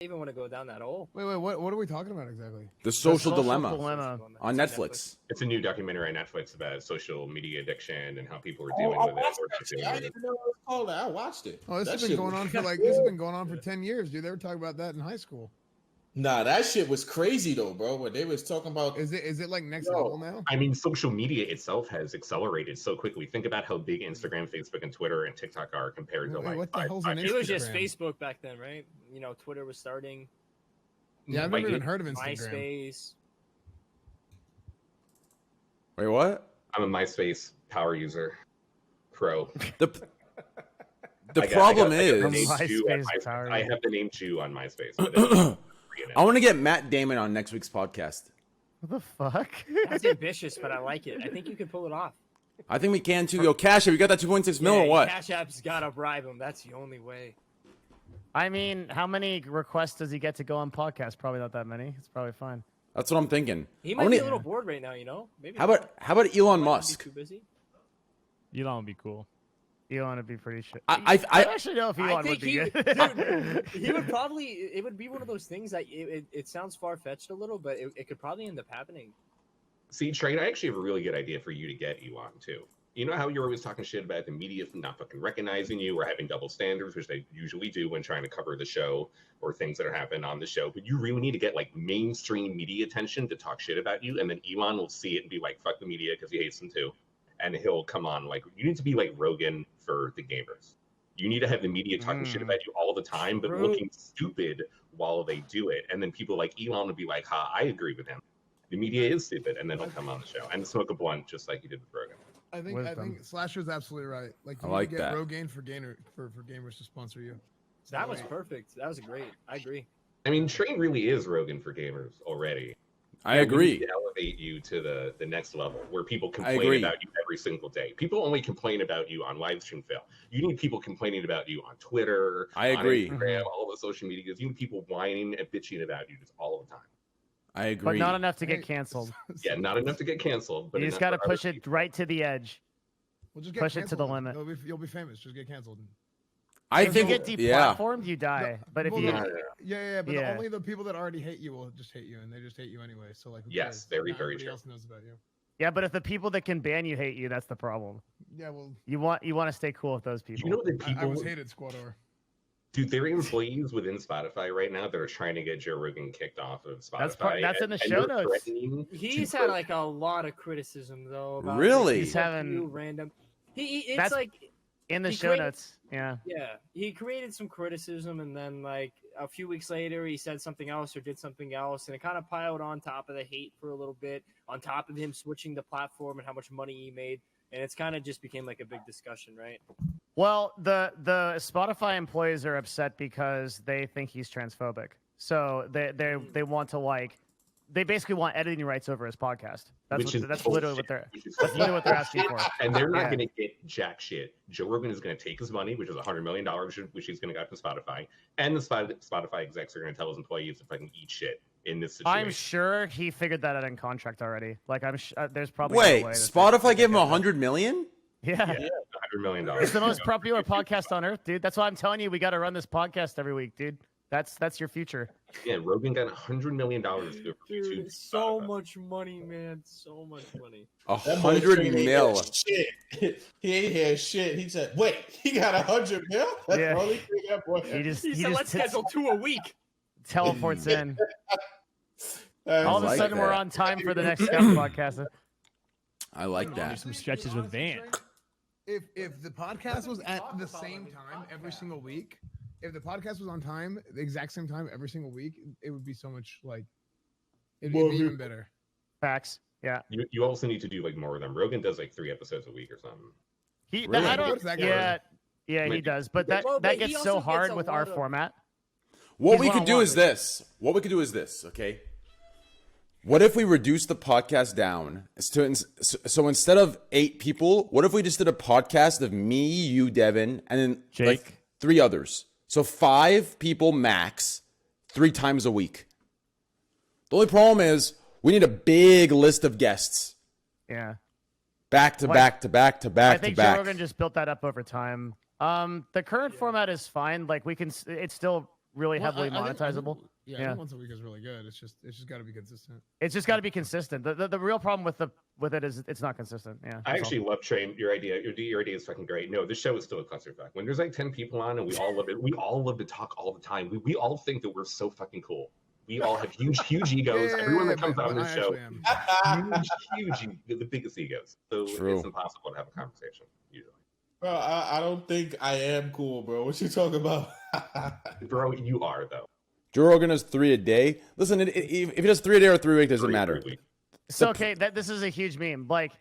even want to go down that hole. Wait, what are we talking about exactly? The Social Dilemma on Netflix. It's a new documentary on Netflix about social media addiction and how people are Oh, dealing I with it. watched Or that not shit. dealing I with didn't it. even know it was called that. I watched it. Oh, this That has been shit going was on for kinda like this has good. been going on for 10 years, dude. They were talking about that in high school. Nah, that shit was crazy though, bro. When they was talking about, Is it like next Yo. level now? I mean, social media itself has accelerated so quickly. Think about how big Instagram, Facebook, and Twitter and TikTok are compared to Wait, like what the hell's an It was just Instagram? Facebook back then, right? You know, Twitter was starting. Yeah, I've Like, never even heard of Instagram. MySpace. Wait, what? I'm a MySpace power user. Pro. The I problem got the is, name Jew on MySpace power I user. have the name Jew on MySpace. But it's I want to get Matt Damon on next week's podcast. What the fuck? That's ambitious, but I like it. I think you can pull it off. I think we can too. Yo, Cash, have you got that 2.6 mil or what? Cash App's gotta bribe him. That's the only way. I mean, how many requests does he get to go on podcast? Probably not that many. It's probably fine. That's what I'm thinking. He I might wanna- be a little bored right now, you know? Maybe How not. about Elon He might not be Musk? Too busy. Elon would be cool. Elon would be pretty shit. I I actually know if I Elon think would be he, good. dude, he would probably. It would be one of those things that it sounds far fetched a little, but it could probably end up happening. See, Trade, I actually have a really good idea for you to get Elon too. You know how you're always talking shit about the media not fucking recognizing you or having double standards, which they usually do when trying to cover the show or things that are happening on the show. But you really need to get like mainstream media attention to talk shit about you, and then Elon will see it and be like, "Fuck the media," because he hates them too, and he'll come on. Like, you need to be like Rogan for the gamers. You need to have the media talking shit about you all the time, but True. looking stupid while they do it. And then people like Elon would be like, "Ha, I agree with him. The media is stupid," and then he'll come on the show and smoke a blunt just like he did with Rogan. I think Slasher's absolutely right. Like you I like need to get that. Rogaine for gamers to sponsor you. That was perfect. That was great. I agree. I mean, Train really is Rogan for gamers already. I We agree. need to elevate you to the next level where people agree. complain about you every single day. People only complain about you on live stream fail. You need people complaining about you on Twitter. I agree. On Instagram, all the social media. You need people whining and bitching about you just all the time. I agree. But not enough to get canceled. Yeah, not enough to get canceled, but You just enough got to for other push it people. right to the edge. Well, just get Push it to the canceled. limit. You'll be famous. Just get canceled. I If you think, get yeah. deplatformed, you die. But if Well, you, yeah, but Yeah. only the people that already hate you will just hate you, and they just hate you anyway. So like, who Yes, cares? very, Now very everybody true. else knows about you. yeah, but if the people that can ban you hate you, that's the problem. Yeah, well, You want to stay cool with those Do people. you know that I people, was hated, Squador. dude, there are employees within Spotify right now that are trying to get Joe Rogan kicked off of Spotify. That's in the and show they're notes. threatening He's to had like a lot of criticism though. About Really? He's a having- few random. It's That's- like In the He show created- notes, yeah. yeah, he created some criticism, and then like a few weeks later, he said something else or did something else, and it kind of piled on top of the hate for a little bit, on top of him switching the platform and how much money he made, and it's kind of just became like a big discussion, right? Well, the Spotify employees are upset because they think he's transphobic. So they want to like they basically want editing rights over his podcast. That's literally what they're asking for. And they're not Yeah. going to get jack shit. Joe Rogan is going to take his money, which is $100 million, which he's going to get from Spotify, and the Spotify execs are going to tell his employees to fucking eat shit in this situation. I'm sure he figured that out in contract already. Like there's probably Wait, no way that Spotify gave him 100 million? Yeah. $100 million. It's the most popular podcast on earth, dude. That's why I'm telling you we got to run this podcast every week, dude. That's your future. Yeah, Rogan got $100 million to go from Dude, YouTube to so Spotify. much money, man. So much money. 100 mil. Shit. He ain't had shit. He said, "Wait, he got 100 mil." That's Yeah. the only thing that boy. He said, "Let's schedule 2 a week." teleports in. That's All of a like sudden, we're that. on time for the next Scuffed podcast. I like There's that. some stretches with Van. If the podcast was at the same time every single week, if the podcast was on time, the exact same time every single week, it would be so much like it'd be even better. Facts. Yeah. You also need to do like more of them. Rogan does like 3 episodes a week or something. He. Really? I don't. What's that guy Yeah. Yeah, he Maybe. does. But that Well, but he gets also so gets hard a with our lot of- format. What He's we could do one-on-one. is this. What we could do is this, okay? What if we reduce the podcast down? So instead of 8 people, what if we just did a podcast of me, you, Devin, and then Jake. like 3 others? So 5 people max, 3 times a week. The only problem is we need a big list of guests. Yeah. Back to Like, back to back to I back to think Joe back. Rogan just built that up over time. The current format is fine. Like it's still really Well, heavily I think monetizable. Yeah, I Yeah. think once a week is really good. It's just got to be consistent. It's just got to be consistent. The real problem with it is it's not consistent. Yeah. I that's actually love your idea. Your idea is fucking great. No, this show is still a clusterfuck. When there's like 10 people on and we all love it, we all love to talk all the time. We all think that we're so fucking cool. We all have huge egos. Everyone that comes on this show, huge, the biggest egos. So True. it's impossible to have a conversation usually. Bro, I don't think I am cool, bro. What you talking about? Bro, you are though. Joe Rogan does 3 a day. Listen, if he does 3 a day or 3 a week, doesn't 3 matter. every week. So okay, this is a huge meme. Like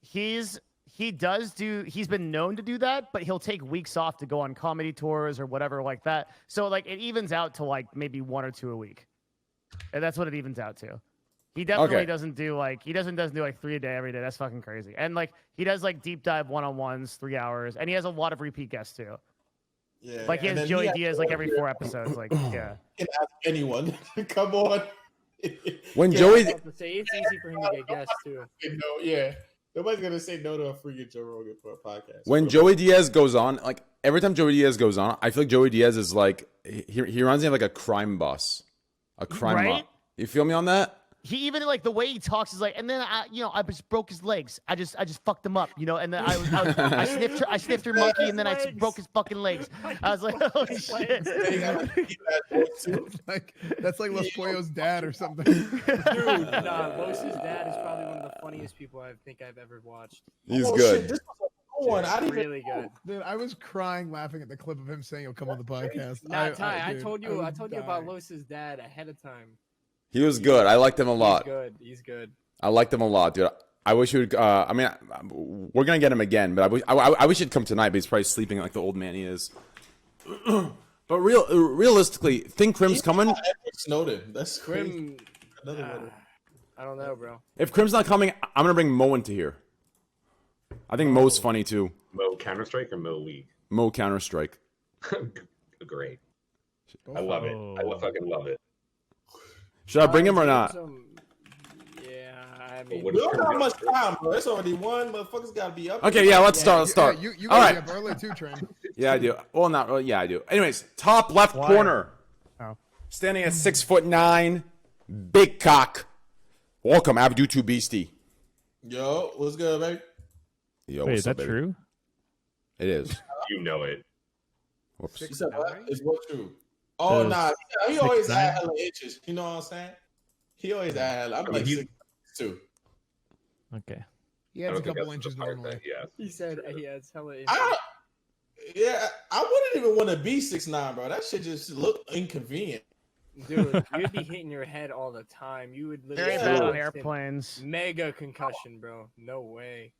he's been known to do that, but he'll take weeks off to go on comedy tours or whatever like that. So like it evens out to like maybe 1 or 2 a week. And that's what it evens out to. He definitely doesn't do like doesn't do like 3 a day every day. That's fucking crazy. And like he does like deep dive one-on-ones, 3 hours, and he has a lot of repeat guests too. Yeah, Like he has Joey Diaz like every 4 episodes. Like yeah. Can ask anyone. Come on. When Yeah, Joey, I was about to say, it's easy for him to get guests too. No, yeah. Nobody's gonna say no to a freaking Joe Rogan for a podcast. when Joey Diaz goes on, like every time Joey Diaz goes on, I feel like Joey Diaz is like he reminds me of like a crime boss, a crime Right? mob. You feel me on that? He even like the way he talks is like, and then I just broke his legs. I just fucked him up, and then I sniffed her monkey, and then I broke his fucking legs. I was like, oh shit. That's like Los Pollo's dad or something. Dude, nah, Los's dad is probably one of the funniest people I think I've ever watched. He's Oh, good. shit, this was a good one. I didn't Really even good. Dude, I was crying laughing at the clip of him saying he'll come on the podcast. Nah, Ty, I dude, told you was about dying. Los's dad ahead of time. He was good. I liked him a lot. He's good. I liked him a lot, dude. I wish he would. I mean, we're gonna get him again, but I wish he'd come tonight. But he's probably sleeping like the old man he is. But realistically, think Crim's coming. Edward Snowden. That's crazy. Grim, Another one. I don't know, bro. If Crim's not coming, I'm gonna bring Mo into here. I think Mo's funny too. Mo Counter Strike or Mo League? Mo Counter Strike. Great. I love it. I fucking love it. Should I bring him or not? Yeah, I mean, What We is don't Crim have doing? much time, bro. It's already one. Motherfuckers gotta be up. Okay, yeah, let's start. Let's start. Yeah, you All gotta right. be up early too, Trent. Yeah, I do. Well, not really. Yeah, I do. Anyways, top left corner. Oh. Standing at 6'9", big cock. Welcome, Abdu 2 Beastie. Yo, what's good, baby? Yo, Wait, what's is that up, baby? true? It is. You know it. Whoops. You said what? Is what true? Oh, nah. He always 6'9"? had hella inches. You know what I'm saying? He always had hella. I'm I mean, like he's- 6'2". Okay. He I adds a don't think couple that's the inches part normally. that- yeah. he said he has hella issues. I wouldn't even want to be 6'9", bro. That shit just look inconvenient. Dude, you'd be hitting your head all the time. You would Very literally bad on instant airplanes. Mega concussion, bro. No way.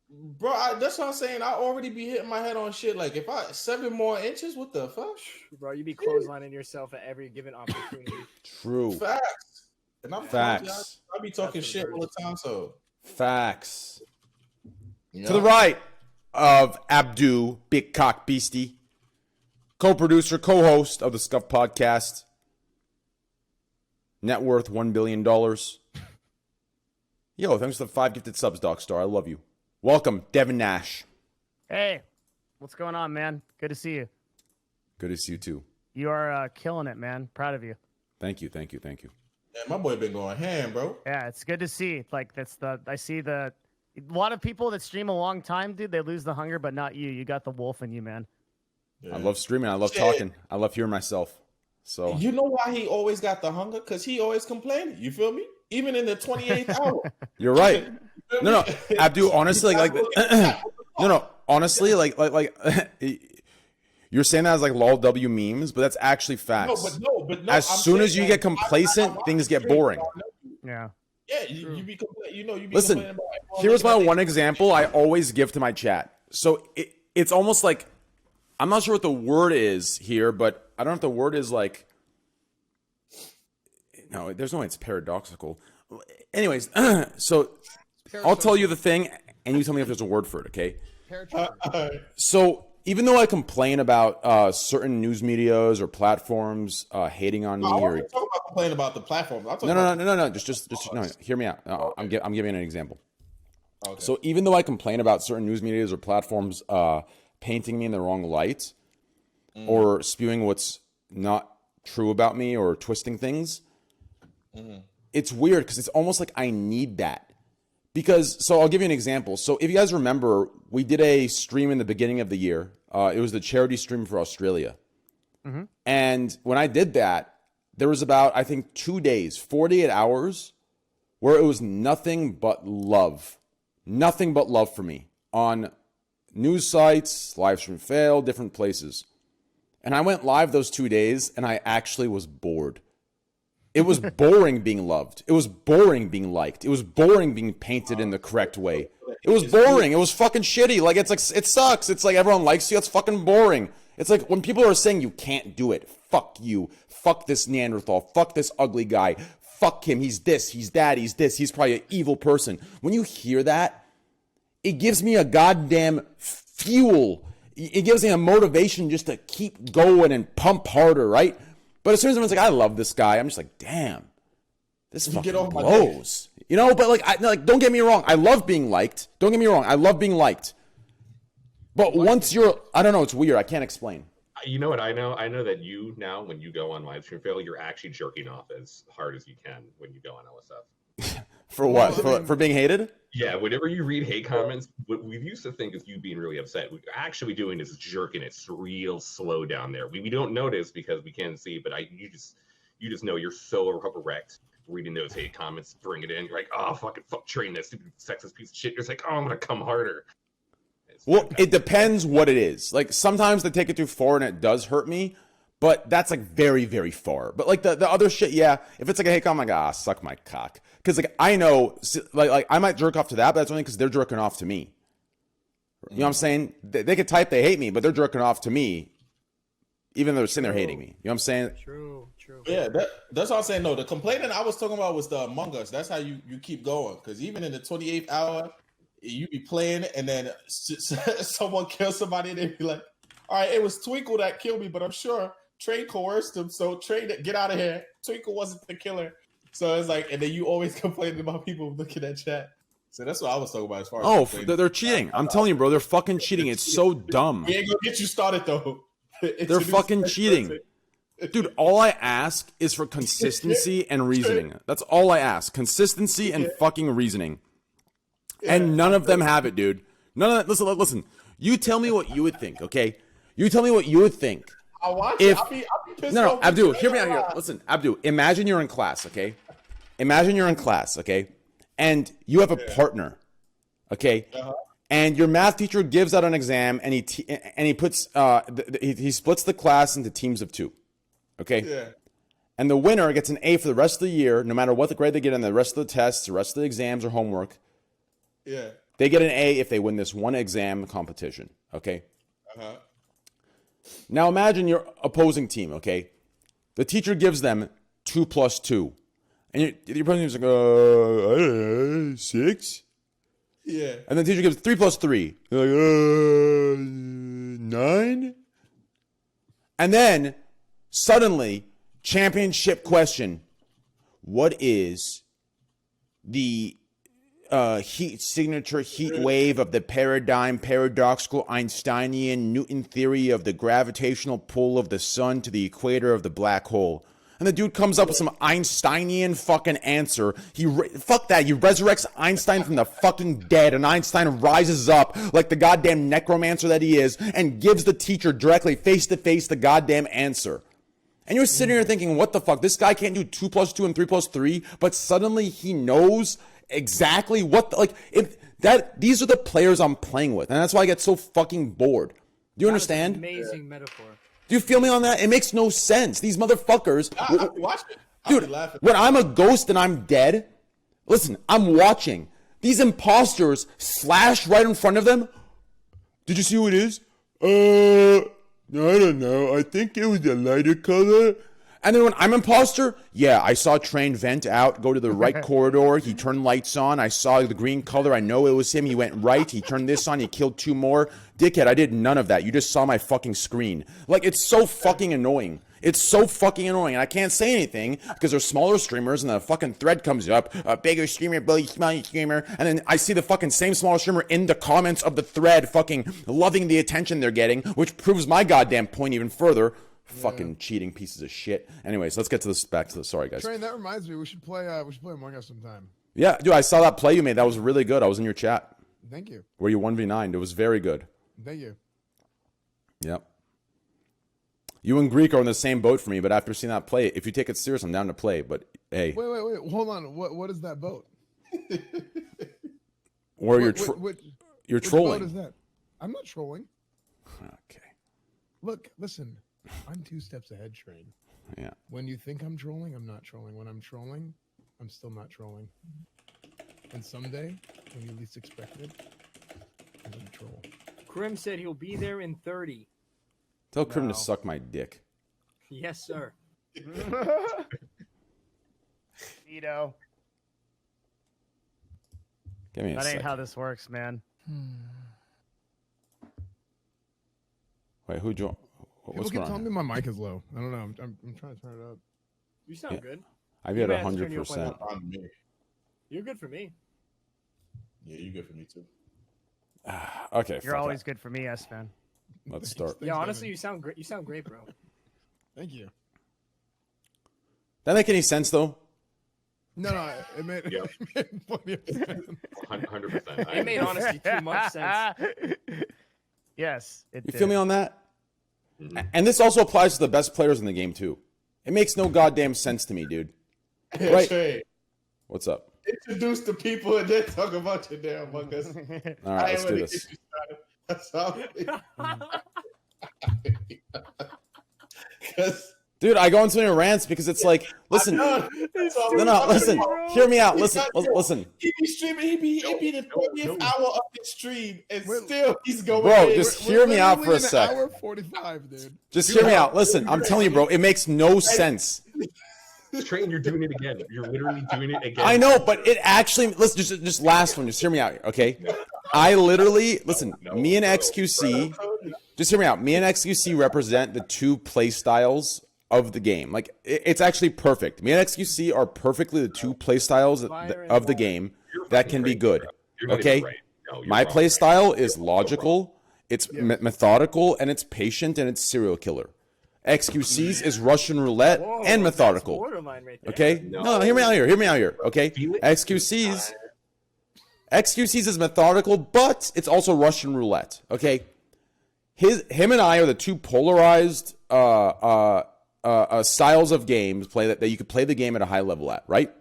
Bro, that's what I'm saying. I already be hitting my head on shit. Like, if I 7 more inches, what the fuck? Bro, you'd be clotheslining yourself at every given opportunity. True. Facts. And I'm Facts. I be talking That's shit all the time, so. Facts. Yeah. To the right of Abdu, Big Cock Beastie, co-producer, co-host of the Scuffed podcast, net worth $1 billion. Yo, thanks for the 5 gifted subs, Doc Star. I love you. Welcome, Devin Nash. Hey, what's going on, man? Good to see you. Good to see you too. You are killing it, man. Proud of you. Thank you, thank you, thank you. Man, my boy been going ham, bro. Yeah, it's good to see. Like I see a lot of people that stream a long time, dude. They lose the hunger, but not you. You got the wolf in you, man. Yeah. I love streaming. I love Shit. talking. I love hearing myself. So You know why he always got the hunger? Because he always complaining. You feel me? Even in the 28th hour. you're right. You feel No, me? Abdu, honestly, like no, honestly, like you're saying that as like lol w memes, but that's actually facts. But no. As I'm soon as saying you get that complacent, I things get stream, boring. so I know you. Yeah. Yeah, you be complaining. Listen, complaining about here's my looking at one example I always give to my chat. So it's almost like, I'm not sure what the word is here, but I don't know if the word is like, no, there's no way it's paradoxical. Anyways, so I'll tell you the thing and you tell me if there's a word for it, okay? So even though I complain about certain news medias or platforms hating on me, I or wasn't talking about complaining about the platform. I'm talking no, just no, hear me out. No, I'm giving an example. Okay. So even though I complain about certain news medias or platforms painting me in the wrong light or spewing what's not true about me or twisting things. It's weird because it's almost like I need that. Because, so I'll give you an example. So if you guys remember, we did a stream in the beginning of the year. It was the charity stream for Australia. And when I did that, there was about, I think, 2 days, 48 hours, where it was nothing but love. Nothing but love for me on news sites, Livestream Fail, different places. And I went live those 2 days, and I actually was bored. It was boring being loved. It was boring being liked. It was boring being painted in the correct way. It was boring. It was fucking shitty. Like, it's like, it sucks. It's like everyone likes you. It's fucking boring. It's like when people are saying you can't do it. Fuck you. Fuck this Neanderthal. Fuck this ugly guy. Fuck him. He's this. He's that. He's this. He's probably an evil person. When you hear that, it gives me a goddamn fuel. It gives me a motivation just to keep going and pump harder, right? But as soon as someone's like, I love this guy, I'm just like, damn, this fucking blows. You know, but like, don't get me wrong. I love being liked. Don't get me wrong. I love being liked. But once you're, I don't know, it's weird. I can't explain. You know what I know? I know that you now, when you go on Livestream Fail, you're actually jerking off as hard as you can when you go on LSF. For what? For being hated? Yeah, whenever you read hate comments, what we used to think is you being really upset. What you're actually doing is jerking. It's real slow down there. We don't notice because we can't see, but you just know you're so wrecked reading those hate comments, bring it in. You're like, oh, fuck Train, that stupid sexist piece of shit. You're like, oh, I'm going to come harder. Well, it depends what it is. Like, sometimes they take it too far and it does hurt me, but that's like very, very far. But like the other shit, yeah, if it's like a hate comment, I'm like, suck my cock. Because like I know, like I might jerk off to that, but that's only because they're jerking off to me. You know what I'm saying? They could type they hate me, but they're jerking off to me, even though they're sitting there hating me. You know what I'm saying? True. Yeah, that's what I'm saying. No, the complaining I was talking about was the Among Us. That's how you keep going. Because even in the 28th hour, you be playing, and then someone kills somebody, and they be like, all right, it was Twinkle that killed me, but I'm sure Train coerced him, so Train, get out of here. Twinkle wasn't the killer. So it's like, and then you always complaining about people looking at chat. So that's what I was talking about as far as they're cheating. I'm telling you, bro, they're fucking cheating. It's so dumb. We ain't gonna get you started though. They're fucking cheating. Dude, all I ask is for consistency and reasoning. That's all I ask. Consistency and fucking reasoning. And none of them have it, dude. None of that. Listen. You tell me what you would think, okay? You tell me what you would think. I'll watch it. I'll be pissed off. No, Abdul, hear me out here. Listen, Abdul, imagine you're in class, okay? Imagine you're in class, okay? And you have a partner, okay? And your math teacher gives out an exam, and he puts he splits the class into teams of 2, okay? Yeah. And the winner gets an A for the rest of the year, no matter what the grade they get on the rest of the tests, the rest of the exams or homework. Yeah. They get an A if they win this one exam competition, okay? Now imagine your opposing team, okay? The teacher gives them 2 plus 2. And your opposing team's like, I don't know, 6? Yeah. And the teacher gives 3 plus 3. They're like, 9? And then, suddenly, championship question. What is the signature heat wave of the paradoxical Einsteinian Newton theory of the gravitational pull of the sun to the equator of the black hole? And the dude comes up with some Einsteinian fucking answer. Fuck that. He resurrects Einstein from the fucking dead, and Einstein rises up like the goddamn necromancer that he is and gives the teacher directly face to face the goddamn answer. And you're sitting here thinking, what the fuck? This guy can't do 2 plus 2 and 3 plus 3, but suddenly he knows exactly what these are the players I'm playing with, and that's why I get so fucking bored. Do you understand? Amazing metaphor. Do you feel me on that? It makes no sense. These motherfuckers. Watch it. Dude, when I'm a ghost and I'm dead, listen, I'm watching. These imposters slash right in front of them. Did you see who it is? I don't know. I think it was a lighter color. And then when I'm imposter, yeah, I saw Train vent out, go to the right corridor. He turned lights on. I saw the green color. I know it was him. He went right. He turned this on. He killed 2 more. Dickhead, I did none of that. You just saw my fucking screen. Like, it's so fucking annoying. It's so fucking annoying. And I can't say anything because they're smaller streamers and the fucking thread comes up. A bigger streamer, bully, smelly streamer. And then I see the fucking same smaller streamer in the comments of the thread fucking loving the attention they're getting, which proves my goddamn point even further. Fucking cheating pieces of shit. Anyways, let's get to this. Back to the. Sorry, guys. Train, that reminds me. We should play Among Us sometime. Yeah, dude, I saw that play you made. That was really good. I was in your chat. Thank you. Where you 1v9'd. It was very good. Thank you. Yep. You and Greek are on the same boat for me, but after seeing that play, if you take it serious, I'm down to play. But hey, Wait. Hold on. What is that boat? or you're you're trolling. What is that? I'm not trolling. Okay. Look, listen. I'm 2 steps ahead, Train. Yeah. When you think I'm trolling, I'm not trolling. When I'm trolling, I'm still not trolling. And someday, when you least expect it, I'm gonna troll. Krim said he'll be there in 30. Tell Krim to suck my dick. Yes, sir. Vito. Give me a That second. ain't how this works, man. Wait, who joined? People What's keep going telling on? me my mic is low. I don't know. I'm trying to turn it up. You sound Yeah. good. I've You got may have to turn your 100%. On me. You're good for me. Yeah, you good for me too. Okay, You're fuck always it. good for me, S-Fan. Let's start. Thanks, Yeah, honestly, Devin. you sound great. You sound great, bro. Thank you. That make any sense though? No, it made, Yeah. it made plenty of sense. 100%. It made honestly too much sense. Yes, it You did. feel me on that? Mhm. And this also applies to the best players in the game too. It makes no goddamn sense to me, dude. Right. Trey, What's up? introduce the people and then talk about your damn Among Us. All right, let's do Get this. you started. That's all. Because Dude, I go into your rants because it's like, listen, no, listen, hear me out. Listen. He be streaming. He be the 30th hour of his stream, and Wait, still he's going. Bro, in. just hear me out for a literally in sec. Hour 45, dude. Just hear me out. Listen, I'm telling you, bro, it makes no sense. Train, you're doing it again. You're literally doing it again. I know, but it actually, listen, just last one. Just hear me out, okay? I literally, listen, me and XQC, just hear me out. Me and XQC represent the 2 play styles of the game. Like, it's actually perfect. Me and XQC are perfectly the 2 play styles of the game that can be good. You're not Okay? even right. No, you're My wrong. play style is logical, it's methodical, and it's patient, and it's serial killer. XQC's is Russian roulette Whoa, and that's methodical. borderline right there. Okay? No, hear me out here. Hear me out here. Okay? XQC's is methodical, but it's also Russian roulette. Okay? Him and I are the 2 polarized styles of games that you could play the game at a high level at, right?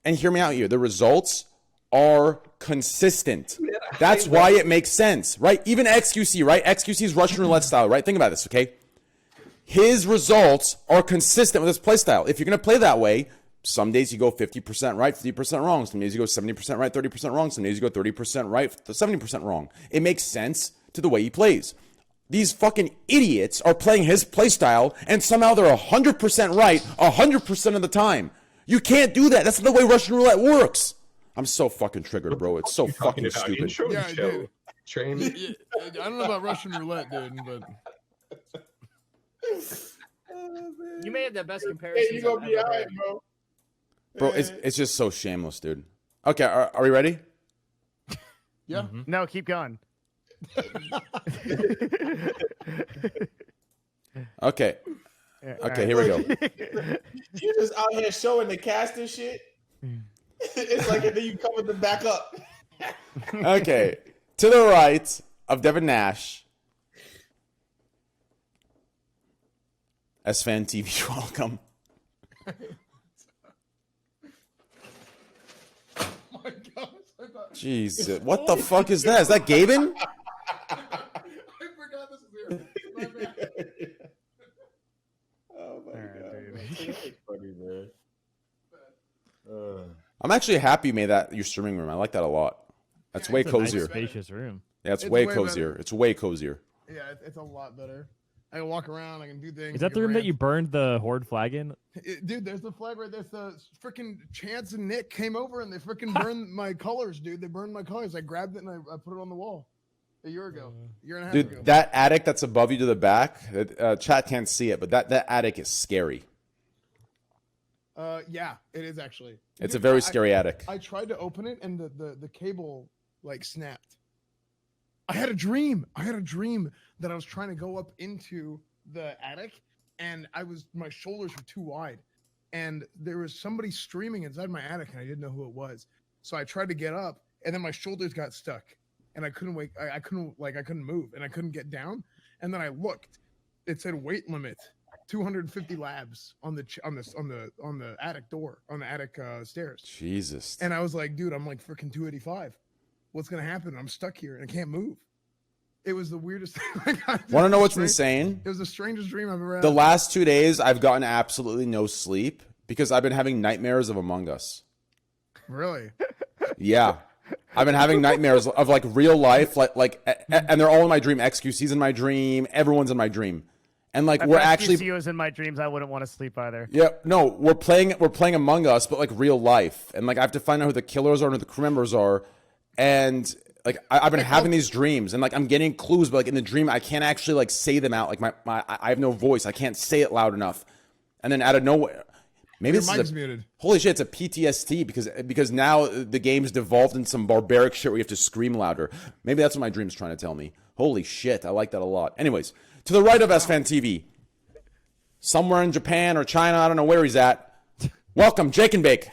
And hear me out here. The results are consistent. That's why it makes sense, right? Even XQC, right? XQC's Russian roulette style, right? Think about this, okay? His results are consistent with his play style. If you're going to play that way, some days you go 50% right, 50% wrong. Some days you go 70% right, 30% wrong. Some days you go 30% right, 70% wrong. It makes sense to the way he plays. These fucking idiots are playing his play style, and somehow they're 100% right 100% of the time. You can't do that. That's not the way Russian roulette works. I'm so fucking triggered, bro. It's so fucking stupid. Intro Yeah, show. dude. Train. Yeah, I don't know about Russian roulette, dude, but You may have the best Hey, comparison. you gonna be alright, bro. Bro, it's just so shameless, dude. Okay, are we ready? yeah. No, keep going. Okay. Yeah, Okay, all here we go. You just out here showing the cast and shit. It's like, and then you come with the back up. Okay. To the right of Devin Nash, ESFANTV, welcome. Oh my gosh. I thought, Jeez, what the fuck is that? Is that Gaben? I forgot this was here. My bad. Oh my right, god, that's funny, man. I'm actually happy you made that your streaming room. I like that a lot. That's way It's a nice, cozier. spacious room. Yeah, it's It's way way cozier. better. It's way cozier. Yeah, it's a lot better. I can walk around. I can do things. Is that the room that you burned the Horde flag in? Dude, there's the flag right there. The freaking Chance and Nick came over and they freaking burned my colors, dude. They burned my colors. I grabbed it and I put it on the wall a year ago, year and a half ago. Dude, that attic that's above you to the back, chat can't see it, but that attic is scary. Yeah, it is actually. It's Dude, a very I- scary attic. I tried to open it and the cable like snapped. I had a dream. I had a dream that I was trying to go up into the attic and my shoulders were too wide, and there was somebody streaming inside my attic, and I didn't know who it was. So I tried to get up, and then my shoulders got stuck, and I couldn't I couldn't move, and I couldn't get down. And then I looked, it said weight limit, 250 labs on the attic door, on the attic stairs. Jesus. And I was like, dude, I'm like freaking 285. What's gonna happen? I'm stuck here and I can't move. It was the weirdest thing. Want to know what's insane? It was the strangest dream I've ever had. The last 2 days, I've gotten absolutely no sleep because I've been having nightmares of Among Us. Really? Yeah. I've been having nightmares of like real life, and they're all in my dream. XQC's in my dream. Everyone's in my dream. And like, we're actually. XQC was in my dreams. I wouldn't want to sleep either. Yeah, no, we're playing Among Us, but like real life. And like, I have to find out who the killers are and who the crew members are. And like, I've been having these dreams, and like, I'm getting clues, but like in the dream, I can't actually like say them out. Like I have no voice. I can't say it loud enough. And then out of nowhere, maybe Your mic's muted. Holy shit, it's a PTSD because now the game's devolved in some barbaric shit where you have to scream louder. Maybe that's what my dream's trying to tell me. Holy shit, I like that a lot. Anyways, to the right of ESFANTV, somewhere in Japan or China, I don't know where he's at. Welcome, Jake and Bake.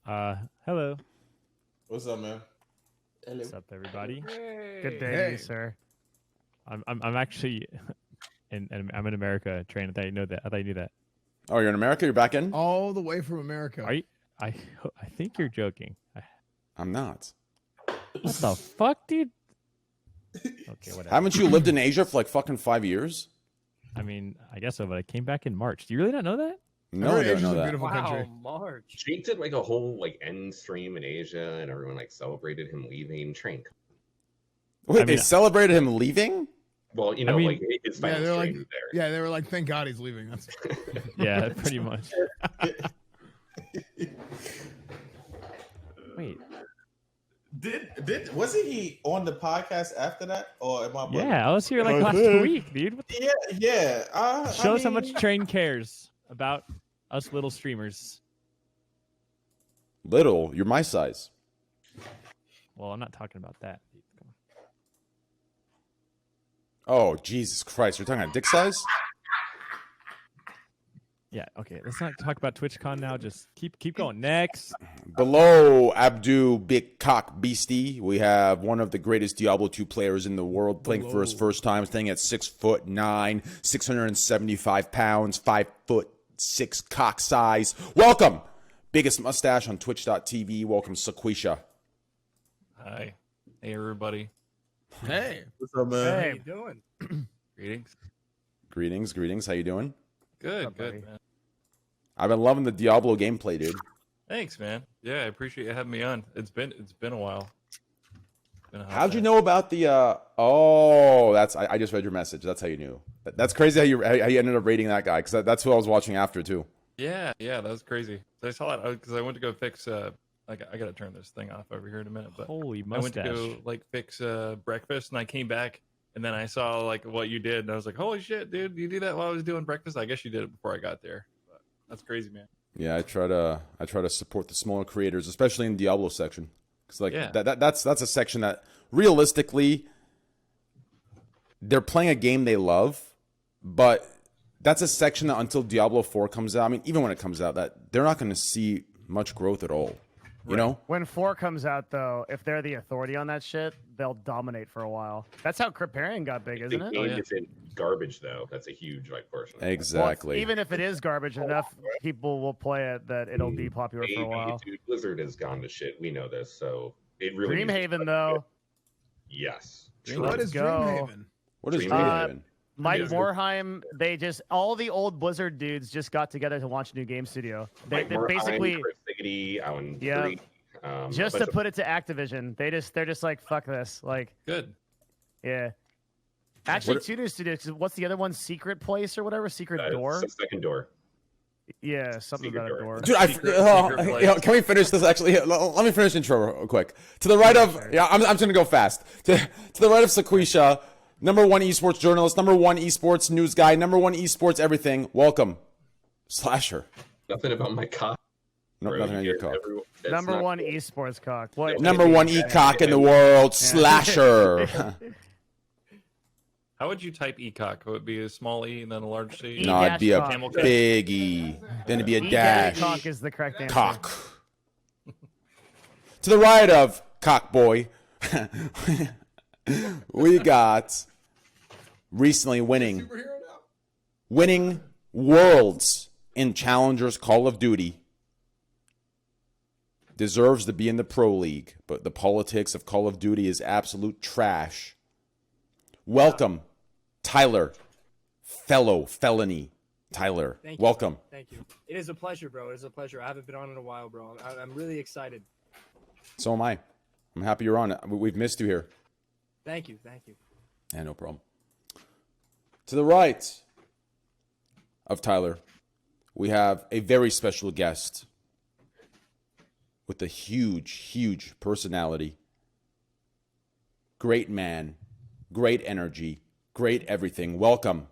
Hello. What's up, man? Hello. What's up, everybody? Good day to you, sir. I'm actually I'm in America, Train. I thought you know that. I thought you knew that. Oh, you're in America? You're back in? All the way from America. Are you? I think you're joking. I'm not. What the fuck, dude? Okay, whatever. Haven't you lived in Asia for like fucking 5 years? I mean, I guess so, but I came back in March. Do you really not know that? No, I don't know that. Beautiful country. Wow, March. Jake did like a whole like end stream in Asia, and everyone like celebrated him leaving. Train. Wait, they celebrated him leaving? Well, you know, I mean, like his final they're like, stream there. yeah, they were like, thank God he's leaving. That's Yeah, pretty much. Wait. Wasn't he on the podcast after that, or am I? Yeah, I was here like last week, dude. What the- Yeah. Show us how much Train cares about us little streamers. Little, you're my size. Well, I'm not talking about that. Come on. Oh, Jesus Christ. You're talking about dick size? Yeah, okay. Let's not talk about TwitchCon now. Just keep going. Next. Below Abdu Big Cock Beastie, we have one of the greatest Diablo 2 players in the world playing for his first time, staying at 6'9", 675 pounds, 5'6" cock size. Welcome, biggest mustache on Twitch.tv. Welcome, SEQUISHA. Hi. Hey, everybody. hey. What's up, man? How you doing? Greetings. Greetings. How you doing? Good, up, buddy? good, man. I've been loving the Diablo gameplay, dude. Thanks, man. Yeah, I appreciate you having me on. It's been a while. Been a hot How'd you minute. know about the? Oh, I just read your message. That's how you knew. That's crazy how you ended up rating that guy, because that's who I was watching after too. Yeah, that was crazy. So I saw it because I went to go fix. I gotta turn this thing off over here in a minute. But Holy I went to mustache. go like fix breakfast, and I came back, and then I saw like what you did, and I was like, "Holy shit, dude! You do that while I was doing breakfast?" I guess you did it before I got there. But that's crazy, man. Yeah, I try to support the smaller creators, especially in Diablo section, because like Yeah. that's a section that realistically they're playing a game they love, but that's a section that until Diablo 4 comes out, I mean, even when it comes out, that they're not going to see much growth at all. You know? When 4 comes out, though, if they're the authority on that shit, they'll dominate for a while. That's how Kripparrian got big, isn't The it? game isn't garbage though. That's a huge like portion. Exactly. Well, even if it is garbage, enough people will play it that it'll be popular for a Maybe, while. dude, Blizzard has gone to shit. We know this, so it really. needs to Dreamhaven, be- though. Yes. What is go. Dreamhaven? What is Dreamhaven. Dreamhaven? Mike Yeah. Morheim, all the old Blizzard dudes just got together to launch a new game studio. They Morheim, basically, Chris Siggety, Alan Yeah. Freed, just a to bunch put it to Activision, they're just like, fuck this. Like, Good. yeah. Actually, What- two new studios. What's the other one? Secret Place or whatever? Secret of, Door? Second door. Yeah, something Secret about a Door. door. Dude, Secret place. can we finish this actually? Here, let me finish the intro real quick. To the right of, I'm just going to go fast. To the right of SEQUISHA, #1 esports journalist, #1 esports news guy, #1 esports everything. Welcome, Slasher. Nothing about my cock. No, right nothing on your here. cock. That's Number not- one esports cock. What? #1 e-cock in the world, Slasher. How would you type ECOC? Would it be a small E and then a large C? E No, it'd be a dash cock. big E. Then it'd be a E dash. cock is the correct answer. Cock. To the right of Cock Boy, we got recently winning worlds in Challengers Call of Duty. Deserves to be in the Pro League, but the politics of Call of Duty is absolute trash. Welcome, Tyler, fellow felony Tyler. Thank you. Welcome. Thank you. It is a pleasure, bro. It is a pleasure. I haven't been on in a while, bro. I'm really excited. So am I. I'm happy you're on. We've missed you here. Thank you. Thank you. Yeah, no problem. To the right of Tyler, we have a very special guest with a huge, huge personality. Great man, great energy, great everything. Welcome,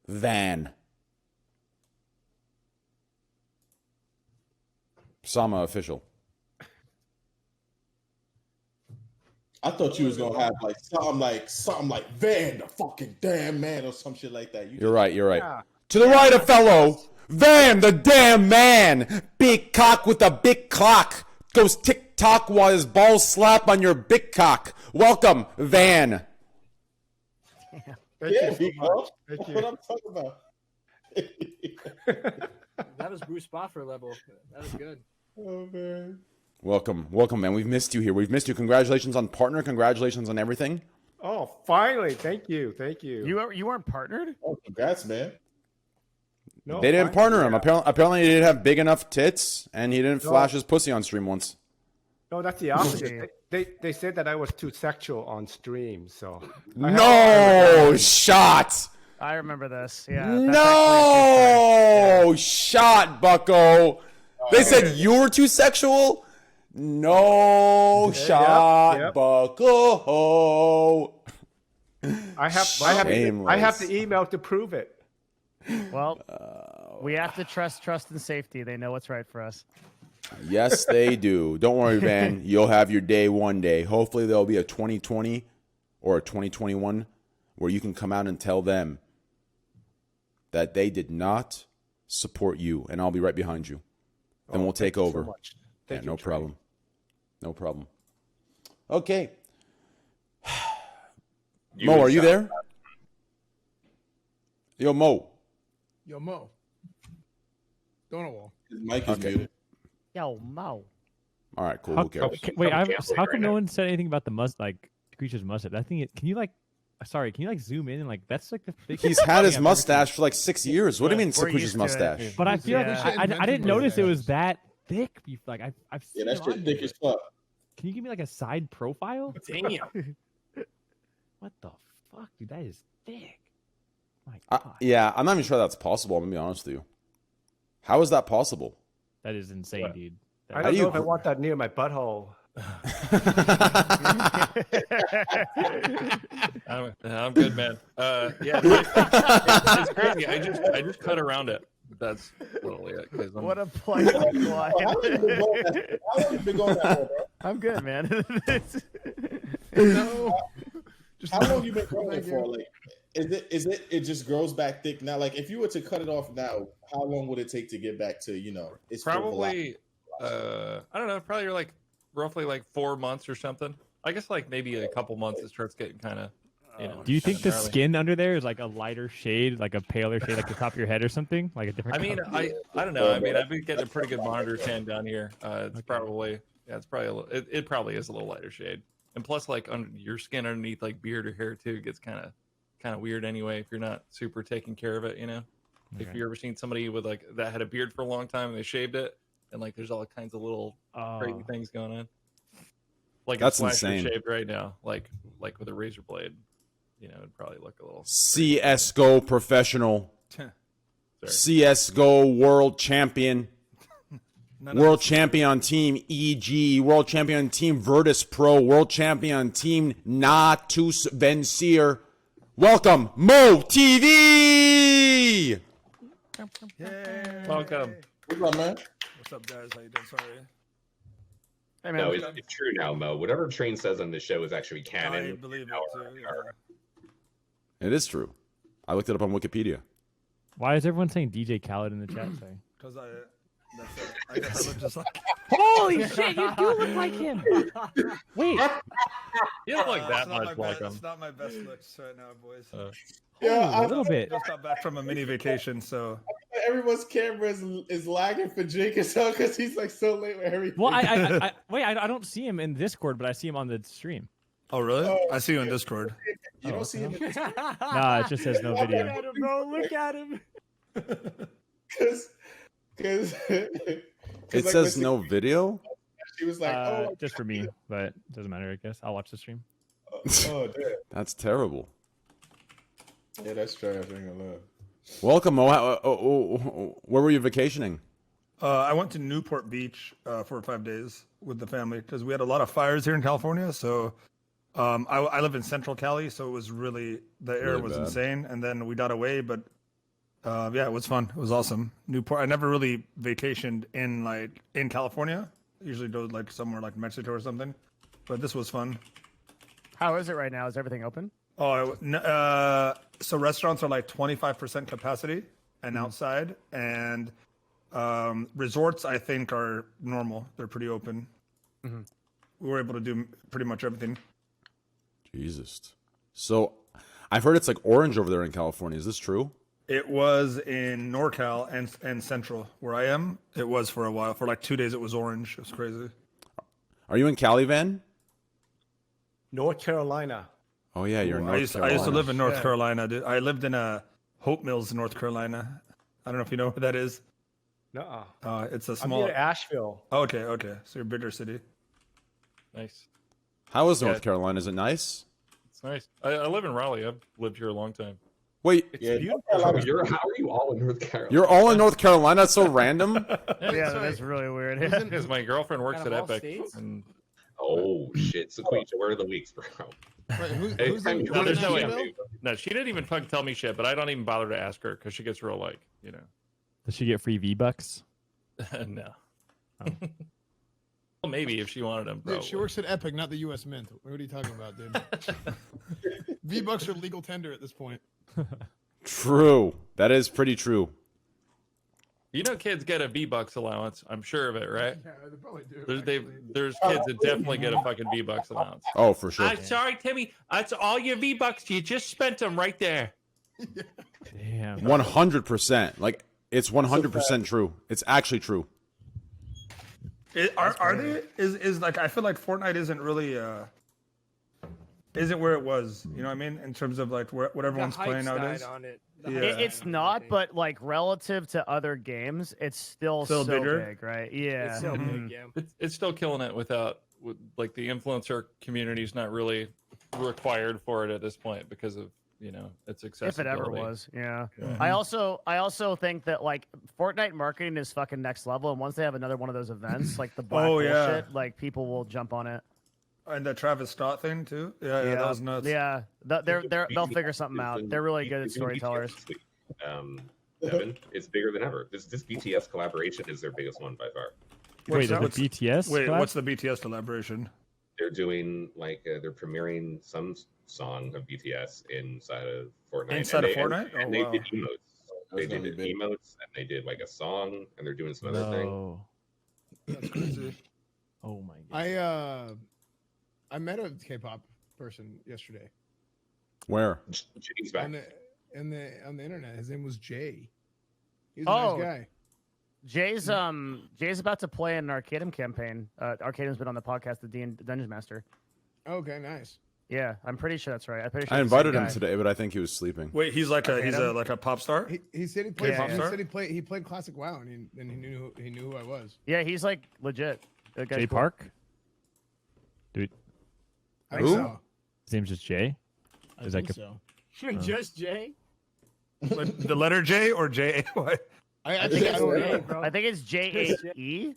Van. Sama official. I thought you was gonna have like something like Van the fucking damn man or some shit like that. You're right. You're right. To the right of fellow Van the damn man. Big cock with a big clock. Goes tick tock while his balls slap on your big cock. Welcome, Van. Thank you so much. That's what I'm talking about. That was Bruce Buffer level. That was good. Oh man. Welcome, man. We've missed you here. We've missed you. Congratulations on partner. Congratulations on everything. Oh, finally! Thank you. You weren't partnered? Oh, congrats, man. No, They didn't partner him. Apparently, he didn't have big enough tits, and he didn't No. flash his pussy on stream once. No, that's the opposite. They said that I was too sexual on stream, so No shot. I remember this. Yeah. that's No shot, Bucko. They said you were too sexual. No shot, yep. Bucko. I have the email to prove it. Well, we have to trust and safety. They know what's right for us. Yes, they do. Don't worry, Van. You'll have your day one day. Hopefully, there'll be a 2020 or a 2021 where you can come out and tell them that they did not support you, and I'll be right behind you. Then we'll take over. So much. Thank you, No Trey. problem. No problem. Okay. Mo, are you there? Yo, Mo. Yo, Mo. Donald. His mic is Okay. muted. Yo, Mo. All right, cool. How, Who cares? wait, how Right come now. no one said anything about the Creature's mustache? I think can you zoom in and that's like the biggest He's had his thing I've ever mustache for like 6 years. What do you mean, We're Sequisha's used to it. mustache? seen. But I feel Yeah. like I didn't notice it was that thick. Like I've Yeah, seen that it shit on thick there. as fuck. Can you give me like a side profile? Damn. What the fuck, dude? That is thick. My I- God, yeah, I'm not even sure that's possible. I'm gonna be honest with you. How is that possible? that is insane, dude. I How don't do know you if I want that near my butthole. I'm good, man. Yeah, it's crazy. I just cut around it. That's literally it. 'Cause I'm- What a plight. How long you been going that- how long you been going that way, bro? I'm good, man. No. How long you been growing it for? Like, is it just grows back thick now? Like, if you were to cut it off now, how long would it take to get back to its full velocity? probably I don't know, probably like roughly like 4 months or something. I guess like maybe a couple months it starts getting kind of Do you think the gnarly. skin under there is like a lighter shade, like a paler shade, like the top of your head or something, like a different? I mean, color? I don't know. I mean, I've been getting a pretty good monitor tan down here. It's probably it's probably a little, it probably is a little lighter shade. And plus, like your skin underneath, like beard or hair too, gets kind of weird anyway if you're not super taking care of it. You know, if Okay. you ever seen somebody with like that had a beard for a long time and they shaved it, and like there's all kinds of little crazy things going on. Like That's if Flash was insane. shaved right now, like with a razor blade, it'd probably look a little. CS:GO professional, Sorry. CS:GO world champion, world champion on team EG, world champion on team Virtus Pro, world champion on team Natus Vencier. Welcome, Mo TV. Welcome. What's up, man? What's up, guys? How you doing? Sorry. Hey, man. No, it's true now, Mo. Whatever Train says on this show is actually canon. I believe it too. Yeah. It is true. I looked it up on Wikipedia. Why is everyone saying DJ Khaled in the chat? Sorry. Because that's it. I guess I look just like. Holy shit! You do look like him. Wait. You don't like that It's not much my like best- him. It's not my best looks right now, boys. Yeah, a little bit. Just got back from a mini vacation, so Everyone's camera is lagging for Jake and so because he's like so late with everything. Well, wait. I don't see him in Discord, but I see him on the stream. Oh really? I see you on Discord. You don't see him Nah, it just says no video. Look at him, bro. Look at him. because It says no video. She was like, "Oh, Just for me, but it doesn't matter. I guess I'll watch the stream. oh, damn." That's terrible. Yeah, that's trash. I ain't gonna lie. Welcome, Mo. Where were you vacationing? I went to Newport Beach for 5 days with the family because we had a lot of fires here in California. So I live in Central Cali, so it was really the air Really was bad. insane. And then we got away, but yeah, it was fun. It was awesome. Newport. I never really vacationed in California. Usually go like somewhere like Mexico or something, but this was fun. How is it right now? Is everything open? Oh, so restaurants are like 25% capacity and outside, and resorts I think are normal. They're pretty open. We were able to do pretty much everything. Jesus. So, I've heard it's like orange over there in California. Is this true? It was in NorCal and Central where I am. It was for a while. For like 2 days, it was orange. It was crazy. Are you in Cali, Van? North Carolina. Oh yeah, you're in North I used to live in North Carolina. Dude. I lived in Hope Mills, North Carolina. I don't know if you know where that is. Nuh-uh. It's a I'm small. near Asheville. Okay. So you're a bigger city. Nice. How is North Carolina? Is it nice? It's nice. I live in Raleigh. I've lived here a long time. Wait, Yeah, How are you all in North Carolina? you're all in North Carolina? That's so random. Yeah, that's really weird. Because my girlfriend works Kind at of all Epic. states? And Oh shit, SEQUISHA, where are the weeks, bro? Wait, Hey, who's I'm- in, no, there's no way. Nashville? No, she didn't even fucking tell me shit, but I don't even bother to ask her because she gets real Does she get free V-Bucks? no. Well, maybe if she wanted them, Dude, she works at Epic, not the U.S. Mint. What are you talking about, dude? V-Bucks are legal tender at this point. True. That is pretty true. You know, kids get a V-Bucks allowance. I'm sure of it, right? Yeah, they probably do. There's kids that definitely get a fucking V-Bucks allowance. Oh, for sure. I'm sorry, Timmy. That's all your V-Bucks. You just spent them right there. Damn. 100%. Like it's 100% true. It's actually true. Are they? Is like I feel like Fortnite isn't really isn't where it was. You know what I mean? In terms of like what everyone's playing nowadays. On it. Yeah. It's not, but like relative to other games, it's still so bigger? big, right? Yeah. It's so big, yeah. It's still killing it with like the influencer community's not really required for it at this point because of its If accessibility. it ever was, yeah. Mhm. I also think that like Fortnite marketing is fucking next level, and once they have another one of those events, like the black Oh, yeah. bullshit, like people will jump on it. And the Travis Scott thing too. Yeah, that was nuts. Yeah, they'll figure something out. They're really good at It's doing storytellers. BTS this week. Devin, it's bigger than ever. This BTS collaboration is their biggest one by far. Wait, that? there's a BTS? Wait, collab? what's the BTS collaboration? They're doing they're premiering some song of BTS inside of Fortnite. Inside of And Fortnite? and Oh, they wow. did emotes. They That's gonna did be big. emotes, and they did like a song, and they're doing some other thing. No. That's crazy. Oh my god. I met a K-pop person yesterday Where? Jay's back. on the internet. His name was Jay. He's a Oh. nice guy. Jay's about to play in an Arcadum campaign. Arcadum's been on the podcast, the Dungeon Master. Okay, nice. Yeah, I'm pretty sure that's right. I'm pretty sure I it's the same invited him guy. today, but I think he was sleeping. Wait, he's like Okay, a like a pop star. He said he played. K-pop He star? said he played classic WoW, and he knew who I was. Yeah, he's like legit. That guy's Jay cool. Park? Dude, I think Who? so. his name's just Jay? I Is think that so. Just Jay. Like, the letter J or J A Y? I think think it's I don't Jay, know. bro. I think it's J-A-E.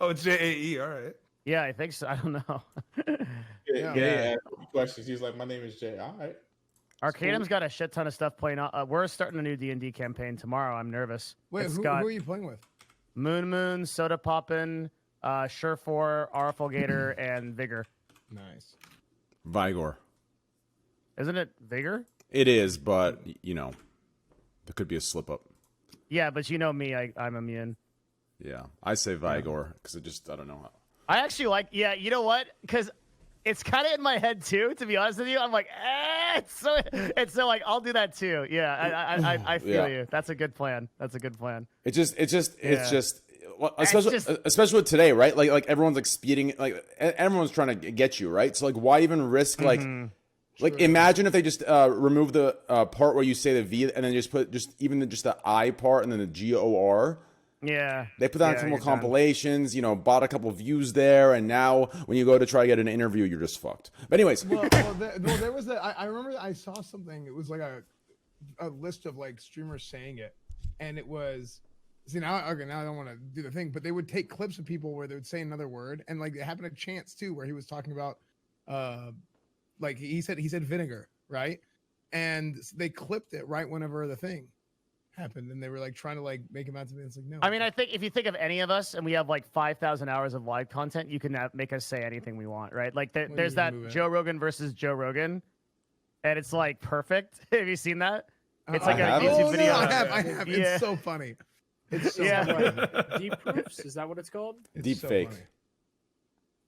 Oh, it's J A E. All right. Yeah, I think so. I don't know. Yeah. Yeah. Questions. He's like, my name is Jay. All right. Arcadum's got a shit ton of stuff playing out. We're starting a new D&D campaign tomorrow. I'm nervous. Wait, It's who got are you playing with? Moon, Soda Poppin', Surefour, Artful Gator, and Vigor. Nice. Vigor. Isn't it Vigor? It is, but you know, there could be a slip up. Yeah, but you know me, I'm immune. Yeah, I say Vigor because I don't know how. I actually like, yeah, you know what? Because it's kind of in my head too. To be honest with you, I'm like, it's so like I'll do that too. Yeah, I feel you. That's a good plan. That's a good plan. It's just, well, especially with today, right? Like everyone's like speeding, like everyone's trying to get you, right? So like, why even risk like, imagine if they just remove the part where you say the V and then just put even the I part and then the GOR. Yeah. They put that on a couple compilations, you know, bought a couple views there, and now when you go to try to get an interview, you're just fucked. But anyways. There was I remember I saw something, it was like a list of like streamers saying it, and it was, now I don't want to do the thing, but they would take clips of people where they would say another word, and like it happened to Chance too, where he was talking about, like he said vinegar, right? And they clipped it right whenever the thing happened, and they were like trying to like make him out to be. It's like, no. I mean, I think if you think of any of us, and we have like 5,000 hours of live content, you can make us say anything we want, right? Like there's that Joe Rogan versus Joe Rogan, and it's like perfect. Have you seen that? It's like a YouTube video. No, I have. Yeah. It's so funny. It's so funny. Deep proofs, is that what it's called? Deep fake.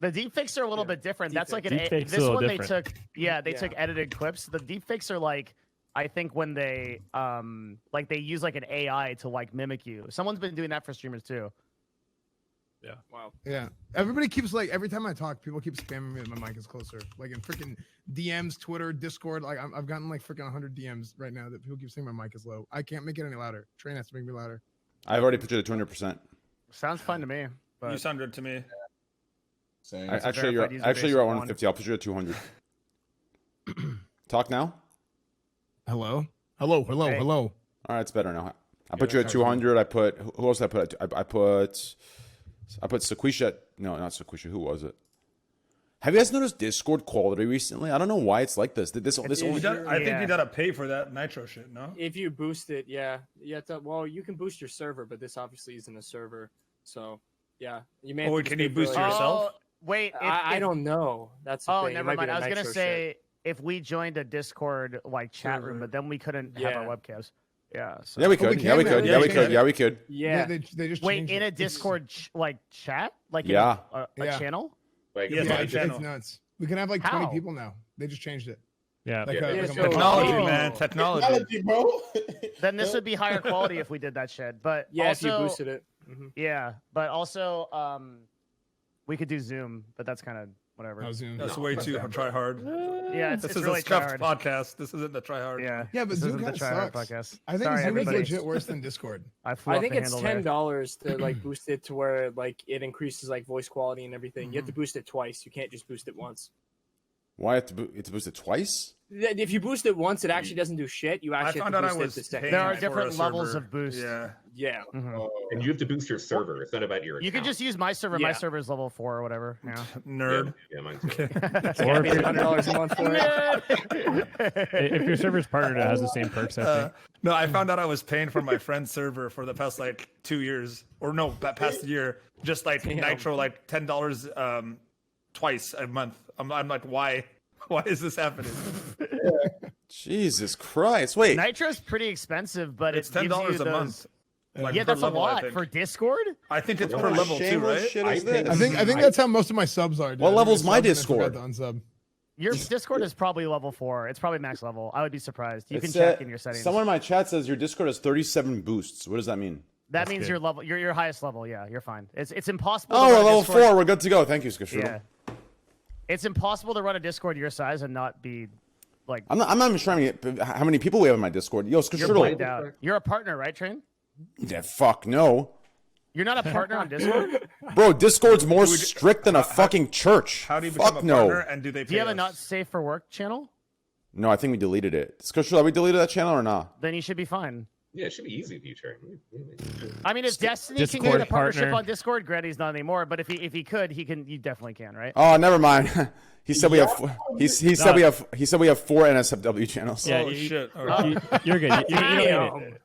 The deepfakes are a little bit different. That's like Deepfake's this one different. they took. Yeah, they took edited clips. The deepfakes are like, I think when they like they use like an AI to like mimic you. Someone's been doing that for streamers too. Yeah. Wow. Yeah. Everybody keeps like, every time I talk, people keep spamming me that my mic is closer. Like in freaking DMs, Twitter, Discord. Like I've gotten like freaking 100 DMs right now that people keep saying my mic is low. I can't make it any louder. Train has to make me louder. I've already put you to 200%. Sounds fun to me. But You sound good to me. Same. Actually, you're at 150. I'll put you at 200. Talk now. Hello. Hey. All right, it's better now. I put you at 200. I put, who else did I put? I put SEQUISHA. No, not SEQUISHA. Who was it? Have you guys noticed Discord quality recently? I don't know why it's like this. I think you gotta pay for that nitro shit, no? If you boost it, yeah. You have to, well, you can boost your server, but this obviously isn't a server. So, yeah. You may can you boost yourself? Wait, I don't know. That's the thing. Never mind. I was gonna say if we joined a Discord like chat room, but then we couldn't have our webcams. Yeah. So. Yeah, we could. Yeah, we could. Yeah, we could. Yeah, we could. Yeah. They just wait in a Discord like chat, like in a channel. Like, it's nuts. We can have like 20 people now. They just changed it. Yeah. Like, technology, man. Technology, bro. Then this would be higher quality if we did that shit. But yeah, also, if you boosted it. Mm-hmm. Yeah, but also we could do Zoom, but that's kind of whatever. Oh, Zoom. That's way too try hard. Yeah, this it's is really a Scuffed podcast. This isn't the try hard. Yeah, but Zoom kind of sucks. Podcast. I think Zoom is legit worse than Discord. I think it's $10 to like boost it to where like it increases like voice quality and everything. You have to boost it twice. You can't just boost it once. Why have to boost it twice? If you boost it once, it actually doesn't do shit. You actually have to boost it the second. There are different levels of boost. Yeah. Mm-hmm. And you have to boost your server. It's not about your account. You can just use my server. Yeah. My server is level 4 or whatever. Yeah. Nerd. Yeah, mine too. Or $100 a month for it. if your server's partnered, it has the same perks. I think. No, I found out I was paying for my friend's server for the past like 2 years, or no, past year, just like Nitro, like $10 twice a month. I'm like, why? Why is this happening? Jesus Christ! Wait, Nitro's pretty expensive, but it's $10 a month. Like, yeah, that's a lot for Discord. I think it's per level too, right? I think that's how most of my subs are. Dude. What level's my Discord? Your Discord is probably level 4. It's probably max level. I would be surprised. You can check in your settings. Someone in my chat says your Discord has 37 boosts. What does that mean? That means your level, your highest level. Yeah, you're fine. It's impossible. Oh, we're level 4. We're good to go. Thank you, Scuffed. Yeah. It's impossible to run a Discord your size and not be like. I'm not even sure how many people we have in my Discord. Yo, Scuffed. You're a partner, right, Train? Yeah, fuck no. You're not a partner on Discord? Bro, Discord's more strict than a fucking church. How do you become a partner, and do they pay Do you have us? a not safe for work channel? No, I think we deleted it. Scuffed, have we deleted that channel or not? Then you should be fine. Yeah, it should be easy if you turn. I mean, if Destiny Discord can get a partnership partner. on Discord, Granny's not anymore. But if he could, you definitely can, right? Oh, never mind. He said we have. He said we have. He said we have 4 NSFW channels. Yeah, shit! You're good. You don't need it.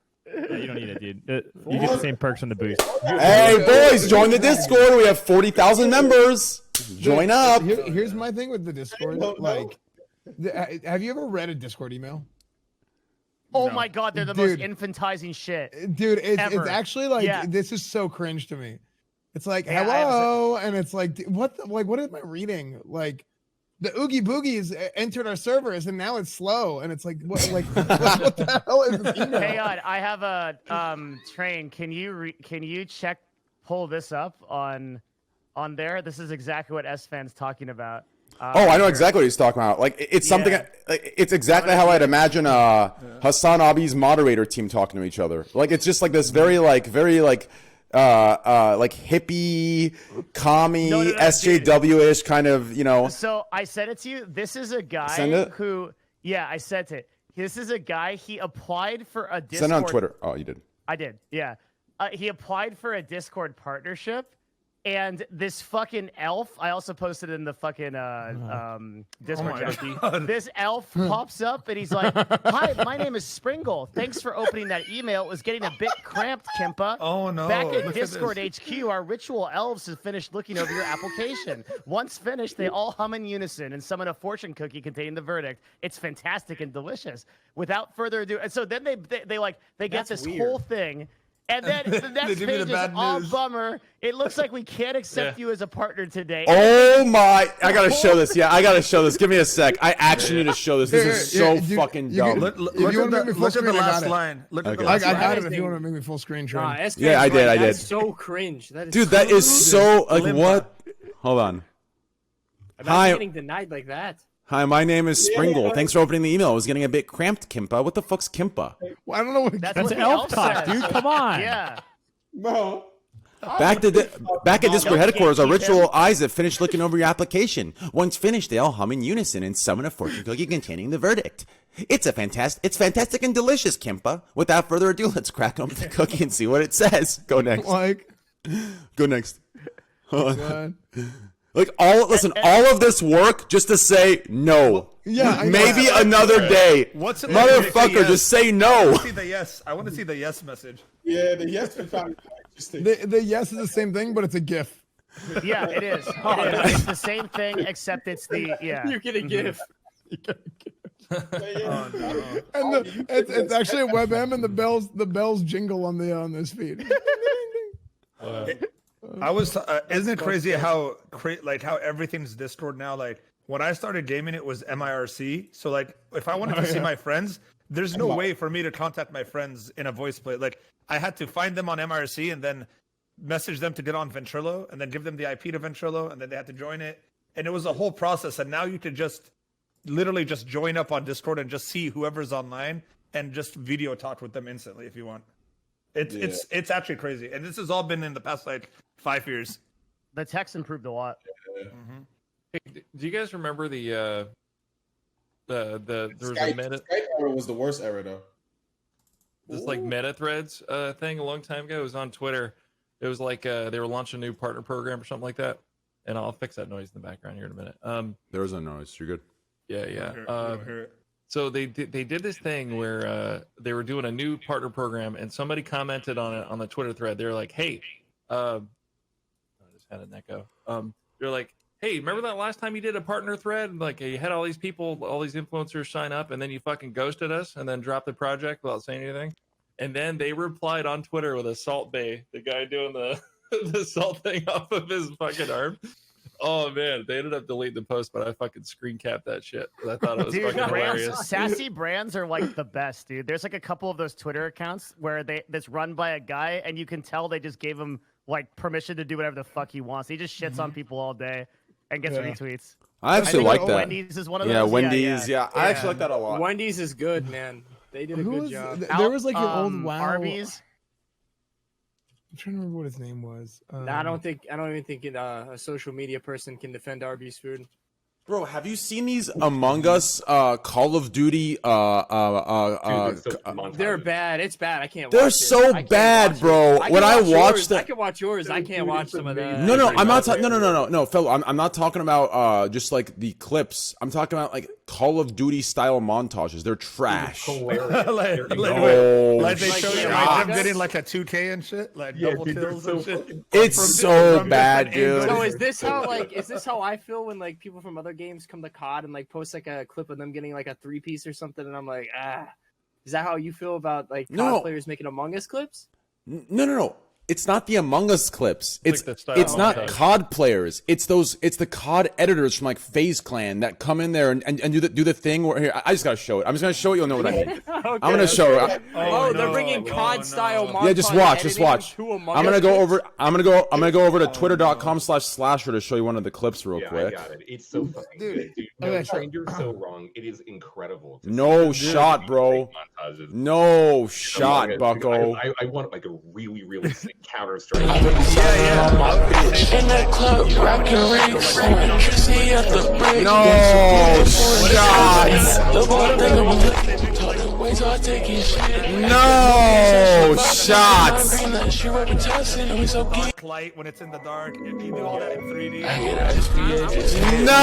Yeah, you don't need it, dude. You get the same perks on the boost. Hey, boys, join the Discord. We have 40,000 members. Join up. Here's my thing with the Discord. Like, have you ever read a Discord email? Oh my god, they're the most infantizing shit. Dude, it's actually like, Yeah. this is so cringe to me. It's like, Yeah, hello, and it's like, what am I reading? Like, the Oogie Boogies entered our servers, and now it's slow, and it's like, what the hell is this email? Hang on, I have a Train. Can you pull this up on there? This is exactly what S-Fan's talking about. Oh, I know exactly what he's talking about. Like, it's something. Like, it's exactly how I'd imagine Hassan Abi's moderator team talking to each other. Like, it's just like this very hippie, commie, SJW-ish kind of, you know. So I sent it to you. This is a guy who, I sent it. This is a guy. He applied for a Discord. Send it on Twitter. Oh, you did. I did. Yeah. He applied for a Discord partnership. And this fucking elf, I also posted in the fucking Discord chat. This elf pops up and he's like, "Hi, my name is Springle. Thanks for opening that email. It was getting a bit cramped, Kimpa. Oh no! Back at Discord HQ, our ritual elves have finished looking over your application. Once finished, they all hum in unison and summon a fortune cookie containing the verdict. It's fantastic and delicious. Without further ado," and so then they get this whole thing. And then the next page is all bummer. It looks like we can't accept you as a partner today. Oh my! I gotta show this. Yeah, I gotta show this. Give me a sec. I actually need to show this. This is so fucking dumb. Look at the last line. Look at the I last line. got it if you want to make me full screen. Yeah, I did. That's so cringe. That is Dude, that is so like what? Hold on. Hi. Getting denied like that. Hi, my name is Springle. Thanks for opening the email. I was getting a bit cramped, Kimpa. What the fuck's Kimpa? Well, I don't know what that's an elf talk, dude. Come on. Yeah. No. Back at Discord headquarters, our ritual eyes have finished looking over your application. Once finished, they all hum in unison and summon a fortune cookie containing the verdict. It's fantastic and delicious, Kimpa. Without further ado, let's crack open the cookie and see what it says. Go next. Go next. Hold on. Like all of this work just to say no. Yeah, maybe another day. What's it motherfucker? Yes. Just say no. I want to see the yes message. Yeah, the yes is probably interesting. The yes is the same thing, but it's a GIF. Yeah, it is. It's the same thing, except it's the You get a GIF. Oh, no. And it's actually a WebM, and the bells jingle on this feed. I was. Isn't it crazy how everything's Discord now? Like when I started gaming, it was MIRC. So like, if I wanted to see my friends, there's no way for me to contact my friends in a voice play. Like I had to find them on MIRC and then message them to get on Ventrilo, and then give them the IP to Ventrilo, and then they had to join it. And it was a whole process. And now you could just literally just join up on Discord and just see whoever's online and just video talk with them instantly if you want. It's actually crazy, and this has all been in the past like 5 years. The tech's improved a lot. Mm-hmm. Hey, do you guys remember there was a meta? Skype era was the worst era though. This like meta threads thing a long time ago. It was on Twitter. It was like they were launching a new partner program or something like that. And I'll fix that noise in the background here in a minute. There was no noise. You're good. Yeah. So they did this thing where they were doing a new partner program, and somebody commented on it on the Twitter thread. They're like, "Hey, I just had an echo." They're like, "Hey, remember that last time you did a partner thread? Like you had all these people, all these influencers sign up, and then you fucking ghosted us, and then dropped the project without saying anything." And then they replied on Twitter with a Salt Bay, the guy doing the the salt thing off of his fucking arm. Oh man, they ended up deleting the post, but I fucking screen capped that shit. I thought it was fucking hilarious. Sassy Brands are like the best, dude. There's like a couple of those Twitter accounts where that's run by a guy, and you can tell they just gave him like permission to do whatever the fuck he wants. He just shits on people all day and gets retweets. I actually like that. Wendy's is one of those. Yeah, Wendy's. Yeah, I actually like that a lot. Wendy's is good, man. They did a good job. There was like an old WoW. Arby's. I'm trying to remember what his name was. I don't even think a social media person can defend Arby's food. Bro, have you seen these Among Us Call of Duty they're bad. It's bad. I can't They're watch so bad, bro. When I watched I can watch yours. I can't watch some of that. No, I'm not talking. No, fellow. I'm not talking about just like the clips. I'm talking about like Call of Duty style montages. They're trash. Like they show you shots. them getting like a 2K and shit, like double kills and shit. It's so bad, dude. So is this how I feel when like people from other games come to COD and like post like a clip of them getting like a 3-piece or something, and I'm like, is that how you feel about like COD players making Among Us clips? No. It's not the Among Us clips. It's like not COD players. It's the COD editors from like FaZe Clan that come in there and do the thing where here I just gotta show it. I'm just gonna show it. You'll know what I mean. I'm gonna show it. They're bringing COD style montage. Yeah, just watch. I'm gonna go over to twitter.com/slasher to show you one of the clips real quick. I got it. It's so fucking good, dude. No, Train, you're so wrong. It is incredible. No shot, bro. No shot, Bucko. I want like a really, really sick counter strike. In that club, rockin' rings, electricity at the break. No shots. No shots. Light when it's in the dark. You do all that in 3D. No.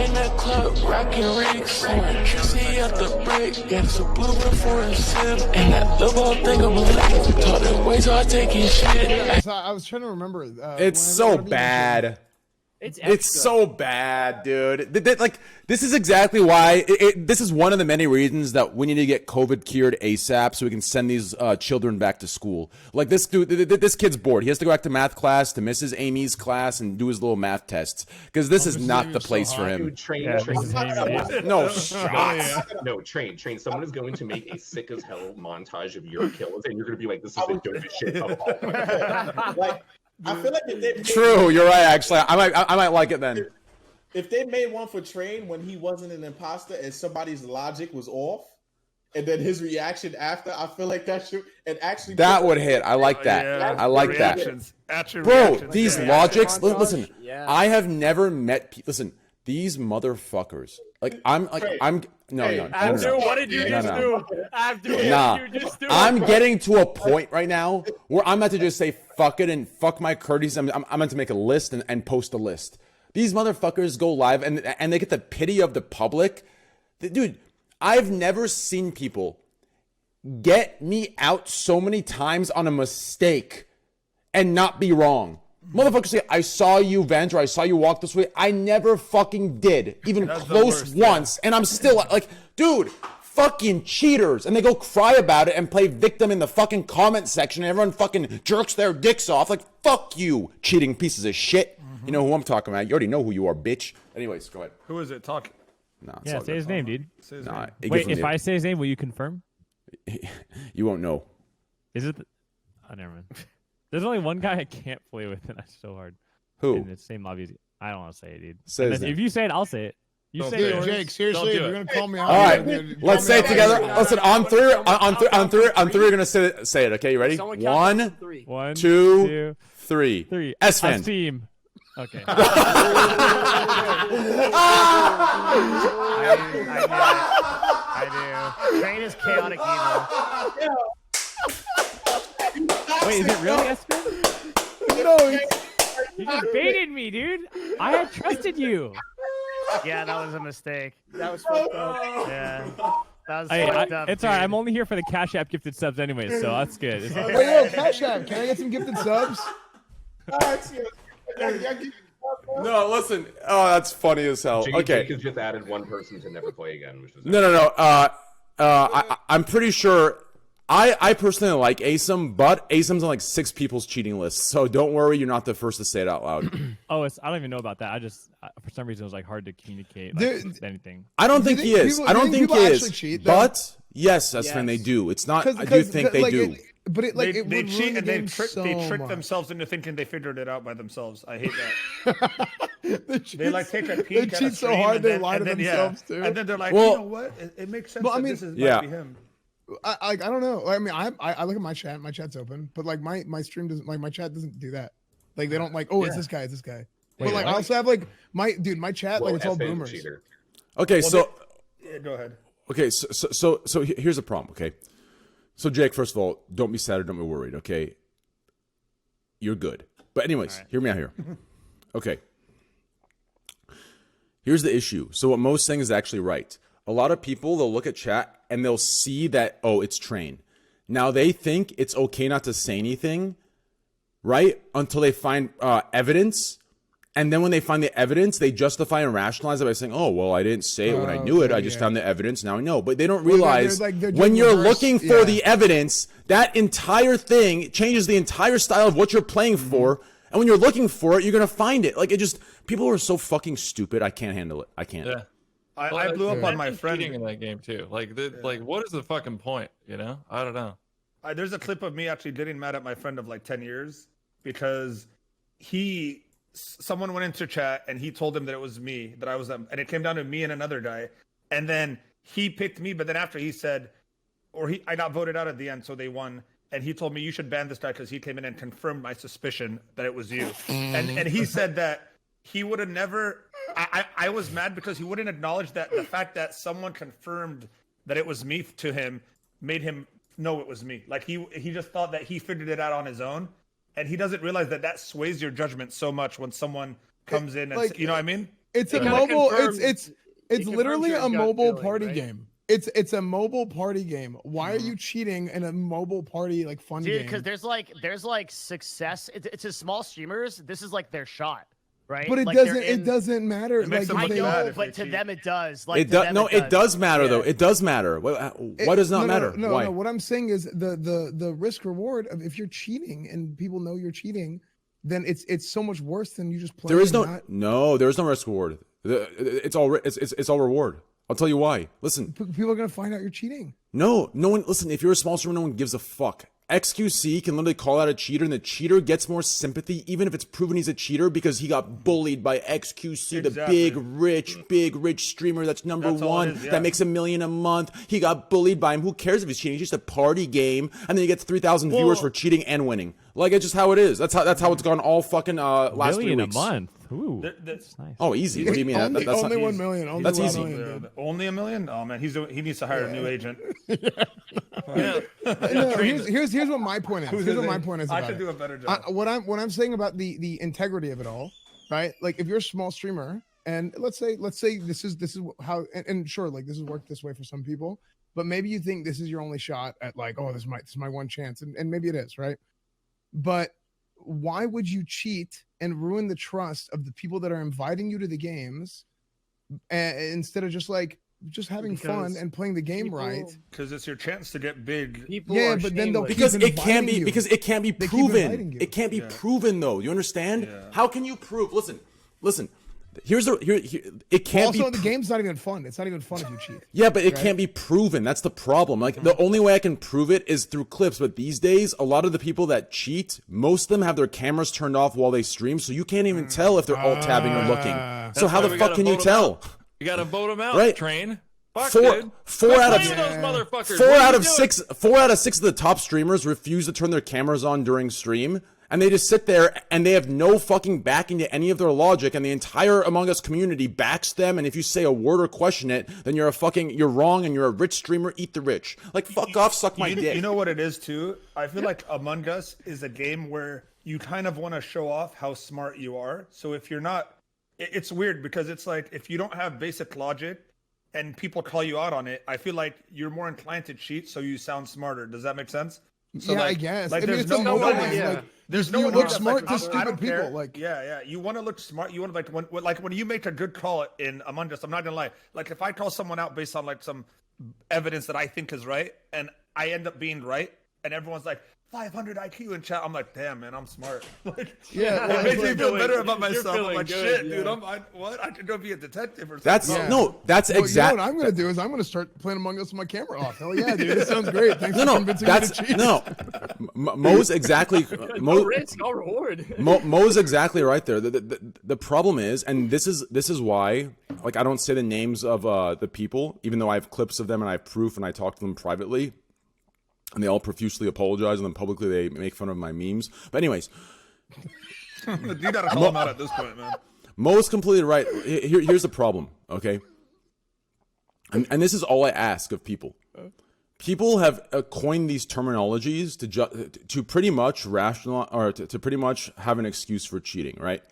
In that club, rockin' rings, electricity at the break. Gets a blueprint for a sip. And that double thing of belief. Taught it way, so I take his shit. So I was trying to remember. It's so bad. It's so bad, dude. Like, this is exactly why. This is one of the many reasons that we need to get COVID cured ASAP so we can send these children back to school. Like, this dude, this kid's bored. He has to go back to math class, to Mrs. Amy's class, and do his little math tests because this is not the place for him. Dude, Train. No shots. No, Train. Someone is going to make a sick as hell montage of your kills, and you're going to be like, "This is the dopest shit of all time." Like, I feel like if they True, you're right. Actually, I might like it then. If they made one for Train when he wasn't an imposter and somebody's logic was off, and then his reaction after, I feel like that should that would hit. I like that. Yeah, I like that. Bro, these logics. Listen, I have never met. Listen, these motherfuckers. Like I'm. No. Abdu, what did you just do? Abdu, what did you just do? I'm getting to a point right now where I'm about to just say fuck it and fuck my courtesies. I'm meant to make a list and post a list. These motherfuckers go live and they get the pity of the public. Dude, I've never seen people get me out so many times on a mistake and not be wrong. Motherfuckers say, I saw you vent or I saw you walk this way. I never fucking did, even close once. And I'm still like, dude, fucking cheaters. And they go cry about it and play victim in the fucking comment section. And everyone fucking jerks their dicks off. Like, fuck you, cheating pieces of shit. You know who I'm talking about. You already know who you are, bitch. Anyways, go ahead. Who is it? Talk. No, yeah, say his name, dude. Nah, wait, if I say his name, will you confirm? You won't know. Is it? Oh, never mind. There's only one guy I can't play with, and that's so hard. Who? In the same lobby as you. I don't want to say it, dude. Say his name. If you say it, I'll say it. You say Dude, yours. Jake, seriously, if you're gonna call me out. All right, dude, let's say it together. Listen, on three, we're gonna say it. Okay, you ready? One, two, three. ESFAND. Team. Okay. I do. Train is chaotic evil. Wait, is it really ESFAND? No, you just baited me, dude. I had trusted you. Yeah, that was a mistake. That was fucked up. Yeah. That was Hey, fucked up, it's alright. I'm only here for the Cash App gifted subs anyway, so that's good. It's Wait, yo, Cash App, can I get some gifted subs? No, listen. Oh, that's funny as hell. Okay. Jake has just added one person to never play again, which is No. I'm pretty sure. I personally like ASIM, but ASIM's on like 6 people's cheating list, so don't worry, you're not the first to say it out loud. I don't even know about that. For some reason it was like hard to communicate anything. I don't think he is. I don't think he is. But yes, that's when they do. It's not. I do think they do. They cheat and they trick themselves into thinking they figured it out by themselves. I hate that. They like take a peek. They cheat so hard they lie to themselves too. And then they're like, you know what? It makes sense. Well, I mean, this might be him. I don't know. I mean, I look at my chat. My chat's open, but like my stream doesn't. Like my chat doesn't do that. Like they don't like, oh, it's this guy, it's this guy. But like I also have like my chat, like it's all boomers. Okay, so Yeah, go ahead. okay, so here's the problem. Okay, so Jake, first of all, don't be sad or don't be worried. Okay, you're good. But anyways, hear me out here. Okay, here's the issue. So what Mo's saying is actually right. A lot of people, they'll look at chat and they'll see that, oh, it's Train. Now they think it's okay not to say anything, right? Until they find evidence. And then when they find the evidence, they justify and rationalize it by saying, oh, well, I didn't say it when I knew it. I just found the evidence. Now I know. But they don't realize when you're looking for the evidence, that entire thing changes the entire style of what you're playing for. And when you're looking for it, you're going to find it. Like, it just, people are so fucking stupid. I can't handle it. I can't. Yeah. I blew up on my friend cheating in that game too. Like, like, what is the fucking point? You know, I don't know. There's a clip of me actually getting mad at my friend of like 10 years because someone went into chat and he told him that it was me, that I was and it came down to me and another guy, and then he picked me, but then after he said, I got voted out at the end, so they won, and he told me you should ban this guy because he came in and confirmed my suspicion that it was you, and he said that he would have never. I was mad because he wouldn't acknowledge that the fact that someone confirmed that it was me to him made him know it was me. Like he just thought that he figured it out on his own. And he doesn't realize that sways your judgment so much when someone comes in and like, you know what I mean? It's a mobile. It's literally a mobile party game. It's a mobile party game. Why are you cheating in a mobile party like fun game? Dude, because there's like success. It's a small streamers. This is like their shot, right? But it like doesn't. It doesn't matter. It makes like, them I look bad know, if but they to cheat. them it does. Like It does. No, it does matter though. It does matter. Why does not matter? No, Why? no. What I'm saying is the risk reward of if you're cheating and people know you're cheating, then it's so much worse than you just playing. There is there is no risk reward. It's all reward. I'll tell you why. Listen, people are gonna find out you're cheating. No one. Listen, if you're a small streamer, no one gives a fuck. XQC can literally call out a cheater, and the cheater gets more sympathy, even if it's proven he's a cheater, because he got bullied by XQC, the big rich streamer that's number one, that makes $1 million a month. He got bullied by him. Who cares if he's cheating? It's just a party game, and then he gets 3,000 viewers for cheating and winning. Like, it's just how it is. That's how it's gone all fucking last 3 weeks. $1 million a month. Ooh, that's nice. Oh, easy. What do you mean? Only That's not, 1 million. That's easy. Only $1 million? Oh man, he needs to hire a new agent. No, here's what my point is. Here's what my point is about I could it. do a better job. What I'm saying about the integrity of it all, right? Like if you're a small streamer, and let's say this is how, and sure, like this has worked this way for some people, but maybe you think this is your only shot at like, oh, this is my one chance, and maybe it is, right? But why would you cheat and ruin the trust of the people that are inviting you to the games, instead of just having fun and playing the game right? Because it's your chance to get big. Yeah, but then they'll because it can't be proven. you. It can't be proven though. You understand? Yeah. How can you prove? Listen. Here, it can't be. Also, the game's not even fun. It's not even fun if you cheat. Yeah, but it can't be proven. That's the problem. Like the only way I can prove it is through clips. But these days, a lot of the people that cheat, most of them have their cameras turned off while they stream, so you can't even tell if they're alt tabbing or looking. So how the fuck can you tell? You gotta vote them out, Right. Train. Fuck, Four out of those motherfuckers. four out of six of the top streamers refuse to turn their cameras on during stream. And they just sit there and they have no fucking backing to any of their logic, and the entire Among Us community backs them. And if you say a word or question it, then you're wrong and you're a rich streamer. Eat the rich. Like, fuck off, suck my dick. You know what it is too? I feel like Among Us is a game where you kind of want to show off how smart you are. So if you're not, it's weird because it's like if you don't have basic logic and people call you out on it, I feel like you're more inclined to cheat, so you sound smarter. Does that make sense? So yeah, like, I guess. Like, I mean, there's it's no like, there's no you one look that's smart like, to I stupid don't care. people. Like, yeah. You want to look smart. You want to like when you make a good call in Among Us. I'm not gonna lie. Like if I call someone out based on like some evidence that I think is right, and I end up being right, and everyone's like 500 IQ in chat, I'm like, damn man, I'm smart. Like, yeah, it makes me feel better about myself. I'm feeling like, good, shit, dude. I could go be a detective or something. That's Yeah. that's well, exactly. You know what I'm gonna do is I'm gonna start playing Among Us with my camera off. Hell yeah, dude, this sounds great. Thanks for convincing me to cheat. Mo's exactly. No risk, no reward. Mo's exactly right there. The problem is, and this is why, like, I don't say the names of the people, even though I have clips of them and I have proof and I talk to them privately, and they all profusely apologize, and then publicly they make fun of my memes. But anyways, You gotta call him out at this point, man. Mo is completely right. Here's the problem, okay? And this is all I ask of people. People have coined these terminologies to pretty much rationalize, or to pretty much have an excuse for cheating, right?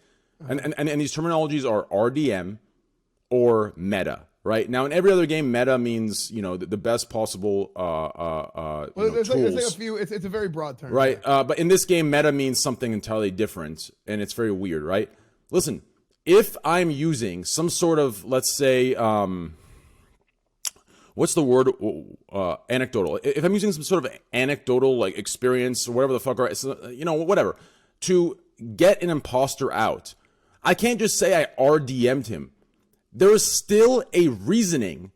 And these terminologies are RDM or meta, right? Now, in every other game, meta means, you know, the best possible there's tools. like a few. It's a very broad term, right? But in this game, meta means something entirely different, and it's very weird, right? Listen, if I'm using some sort of, let's say, what's the word? Anecdotal. If I'm using some sort of anecdotal like experience or whatever the fuck, you know, whatever, to get an imposter out, I can't just say I RDM'd him. There is still a reasoning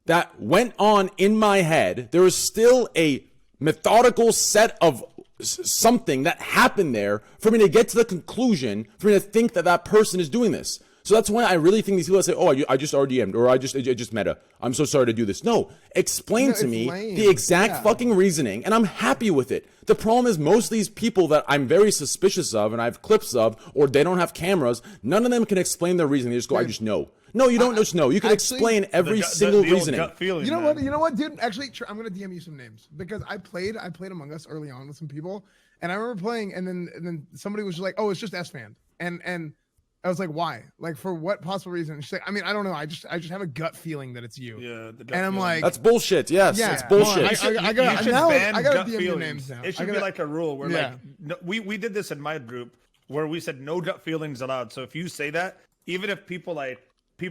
that went on in my head. There is still a methodical set of something that happened there for me to get to the conclusion, for me to think that that person is doing this. So that's why I really think these people that say, "Oh, I just RDM'd," or "I just meta. I'm so sorry to do this." No, explain to me the exact fucking reasoning, and I'm happy with it. The problem is most of these people that I'm very suspicious of, and I have clips of, or they don't have cameras, none of them can explain their reasoning. They just go, "I just know." No, you don't just know. You can explain every single reasoning. You know what? You know what, dude? Actually, I'm gonna DM you some names because I played Among Us early on with some people, and I remember playing, and then somebody was just like, "Oh, it's just ESFANT," and I was like, "Why? Like, for what possible reason?" And she's like, "I mean, I don't know. I just have a gut feeling that it's you." Yeah, and I'm like, "That's bullshit." Yes, it's bullshit. I gotta DM you names now. It should be like a rule where, like, no, we did this in my group where we said no gut feelings allowed. So if you say that, even if people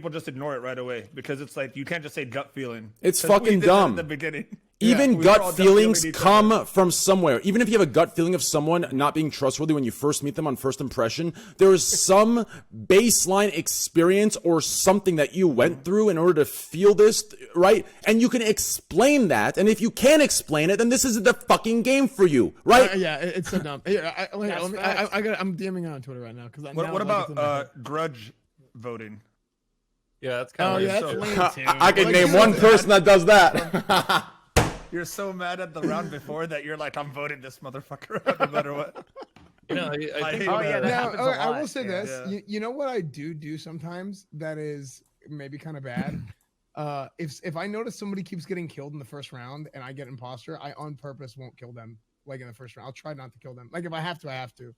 just ignore it right away, because it's like you can't just say gut feeling. It's fucking dumb. At the beginning. Even gut feelings come from somewhere. Even if you have a gut feeling of someone not being trustworthy when you first meet them on first impression, there is some baseline experience or something that you went through in order to feel this, right? And you can explain that. And if you can't explain it, then this isn't the fucking game for you, right? Yeah, it's so dumb. I'm DMing on Twitter right now. What about grudge voting? Yeah, that's kind of I can name one person that does that. You're so mad at the round before that you're like, I'm voting this motherfucker out no matter what. You know, I think I will say this. Yeah. You know what I do sometimes that is maybe kind of bad? If I notice somebody keeps getting killed in the first round and I get imposter, I on purpose won't kill them like in the first round. I'll try not to kill them. Like if I have to, I have to.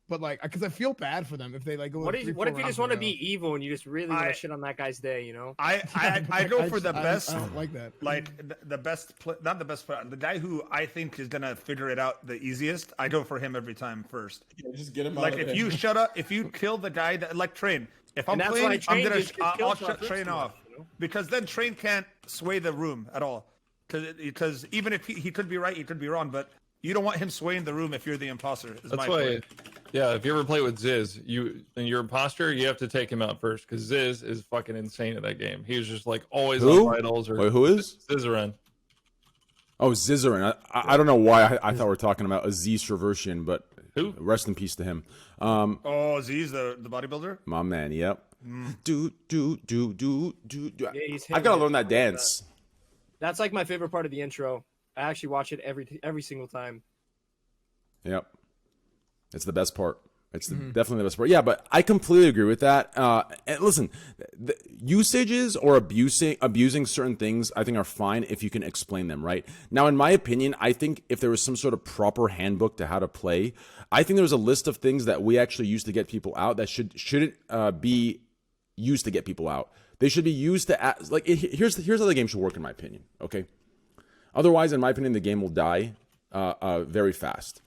But like, because I feel bad for them if they like go. What if you just want to be evil and you just really want to shit on that guy's day? You know. I go for the best. I don't like that. Like the best, not the best player. The guy who I think is gonna figure it out the easiest. I go for him every time first. Yeah, just get him out. Like if you shut up, if you kill the guy that like Train. If I'm playing, I'll shut Train off, because then Train can't sway the room at all. Because even if he could be right, he could be wrong, but you don't want him swaying the room if you're the imposter. That's why. Yeah, if you ever play with Ziz, and you're imposter, you have to take him out first, because Ziz is fucking insane at that game. He was just like always on vitals. Wait, who is? Zizaran. Oh, Zizaran. I don't know why I thought we were talking about Aziz Traversian, but who? Rest in peace to him. Aziz, the bodybuilder? My man, yep. Do. I gotta learn that dance. That's like my favorite part of the intro. I actually watch it every single time. Yep. It's the best part. It's definitely the best part. Yeah, but I completely agree with that. And listen, the usages or abusing certain things, I think, are fine if you can explain them, right? Now, in my opinion, I think if there was some sort of proper handbook to how to play, I think there's a list of things that we actually use to get people out that shouldn't be used to get people out. They should be used to here's how the game should work, in my opinion. Okay. Otherwise, in my opinion, the game will die very fast.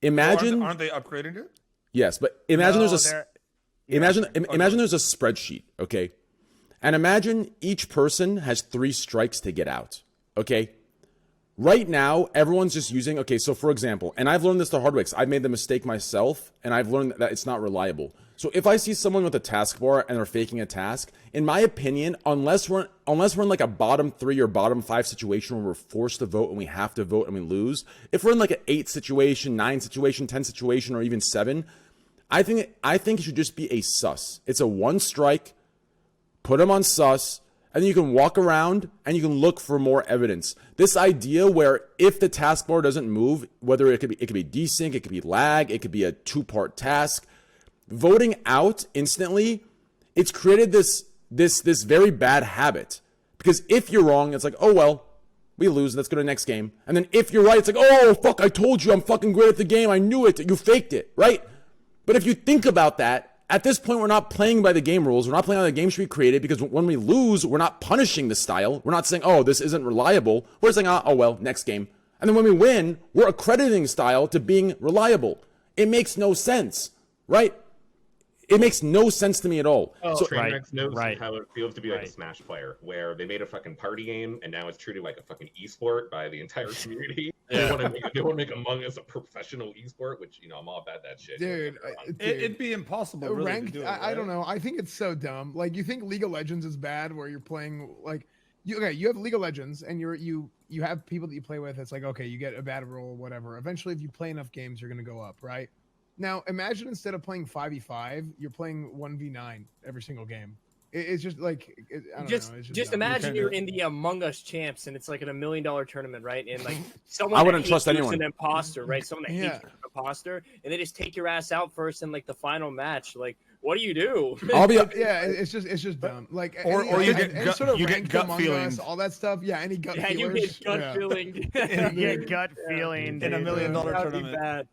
Imagine, aren't they upgrading it? Yes, but imagine there's a spreadsheet, okay? And imagine each person has 3 strikes to get out, okay? Right now, everyone's just using, okay, so for example, and I've learned this the hard way, because I've made the mistake myself, and I've learned that it's not reliable. So if I see someone with a taskbar and they're faking a task, in my opinion, unless we're in like a bottom 3 or bottom 5 situation where we're forced to vote and we have to vote and we lose, if we're in like an 8 situation, 9 situation, 10 situation, or even 7, I think it should just be a sus. It's a 1 strike, put them on sus, and then you can walk around and you can look for more evidence. This idea where if the taskbar doesn't move, whether it could be desync, it could be lag, it could be a 2-part task, voting out instantly, it's created this very bad habit. Because if you're wrong, it's like, oh well, we lose, let's go to the next game. And then if you're right, it's like, oh fuck, I told you I'm fucking great at the game, I knew it, you faked it, right? But if you think about that, at this point, we're not playing by the game rules. We're not playing how the game should be created, because when we lose, we're not punishing the style. We're not saying, oh, this isn't reliable. We're saying, oh well, next game. And then when we win, we're accrediting style to being reliable. It makes no sense, right? It makes no sense to me at all. Oh, so, Trainwreck knows how it feels to be like a Smash player, where they made a fucking party game and now it's treated like a fucking esport by the entire community. They want to make Among Us a professional esport, which I'm all about that shit. Dude, it'd be impossible. Really, ranked, to do it, I don't know. I think it's so dumb. Like, you think League of Legends is bad, where you're playing like you have League of Legends and you have people that you play with. It's like, okay, you get a bad roll, whatever. Eventually, if you play enough games, you're gonna go up, right? Now, imagine instead of playing 5v5, you're playing 1v9 every single game. It's just like, I don't know. It's just imagine you're in the Among Us champs, and it's like in $1 million tournament, right? And like I wouldn't trust anyone. An imposter, right? Someone that hates an imposter, and they just take your ass out first in like the final match. Like, what do you do? It's just dumb. Like, or you get any sort of you get gut feelings, all that stuff. Yeah, any gut feelings. You get gut feeling. You get gut feeling in $1 million tournament.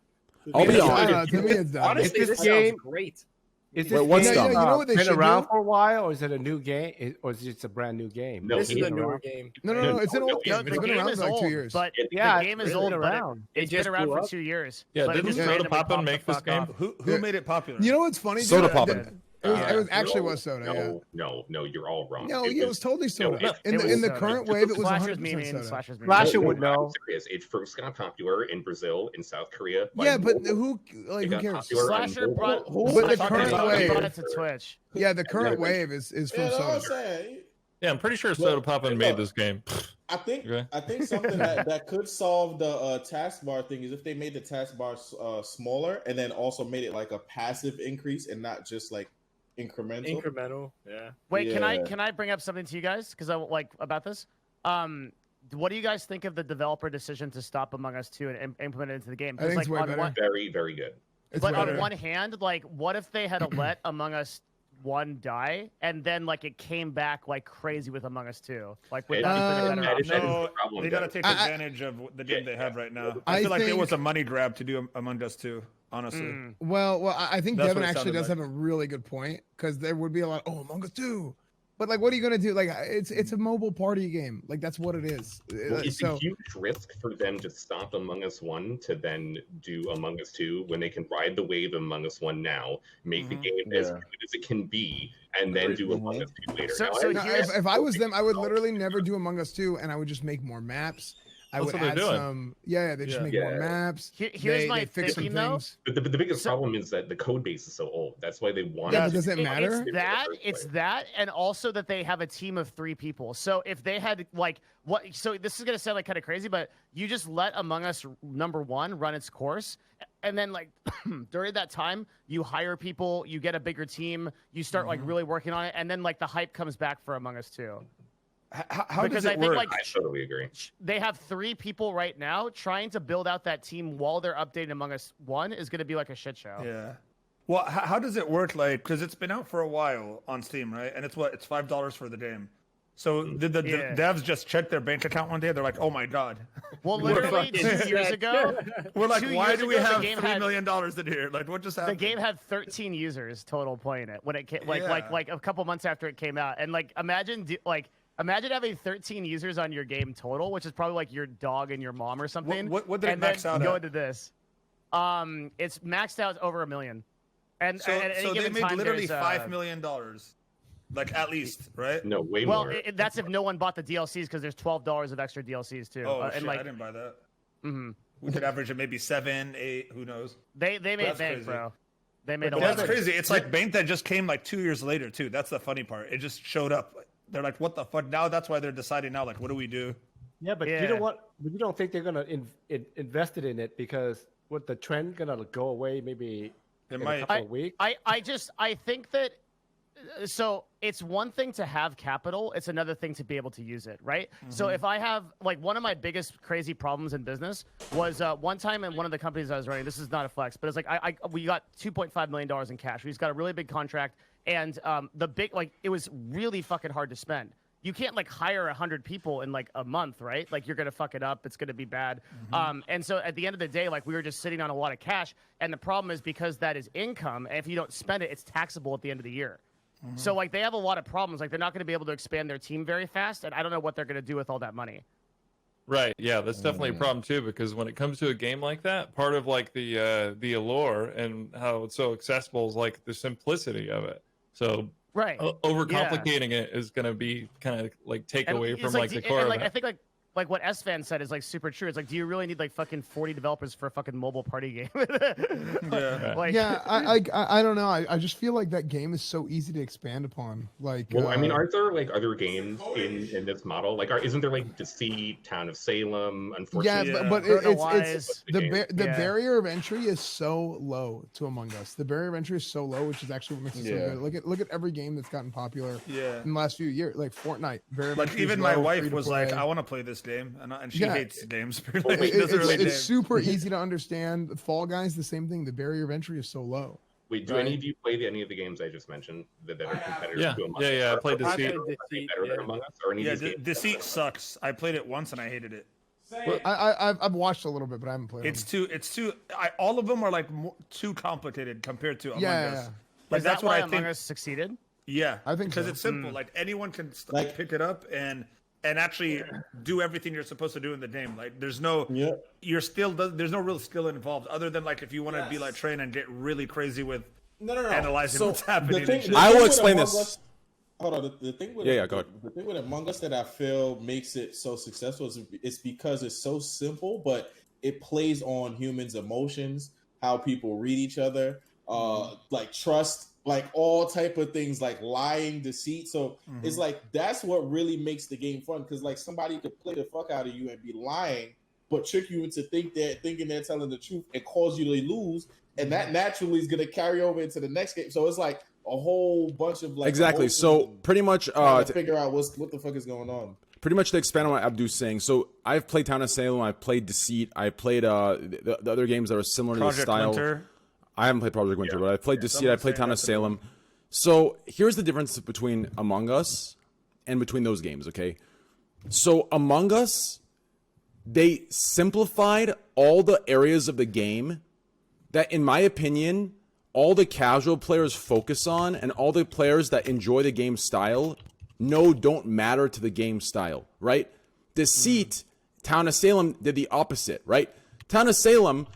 I'll be honest. To me, it's dumb. Honestly, this sounds great. Is this what's game dumb? You know what they been should around do? for a while, or is it a new game, or is it just a brand new game? No, This is a newer game. No, it's an old game. The It's been game around is for like old, 2 years. but Yeah, the game is it's old. been But around. it's just been around blew for up. 2 years. Yeah, but it didn't just Soda randomly Pop popped make the this fuck game? off. Who made it popular? You know what's funny? Soda dude? Poppin'. It actually was Soda. No, you're all wrong. No, it was totally Soda. No, in the current wave, it was 100% Soda. Flasher would know. Serious. It first got popular in Brazil, in South Korea. Yeah, but mobile. who got cares? popular on Slasher mobile. But the Slasher current brought wave, it to Twitch. yeah, the current wave is from Yeah, that's what I'm Soda. saying. Yeah, I'm pretty sure Soda Poppin' made this game. I think Okay. something that could solve the taskbar thing is if they made the taskbar smaller and then also made it like a passive increase and not just like incremental. Yeah. Wait, can I bring up something to you guys? Because I like about this. What do you guys think of the developer decision to stop Among Us 2 and implement it into the game? I think it's way better. Very, very good. But on one hand, like, what if they had let Among Us 1 die, and then like it came back like crazy with Among Us 2? Like, would that be better option? No, they gotta take advantage of the game they have right now. I feel like it was a money grab to do Among Us 2. Honestly, Well, I think That's Devin what it actually sounded does like. have a really good point, because there would be a lot. Oh, Among Us 2. But like, what are you gonna do? Like, it's a mobile party game. Like, that's what it is. Well, it's a huge risk for them to stop Among Us 1 to then do Among Us 2 when they can ride the wave of Among Us 1 now, make the game as good as it can be, and then do Among Us 2 later. If I was them, I would literally never do Among Us 2, and I would just make more maps. I would add some. Yeah, they just make more maps. Here's my thinking though. But the biggest problem is that the code base is so old. That's why they want. Yeah, but does it matter? It's that, and also that they have a team of 3 people. So if they had like what? So this is gonna sound like kind of crazy, but you just let Among Us #1 run its course, and then like during that time, you hire people, you get a bigger team, you start like really working on it, and then like the hype comes back for Among Us 2. How does it work? I totally agree. They have 3 people right now trying to build out that team while they're updating Among Us 1 is going to be like a shit show. Yeah. Well, how does it work? Like, because it's been out for a while on Steam, right? And it's $5 for the game. So did the devs just check their bank account one day? They're like, oh my god. Well, literally 2 years ago, we're like, why do we have $3 $3 million in here? Like, what just happened? The game had 13 users total playing it when it came, like a couple months after it came out, and like imagine having 13 users on your game total, which is probably like your dog and your mom or something. What did it max out go at? into this. It's maxed out over $1 million. And so they made literally $5 million, like at least, right? No, way well, more. That's if no one bought the DLCs, because there's $12 of extra DLCs too. Oh, and shit, like, I didn't buy that. Mm-hmm. We could average it maybe 7, 8, who knows? They made That's bank, crazy. bro. They made a That's lot. crazy. It's like bank that just came like 2 years later too. That's the funny part. It just showed up. They're like, what the fuck? Now that's why they're deciding now, like, what do we do? Yeah, but you know what? You don't think they're gonna invest in it, because with the trend gonna go away maybe in a couple of weeks? I think that so it's one thing to have capital, it's another thing to be able to use it, right? So if I have, like, one of my biggest crazy problems in business was one time in one of the companies I was running, this is not a flex, but it's like we got $2.5 million in cash. We just got a really big contract, and it was really fucking hard to spend. You can't like hire 100 people in like a month, right? Like you're gonna fuck it up. It's gonna be bad. And so at the end of the day, like we were just sitting on a lot of cash. And the problem is because that is income, and if you don't spend it, it's taxable at the end of the year. So like they have a lot of problems. Like they're not gonna be able to expand their team very fast, and I don't know what they're gonna do with all that money. Right. Yeah, that's definitely a problem too, because when it comes to a game like that, part of like the allure and how it's so accessible is like the simplicity of it. So right, overcomplicating it is going to be kind of like take away from like the core. And like I think like what SFan said is like super true. It's like, do you really need like fucking 40 developers for a fucking mobile party game? I don't know. I just feel like that game is so easy to expand upon. Like, well, I mean, aren't there like other games in this model? Like, isn't there like Deceit, Town of Salem? Unfortunately, but it's the barrier of entry is so low to Among Us. The barrier of entry is so low, which is actually what makes it so good. Look at every game that's gotten popular in the last few years. Like Fortnite, like even my wife was like, I want to play this game, and she hates games. It's super easy to understand. Fall Guys, the same thing. The barrier of entry is so low. Wait, do any of you play any of the games I just mentioned that are competitors to Among Us? Yeah, I played Deceit. Better than Among Us, or any of these games? Deceit sucks. I played it once and I hated it. I've watched a little bit, but I haven't played. It's too. All of them are like too complicated compared to Among Us. Like that's why Among Us succeeded. Yeah, I think because it's simple. Like anyone can pick it up and actually do everything you're supposed to do in the game. Like there's no, there's no real skill involved other than like if you want to be like Train and get really crazy with analyzing what's happening. I will explain this. Hold on. The thing with go ahead. The thing with Among Us that I feel makes it so successful is because it's so simple, but it plays on humans' emotions, how people read each other, like trust, like all type of things, like lying, deceit. So it's like that's what really makes the game fun, because like somebody could play the fuck out of you and be lying, but trick you into thinking they're telling the truth and cause you to lose, and that naturally is gonna carry over into the next game. So it's like a whole bunch of like exactly. So pretty much to figure out what the fuck is going on. Pretty much to expand on what Abdu's saying. So I've played Town of Salem, I've played Deceit, I played the other games that are similar Project to the style. Winter. I haven't played Project Winter, but I played Deceit, I played Town of Salem. So here's the difference between Among Us and between those games, okay? So Among Us, they simplified all the areas of the game that, in my opinion, all the casual players focus on and all the players that enjoy the game style don't matter to the game style, right? Deceit, Town of Salem did the opposite, right? Town of Salem,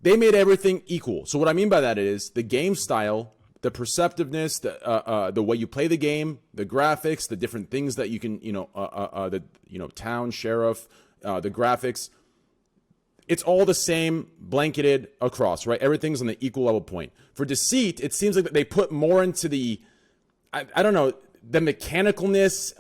they made everything equal. So what I mean by that is the game style, the perceptiveness, the way you play the game, the graphics, the different things that you can, town, sheriff, the graphics. It's all the same, blanketed across, right? Everything's on the equal level point. For Deceit, it seems like they put more into the, I don't know, the mechanicalness.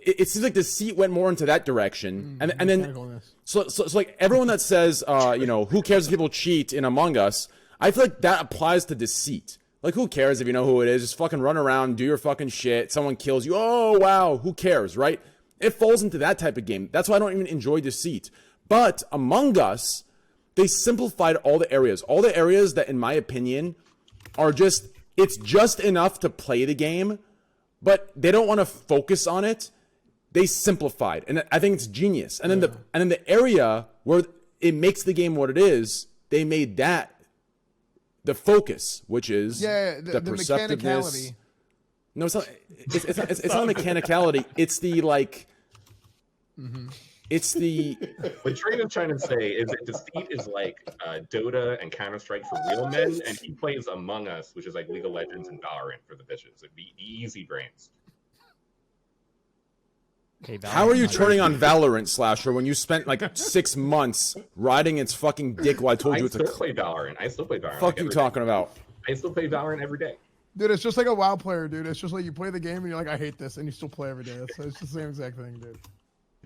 It seems like Deceit went more into that direction, and then so like everyone that says who cares if people cheat in Among Us, I feel like that applies to Deceit. Like, who cares if you know who it is? Just fucking run around, do your fucking shit. Someone kills you. Oh wow, who cares, right? It falls into that type of game. That's why I don't even enjoy Deceit. But Among Us, they simplified all the areas that, in my opinion, are it's just enough to play the game, but they don't want to focus on it. They simplified, and I think it's genius. And then the area where it makes the game what it is, they made that the focus, which is the perceptiveness. No, it's not. It's not mechanicality. It's the like. It's the. What Train is trying to say is that Deceit is like Dota and Counter-Strike for real men, and he plays Among Us, which is like League of Legends and Valorant for the bitches. It'd be easy brains. How are you turning on Valorant, Slasher, when you spent like 6 months riding its fucking dick while I told you it's a... I still play Valorant. Fuck you talking about? I still play Valorant every day. Dude, it's just like a WoW player, dude. It's just like you play the game and you're like, I hate this, and you still play every day. It's the same exact thing, dude.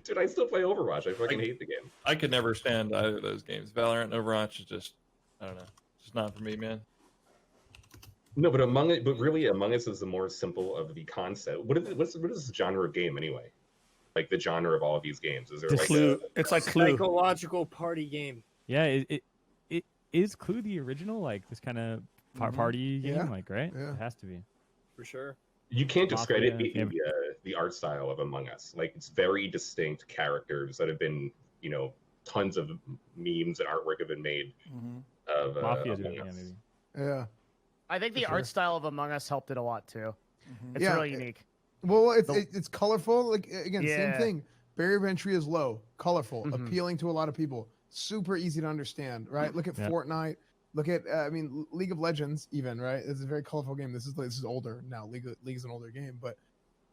Dude, I still play Overwatch. I fucking hate the game. I could never stand either of those games. Valorant and Overwatch is just, I don't know. It's just not for me, man. No, but really, Among Us is the more simple of the concept. What is the genre of game anyway? Like the genre of all of these games? Is there like Clue? It's like Clue. Psychological party game. Yeah, it is Clue the original, like this kind of party game, like right? Yeah. It has to be For sure. You can't discredit Mafia, the art style of Among Us. Like it's very distinct characters that have been, tons of memes and artwork have been made of Mafia. Among Yeah, Us. maybe. Yeah. I think the art style of Among Us helped it a lot too. It's Yeah, really unique. Well, it's colorful. Like again, same Yeah. thing. Barrier of entry is low, colorful, appealing to a lot of people, super easy to understand. Right? Look at Fortnite. Look at League of Legends. Even right, it's a very colorful game. This is older now. League is an older game, but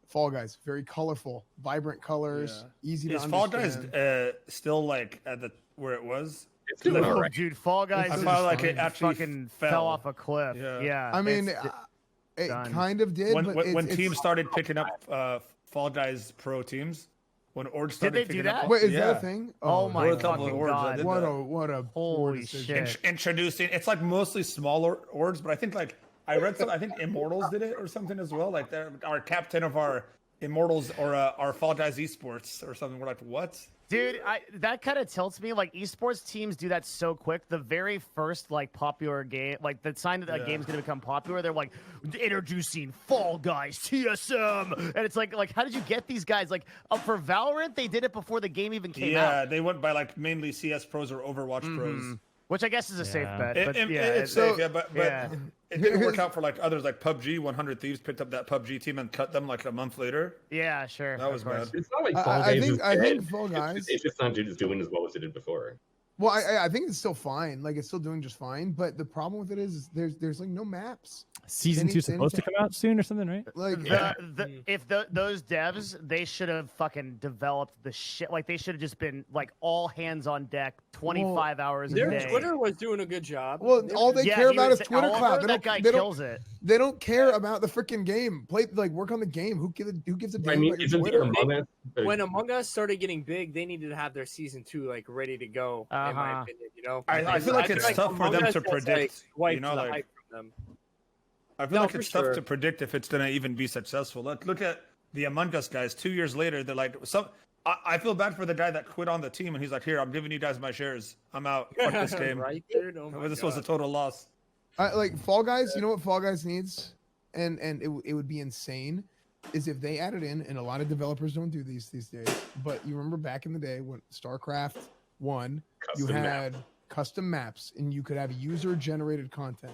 Fall Guys, very colorful, vibrant colors, easy to understand. Fall Guys still like at where it was? It's doing all right. Dude, Fall Guys I is felt like it actually fucking fell. fell off a cliff. Yeah. I mean, it done. kind of did. but When it's, teams started picking up Fall Guys pro teams, when orgs started they do picking that? up, Wait, is that a thing? Oh my There were a couple of fucking orgs that god! did What that. a poor Holy decision. shit! Introducing, it's like mostly smaller orgs, but I think I read some. I think Immortals did it or something as well. Like our captain of our Immortals or our Fall Guys esports or something. We're like, what? Dude, that kind of tilts me. Like esports teams do that so quick. The very first popular game, like the sign that that game's gonna become popular, they're like introducing Fall Guys TSM, and it's like how did you get these guys? Like for Valorant, they did it before the game even came out. Yeah, they went by mainly CS pros or Overwatch pros. Which I guess is a safe bet. But It's safe, but yeah. it didn't work out for others. Like PUBG, 100 Thieves picked up that PUBG team and cut them a month later. Yeah, sure. That was of course. bad. It's not like Fall Guys I think dead. Fall Guys. It's just not doing as well as it did before. Well, I think it's still fine. Like it's still doing just fine. But the problem with it is there's like no maps. Season 2 supposed to come out soon or something, right? Like If those devs, they should have fucking developed the shit. Like they should have just been all hands on deck, 25 hours a Their day. Twitter was doing a good job. Well, all they care about is Twitter Oliver, clout. That guy they kills it. They don't care about the freaking game. Work on the game. Who gives a damn I mean, about your isn't the Twitter? Among Us? When Among Us started getting big, they needed to have their season 2 ready to go. In my opinion, I feel like it's tough for them to predict. The hype from them. I feel like it's tough to predict if it's going to even be successful. Look at the Among Us guys. 2 years later, they're like, I feel bad for the guy that quit on the team, and he's like, "Here, I'm giving you guys my shares. I'm out. Fuck this game." Right, dude? Oh my This was a total loss. Like Fall Guys, you know what Fall Guys needs, and it would be insane, is if they added in, and a lot of developers don't do these days. But you remember back in the day when StarCraft 1, you had custom maps, and you could have user-generated content.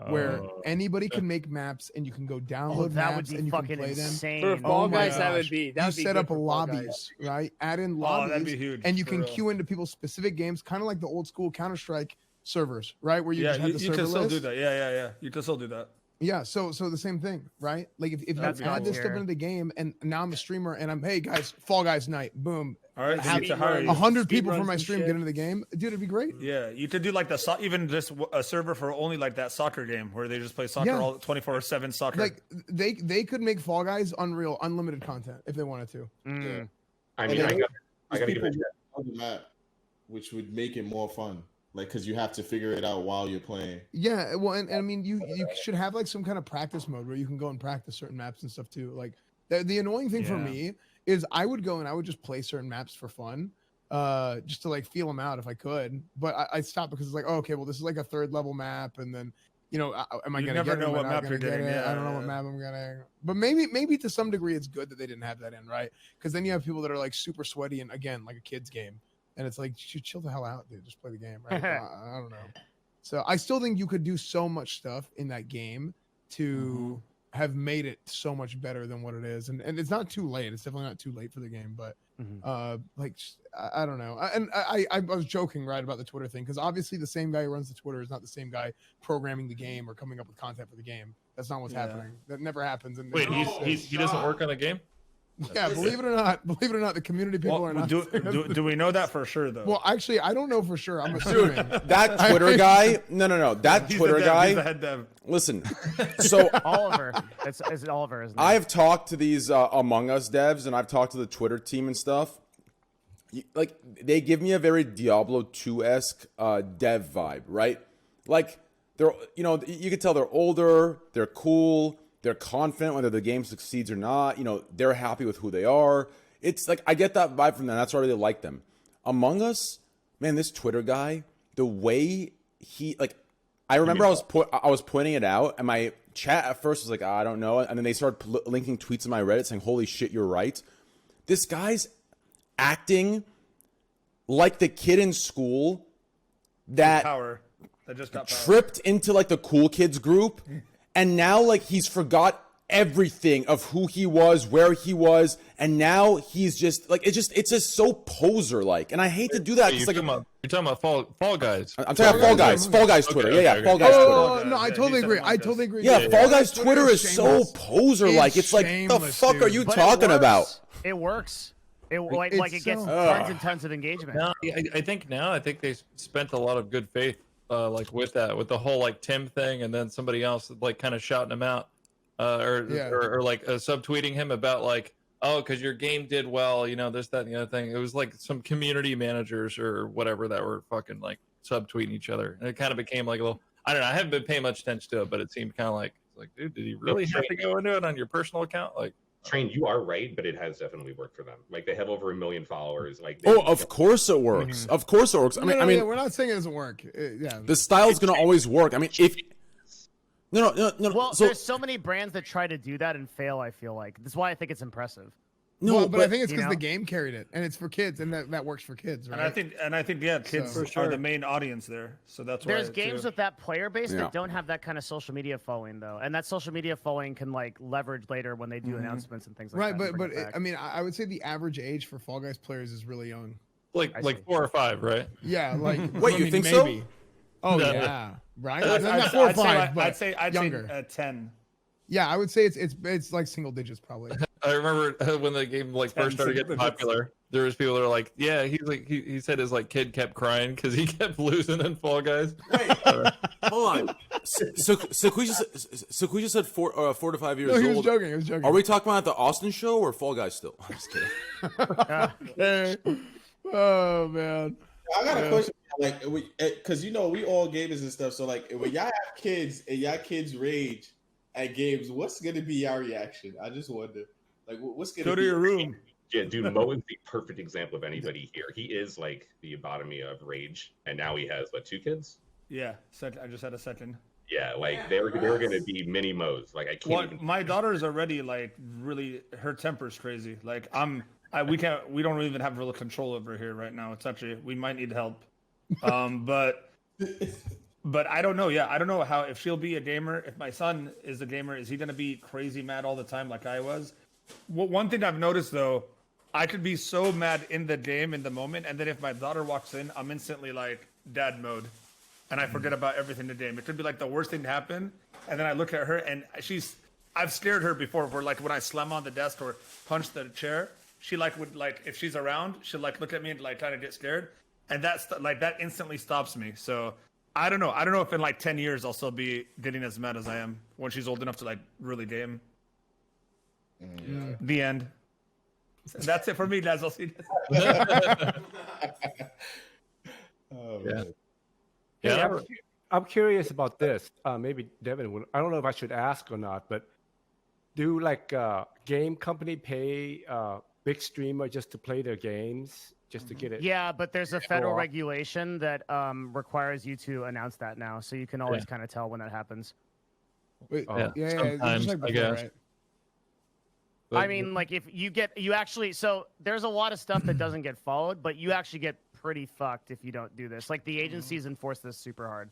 Where anybody can make maps and you can go download maps and you can play insane. them. For Fall Guys, that would be. You set up lobbies, right? Add in lobbies, that'd be huge, and you for can real. queue into people's specific games, kind of like the old school Counter-Strike servers, right? Where you just have the you server can still list. do that. Yeah. You can still do that. Yeah, so the same thing, right? Like if you add this stuff into the game, and now I'm a streamer, and I'm, hey guys, Fall Guys night, boom. All right, Have you to hire 100 people speedruns from my and stream shit. get into the game, dude. It'd be great. Yeah, you could do even just a server for only that soccer game where they just play soccer all 24/7 soccer. Like they could make Fall Guys unreal, unlimited content if they wanted to. Yeah. I mean, I gotta give it. That, which would make it more fun. Because you have to figure it out while you're playing. Yeah, well, and I mean, you should have some kind of practice mode where you can go and practice certain maps and stuff too. Like the annoying thing for me is I would go and I would just play certain maps for fun, just to feel them out if I could. But I stopped because it's like, oh, okay, well, this is a 3rd level map, and then am I gonna get it? know what map you're getting. I don't know what map I'm gonna. But maybe to some degree it's good that they didn't have that in, right? Because then you have people that are super sweaty and again like a kid's game. And it's like, chill the hell out, dude. Just play the game, right? I don't know. So I still think you could do so much stuff in that game to have made it so much better than what it is. And it's not too late. It's definitely not too late for the game. But I don't know. And I was joking, right, about the Twitter thing. Because obviously the same guy who runs the Twitter is not the same guy programming the game or coming up with content for the game. That's not what's happening. That never happens. And Wait, he doesn't work on the game? Yeah, believe it or not, the community people are not. Do we know that for sure though? Well, actually, I don't know for sure. I'm assuming. That Twitter guy. No. That He's Twitter the dev, guy. he's the head dev. Listen. So Oliver, it's Oliver, isn't it? I've talked to these Among Us devs, and I've talked to the Twitter team and stuff. They give me a very Diablo 2-esque dev vibe, right? they're, you know, you can tell they're older, they're cool, they're confident whether the game succeeds or not. You know, they're happy with who they are. It's like I get that vibe from them. That's why I really like them. Among Us, man, this Twitter guy, the way he like, I remember I was pointing it out, and my chat at first was like, I don't know, and then they started linking tweets in my Reddit saying, "Holy shit, you're right." This guy's acting like the kid in school that just got tripped into like the cool kids group, and now like he's forgot everything of who he was, where he was, and now he's just like it's just so poser like, and I hate to do that. You're Like talking about Fall Guys. I'm talking about Fall Guys Twitter. Okay. Fall Guys Twitter. Oh no, I totally agree. I totally agree. Yeah, Fall Guys Twitter is so poser like. It's like the fuck are you talking about? It works. It it gets so- tons and tons of engagement. No, I think they spent a lot of good faith, like with the whole like Tim thing, and then somebody else like kind of shouting him out, or like subtweeting him about like, oh, because your game did well, you know, this, that, and the other thing. It was like some community managers or whatever that were fucking like subtweeting each other, and it kind of became like a little. I don't know. I haven't been paying much attention to it, but it seemed kind of like, dude, did he really have to go into it on your personal account? Like, Train, you are right, but it has definitely worked for them. Like they have over 1 million followers. Like, Of course it works. Of course it works. I mean, we're not saying it doesn't work. The style's gonna always work. I mean, if no. Well, So there's so many brands that try to do that and fail. I feel like that's why I think it's impressive. no, Well, but I think it's you because know? the game carried it, and it's for kids, and that works for kids, right? And I think yeah, kids So- are the main audience there, so that's why. There's games with that player base Yeah. that don't have that kind of social media following though, and that social media following can like leverage later when they do announcements and things like Right, that. and but bring it back. I mean, I would say the average age for Fall Guys players is really young. like I see. 4 or 5, right? Yeah, like Wait, you think so? maybe. Oh No. yeah, right. I'd Not 4 or 5, but I'd say younger. 10. Yeah, I would say it's like single digits probably. I remember when the game like first started getting popular. There was people that were like, "Yeah, he's like he said his like kid kept crying because he kept losing in Fall Guys." Wait, hold on. So SEQUISHA said 4 to 5 years No, he was old. joking. He was joking. Are we talking about the Austin show or Fall Guys still? I'm just kidding. Oh man. I got a question, like, because you know we all gamers and stuff. So like, when y'all have kids and y'all kids rage at games, what's gonna be our reaction? I just wonder. Like, what's gonna Go to be your room. Yeah, dude, Mo is the perfect example of anybody here. He is like the epitome of rage, and now he has 2 kids. Yeah, I just had a second. Yeah, like they're going to be mini Mo's. Like I can't. Well, even... my daughter is already like really, her temper's crazy. Like we don't even have real control over here right now. It's actually, we might need help. But I don't know. Yeah, I don't know how, if she'll be a gamer. If my son is a gamer, is he gonna be crazy mad all the time like I was? Well, one thing I've noticed though, I could be so mad in the game in the moment, and then if my daughter walks in, I'm instantly like dad mode, and I forget about everything in the game. It could be like the worst thing to happen, and then I look at her, and I've scared her before, where like when I slam on the desk or punch the chair, she would if she's around, she'll look at me and kind of get scared, and that's that instantly stops me. So I don't know. I don't know if in 10 years I'll still be getting as mad as I am when she's old enough to really game. Yeah. The end. That's it for me, guys. I'll see you. Oh, Yeah. man. Yeah. I'm curious about this. Maybe Devin, I don't know if I should ask or not, but do game company pay big streamer just to play their games, just to get it? Yeah, but there's a federal regulation that requires you to announce that now, so you can always kind of tell when that happens. Wait, Yeah, yeah, sometimes, just like I before, guess. right? I mean, if you actually, so there's a lot of stuff that doesn't get followed, but you actually get pretty fucked if you don't do this. The agencies enforce this super hard.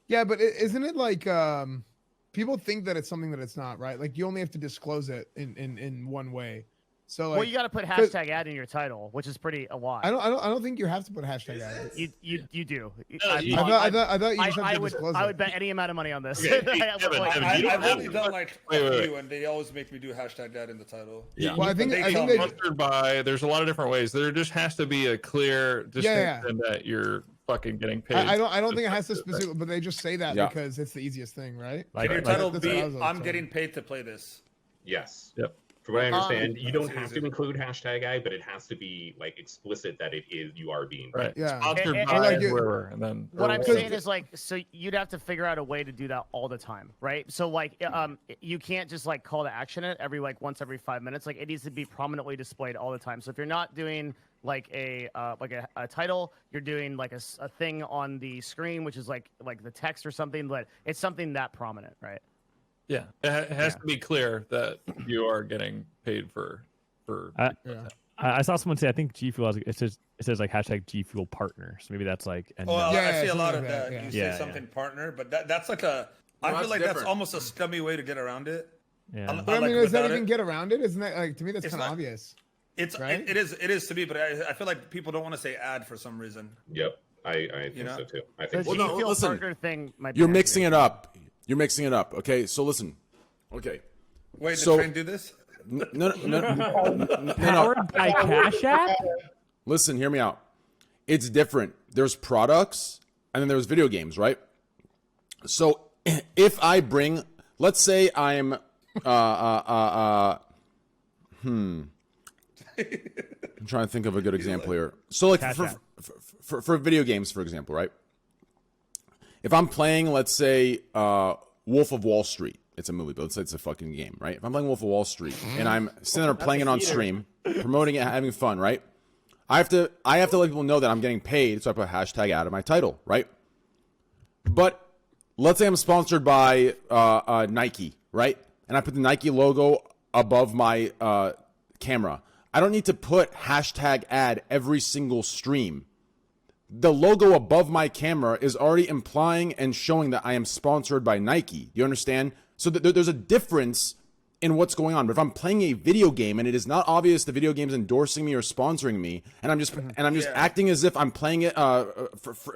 Yeah, but isn't it people think that it's something that it's not, right? You only have to disclose it in one way. So Well, you got to put hashtag ad in your title, which is a lot. I don't think you have to put hashtag ad. You do. I thought you just have to disclose I it. would bet any amount of money on this. Okay, Kevin, I've only done wait. a few, and they always make me do hashtag that in the title. Yeah. Well, I think they Sponsored by. There's a lot of different ways. There just has to be a clear distinction that you're fucking getting paid. I don't think it has to specifically, but they just say that because it's the easiest thing, right? Can your title That's be what I was "I'm saying. getting paid to play this"? Yes. Yep. From what I understand, you don't have to include hashtag ad, but it has to be like explicit that it is you are being Right. Yeah. Sponsored And- by like whoever, and then What or I'm whatever. saying is like, so you'd have to figure out a way to do that all the time, right? So like, you can't just like call to action it once every 5 minutes. Like it needs to be prominently displayed all the time. So if you're not doing like a title, you're doing like a thing on the screen, which is like the text or something, but it's something that prominent, right? Yeah, it has to be clear that you are getting paid for. I saw someone say, I think G Fuel has, it says like hashtag G Fuel partner. So maybe that's like. And Oh, Yeah, I see a lot something of like that. that, You yeah. say something partner, but that's like a. I No, feel that's like that's different. almost a scummy way to get around it. Yeah. I But I like mean, does that without even it. get around it? Isn't that like to me? That's It's kind of not- obvious. It's right? it is to me, but I feel like people don't want to say ad for some reason. Yep, I think know? so too. I The think G Well, no, Fuel listen. partner thing might be You're an mixing idea. it up. You're mixing it up. Okay, so listen. Okay. Wait, did So- Train do this? No. Powered by Cash App? Listen, hear me out. It's different. There's products and then there's video games, right? So if I bring, let's say I'm, I'm trying to think of a good example here. So like Cash App. for video games, for example, right? If I'm playing, let's say, Wolf of Wall Street. It's a movie, but let's say it's a fucking game, right? If I'm playing Wolf of Wall Street and I'm sitting there playing it on stream, promoting it, having fun, right? I have to let people know that I'm getting paid, so I put hashtag ad in my title, right? But let's say I'm sponsored by Nike, right? And I put the Nike logo above my camera. I don't need to put hashtag ad every single stream. The logo above my camera is already implying and showing that I am sponsored by Nike. You understand? So there's a difference in what's going on. But if I'm playing a video game and it is not obvious the video game's endorsing me or sponsoring me, and I'm just acting as if I'm playing it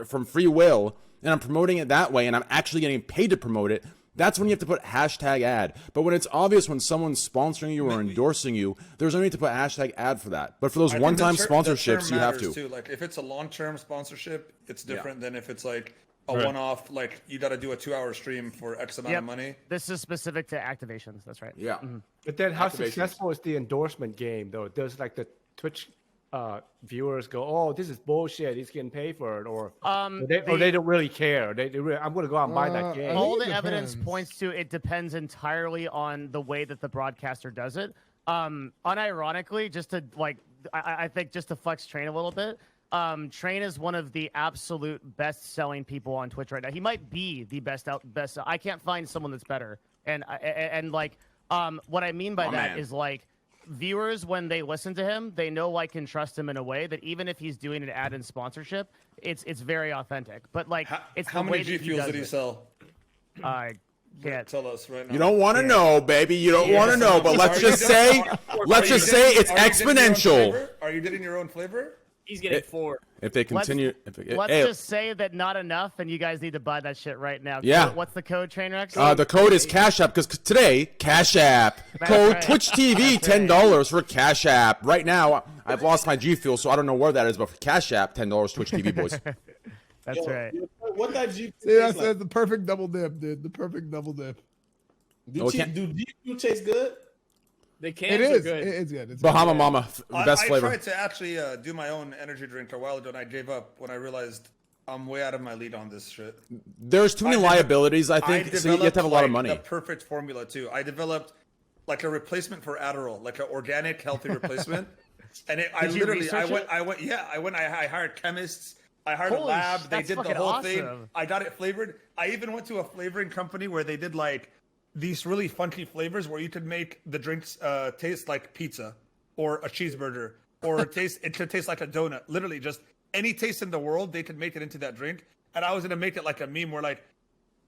from free will, and I'm promoting it that way, and I'm actually getting paid to promote it, that's when you have to put hashtag ad. But when it's obvious when someone's sponsoring you or endorsing you, there's no need to put hashtag ad for that. But for those I think one-time the term sponsorships, you have matters, to. too. Like if it's a long-term sponsorship, it's different than if it's like a Right. one-off. Like you got to do a 2-hour stream for X amount Yep. of money. This is specific to activations. That's right. Yeah. But then, how Activations. successful is the endorsement game, though? Does like the Twitch viewers go, "Oh, this is bullshit. He's getting paid for it," or they don't really care? They really, I'm going to go out and buy that game. I All think the it evidence depends. points to it depends entirely on the way that the broadcaster does it. Unironically, just to like, I think just to flex Train a little bit. Train is one of the absolute best-selling people on Twitch right now. He might be the best. I can't find someone that's better. And like, what I mean by that is like, viewers when they listen to him, they know, like, and trust him in a way that even if he's doing an ad and sponsorship, it's very authentic. But like, it's How the many way G that he Fuels does did he it. sell? I can't. Tell us right now. You don't want to know, baby. You don't want to know. But let's Are you just doing- say, are let's you just doing- say it's are you getting your own exponential. flavor? Are you getting your own flavor? He's getting 4. If they continue, Let's just say that not enough, and you guys need to buy that shit right now. Yeah. What's the code, Trainwreck? the code is Cash App because today Cash App That's code right. Twitch TV $10 for Cash App. Right now, I've lost my G Fuel, so I don't know where that is, but for Cash App $10 Twitch TV boys. That's right. What that G See, that's the perfect double dip, dude. The perfect double dip. Oh, can't- do G Fuel taste good? The It cans is. are good. It's good. It's Bahama good. Mama, best I flavor. tried to actually do my own energy drink a while ago, and I gave up when I realized I'm way out of my lead on this shit. There's too many liabilities, I think, so you have to have a lot of developed, money. like, the perfect formula too. I developed like a replacement for Adderall, like an organic, healthy replacement. And I Did you literally, research it? I hired chemists. I hired a Holy lab. sh- They that's did the fucking whole thing. awesome. I got it flavored. I even went to a flavoring company where they did like these really funky flavors where you could make the drinks taste like pizza or a cheeseburger or it could taste like a donut. Literally just any taste in the world, they could make it into that drink. And I was going to make it like a meme where like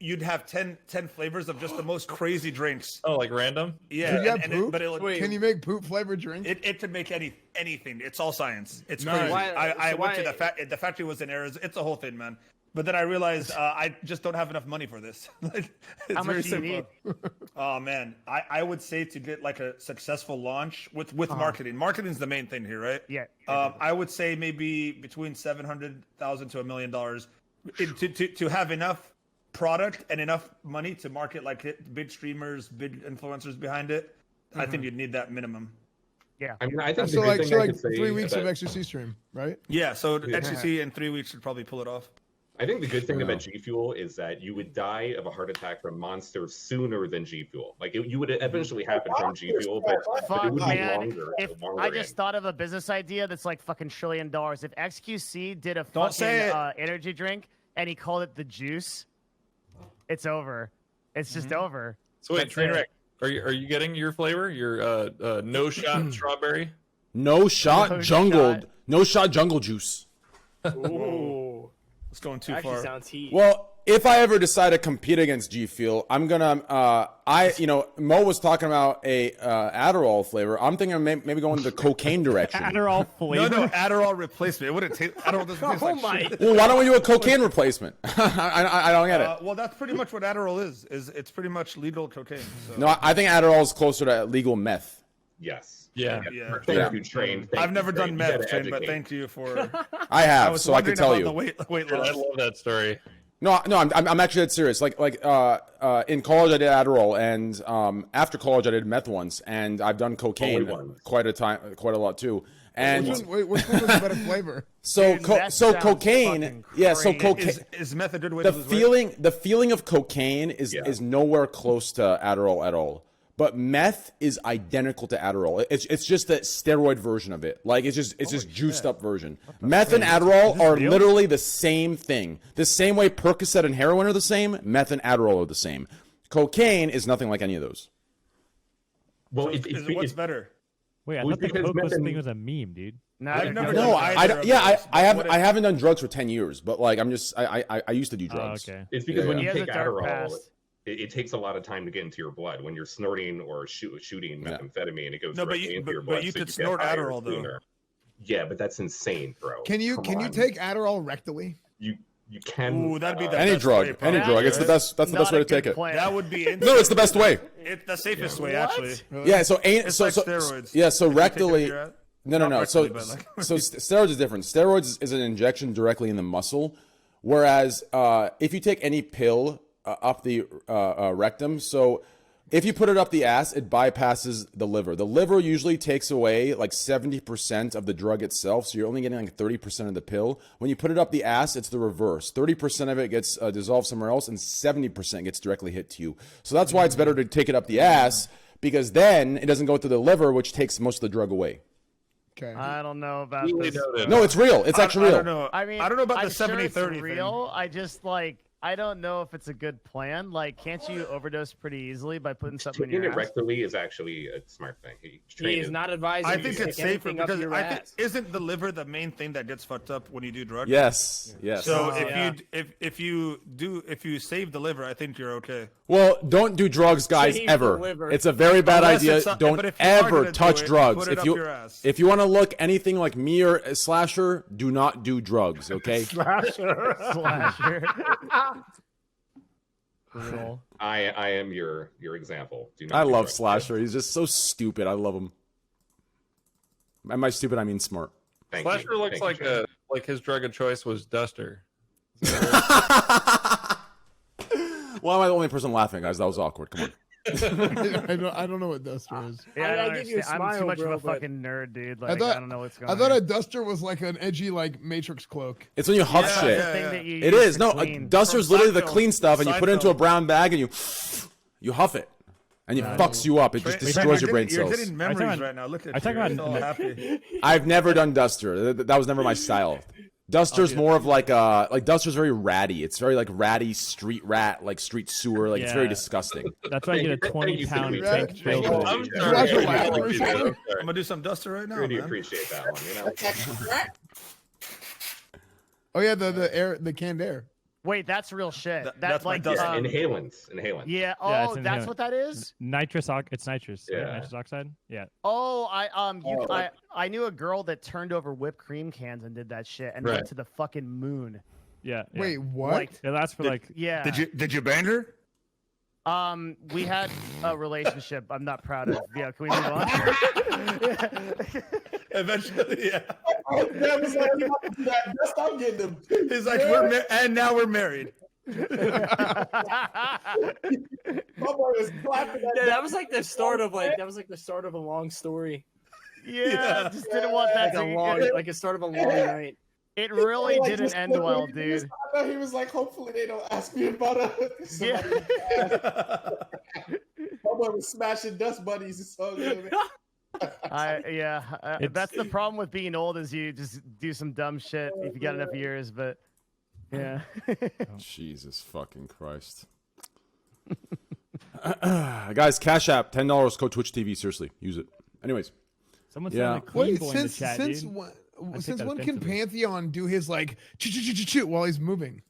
you'd have 10 flavors of just the most crazy drinks. Oh, like random? Yeah. Could you have and poop? but it, Can you make poop flavored drink? it could make anything. It's all science. It's Nice. crazy. Why- I so went to why- the factory was in Arizona. It's a whole thing, man. But then I realized I just don't have enough money for this. Like, it's How very much do you simple. need? Oh man, I would say to get like a successful launch with marketing. Marketing's the main thing here, right? Yeah. I would say maybe between $700,000 to $1 million to have enough product and enough money to market like big streamers, big influencers behind it. I think you'd need that minimum. Yeah. I mean, I think So the like, good thing I could say 3 weeks of about- XQC stream, right? Yeah, so XQC in 3 weeks should probably pull it off. I think the good thing about G Fuel is that you would die of a heart attack from Monster sooner than G Fuel. Like you would eventually happen from G Fuel, but it Fuck, would be man. longer. If longer I just in. thought of a business idea that's like fucking $1 trillion. If XQC did a Don't say fucking energy drink and he called it the juice, it's over. It's just over. So wait, That's Trainwreck, it. are you getting your flavor? Your no shot strawberry? No shot No jungle. shot. No shot jungle juice. Ooh. It's going too Actually far. sounds heat. Well, if I ever decide to compete against G Fuel, I'm gonna. Mo was talking about a Adderall flavor. I'm thinking of maybe going the cocaine direction. Adderall flavor. No, Adderall replacement. It wouldn't taste. Adderall doesn't taste Oh like my! shit. Well, why don't we do a cocaine replacement? I don't get it. Well, that's pretty much what Adderall is. It's pretty much legal cocaine. So. No, I think Adderall is closer to legal meth. Yes. Yeah. Yeah. Thank you, Train. Thank I've you, never Train. done You meth, gotta Train, but educate. thank you for. I have, was so I can wondering tell about you. the weight Dude, I loss. love that story. No, I'm actually that serious. Like in college I did Adderall, and after college I did meth once, and I've done cocaine quite a lot too. And Which one was a better flavor? so Dude, meth so sounds cocaine, fucking yeah. So crazy. cocaine. Is meth a good way The to lose weight? the feeling of cocaine is nowhere close to Adderall at all. But meth is identical to Adderall. It's just the steroid version of it. Like it's just juiced up version. Meth and Adderall are literally the same thing. The same way Percocet and heroin are the same, meth and Adderall are the same. Cocaine is nothing like any of those. Well, So what's better? Wait, I Well, thought the because coke meth and- thing was a meme, dude. No, I've never No, done either of those, I but haven't done drugs for 10 years, but like I used to do Oh, drugs. okay. It's because when He you has a take dark Adderall, past. it takes a lot of time to get into your blood. When you're snorting or shooting methamphetamine, it goes No, but directly you- into your but blood. you so could get snort higher Adderall, though. sooner. Yeah, but that's insane, bro. Can you Come take on. Adderall rectally? You can. Ooh, that'd be the Any best drug, way, any probably, drug. It's the right? best. That's the best Not way a to take good it. plan. That would be. No, it's the best way. It's the safest way, What? actually. Yeah. So It's like steroids. Yeah. So If you take it rectally. up your ass- No. Not So, rectally, but like- so steroids is different. Steroids is an injection directly in the muscle, whereas if you take any pill up the rectum, so if you put it up the ass, it bypasses the liver. The liver usually takes away like 70% of the drug itself, so you're only getting like 30% of the pill. When you put it up the ass, it's the reverse. 30% of it gets dissolved somewhere else, and 70% gets directly hit to you. So that's why it's better to take it up the ass, because then it doesn't go through the liver, which takes most of the drug away. Okay. I don't know about Duly this. noted. No, it's real. It's actually I real. don't know. I mean, I don't know about I'm the 70-30 sure it's thing. real. I just I don't know if it's a good plan. Like, can't you overdose pretty easily by putting something in Taking your it ass? rectally is actually a smart thing. He is not advising. I you think to it's stick safer anything up because your I think ass. isn't the liver the main thing that gets fucked up when you do drugs? Yes. So Yeah. if you save the liver, I think you're okay. Well, don't do drugs, guys, Save the ever. liver. It's a very bad Unless idea. it's some- Don't but if you are ever gonna do touch it, drugs. put it up your ass. If you want to look anything like me or Slasher, do not do drugs, okay? Slasher. Brutal. I am your example. Do not I do love drugs. Slasher. He's just so stupid. I love him. And by stupid, I mean smart. Thank Slasher you. looks Thank you, like Train. like his drug of choice was Duster. Why am I the only person laughing, guys? That was awkward. Come on. I don't know what Duster is. Yeah, I don't give you a understand. I'm too smile, much bro, of a but- fucking nerd, dude. I Like, thought- I don't know what's going I on. thought a duster was like an edgy like Matrix cloak. It's when you huff Yeah, shit. yeah, thing yeah. that you It use is. to No, a clean. duster's From literally the Seinfeld. clean stuff, and you put it into a Seinfeld. brown bag, and you huff it. And it fucks you up. It just Train, destroys your brain you're cells. getting memories about- right now. Look at I talk you. about- You're so happy. I've never done Duster. That was never my style. Duster's more of like Duster's very ratty. It's very like ratty street rat, like street sewer. Like it's very Yeah. disgusting. That's why I get a Thank 20-pound you, tank Train. filled Train. with I'm You sorry. watch a I lab or really something? do. I'm gonna do some duster right now, Really man. appreciate that one. You know. Oh yeah, the canned air. Wait, that's real shit. That's my like Duster. Inhalants. Yeah. Oh, Yeah, it's that's inhalant. what that is. It's nitrous. Right? Yeah. Nitrous oxide. Yeah. Oh, I knew a girl that turned over whipped cream cans and did that shit and Right. went to the fucking moon. Yeah. yeah. Wait, what? Like, It lasts for like. yeah. Did you bang her? We had a relationship. I'm not proud of. Yeah. Can we move on? Eventually, yeah. That was like, that's I'm getting them. He's like, and now we're married. My boy was clapping Yeah, that was like the start of a long story. Yeah, just didn't want that Like a start of a long night. It really Like, didn't just end well, dude. I know he was like, hopefully they don't ask me about it. Yeah. My boy was smashing dust buddies. It's so good. That's the problem with being old is you just do some dumb shit if you got enough years, but yeah. Jesus fucking Christ. Guys, Cash App, $10, code Twitch TV. Seriously, use it. Anyways. Someone Yeah. said clean Wait, boy in the chat, since dude. when can Pantheon do his like while he's moving?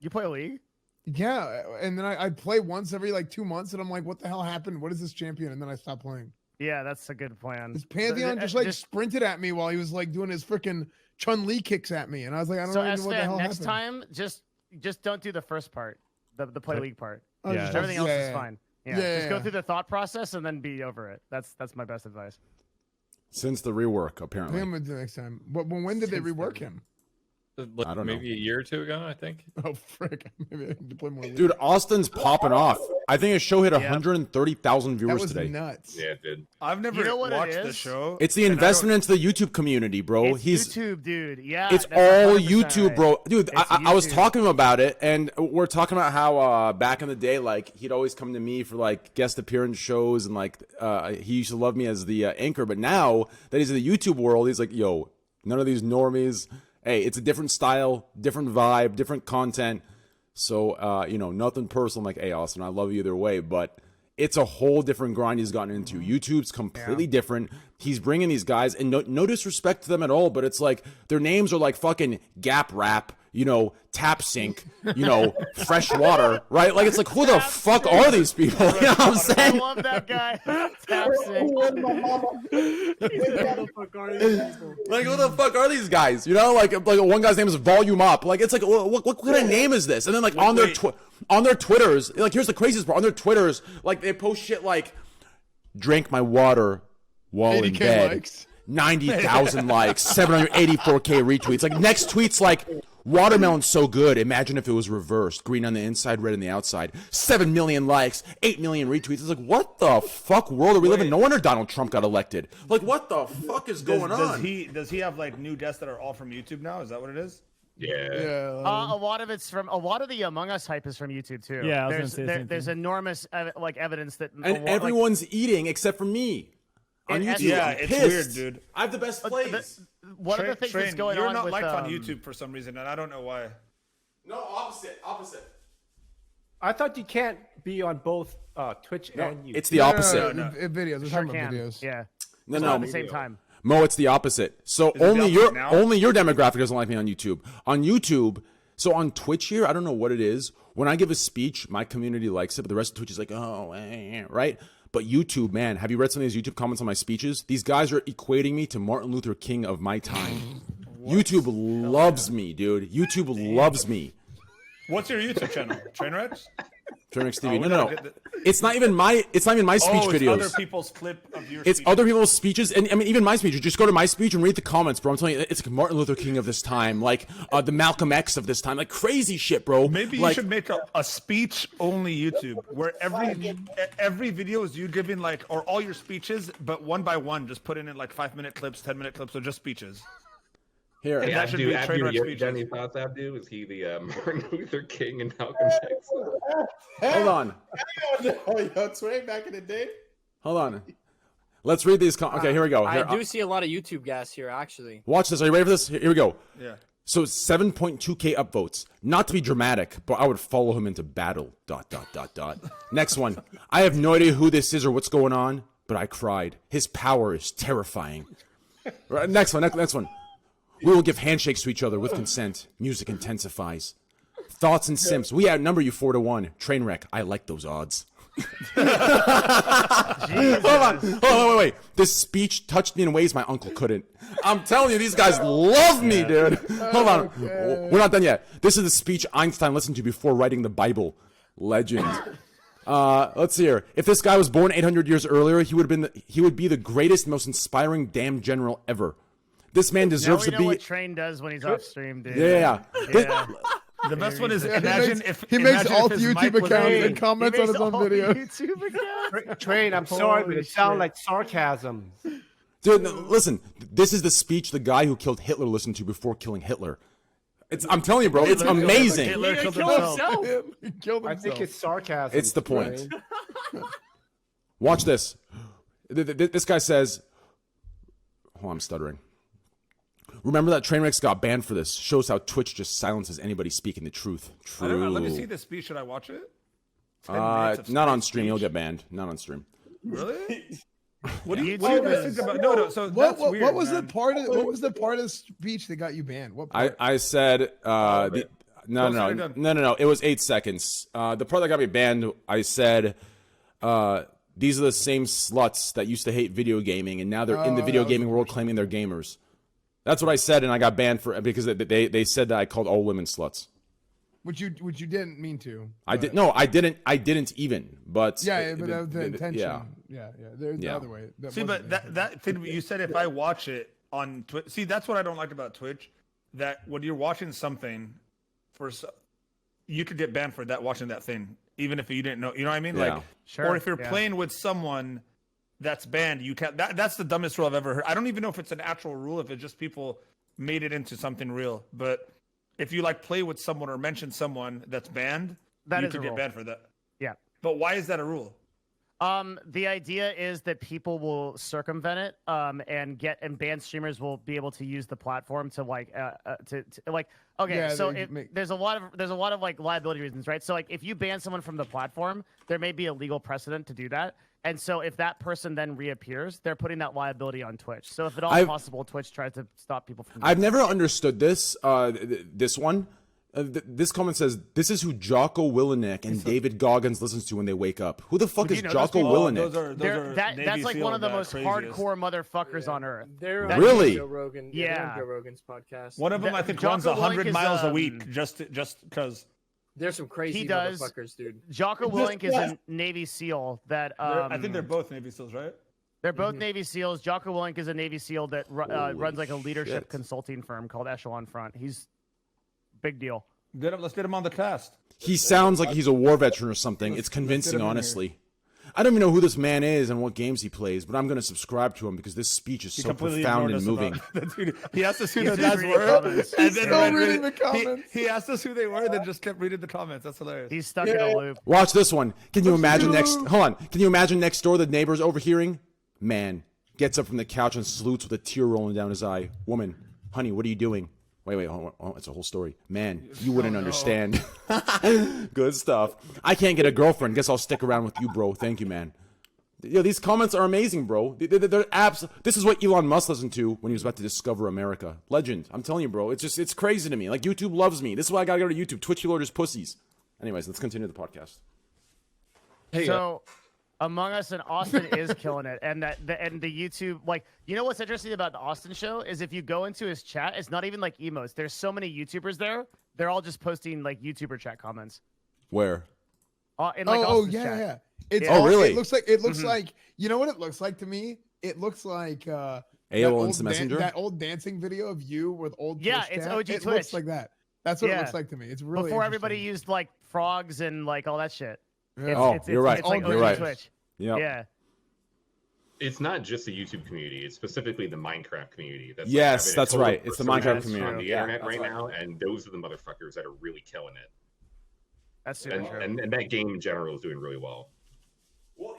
You play League? Yeah, and then I play once every like 2 months, and I'm like, what the hell happened? What is this champion? And then I stop playing. Yeah, that's a good plan. This Pantheon just sprinted at me while he was like doing his freaking Chun-Li kicks at me, and I was like, I don't know what the hell next happened. time, just don't do the first part, the play League part. Oh, Yeah. Everything else is fine. Yeah, Yeah, just go yeah. through the thought process and then be over it. That's my best advice. Since the rework, I apparently. think I'm gonna do it next time. But when did they rework him? Like, I don't know. maybe a year or two ago, I think. Oh frick! Maybe I need to play more. Dude, Austin's popping off. I think his show hit Yep. 130,000 that viewers was today. nuts. Yeah, it did. I've never know what it watched the is? show. It's the and I investment into the YouTube community, bro. It's He's YouTube, dude. Yeah, It's that's all 100% YouTube, right. bro. Dude, It's I was YouTube. talking to him about it, and we're talking about how back in the day, like, he'd always come to me for, like, guest appearance shows, and, like, he used to love me as the anchor. But now that he's in the YouTube world, he's like, yo, none of these normies. Hey, it's a different style, different vibe, different content. So, nothing personal. I'm like, hey, Austin, I love you either way, but it's a whole different grind he's gotten into. YouTube's completely different. He's bringing these guys, and no disrespect to them at all, but it's like their names are like fucking Gap Rap, Tap Sync, Fresh Water, right? Like, it's like, who the fuck are these people? You know what I'm I saying? love that guy. Tap sync. Like, who the fuck are these guys? Like one guy's name is Volume Up. Like, it's like, what kind of name is this? And then, like, on their Twitters, like, here's the craziest part. On their Twitters, like, they post shit like, drank my water while in 80K bed. likes. 90,000 likes, 784K retweets. Like, next tweet's like, watermelon's so good. Imagine if it was reversed. Green on the inside, red on the outside. 7 million likes, 8 million retweets. It's like, what the fuck world are we living in? No wonder Donald Trump got elected. Like, what the fuck is going on? Does he have like new guests that are all from YouTube now? Is that what it is? Yeah. A lot of it's from a lot of the Among Us hype is from YouTube too. Yeah, I was gonna say the same there's thing. enormous evidence that And everyone's eating except for me. On And- YouTube, Yeah, I'm it's pissed. weird, dude. I have the best plays. one of the things that's going you're on not with liked on YouTube for some reason, and I don't know why. No, opposite. I thought you can't be on both Twitch and YouTube. It's the opposite. no. Videos. We're Sure talking about can. videos. Yeah. No, It's no. not at the same time. Mo, it's the opposite. So Is it only the opposite now? only your demographic doesn't like me on YouTube. On YouTube, so on Twitch here, I don't know what it is. When I give a speech, my community likes it, but the rest of Twitch is like, right? But YouTube, man, have you read some of these YouTube comments on my speeches? These guys are equating me to Martin Luther King of my time. YouTube loves me, dude. YouTube loves me. What's your YouTube channel? Trainwrecks? Trainwreckstv. Oh, No. It's not even my speech it's videos. other people's clip of your It's speeches. other people's speeches, and I mean, even my speeches. Just go to my speech and read the comments, bro. I'm telling you, it's like Martin Luther King of this time, like the Malcolm X of this time, like crazy shit, bro. Maybe you like, should make a speech-only YouTube where every video is you giving like, or all your speeches, but one by one, just put in like 5-minute clips, 10-minute clips, or just speeches. here. Hey, that should be Abdu, Trainwreck you speeches. got any thoughts, Abdu? Is he the Martin Luther King and Malcolm X? Hold on, Yo, Train back in the day. hold on. Let's read these. Okay, here we go. Here, I do see a lot of YouTube gas here, actually. watch this. Are you ready for this? Here we go. Yeah. So 7.2K upvotes. Not to be dramatic, but I would follow him into battle. ... Next one. I have no idea who this is or what's going on, but I cried. His power is terrifying. Right, next one. Next one. We will give handshakes to each other with consent. Music intensifies. Thoughts and simps. We outnumber you 4-1. Trainwreck. I like those odds. Hold on, wait. This speech touched me in ways my uncle couldn't. I'm telling you, these guys love me, dude. Hold on, we're not done yet. This is the speech Einstein listened to before writing the Bible. Legend. Let's see here. If this guy was born 800 years earlier, he would be the greatest, most inspiring damn general ever. This man deserves Now we to know be. what Train does when he's off stream, dude. Yeah. The best one is Yeah, imagine he makes imagine alt if his YouTube mic was accounts on. and comments on his own videos. Train, I'm sorry, but Holy it sounds shit. like sarcasm. Dude, no, listen. This is the speech the guy who killed Hitler listened to before killing Hitler. I'm telling you, bro. It's amazing. Hitler He killed killed himself. himself. He killed himself. I think it's sarcasm. It's the point. Train. Watch this. This guy says, "Oh, I'm stuttering." Remember that Trainwrecks got banned for this. Shows how Twitch just silences anybody speaking the truth. I don't know. True. Let me see this speech. Should I watch it? 10 minutes of Not on speech. stream. You'll get banned. Not on stream. Really? What do you YouTube guys is- think about? No. So What, that's weird. what was man. the part of what was the part of the speech that got you banned? What part? I said of it. no. It was 8 seconds. The part that got me banned, I said these are the same sluts that used to hate video gaming, and now they're in the video gaming world claiming they're gamers. That's what I said, and I got banned for because they said that I called all women sluts. Which you didn't mean to. I didn't even. But But that was the intention. Yeah. There's the Yeah. other way. See, but that thing you said, if I watch it on Twitch, see, that's what I don't like about Twitch. That when you're watching something, you could get banned for that watching that thing, even if you didn't know. You know what I mean? Yeah. Like, Sure, or if you're yeah. playing with someone that's banned, you can't. That's the dumbest rule I've ever heard. I don't even know if it's an actual rule, if it's just people made it into something real. But if you like play with someone or mention someone that's banned, That you is a could get rule. banned for that. Yeah. But why is that a rule? The idea is that people will circumvent it, and banned streamers will be able to use the platform to okay. Yeah, So they make- there's a lot of like liability reasons, right? So like if you ban someone from the platform, there may be a legal precedent to do that. And so if that person then reappears, they're putting that liability on Twitch. So if at all possible, Twitch tries to stop people from. I've never understood this. This one. This comment says, "This is who Jocko Willenick and David Goggins listens to when they wake up." Who the fuck is Jocko Willenick? That's like one of the most hardcore motherfuckers on earth. They're Really? Joe Rogan. Yeah. They're on Joe Rogan's podcast. One of them, I think, runs Jocko 100 Willink is, miles a week just because. There's some crazy He does. motherfuckers, dude. Jocko Willink is a Navy SEAL that I think they're both Navy SEALs, right? they're both Navy SEAls. Jocko Willink is a Navy SEAL that runs like a leadership shit. consulting firm called Echelon Front. He's big deal. Let's get him on the cast. He sounds like he's a war veteran or something. It's let's convincing, get him in honestly. I don't even know who this man is and what games he plays, but I'm going to subscribe to him because this speech is so completely profound ignored and us moving. Dude, he asked us who He's the just guys reading were, comments. and then still read reading the comments. He asked us who they were, then just kept reading the comments. That's hilarious. He's stuck in a loop. Watch this one. Can you imagine hold on. Can you imagine next door the neighbor's overhearing? Man gets up from the couch and salutes with a tear rolling down his eye. Woman, honey, what are you doing? Wait, hold on. It's a whole story. Man, you wouldn't understand. Good stuff. I can't get a girlfriend. Guess I'll stick around with you, bro. Thank you, man. Yo, these comments are amazing, bro. They're This is what Elon Musk listened to when he was about to discover America. Legend. I'm telling you, bro. It's crazy to me. Like, YouTube loves me. This is why I gotta go to YouTube. Twitch lorders pussies. Anyways, let's continue the podcast. So, Among Us and Austin is killing it, and the YouTube, like, you know what's interesting about the Austin show is if you go into his chat, it's not even like emotes. There's so many YouTubers there. They're all just posting like YouTuber chat comments. Where? In like Austin's yeah, chat. yeah. It's Oh, really? It looks like you know what it looks like to me. It looks like that AOL Instant Messenger. that old dancing video of you with old Yeah, Twitch it's chat. OG It Twitch. looks like that. That's what it Yeah. looks like to me. It's really Before everybody interesting. used like frogs and like all that shit. Yeah. You're right. It's like You're OG right. Twitch. Yep. Yeah. It's not just the YouTube community; it's specifically the Minecraft community. That's Yes, having a that's total right. It's the resurgence Minecraft on community. the Yeah, internet that's right right. now, and those are the motherfuckers that are really killing it. That's super true. And that game in general is doing really well. Well,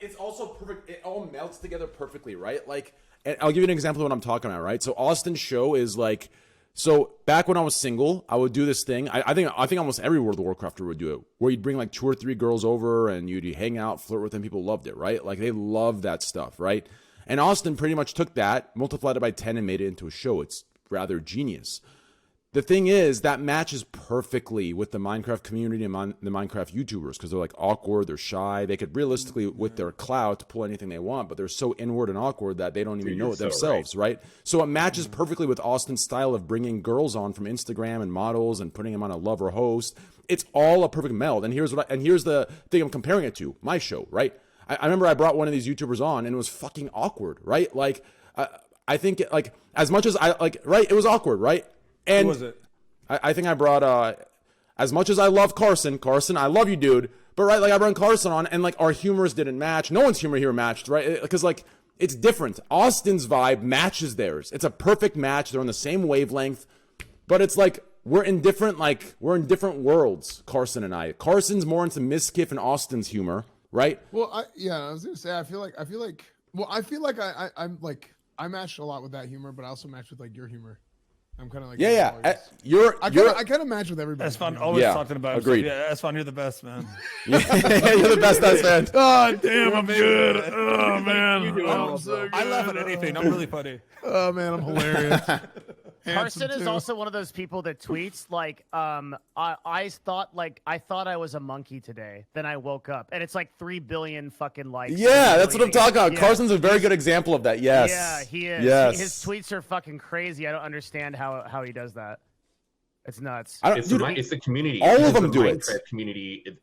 it's also perfect. It all melts together perfectly, right? Like, and I'll give you an example of what I'm talking about, right? So Austin's show is like, so back when I was single, I would do this thing. I think almost every World of Warcrafter would do it, where you'd bring like 2 or 3 girls over and you'd hang out, flirt with them. People loved it, right? Like they loved that stuff, right? And Austin pretty much took that, multiplied it by 10, and made it into a show. It's rather genius. The thing is, that matches perfectly with the Minecraft community and the Minecraft YouTubers because they're like awkward, they're shy. They could realistically, with their clout, pull anything they want, but they're so inward and awkward that they don't even know it themselves, right? So it matches perfectly with Austin's style of bringing girls on from Instagram and models and putting them on a lover host. It's all a perfect meld. And here's the thing I'm comparing it to, my show, right? I remember I brought one of these YouTubers on and it was fucking awkward, right? Like, I think like as much as I like, right? It was awkward, right? And Who was it? I think I brought as much as I love Carson, I love you, dude. But right, like I brought Carson on, and like our humors didn't match. No one's humor here matched, right? Because like it's different. Austin's vibe matches theirs. It's a perfect match. They're on the same wavelength, but it's like we're in different worlds. Carson and I. Carson's more into Miskiff and Austin's humor, right? Well, I was gonna say I feel like I matched a lot with that humor, but I also matched with like your humor. I'm kind of like I kind of match with everybody. Esfand always talking about agreed. Yeah, Esfand, you're the best, man. You're the best, man. Oh damn, I'm good. Oh man, I'm so good. I laugh at anything. I'm really funny. Oh man, I'm hilarious. Carson is also one of those people that tweets like, I thought I was a monkey today. Then I woke up, and it's like 3 billion fucking likes. Yeah, that's what I'm talking about. Yeah. Carson's a very good example of that. Yes. Yeah, he is. Yes. His tweets are fucking crazy. I don't understand how he does that. It's nuts. It's the community. All of them do it. The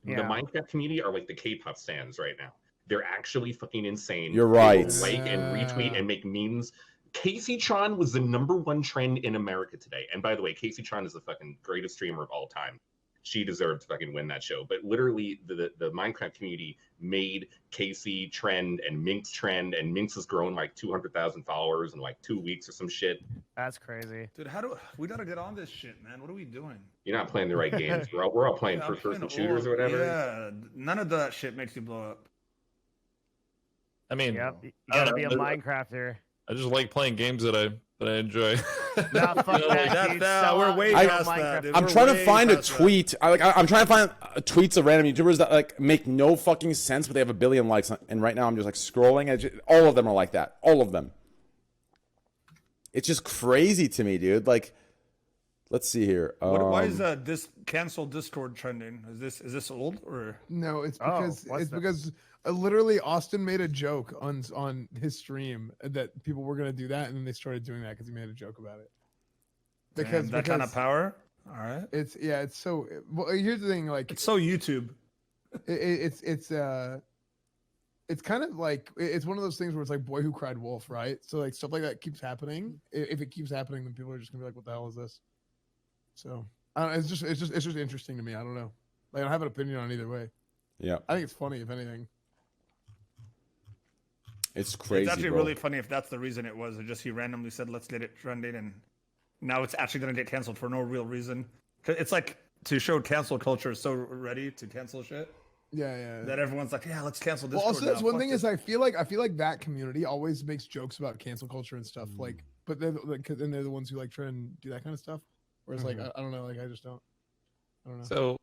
Minecraft community are like the K-pop stands right now. They're actually fucking insane. You're right. They like and retweet and make memes. Casey Tron was the #1 trend in America today. And by the way, Casey Tron is the fucking greatest streamer of all time. She deserved to fucking win that show. But literally, the Minecraft community made Casey trend and Minx trend, and Minx has grown like 200,000 followers in like 2 weeks or some shit. That's crazy. Dude, we gotta get on this shit, man. What are we doing? You're not playing the right games. We're all playing first-person shooters or whatever. Yeah, none of that shit makes you blow up. I mean, you gotta be a Minecrafter. I just like playing games that I enjoy. Nah, fuck that, dude. We're way past that. Dude. I'm trying to find a tweet. I'm trying to find tweets of random YouTubers that like make no fucking sense, but they have 1 billion likes. And right now, I'm just like scrolling. All of them are like that. All of them. It's just crazy to me, dude. Like, let's see here. Why is this cancel Discord trending? Is this old or no? It's because literally Austin made a joke on his stream that people were gonna do that, and then they started doing that because he made a joke about it. Because that kind of power. All right. It's so. Well, here's the thing. Like it's so YouTube. It's kind of like it's one of those things where it's like Boy Who Cried Wolf, right? So like stuff like that keeps happening. If it keeps happening, then people are just gonna be like, "What the hell is this?" So I don't know, it's just interesting to me. I don't know. Like I don't have an opinion on either way. Yeah. I think it's funny if anything. It's crazy. It's actually really funny if that's the reason it was. It just he randomly said, "Let's get it trending," and now it's actually going to get canceled for no real reason. It's like to show cancel culture is so ready to cancel shit. Yeah. That everyone's like, "Yeah, let's cancel this." Well, also that's one thing is I feel like that community always makes jokes about cancel culture and stuff. Like, but they're the ones who like try and do that kind of stuff. Whereas like I don't know, like I don't know. So,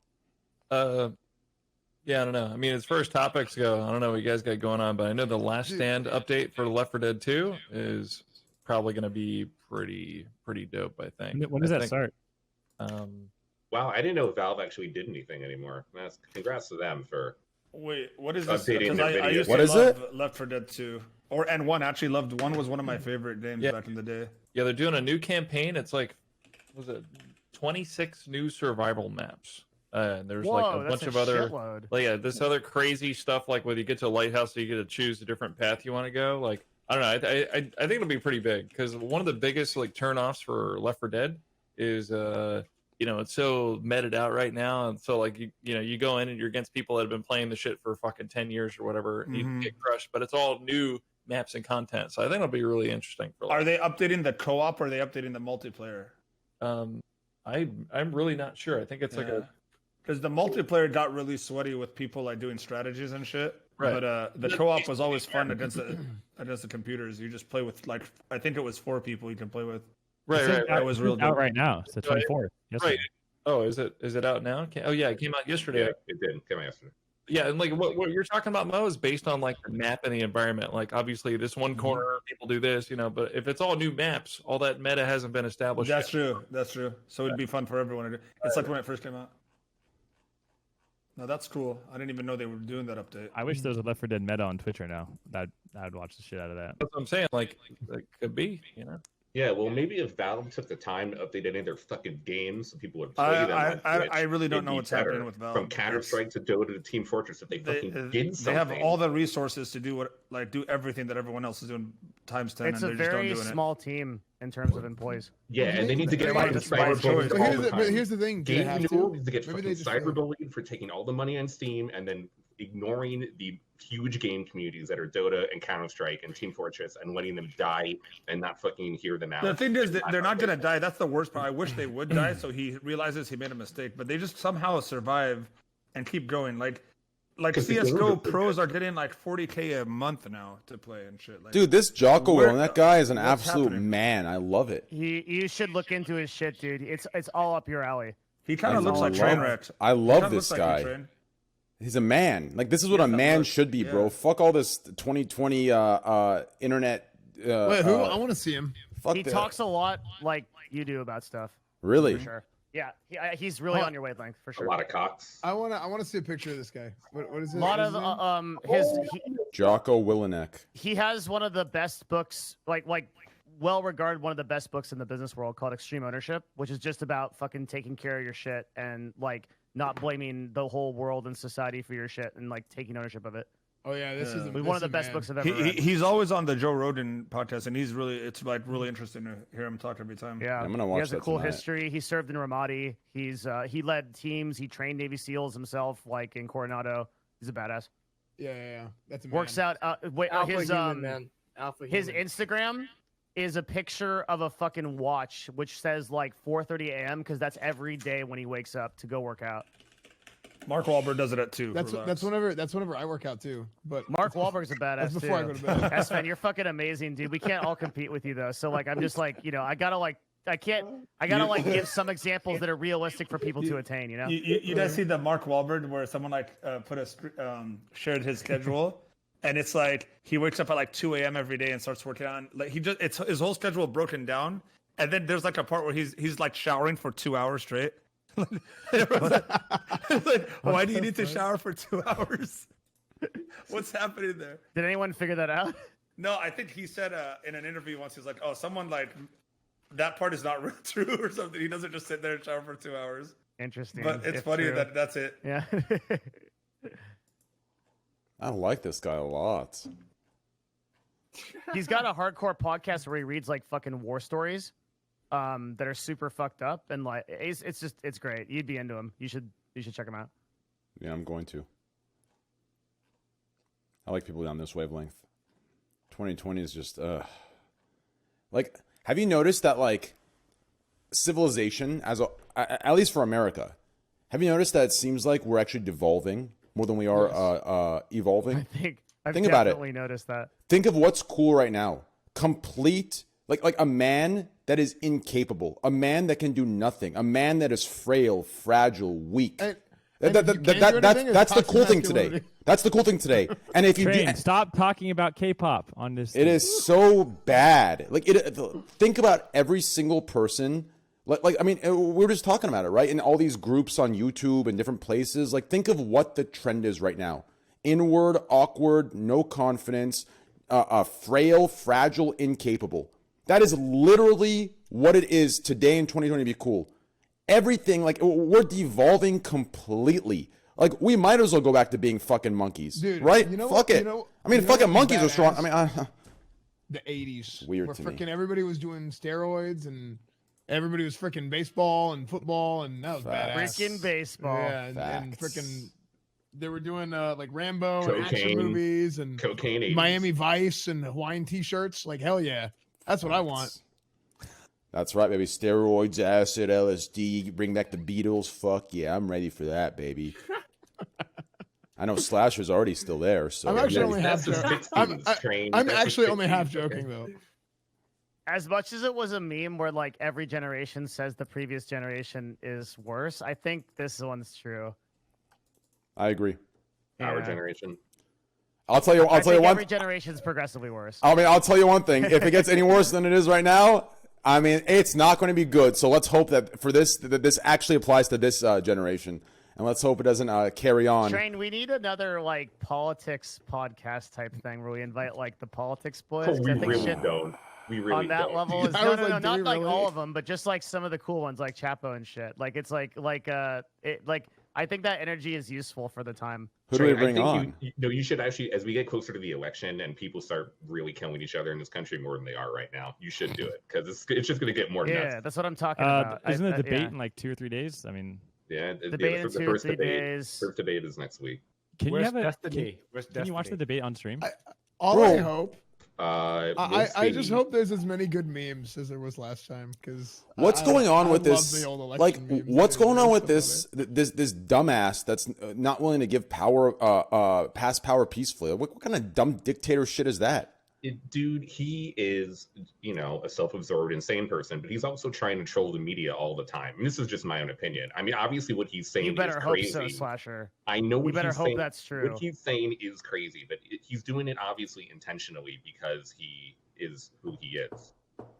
yeah, I don't know. I mean, as far as topics go, I don't know what you guys got going on, but I know the Last Stand update for Left 4 Dead 2 is probably going to be pretty dope, I think. When does that start? Wow, I didn't know Valve actually did anything anymore. Congrats to them for. Wait, what is this? Updating their I used what to is love it? Left 4 Dead 2 and 1. Actually, loved 1 was one of my favorite games back in the day. Yeah, they're doing a new campaign. It's like, was it 26 new survival maps? And there's like a bunch of other, this other crazy stuff. Like when you get to a lighthouse, so you get to choose a different path you want to go. Like I don't know, I think it'll be pretty big because one of the biggest like turnoffs for Left 4 Dead is it's so meted out right now, and so like you go in and you're against people that have been playing the shit for fucking 10 years or whatever, and you get crushed. But it's all new maps and content, so I think it'll be really interesting. Are they updating the co-op or are they updating the multiplayer? I'm really not sure. I think it's like because the multiplayer got really sweaty with people like doing strategies and shit. Right. But the co-op was always fun against the computers. You just play with like I think it was 4 people you can play with. Right. That was real out dope. right now. It's the 24th. Right. Oh, is it out now? It came out yesterday. Yeah, it did. It came out yesterday. Yeah, and like what you're talking about, Mo, is based on like the map and the environment. Like obviously, this one corner people do this, but if it's all new maps, all that meta hasn't been established. That's true. That's true. So it'd be fun for everyone. It's like when it first came out. No, that's cool. I didn't even know they were doing that update. I wish there was a Left 4 Dead meta on Twitch right now. I'd watch the shit out of that. That's what I'm saying. Like could be, Yeah, well, maybe if Valve took the time to update any of their fucking games so people would play them on Twitch, I really don't it'd know be what's better. happening with Valve. From Counter-Strike to Dota to Team Fortress, if they fucking did something. They have all the resources to do do everything that everyone else is doing times 10. It's a very small team in terms of employees. Yeah, and they need to get They fucking need to spice cyberbullied But all here's the the, time. but here's the thing. do they Game have Fuel to? needs to get Maybe fucking they just fail. cyberbullied for taking all the money on Steam and then ignoring the huge game communities that are Dota and Counter-Strike and Team Fortress and letting them die and not fucking hear them out. The thing is that they're not going to die. That's the worst part. I wish they would die so he realizes he made a mistake, but they just somehow survive and keep going. Like CSGO pros are getting like 40K a month now to play and shit. Like, Dude, this Jocko Will, that guy is an what's absolute happening? man. I love it. You should look into his shit, dude. It's all up your alley. He kind of looks like Trainwreck. I love this guy. He's a man. Like, this is what a man should be, bro. Fuck all this 2020 internet. Wait, who? I want to see him. He talks a lot like you do about stuff. Really? For sure. Yeah, he's really on your wavelength for sure. A lot of cocks. I want to see a picture of this guy. What is it? A lot of Jocko Willenick. he has one of the best books, like well regarded, one of the best books in the business world called Extreme Ownership, which is just about fucking taking care of your shit and like not blaming the whole world and society for your shit and like taking ownership of it. Oh yeah, this is one of the best books I've ever read. He's always on the Joe Rogan podcast, and it's like really interesting to hear him talk every time. Yeah, I'm gonna watch he has a that cool tonight. history. He served in Ramadi. He led teams. He trained Navy SEALs himself, like in Coronado. He's a badass. Yeah. That's a man. Works out. Alpha His human, man. Alpha his human. Instagram is a picture of a fucking watch which says like 4:30 a.m. because that's every day when he wakes up to go work out. Mark Wahlberg does it at 2. That's whenever I work out too. But Mark Wahlberg's a badass that's before I too. go to bed. Esfand, you're fucking amazing, dude. We can't all compete with you though. So like, I'm just like, I gotta give some examples that are realistic for people to attain. You guys see the Mark Wahlberg where someone like shared his schedule, and it's like he wakes up at like 2 a.m. every day and starts working on like it's his whole schedule broken down, and then there's like a part where he's like showering for 2 hours straight. Like, why do you need to shower for 2 hours? What's happening there? Did anyone figure that out? No, I think he said in an interview once, he's like, oh, someone like that part is not true or something. He doesn't just sit there and shower for 2 hours. Interesting. But it's funny true. that that's it. Yeah. I like this guy a lot. He's got a hardcore podcast where he reads like fucking war stories that are super fucked up, and like it's great. You'd be into him. You should check him out. Yeah, I'm going to. I like people on this wavelength. 2020 is just like, have you noticed that like civilization at least for America, have you noticed that it seems like we're actually devolving more than we are evolving? I've Think about it. definitely noticed that. Think of what's cool right now. Complete, like a man that is incapable, a man that can do nothing, a man that is frail, fragile, weak. That's the cool thing today. That's the cool thing today. And if you stop talking about K-pop on this, it is so bad. Like think about every single person. Like I mean, we're just talking about it, right? In all these groups on YouTube and different places. Like, think of what the trend is right now: inward, awkward, no confidence, frail, fragile, incapable. That is literally what it is today in 2020 to be cool. Everything, like, we're devolving completely. Like, we might as well go back to being fucking monkeys, dude, right? Fuck it. I mean, fucking monkeys are strong. I mean, the 80s. Weird where to me. Freaking everybody was doing steroids and everybody was freaking baseball and football, and that was badass. Freaking baseball. Yeah, and freaking they were doing like Rambo and action Cocaine. movies and Cocaine 80s. Miami Vice and Hawaiian t-shirts. Like, hell yeah. That's what I want. That's right, baby. Steroids, acid, LSD, bring back the Beatles. Fuck yeah, I'm ready for that, baby. I know Slasher's already still there, so I'm actually only half That's the joking. 60s train. I'm That's the actually only 60s half train. joking though. As much as it was a meme where like every generation says the previous generation is worse, I think this one's true. I agree. Our Yeah. generation. I'll tell you I think one. every generation's progressively worse. I mean, I'll tell you one thing. If it gets any worse than it is right now, I mean, it's not going to be good. So let's hope that for this, that this actually applies to this generation, and let's hope it doesn't carry on. Train, we need another like politics podcast type thing where we invite like the politics boys. Oh, 'cause we I think really don't. We really on that don't. level is I no, was no, like, no, do not we like really? all of them, but just like some of the cool ones, like Chapo and shit. Like it's like I think that energy is useful for the time. Who do we Train, I bring think on? you should actually, as we get closer to the election and people start really killing each other in this country more than they are right now, you should do it because it's just going to get more Yeah, nuts. that's what I'm talking about. Isn't the debate yeah. in like 2 or 3 days? I mean, Yeah, Debate in the 2 or first 3 debate. days. First debate is next week. can you Where's have a Destiny? Where's can you watch the Destiny? debate on stream? All I Bro. hope, We'll I just see. hope there's as many good memes as there was last time. Because What's going on with love this? the old election Like, memes. what's They're going on so with funny. this dumbass that's not willing to give power, pass power peacefully? What kind of dumb dictator shit is that? Dude, he is, a self-absorbed, insane person, but he's also trying to troll the media all the time. And this is just my own opinion. I mean, obviously, what he's saying You better is hope crazy. so, Slasher. I know what You better he's hope saying. that's true. What he's saying is crazy, but he's doing it obviously intentionally because he is who he is.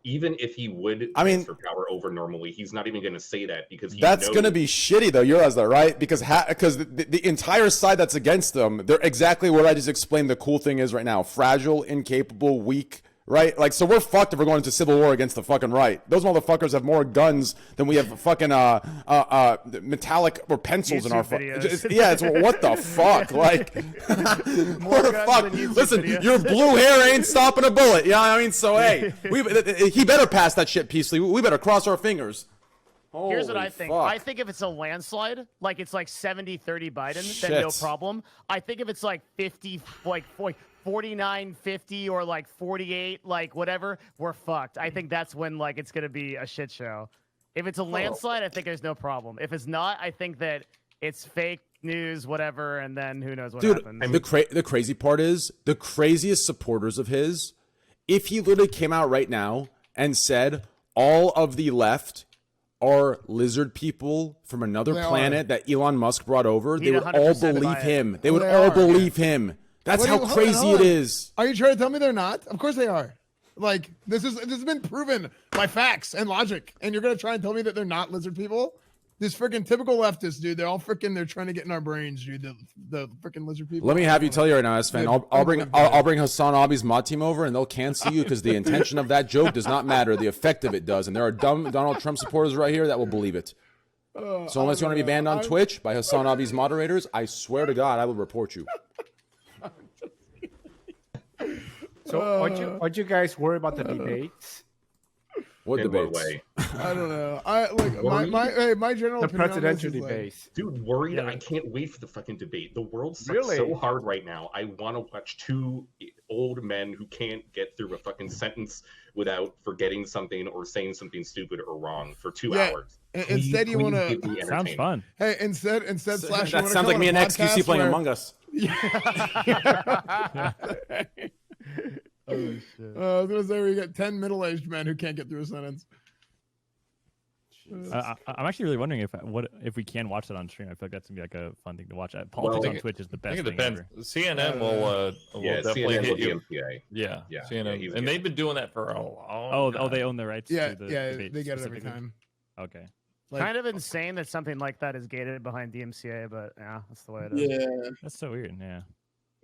Even if he would transfer power over normally, he's not even going to say that because he That's knows going to be shitty, though. You realize that, right? Because the entire side that's against them, they're exactly what I just explained. The cool thing is right now: fragile, incapable, weak. Right? Like, so we're fucked if we're going to civil war against the fucking right. Those motherfuckers have more guns than we have fucking metallic or pencils in our videos. Yeah, it's what the fuck? Like, what the guns fuck? than YouTube Listen, videos. your blue hair ain't stopping a bullet. You know what I mean? So hey, he better pass that shit peacefully. We better cross our fingers. Here's what Holy I think. fuck. I think if it's a landslide, like it's like 70-30 Biden, then no Shit. problem. I think if it's like 50, like 49-50 or like 48, like whatever, we're fucked. I think that's when like it's gonna be a shit show. If it's a landslide, I think there's no problem. If it's not, I think that it's fake news, whatever, and then who knows what Dude, happens. the crazy part is the craziest supporters of his, if he literally came out right now and said all of the left are lizard people from another They planet that Elon Musk brought over, they He'd would all 100% believe buy it. him. They would They all are, believe him. That's What how do you- crazy hold it on. is. Are you trying to tell me they're not? Of course they are. Like this has been proven by facts and logic, and you're gonna try and tell me that they're not lizard people? This freaking typical leftist, dude. They're all freaking. They're trying to get in our brains, dude. The freaking lizard people. Let me have you tell you right now, S-Fan. Dude, I'll bring Hassan Abi's mod team over, and they'll cancel you because the intention of that joke does not matter. The effect of it does, and there are dumb Donald Trump supporters right here that will believe it. So unless you want to be banned on Twitch by Hassan Abi's moderators, I swear to God, I will report you. So aren't you guys worried about the debates? What In what debates? way? I don't know. I like Worried? my general The opinion on this presidential is, like, debates. Dude, worried. I can't wait for the fucking debate. The world sucks Really? so hard right now. I want to watch two old men who can't get through a fucking sentence without forgetting something or saying something stupid or wrong for 2 Yeah, hours. instead you Please wanna- give me Sounds entertainment. fun. Hey, instead Slash. That sounds like me and XQC playing Among Us. I was gonna say we got 10 middle-aged men who can't get through a sentence. I'm actually really wondering if we can watch that on stream. I feel like that's gonna be like a fun thing to watch. Politics Well, on Twitch is the I best think it thing depends. ever. CNN will Yeah, definitely CNN hit will you. DMCA. Yeah, Yeah, CNN, he's and good. they've been doing that for a long Oh, time. they own the rights. Yeah, to the yeah, debate they get it every specifically? time. Okay. Like, kind of insane that something like that is gated behind DMCA, but yeah, that's the way it is. Yeah, That's so weird. Yeah.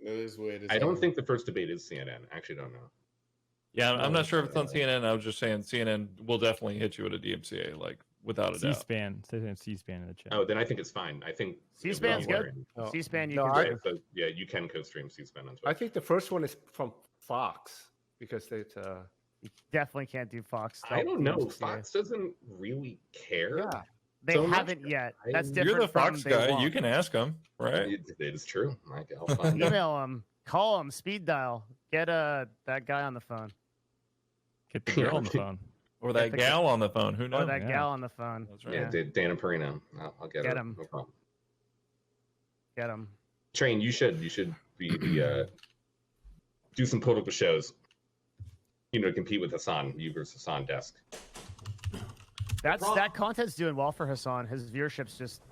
it is weird. I don't think the first debate is CNN. I actually don't know. Yeah, I'm not sure if it's on CNN. I was just saying CNN will definitely hit you at a DMCA, like without a doubt. C-SPAN. C-SPAN in the chat. Oh, then I think it's fine. I think C-SPAN's we're good. in. Oh. C-SPAN, you No, can I- do. Yeah, so, yeah, you can co-stream C-SPAN on Twitch. I think the first one is from Fox because it's Definitely can't do Fox. I don't know. DMCA. Fox doesn't really care. yeah. They so much. haven't yet. That's You're different. You're the Fox from they guy. You won't. can ask them, right? It is true. I'll find out. Email him, call him, speed dial, get that guy on the phone Get the girl on the phone. Or that the- gal on the phone. Who or knows? that yeah. gal on the phone. That's right. Yeah, Dana Perino. I'll get Get her. him. No problem. Get him. Train, you should be the do some political shows. To compete with Hassan. You versus Hassan Desk. That content's doing well for Hassan. His viewership's just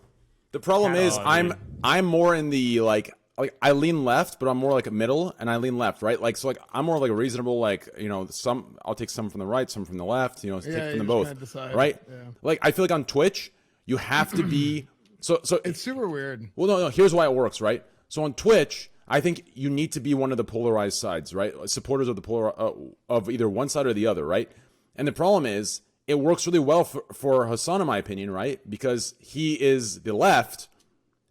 The problem is dude. I'm more in the like I lean left, but I'm more like a middle, and I lean left, right? Like so, like I'm more like a reasonable, like some I'll take some from the right, some from the left, take Yeah, from you them just both, can't decide. right? Yeah. Like I feel like on Twitch you have to be so. It's super weird. Well, no. Here's why it works, right? So on Twitch, I think you need to be one of the polarized sides, right? Supporters of of either one side or the other, right? And the problem is, it works really well for Hassan, in my opinion, right? Because he is the left,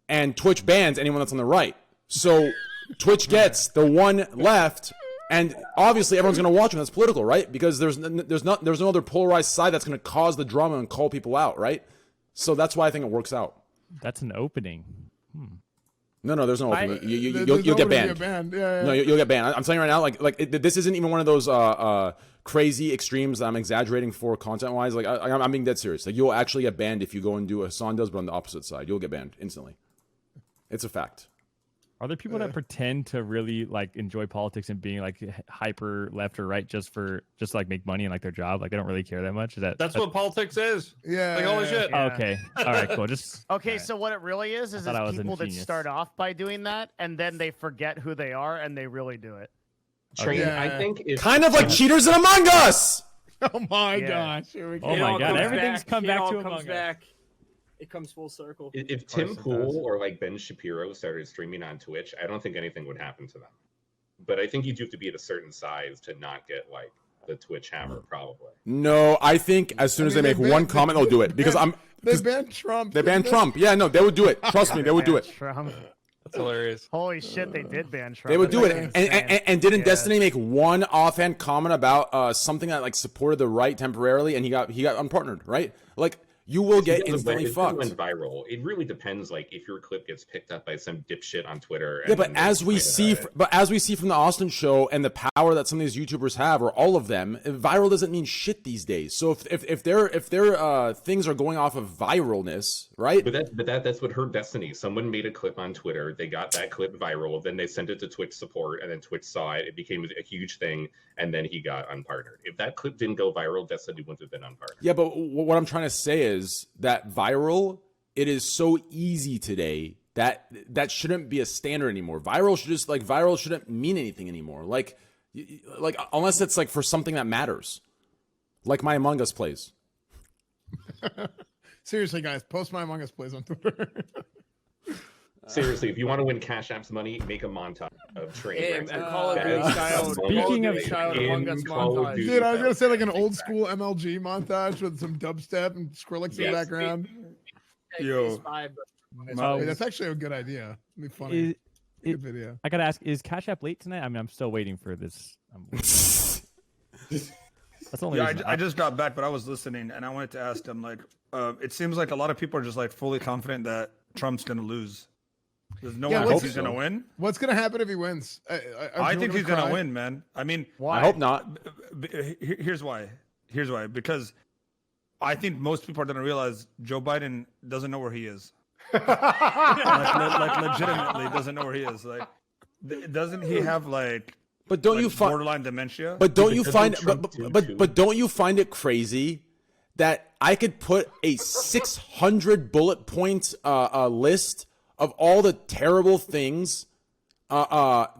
and Twitch bans anyone that's on the right. So Twitch gets the one left, and obviously everyone's going to watch him. That's political, right? Because there's no other polarized side that's going to cause the drama and call people out, right? So that's why I think it works out. That's an opening. No, there's no opening. You'll get banned. Yeah. No, you'll get banned. I'm telling you right now, like this isn't even one of those crazy extremes that I'm exaggerating for content-wise. Like I'm being dead serious. Like you'll actually get banned if you go and do what Hassan does, but on the opposite side, you'll get banned instantly. It's a fact. Are there people that pretend to really like enjoy politics and being like hyper left or right just to like make money and like their job? Like they don't really care that much. That's what politics is. Yeah. Like holy shit. Oh, okay. All right. Cool. Just Okay, so what it really is people that ingenious. start off by doing that and then they forget who they are and they really do it. Train, Yeah. I think if Kind of like cheaters in Among Us. Oh my Yeah. gosh! Here we go. Oh It my all God, comes everything's come It back all to comes Among Us. back. It comes full circle. If Tim Pool or like Ben Shapiro started streaming on Twitch, I don't think anything would happen to them. But I think you do have to be at a certain size to not get like the Twitch hammer, probably. No, I think as soon as they make one comment, they'll do it because They banned Trump. they banned Trump. Yeah, no, they would do it. Trust me, they would do it. Trump. That's hilarious. Holy shit, they did ban Trump. They would do That's it. insane. And didn't Yeah. Destiny make one offhand comment about something that like supported the right temporarily, and he got unpartnered, right? Like you will get instantly It fucked. went viral. It really depends. Like if your clip gets picked up by some dipshit on Twitter. Yeah, but as we see from the Austin show and the power that some of these YouTubers have, or all of them, viral doesn't mean shit these days. So if their things are going off of viralness, right? But that's what hurt Destiny. Someone made a clip on Twitter. They got that clip viral. Then they sent it to Twitch support, and then Twitch saw it. It became a huge thing, and then he got unpartnered. If that clip didn't go viral, Destiny wouldn't have been unpartnered. Yeah, but what I'm trying to say is that viral, it is so easy today that shouldn't be a standard anymore. Viral shouldn't mean anything anymore. Like unless it's like for something that matters, like my Among Us plays. Seriously, guys, post my Among Us plays on Twitter. Seriously, if you want to win Cash App's money, make a montage of Trainwreck. Call of Duty style. Speaking of Among Us montage. Dude, I was gonna say like an old school MLG montage with some dubstep and Skrillex in the Yes. background. Yo. Hey, that's actually a good idea. It'd be funny. Good video. I gotta ask: is Cash App late tonight? I mean, I'm still waiting for this. That's the only. Yeah, reason. I just got back, but I was listening, and I wanted to ask them like, it seems like a lot of people are just like fully confident that Trump's gonna lose. There's no one thinks he's gonna win. What's gonna happen if he wins? I think he's gonna win, man. I mean, I hope not. Here's why. Because I think most people are gonna realize Joe Biden doesn't know where he is. like legitimately doesn't know where he is. Like, doesn't he have like? But don't like you find borderline dementia? But don't you Because find of Trump too, but don't you find it crazy that I could put a 600 bullet point list of all the terrible things that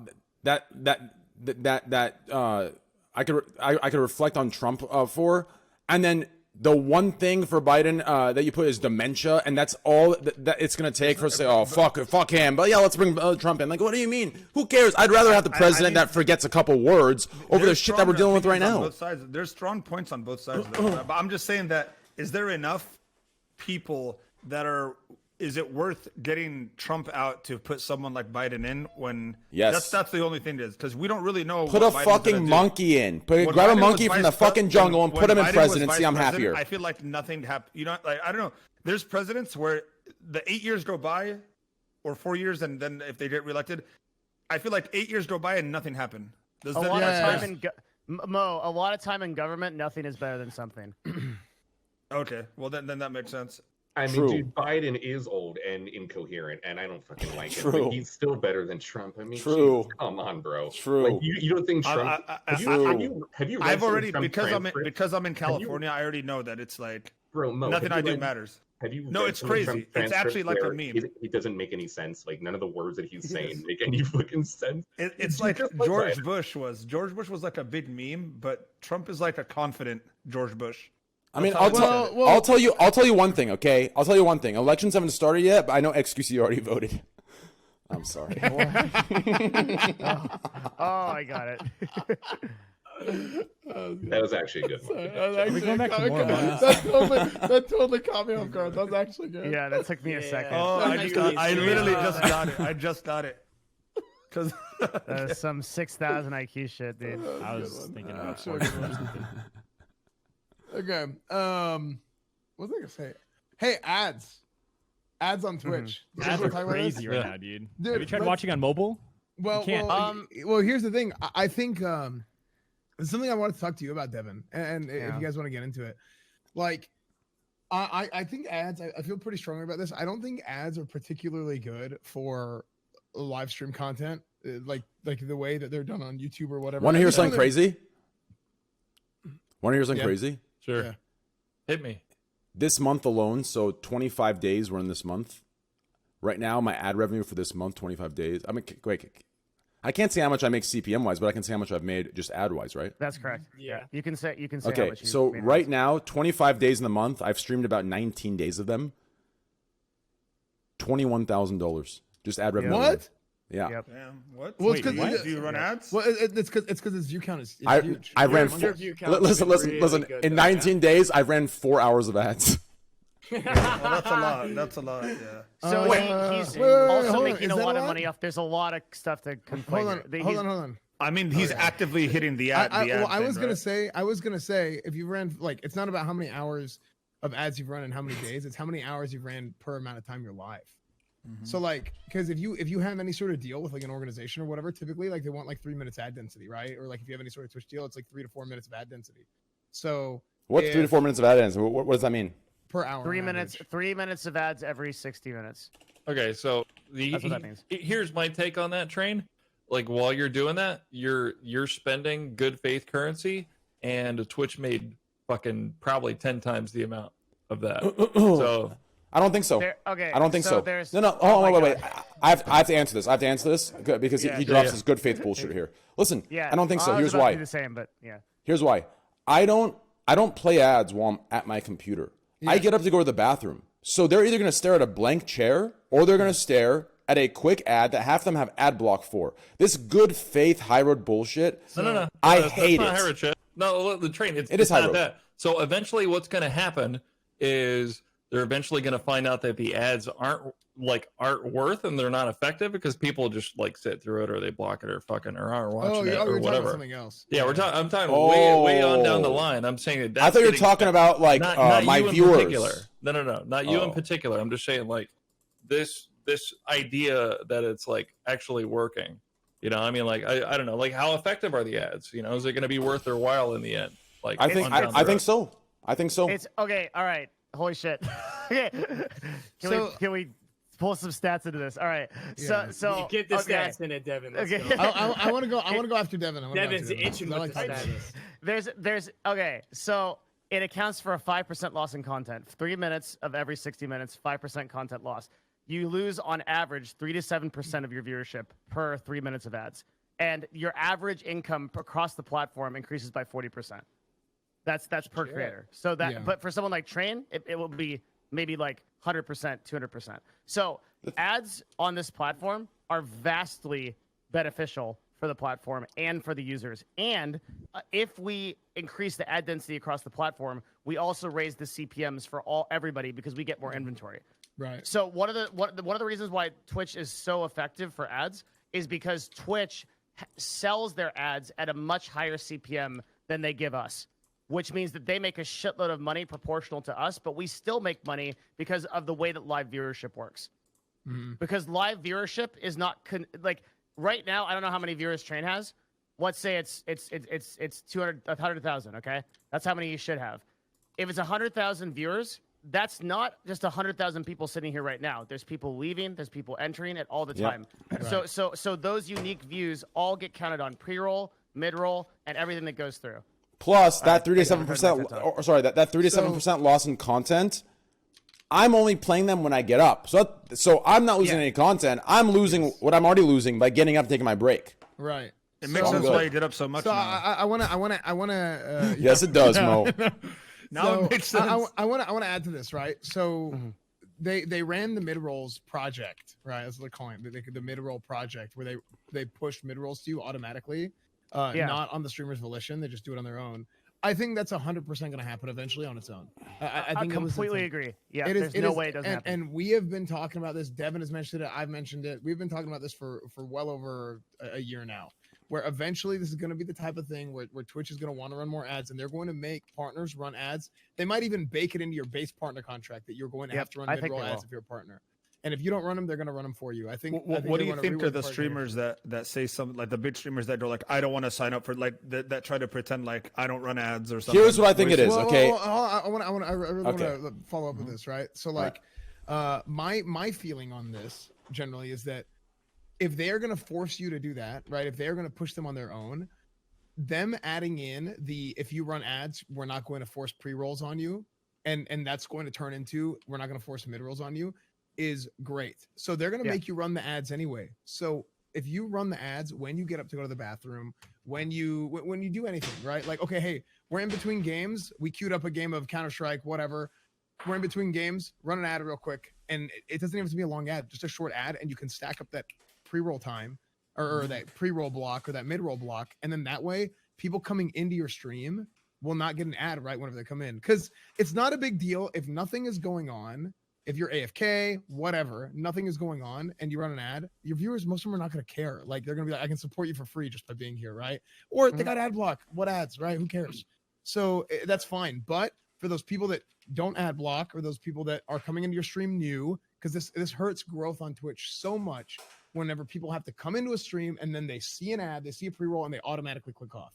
I could reflect on Trump for, and then the one thing for Biden that you put is dementia, and that's all that it's going to take for us to say, oh, fuck him. But yeah, let's bring Trump in. Like, what do you mean? Who cares? I'd rather have the president that forgets a couple words over the shit that we're dealing with right now. Both sides. There's strong points on both sides of that. But I'm just saying that, is there enough people that are, is it worth getting Trump out to put someone like Biden in when Yes. that's the only thing is because we don't really know. Put what a Biden's fucking gonna do. monkey in. When Grab a Biden monkey was from the vice fucking jungle and when put him in Biden was presidency. vice I'm president, happier. I feel like nothing happened. You know, like I don't know. There's presidents where the 8 years go by, or 4 years, and then if they get reelected, I feel like 8 years go by and nothing happened. A lot of time a lot of time in government, nothing is better than something. Okay, well then that makes sense. I mean, True. dude, Biden is old and incoherent, and I don't fucking like him. True. But he's still better than Trump. I mean, True. Jesus, come on, bro. True. Like, you don't think Trump? Have you read I've some already Trump because transcripts? I'm in California. I already know that it's like Bro, Mo, nothing have I you do read- matters. Have you? No, read it's some of the crazy. Trump It's actually like a transcripts meme. where It doesn't make any sense. Like none of the words that he's saying make any fucking sense. It's like George Bush was. George Bush was like a big meme, but Trump is like a confident George Bush. I mean, That's how I'll tell you one thing, okay? I'll tell you one thing. Elections haven't started yet, but I know XQC already voted. I'm sorry. Oh, I got it. That was actually a good one. Are we going back to more money? That totally caught me off guard. That was actually good. Yeah, that took me a second. Oh, I literally just got it. I just got it. Because Some 6,000 IQ shit, dude. I was thinking about Sure. Okay. What was I gonna say? Hey, ads on Twitch. You guys Ads wanna are talk about this? crazy right now, dude. Dude, Have you tried let's- watching on mobile? Well, can't. well, here's the thing. I think it's something I wanted to talk to you about, Devin, and if Yeah. you guys want to get into it, like, I think ads. I feel pretty strongly about this. I don't think ads are particularly good for live stream content, like the way that they're done on YouTube or whatever. Want to hear I something know that- crazy? Want to hear something Yeah. crazy? Sure. Yeah. Hit me. This month alone, so 25 days we're in this month. Right now, my ad revenue for this month, 25 days. I mean, wait, I can't say how much I make CPM wise, but I can say how much I've made just ad wise, right? That's correct. Yeah. You can say how Okay, much you so made right on now, 25 days in the month, I've streamed about 19 days of them. $21,000 just ad revenue. What? Yeah. Yep. damn, what? Well, it's Wait, 'cause do you run ads? Well, it's because its view count is I huge. ran Your four, view count listen, would be listen. really good, In though, 19 days, I ran 4 hours of ads. Oh, that's a lot. That's a lot. Yeah. So Wait, he's wait, wait, also hold on. making Is a that lot a of lot? money off. There's a lot of stuff to configure. Hold on. I mean, he's actively hitting the ad. I was thing, gonna right? say, if you ran it's not about how many hours of ads you've run and how many days. It's how many hours you've ran per amount of time you're live. So because if you have any sort of deal with like an organization or whatever, typically like they want like 3 minutes ad density, right? Or like if you have any sort of Twitch deal, it's like 3 to 4 minutes of ad density. So What's 3 to 4 minutes of ad ads? What does that mean? per hour? 3 on minutes. average. 3 minutes of ads every 60 minutes. Okay, so That's what that means. Here's my take on that, Train. Like while you're doing that, you're spending good faith currency, and Twitch made fucking probably 10 times the amount of that. So I don't think so. Okay. I don't think so. There's, No. oh Hold my on, wait. God. I have to answer this. I have to answer this because he drops his good faith bullshit here. Listen, Yeah. I don't think so. I was Here's about to why. do the same, but yeah. Here's why. I don't play ads while I'm at my computer. I get up to go to the bathroom. So they're either going to stare at a blank chair or they're going to stare at a quick ad that half of them have ad block for. This good faith high road bullshit. No. I That's hate not it. high road shit. No, the Train. It It's is high not road. that. So eventually, what's going to happen is they're eventually going to find out that the ads aren't worth and they're not effective because people just like sit through it or they block it or aren't watching it you're or talking about whatever. something else. Yeah, I'm talking Oh. way on down the line. I'm saying that. I thought you were talking about like not my you in viewers. particular. No, not you in Oh. particular. I'm just saying like this idea that it's like actually working. You know, I mean, like I don't know, like how effective are the ads? You know, is it going to be worth their while in the end? Like I think so. I think so. It's okay. All right. Holy shit. Okay. Can we pull some stats into this? All right. Yeah. So Get the okay. stats in it, Devin. Let's Okay. go. I want to go. I want to go after Devin. Devin's itching I with like the to see this. stats. There's okay. So it accounts for a 5% loss in content. 3 minutes of every 60 minutes, 5% content loss. You lose on average 3 to 7% of your viewership per 3 minutes of ads, and your average income across the platform increases by 40%. That's per creator. So that, Yeah. but for someone like Train, it will be maybe like 100%, 200%. So ads on this platform are vastly beneficial for the platform and for the users. And if we increase the ad density across the platform, we also raise the CPMs for everybody because we get more inventory. Right. So one of the reasons why Twitch is so effective for ads is because Twitch sells their ads at a much higher CPM than they give us, which means that they make a shitload of money proportional to us, but we still make money because of the way that live viewership works. Because live viewership is not like right now. I don't know how many viewers Train has. Let's say it's 100,000. Okay, that's how many you should have. If it's 100,000 viewers, that's not just 100,000 people sitting here right now. There's people leaving. There's people entering it all the time. So those unique views all get counted on pre-roll, mid-roll, and everything that goes through. Plus that 3 to 7%. Sorry, that 3 to 7% loss in content. I'm only playing them when I get up. So I'm not losing any content. I'm losing what I'm already losing by getting up and taking my break. Right. It makes sense why you get up so much. So now. I want to. Yes, it does, Mo. Now it makes sense. I want to add to this, right? So they ran the mid rolls project, right? That's what they're calling it. The mid roll project, where they pushed mid rolls to you automatically, not on the streamer's volition. They just do it on their own. I think that's 100% going to happen eventually on its own. I think completely agree. Yeah, it is, there's no way it doesn't happen. And we have been talking about this. Devin has mentioned it. I've mentioned it. We've been talking about this for well over a year now, where eventually this is going to be the type of thing where Twitch is going to want to run more ads, and they're going to make partners run ads. They might even bake it into your base partner contract that you're going to have to run mid-roll ads if you're a partner. And if you don't run them, they're going to run them for you. I think. What do you think are the streamers that say something like the big streamers that are like, I don't want to sign up for like that try to pretend like I don't run ads or something? Here's what I think it is. Okay. I really want to follow up with this, right? So like, my feeling on this generally is that if they're going to force you to do that, right? If they're going to push them on their own, them adding in if you run ads, we're not going to force pre-rolls on you, and that's going to turn into we're not going to force mid-rolls on you, is great. So they're going to make you run the ads anyway. So if you run the ads when you get up to go to the bathroom, when you do anything, right? Like, okay, hey, we're in between games. We queued up a game of Counter-Strike, whatever. We're in between games. Run an ad real quick, and it doesn't even have to be a long ad, just a short ad, and you can stack up that pre-roll time or that pre-roll block or that mid-roll block, and then that way people coming into your stream will not get an ad right whenever they come in, because it's not a big deal if nothing is going on. If you're AFK, whatever, nothing is going on, and you run an ad, your viewers, most of them are not going to care. Like, they're going to be like, I can support you for free just by being here, right? Or they got ad block. What ads, right? Who cares? So that's fine. But for those people that don't ad block, or those people that are coming into your stream new, because this hurts growth on Twitch so much whenever people have to come into a stream and then they see an ad, they see a pre-roll, and they automatically click off.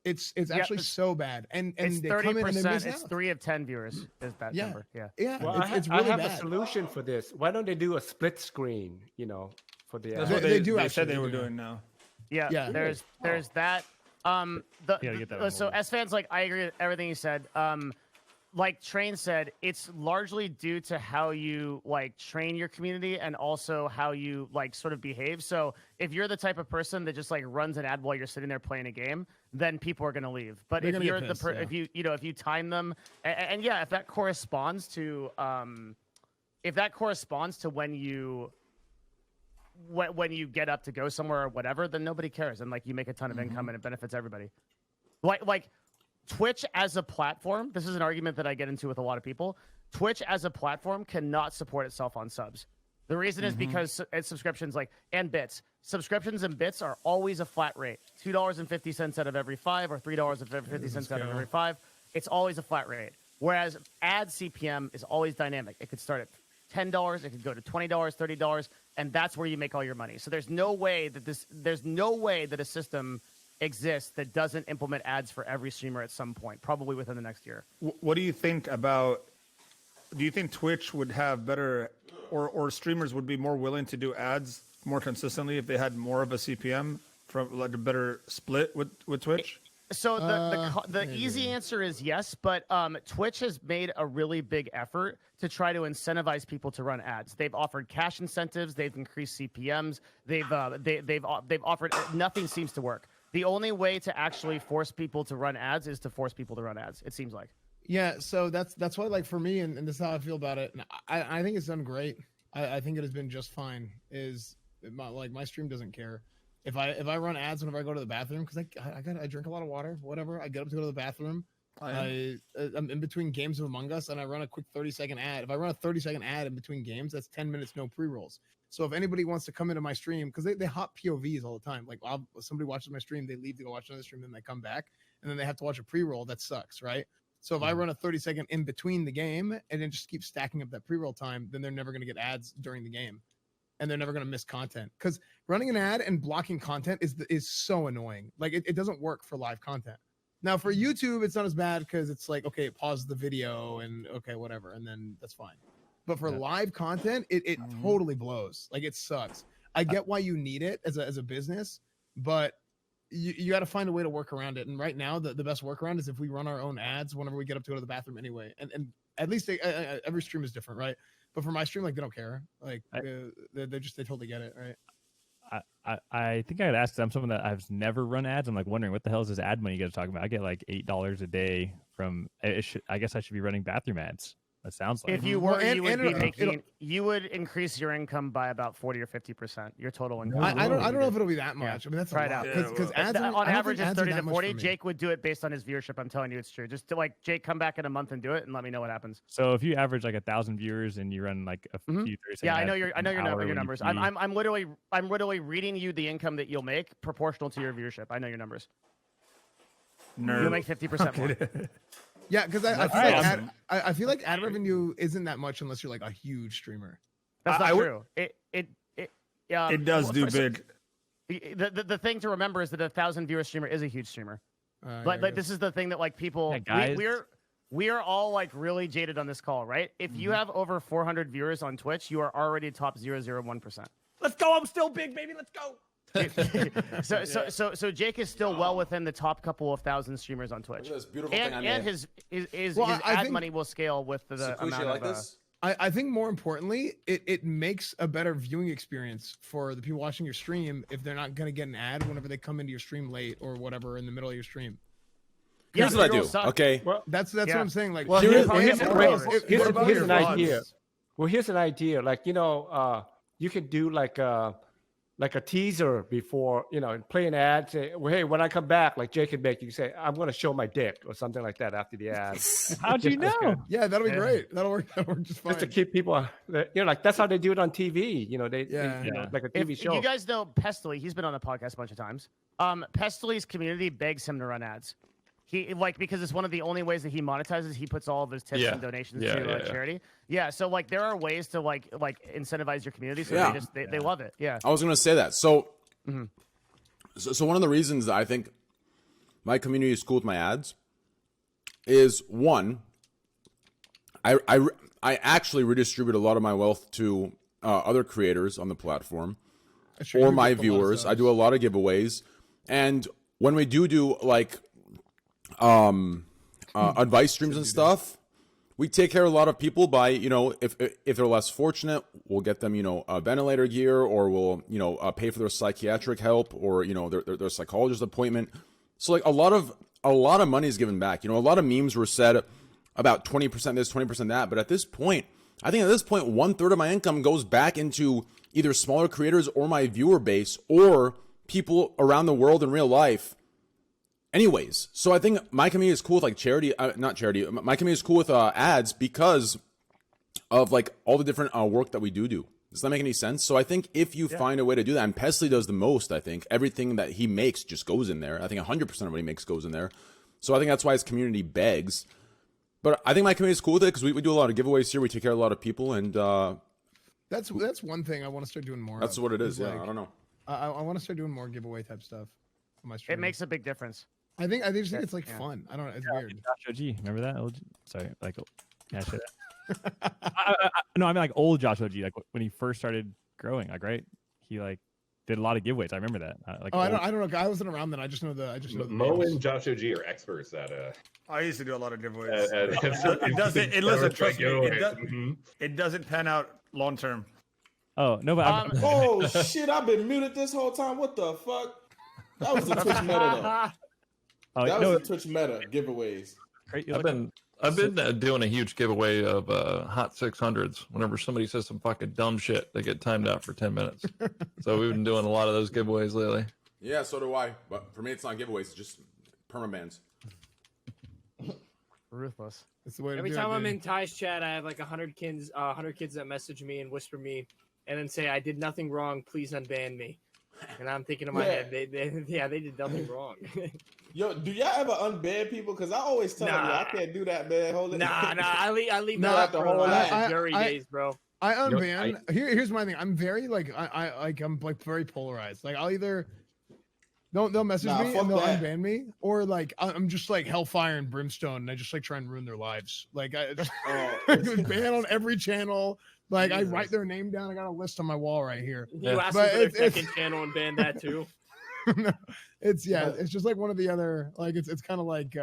It's actually so bad, and it's they come in and they miss 30%. It's out. 3 of 10 viewers is that number. Yeah. Well, it's really I have bad. a solution for this. Why don't they do a split screen? For the That's what they said they were doing now. Yeah. There's that. Get that So S fans, like, I agree with everything you said. Like Train said, it's largely due to how you like train your community and also how you like sort of behave. So if you're the type of person that just like runs an ad while you're sitting there playing a game, then people are going to leave. But if you're if you time them and if that corresponds to when you get up to go somewhere or whatever, then nobody cares, and like you make a ton of income and it benefits everybody. Like Twitch as a platform, this is an argument that I get into with a lot of people. Twitch as a platform cannot support itself on subs. The reason is because it's subscriptions and bits. Subscriptions and bits are always a flat rate. $2.50 out of every 5 or $3.50 out of every 5. It's always a flat rate. Whereas ad CPM is always dynamic. It could start at $10, it could go to $20, $30, and that's where you make all your money. So there's no way that a system exists that doesn't implement ads for every streamer at some point, probably within the next year. What do you think about? Do you think Twitch would have better, or streamers would be more willing to do ads more consistently if they had more of a CPM from like a better split with Twitch? So the easy answer is yes, but Twitch has made a really big effort to try to incentivize people to run ads. They've offered cash incentives, they've increased CPMs, they've offered. Nothing seems to work. The only way to actually force people to run ads is to force people to run ads, it seems like. Yeah, so that's why, like, for me, and this is how I feel about it. And I think it's done great. I think it has been just fine. My stream doesn't care if I run ads whenever I go to the bathroom, because I drink a lot of water, whatever. I get up to go to the bathroom. I'm in between games of Among Us, and I run a quick 30-second ad. If I run a 30-second ad in between games, that's 10 minutes, no pre-rolls. So if anybody wants to come into my stream, because they hop POVs all the time. Like, somebody watches my stream, they leave to go watch another stream, then they come back, and then they have to watch a pre-roll. That sucks, right? So if I run a 30-second in between the game and then just keep stacking up that pre-roll time, then they're never going to get ads during the game, and they're never going to miss content. Because running an ad and blocking content is so annoying. Like, it doesn't work for live content. Now for YouTube, it's not as bad because it's like, okay, pause the video and okay, whatever, and then that's fine. But for live content, it totally blows. Like, it sucks. I get why you need it as a business, but you got to find a way to work around it. And right now, the best workaround is if we run our own ads whenever we get up to go to the bathroom anyway. And at least every stream is different, right? But for my stream, like, they don't care. Like, they totally get it, right? I think I had asked. I'm someone that I've never run ads. I'm like wondering what the hell is this ad money you guys are talking about? I get like $8 a day from. I guess I should be running bathroom ads. It sounds like. If you Well, were, and- you would and be it'll- making, you would increase your income by about 40 or 50%. Your total income. I don't know if it'll be that much. I mean, that's Try a it lot. out. Because Yeah, ads are, On I don't average, think it's ads are 30 to that much 40. for me. Jake would do it based on his viewership. I'm telling you, it's true. Just to like Jake, come back in a month and do it, and let me know what happens. So if you average like 1,000 viewers and you run like a few 30 Yeah, I second know ads your for an hour when you numbers. pee- I'm literally reading you the income that you'll make proportional to your viewership. I know your numbers. Nerd. You'll make 50% more. Yeah, because I That's feel like awesome. I feel like ad revenue isn't that much unless you're like a huge streamer. That's I not would- true. It does well, do so- big. The thing to remember is that 1,000 viewer streamer is a huge streamer. Yeah, But I like, guess. this is the thing that like people Yeah, guys. we are all like really jaded on this call, right? If you have over 400 viewers on Twitch, you are already top 0.001%. Let's go. I'm still big, baby. Let's go. So Jake is still well within the top couple of thousand streamers on Twitch. Look at this beautiful thing I And made. his Well, his I ad think- money will scale with the Sequisha, amount you like of this? I think more importantly, it makes a better viewing experience for the people watching your stream if they're not gonna get an ad whenever they come into your stream late or whatever in the middle of your stream. Here's Yeah, what I it'll do. suck. Okay. That's Yeah. what I'm saying. Like, Well, Here's, Here's- here's, here's- here's, here's- here's, what about here's your an idea. vlogs? Well, here's an idea. Like, you could do like a teaser before, play an ad. Say, well, hey, when I come back, like Jake and Beck, you can say, I'm going to show my dick or something like that after the ad. How'd you know? yeah, that'll be Yeah. great. That'll work just fine. Just to keep people, like that's how they do it on TV. Yeah. Like a If TV show. you guys know Pestily, he's been on the podcast a bunch of times. Pestily's community begs him to run ads. He because it's one of the only ways that he monetizes. He puts all of his tips Yeah. and donations Yeah, to yeah, yeah. charity. Yeah, so like there are ways to like incentivize your community. So Yeah. they love it. Yeah. I was going to say that. So, Mm-hmm. so one of the reasons that I think my community is cool with my ads is one, I actually redistribute a lot of my wealth to other creators on the platform Sure, or you my get a lot of viewers. I subs. do a lot of giveaways, and when we do like advice streams and stuff, we take care of a lot of people by, if they're less fortunate, we'll get them, ventilator gear, or we'll, pay for their psychiatric help, or, their psychologist appointment. So like a lot of money is given back. A lot of memes were said about 20% this, 20% that. But at this point, I think 1/3 of my income goes back into either smaller creators or my viewer base or people around the world in real life. Anyways, so I think my community is cool with like charity, not charity. My community is cool with ads because of like all the different work that we do. Does that make any sense? So I think if you find a way to do that, and Pesley does the most, I think everything that he makes just goes in there. I think 100% of what he makes goes in there. So I think that's why his community begs. But I think my community is cool with it because we do a lot of giveaways here. We take care of a lot of people, and That's one thing I want to start doing more. that's of, what it is. Yeah, like, I don't know. I want to start doing more giveaway type stuff on my stream. It makes a big difference. I just think it's like fun. I don't know. It's weird. Josh OG. Remember that? Sorry, like, yeah, shit. No, I mean like old Josh OG, like when he first started growing, like right, he like did a lot of giveaways. I remember that. Like, Oh, I don't know. I wasn't around then. I just know the. Mo names. and Josh OG are experts at I used to do a lot of giveaways. it doesn't. It listen, trust me. Mhm. It doesn't pan out long term. Oh no, but Oh shit! I've been muted this whole time. What the fuck? That was a Twitch meta oh, though. That no, was a Twitch meta giveaways. I've been doing a huge giveaway of hot 600s. Whenever somebody says some fucking dumb shit, they get timed out for 10 minutes. So we've been doing a lot of those giveaways lately. Yeah, so do I. But for me, it's not giveaways; it's just permabans. Ruthless. It's the way to Every do time it, I'm dude. in Ty's chat, I have like 100 kids that message me and whisper me, and then say I did nothing wrong. Please unban me. And I'm thinking in my head, they did nothing wrong. Yo, do y'all ever unban people? Because I always tell them, Nah. I can't do that, man. Hold it. Nah, I leave No, that up the for whole like lot. jury days, bro. I know, unban. Here's my thing. I'm very I'm very polarized. Like I'll either they'll message Nah, me fuck and they'll that. unban me, or like I'm just like hellfire and brimstone, and I just like try and ruin their lives. Like I ban on every channel. Like I write their name down. I got a list on my wall right here. You asked But me for their it's- second channel and ban that too. No, it's just like one of the other. Like it's kind of like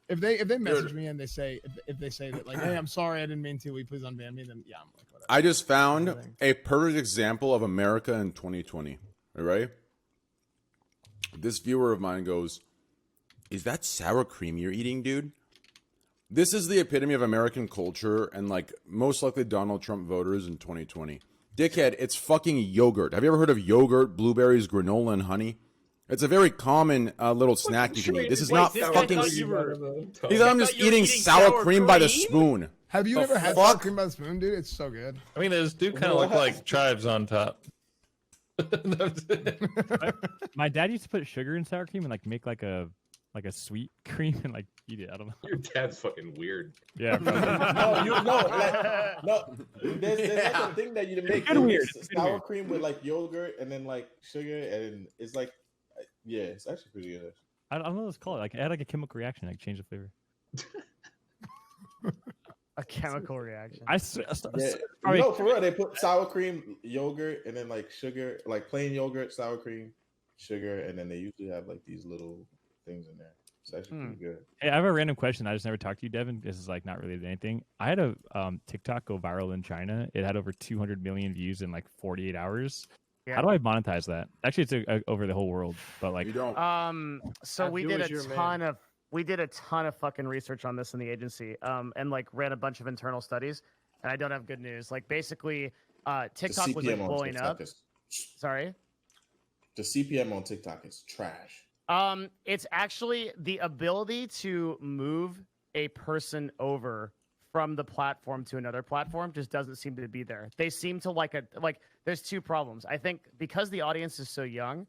if they message me and they say if they say that like, hey, I'm sorry, I didn't mean to. Will you please unban me? Then yeah, I'm like whatever. I just found a perfect example of America in 2020. All right. This viewer of mine goes, "Is that sour cream you're eating, dude?" This is the epitome of American culture and like most likely Donald Trump voters in 2020. Dickhead, it's fucking yogurt. Have you ever heard of yogurt, blueberries, granola, and honey? It's a very common little snack you can eat. This is not fucking. I'm just eating sour cream by the spoon. Have you ever had sour cream by the spoon, dude? It's so good. I mean, those do kind of look like chives on top. My dad used to put sugar in sour cream and like make like a sweet cream and like eat it. I don't know. Your dad's fucking weird. Yeah. No. There's like a thing that you make sour cream with like yogurt and then like sugar, and it's like, yeah, it's actually pretty good. I don't know what it's called. Like it had like a chemical reaction, like change the flavor. A chemical reaction. No, for real. They put sour cream, yogurt, and then like sugar, like plain yogurt, sour cream, sugar, and then they usually have like these little things in there. It's actually pretty good. Hey, I have a random question. I just never talked to you, Devin. This is like not related to anything. I had a TikTok go viral in China. It had over 200 million views in like 48 hours. Yeah. How do I monetize that? Actually, it's over the whole world, but like you don't. So we did a ton of fucking research on this in the agency, and like ran a bunch of internal studies. And I don't have good news. Like basically, TikTok was like blowing up. Sorry. The CPM on TikTok is trash. It's actually the ability to move a person over from the platform to another platform just doesn't seem to be there. They seem to like there's two problems. I think because the audience is so young,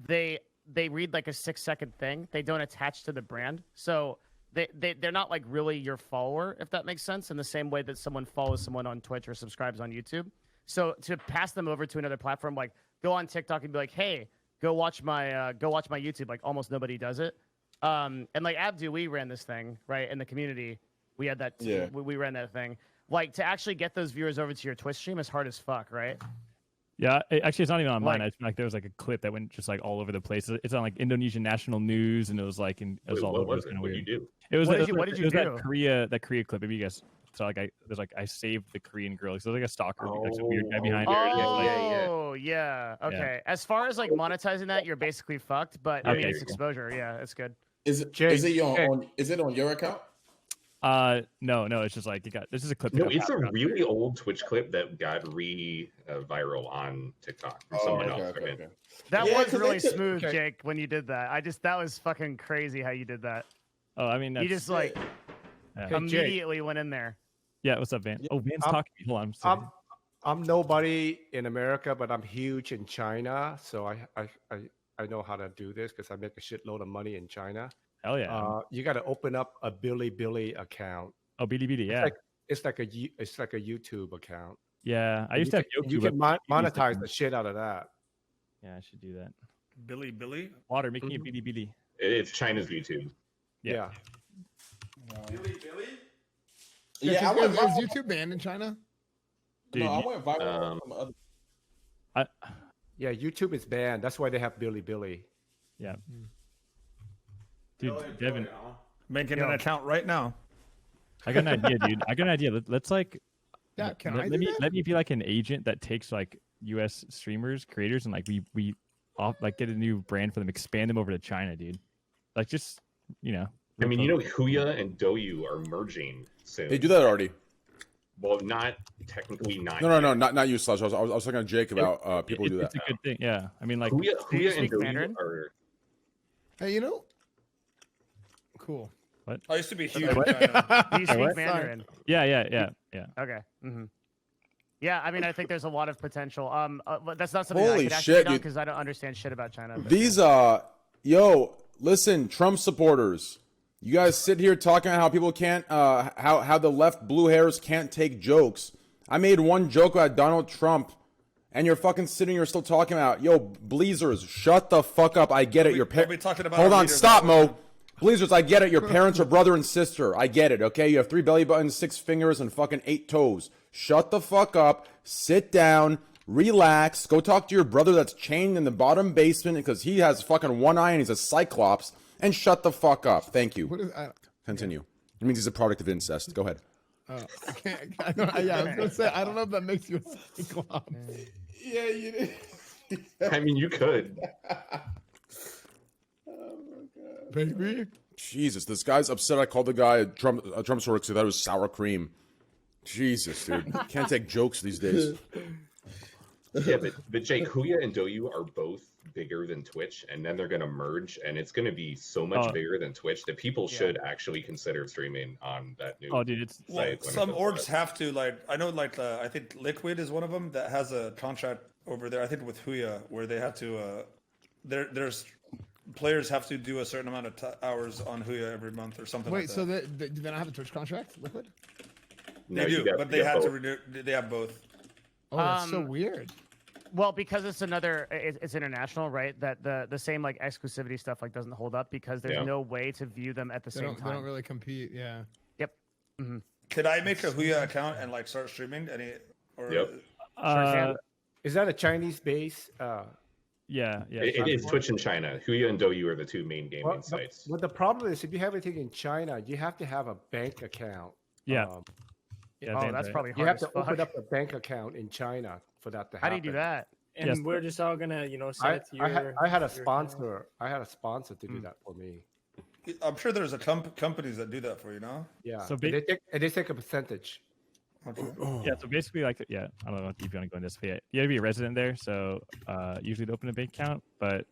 they read like a 6-second thing. They don't attach to the brand. So they're not like really your follower, if that makes sense, in the same way that someone follows someone on Twitch or subscribes on YouTube. So to pass them over to another platform, like go on TikTok and be like, hey, go watch my YouTube. Like almost nobody does it. And like Abdu, we ran this thing right in the community. We had that. Yeah. We ran that thing. Like to actually get those viewers over to your Twitch stream is hard as fuck, right? Yeah, actually, it's not even on mine. I feel like there was like a clip that went just like all over the place. It's on like Indonesian national news, and it was like, it was all over. What was it? What did you do? It was. What did you do? That Korea clip. Maybe you guys saw I saved the Korean girl. So there's like a stalker, like a weird guy behind her. Oh, yeah. Okay. Yeah. As far as like monetizing that, you're basically fucked. But I mean, it's exposure. Yeah, it's good. Is it on your account? No, it's just like this is a clip. No, it's a really old Twitch clip that got viral on TikTok from someone else. Okay. That was really smooth, Jake, when you did that. That was fucking crazy how you did that. Oh, I mean, you just like immediately went in there. Yeah, what's up, Van? Oh, Van's talking. Hold on. I'm nobody in America, but I'm huge in China, so I know how to do this because I make a shitload of money in China. Hell yeah! You got to open up a Bilibili account. Oh, Bilibili, yeah. It's like a YouTube account. Yeah, I used to have YouTube. You can monetize the shit out of that. Yeah, I should do that. Billy? Water, make me a Bilibili. It's China's YouTube. Yeah. Billy? Yeah, is YouTube banned in China? Dude, no, I went viral from other. Yeah, YouTube is banned. That's why they have Bilibili. Yeah. Dude, Devin, making an account right now. I got an idea, dude. I got an idea. Let's like, let me be like an agent that takes like U.S. streamers, creators, and like we get a new brand for them, expand them over to China, dude. Like just I mean, Huya and Douyu are merging soon. They do that already. Well, not technically, not. No, not you, Slush. I was talking to Jake about people who do that. It's a good thing. Yeah, I mean, like Huya and Douyu are. Hey, cool. What? I used to be huge. Do you speak Mandarin? Yeah. Okay. Mm-hmm. Yeah, I mean, I think there's a lot of potential. But that's not something Holy I could actually shit, do dude. because I don't understand shit about China. These listen, Trump supporters. You guys sit here talking about how people can't, how the left blue hairs can't take jokes. I made one joke about Donald Trump, and you're fucking sitting here still talking about, Bleezers, shut the fuck up. I get it. Your parents. Hold on, stop, Mo. Bleezers, I get it. Your parents are brother and sister. I get it. Okay, you have 3 belly buttons, 6 fingers, and fucking 8 toes. Shut the fuck up. Sit down. Relax. Go talk to your brother that's chained in the bottom basement because he has fucking one eye and he's a cyclops. And shut the fuck up. Thank you. Continue. It means he's a product of incest. Go ahead. I was gonna say I don't know if that makes you a cyclops. Yeah, you did. I mean, you could. Baby, Jesus, this guy's upset. I called the guy a Trump supporter because I thought it was sour cream. Jesus, dude, can't take jokes these days. Yeah, but Jake, Huya and Douyu are both bigger than Twitch, and then they're going to merge, and it's going to be so much bigger than Twitch that people should actually consider streaming on that new. Dude, it's some orgs have to I know I think Liquid is one of them that has a contract over there. I think with Huya where they have to there's players have to do a certain amount of hours on Huya every month or something. Wait, like so that. do they not have a Twitch contract, Liquid? They do, but they have to renew. They have both. Oh, that's so weird. Well, because it's it's international, right? That the same like exclusivity stuff like doesn't hold up because there's no way to view them at the same time. They don't really compete. Yeah. Yep. Mm-hmm. Could I make a Huya account and like start streaming? Is that a Chinese base? Yeah. It is Twitch in China. Huya and Douyu are the two main gaming sites. Well, the problem is if you have everything in China, you have to have a bank account. Yeah. That's probably hard. You have to open up a bank account in China for that to happen. How do you do that? And we're just all gonna, set it to your. I had a sponsor. I had a sponsor to do that for me. I'm sure there's companies that do that for you, no? Yeah. So they take a percentage. Yeah, so basically, I don't know if you want to go in this, but you have to be a resident there. So usually they open a bank account, but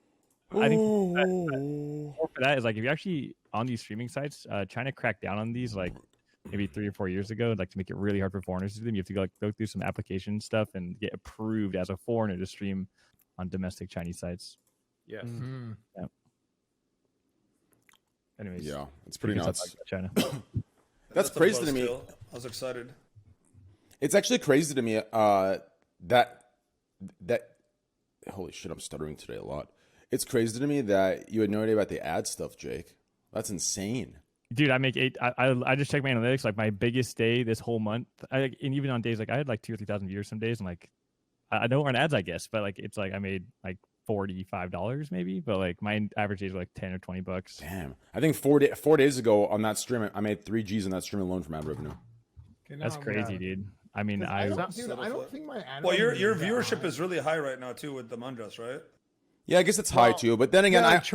I think more for that is like if you're actually on these streaming sites, China cracked down on these like maybe 3 or 4 years ago, like to make it really hard for foreigners to do them. You have to go through some application stuff and get approved as a foreigner to stream on domestic Chinese sites. Yes. Mm-hmm. Yeah. Anyways, yeah, it's pretty nuts. China. That's crazy to me. I was excited. It's actually crazy to me that holy shit, I'm stuttering today a lot. It's crazy to me that you had no idea about the ad stuff, Jake. That's insane. Dude, I make I just checked my analytics. Like my biggest day this whole month, and even on days like I had like 2,000 or 3,000 viewers some days, and like I don't run ads, I guess, but like it's like I made like $45 maybe, but like my average days were like $10 or $20. Damn, I think 4 days ago on that stream, I made 3 G's on that stream alone from ad revenue. That's crazy, dude. I mean, I don't think my ad. Well, your viewership is really high right now too with the Mundras, right? Yeah, I guess it's high too, but then again, it's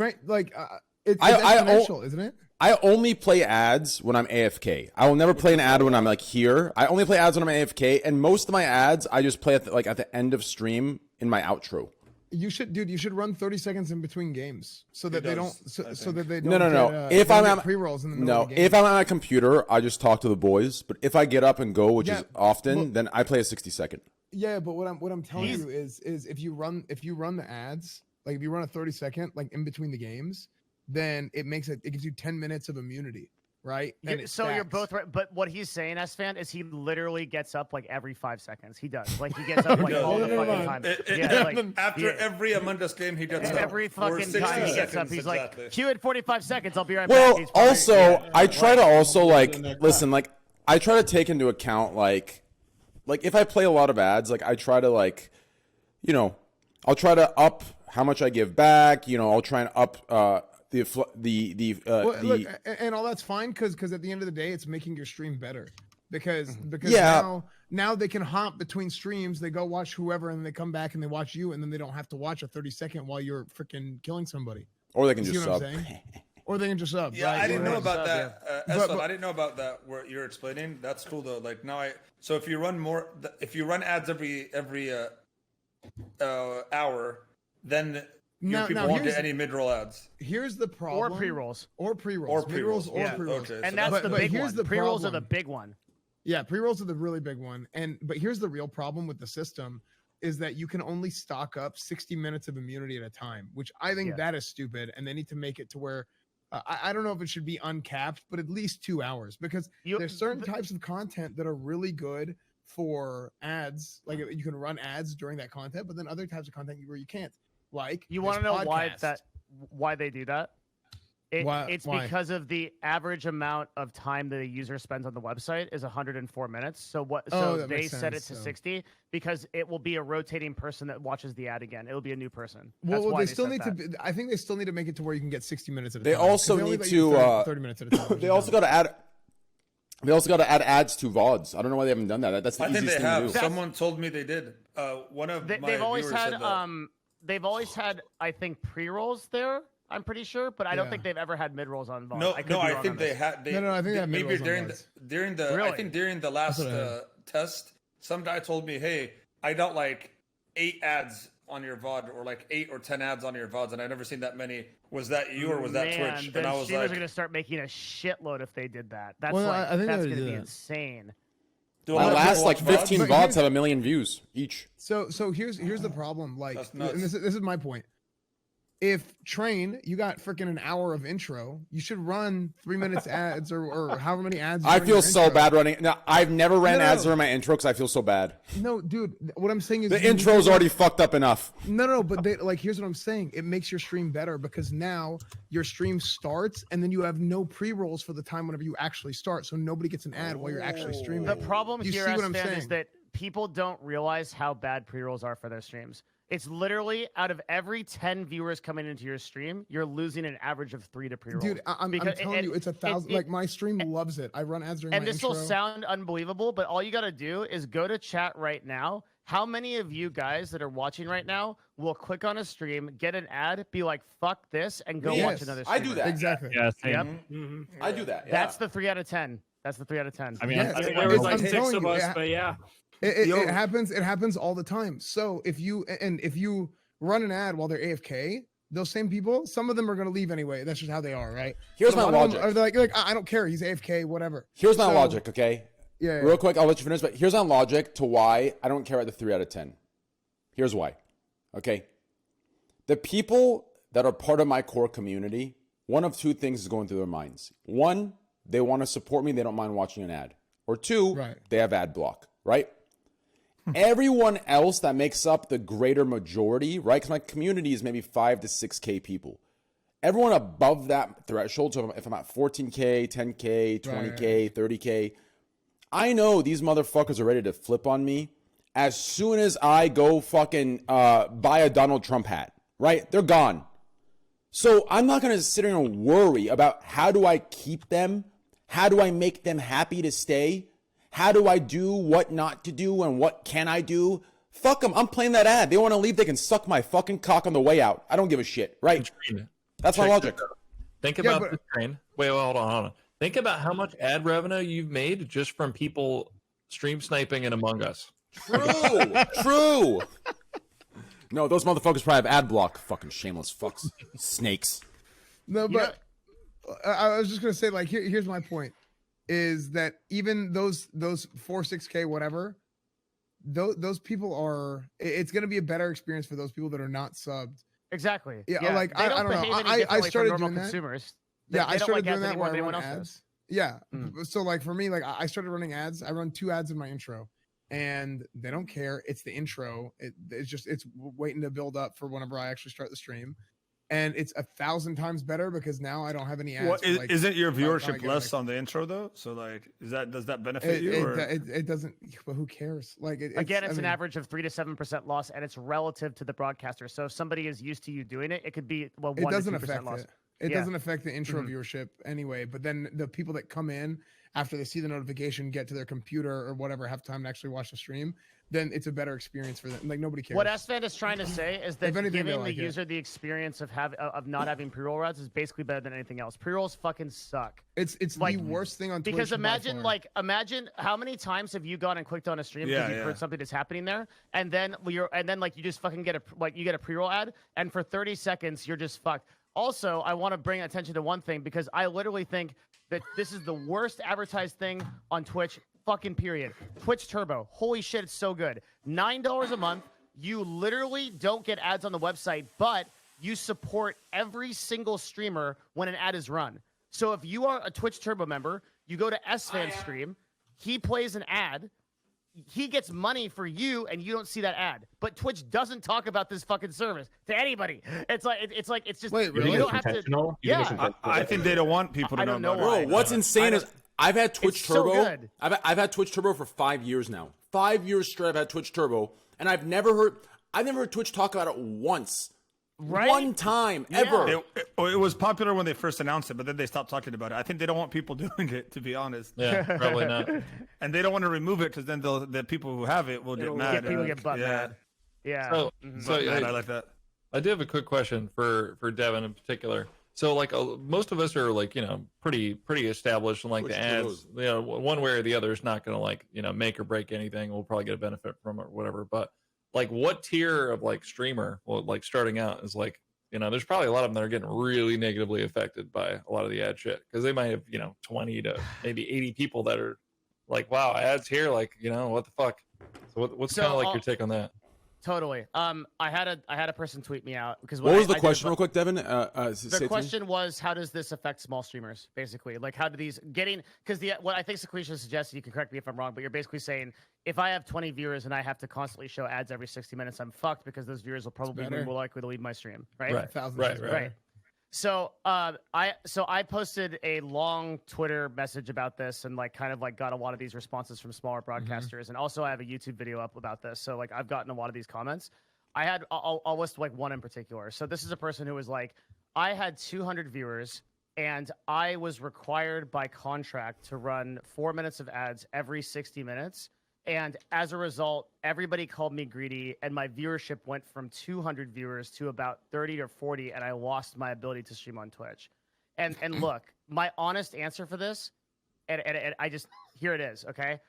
exponential, isn't it? I only play ads when I'm AFK. I will never play an ad when I'm like here. I only play ads when I'm AFK, and most of my ads I just play at the end of stream in my outro. You should run 30 seconds in between games so that they don't. So that they don't. No. If I'm at pre-rolls in the middle of the game. If I'm at my computer, I just talk to the boys. But if I get up and go, which is often, then I play a 60-second. Yeah, but what I'm telling you is if you run the ads, like if you run a 30-second like in between the games, then it gives you 10 minutes of immunity, right? So you're both right. But what he's saying, SFan, is he literally gets up like every 5 seconds. He does. Like he gets up like all the fucking time. After every Among Us game, he gets up. Every fucking time he gets up, he's like, cue in 45 seconds. I'll be right back. Well, also, I try to also listen, like I try to take into account like if I play a lot of ads, like I try to I'll try to up how much I give back. I'll try and up look, and all that's fine because at the end of the day it's making your stream better because now they can hop between streams, they go watch whoever and they come back and they watch you and then they don't have to watch a 30-second while you're freaking killing somebody, or they can just sub. Or they can just sub. Yeah, right? I didn't know about that. I didn't know about that. What you're explaining, that's cool though. Like now, so if you run ads every hour, then people won't get any mid-roll ads. Here's the problem. Or pre-rolls. Mid-rolls. Okay, and that's the big one. Pre-rolls are the big one. Yeah, pre-rolls are the really big one. But here's the real problem with the system is that you can only stock up 60 minutes of immunity at a time, which I think that is stupid. And they need to make it to where I don't know if it should be uncapped, but at least 2 hours because there's certain types of content that are really good for ads. Like you can run ads during that content, but then other types of content where you can't. Like you want to know why they do that? It's because of the average amount of time that a user spends on the website is 104 minutes. So they set it to 60 because it will be a rotating person that watches the ad again. It'll be a new person. Well, they still need to. I think they still need to make it to where you can get 60 minutes at a time. They also need to 30 minutes at a time. They also got to add. They also got to add ads to VODs. I don't know why they haven't done that. That's the easiest thing to do. Someone told me they did. One of my viewers said that. They've always had, I think, pre-rolls there, I'm pretty sure, but I don't think they've ever had mid rolls on VOD. No, I think they had. No, I think they had maybe mid-rolls on during the Really? I think during the last test, some guy told me, "Hey, I got like 8 ads on your VOD, or like 8 or 10 ads on your VODs, and I've never seen that many. Was that you or was that Twitch?" Then And I was streamers like, are gonna start making a shitload if they did that. That's Well, like I think that's they gonna be did. insane. "Do My a lot of last people like watch 15 But VODs here's- have 1 million views each. So here's the problem. Like, That's nuts. and this is my point. If Train, you got freaking an hour of intro, you should run 3 minutes ads or however many ads. I during feel your so intro. bad running. No, I've never ran No. ads during my intro because I feel so bad. No, dude. What I'm saying is The you need to intro's run- already fucked up enough. No, but here's what I'm saying. It makes your stream better because now your stream starts and then you have no pre-rolls for the time whenever you actually start, so nobody gets an ad while you're actually streaming. The problem You here, see what I'm SFan, is saying? that people don't realize how bad pre-rolls are for their streams. It's literally out of every 10 viewers coming into your stream, you're losing an average of 3 to pre-rolls. Dude, I'm telling you, it's 1,000. Like my stream loves it. I run ads during my And this intro. will sound unbelievable, but all you got to do is go to chat right now. How many of you guys that are watching right now will click on a stream, get an ad, be like, fuck this, and go watch another stream? I do that. Exactly. Yeah, same. Yep. I do that. Yeah. That's the 3 out of 10. That's the 3 out of 10. I mean, Yes. I think I'm there was like telling 6 you, of us, it- but yeah. It happens. It happens all the time. So if you run an ad while they're AFK, those same people, some of them are going to leave anyway. That's just how they are, right? Here's But a my lot of them logic. are like I don't care. He's AFK, whatever. Here's my So- logic, okay? Yeah. Real quick, I'll let you finish, but here's my logic to why I don't care about the 3 out of 10. Here's why. Okay? The people that are part of my core community, one of 2 things is going through their minds. 1, they want to support me, they don't mind watching an ad. Or 2, Right. they have ad block, right? Everyone else that makes up the greater majority, right? Because my community is maybe 5 to 6K people. Everyone above that threshold, so if I'm at 14K, 10K, 20K, 30K, I know these motherfuckers are ready to flip on me as soon as I go fucking buy a Donald Trump hat, right? They're gone. So I'm not going to sit here and worry about how do I keep them? How do I make them happy to stay? How do I do what not to do and what can I do? Fuck them. I'm playing that ad. They want to leave. They can suck my fucking cock on the way out. I don't give a shit, right? That's my logic. Think Yeah, about the Train. Wait, hold on. Think about how much ad revenue you've made just from people stream sniping in Among Us. True. No, those motherfuckers probably have ad block. Fucking shameless fucks. Snakes. No, but I was just gonna say, like, here's my point: is that even those 4-6K whatever, those people are. It's gonna be a better experience for those people that are not subbed. Exactly. Yeah, like, they I don't don't know. behave any I differently from started normal doing that. consumers. Yeah, They I don't started like doing ads that anymore where I than run anyone else ads. does. Yeah. So like for me, like I started running ads. I run 2 ads in my intro, and they don't care. It's the intro. It's waiting to build up for whenever I actually start the stream, and it's 1,000 times better because now I don't have any ads. Well, for, like, isn't your by the time I viewership get, less like- on the intro though? So like, does that benefit you? Or? It doesn't. But who cares? Like Again, it's I an mean, average of 3 to 7% loss, and it's relative to the broadcaster. So if somebody is used to you doing it, it could be 1 It to doesn't 2% affect loss. it. It Yeah. doesn't affect the intro viewership anyway. But then the people that come in after they see the notification, get to their computer or whatever, have time to actually watch the stream, then it's a better experience for them. Like nobody cares. What SFAN is trying to say is that If anything, they giving the like it. user the experience of not having pre-roll routes is basically better than anything else. Pre-rolls fucking suck. It's like, the worst thing on Twitch. Because by far. imagine how many times have you gone and clicked on a stream Yeah, because you've heard something that's happening there, and then like you just fucking get a pre-roll ad, and for 30 seconds you're just fucked. Also, I want to bring attention to one thing because I literally think that this is the worst advertised thing on Twitch. Fucking period. Twitch Turbo. Holy shit, it's so good. $9 a month. You literally don't get ads on the website, but you support every single streamer when an ad is run. So if you are a Twitch Turbo member, you go to SFan's stream, he plays an ad, he gets money for you, and you don't see that ad. But Twitch doesn't talk about this fucking service to anybody. It's just Wait, really? you don't have to. Intentional? You think it's Yeah, intentional? I think they don't want people to I know don't know about why. it. Bro, what's insane is I've had Twitch It's so Turbo. good. I've had Twitch Turbo for 5 years now. 5 years straight I've had Twitch Turbo, and I've never heard Twitch talk about it once. Right? One time ever. It was popular when they first announced it, but then they stopped talking about it. I think they don't want people doing it, to be honest. Yeah, probably not. And they don't want to remove it because then the people who have it will get mad. People and, get butt yeah. mad. Yeah. So, But, man, I like that. I do have a quick question for Devin in particular. So like most of us are like, you know, pretty established and like the ads, you know, one way or the other is not going to like, you know, make or break anything. We'll probably get a benefit from it or whatever. But like what tier of like streamer, well, like starting out is like, you know, there's probably a lot of them that are getting really negatively affected by a lot of the ad shit because they might have, you know, 20 to maybe 80 people that are like, wow, ads here, like, you know, what the fuck? So what's kind of like your take on that? Totally. I had a person tweet me out because what was the question, real quick, Devin? The question was, how does this affect small streamers? Basically, like, how do these because what I think SEQUISHA suggested, you can correct me if I'm wrong, but you're basically saying if I have 20 viewers and I have to constantly show ads every 60 minutes, I'm fucked because those viewers will probably be more likely to leave my stream, right? Right. So I posted a long Twitter message about this and like kind of like got a lot of these responses from smaller broadcasters, and also I have a YouTube video up about this. So like I've gotten a lot of these comments. I'll list like one in particular. So this is a person who was like, I had 200 viewers and I was required by contract to run 4 minutes of ads every 60 minutes. And as a result, everybody called me greedy, and my viewership went from 200 viewers to about 30 or 40, and I lost my ability to stream on Twitch. And look, my honest answer for this, and I just, here it is, okay?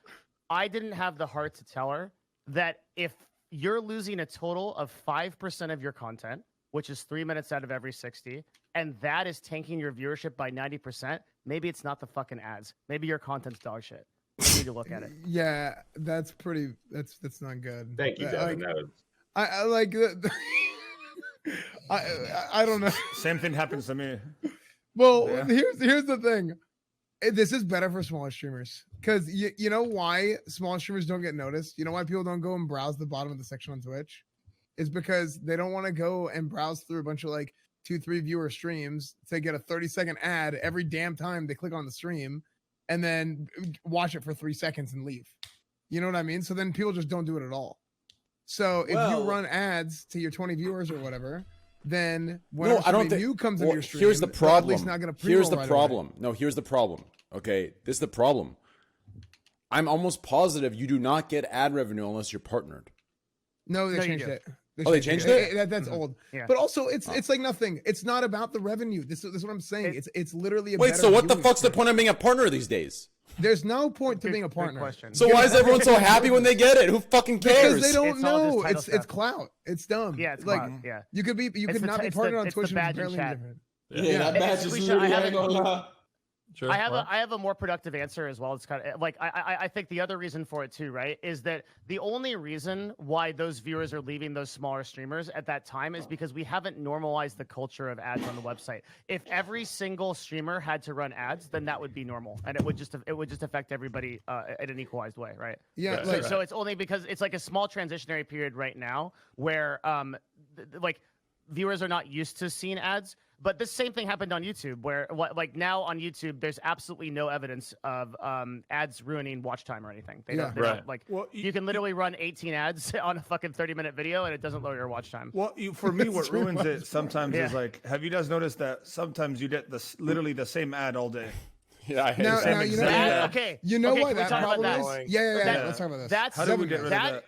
I didn't have the heart to tell her that if you're losing a total of 5% of your content, which is 3 minutes out of every 60, and that is tanking your viewership by 90%, maybe it's not the fucking ads. Maybe your content's dog shit. You need to look at it. Yeah, that's not good. Thank you, Devin. I like I don't know. Same thing happens to me. Well, here's the thing. This is better for smaller streamers because you know why smaller streamers don't get noticed. You know why people don't go and browse the bottom of the section on Twitch, is because they don't want to go and browse through a bunch of like 2-3 viewer streams to get a 30-second ad every damn time they click on the stream, and then watch it for 3 seconds and leave. You know what I mean? So then people just don't do it at all. So if you run ads to your 20 viewers or whatever, then when new comes into your stream, here's the problem. At least not gonna here's the right problem. away. No, here's the problem. Okay, this is the problem. I'm almost positive you do not get ad revenue unless you're partnered. No, they changed it. They changed it? That's old. Yeah. But also, it's like nothing. It's not about the revenue. This is what I'm saying. It's literally a wait. better So what the viewing fuck's the experience. point of being a partner these days? There's no point to being a partner. Question. So why is everyone so happy when they get it? Who fucking cares? Because they don't It's all just know. title It's stuff. clout. It's dumb. Yeah, it's like clout, yeah. you could not be partnered on Twitch and it's apparently different. Yeah, that match is SEQUISHA, really ain't gonna lie. Sure. I have a more productive answer as well. It's kind of like I think the other reason for it too, right, is that the only reason why those viewers are leaving those smaller streamers at that time is because we haven't normalized the culture of ads on the website. If every single streamer had to run ads, then that would be normal, and it would just affect everybody in an equalized way, right? Yeah. So it's only because it's like a small transitionary period right now where like viewers are not used to seeing ads. But the same thing happened on YouTube, where like now on YouTube, there's absolutely no evidence of ads ruining watch time or anything. They don't like. Well, you can literally run 18 ads on a fucking 30-minute video, and it doesn't lower your watch time. Well, for me, what ruins it sometimes is like, have you guys noticed that sometimes you get literally the same ad all day? Yeah, I hate Now, that. you know, okay. You know why can we that talk about problem that? is? Yeah. Let's talk about this. How do we get rid of that?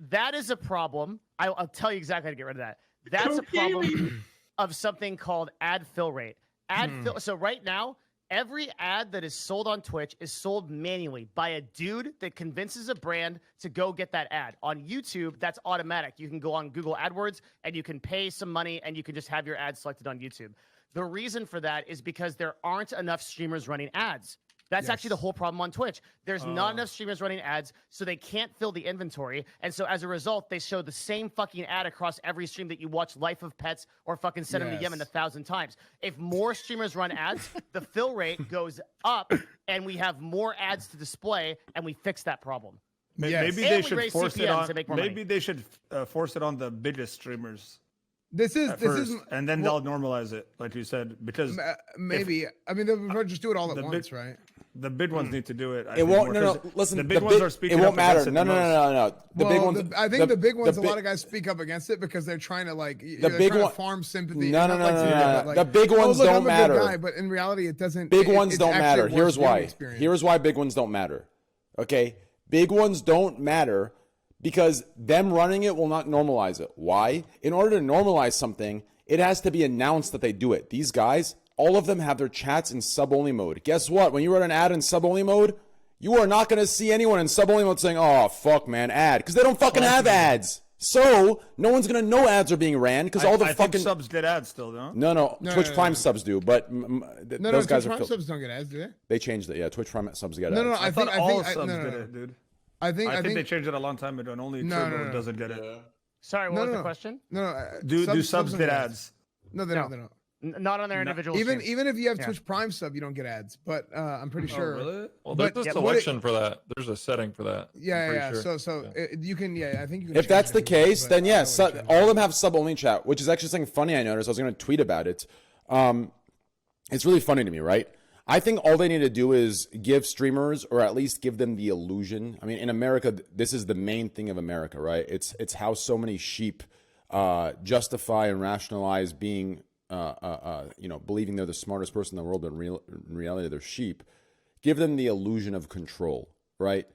That is a problem. I'll tell you exactly how to get rid of that. That's a problem of something called ad fill rate. So right now, every ad that is sold on Twitch is sold manually by a dude that convinces a brand to go get that ad. On YouTube, that's automatic. You can go on Google AdWords and you can pay some money and you can just have your ad selected on YouTube. The reason for that is because there aren't enough streamers running ads. That's actually the whole problem on Twitch. There's not enough streamers running ads, so they can't fill the inventory. And so as a result, they show the same fucking ad across every stream that you watch Life of Pets or fucking Send Them to Yemen 1,000 times. If more streamers run ads, the fill rate goes up, and we have more ads to display, and we fix that problem. Maybe they should force it on. Maybe they should force it on the biggest streamers. This is and then they'll normalize it, like you said, because maybe I mean they'll just do it all at once, right? The big ones need to do it. It won't. No. Listen, the big ones are speaking. It won't up matter. No. The big ones. I think the big ones. A lot of guys speak up against it because they're trying to like. The big one farm sympathy. No. The big ones don't matter. Guy, but in reality, it doesn't. Big ones don't matter. Here's why. Here's why big ones don't matter. Okay, big ones don't matter because them running it will not normalize it. Why? In order to normalize something, it has to be announced that they do it. These guys, all of them have their chats in sub-only mode. Guess what? When you run an ad in sub-only mode, you are not going to see anyone in sub-only mode saying, oh, fuck, man, ad. Because they don't fucking have ads. So, no one's going to know ads are being ran because all the fucking... think subs get ads still, though. No. Twitch Prime subs do, but those guys Twitch are... Prime subs don't get ads, do they? They changed it, yeah. Twitch Prime subs get ads. No, I thought all subs did it, dude. I think they changed it a long time ago, and only Turbo doesn't get it. Sorry, what was the question? Do subs get ads? No, they don't. Not on their individual even streams. even if you have Twitch Prime sub, you don't get ads. But I'm pretty sure. Really? Well, there's a selection for that. There's a setting for that. Yeah. Sure. So you can. Yeah, I think you can. If that's the case, then yes, all of them have sub-only chat, which is actually something funny I noticed. I was going to tweet about it. It's really funny to me, right? I think all they need to do is give streamers, or at least give them the illusion. I mean, in America, this is the main thing of America, right? It's how so many sheep justify and rationalize being, believing they're the smartest person in the world, but in reality they're sheep. Give them the illusion of control, right?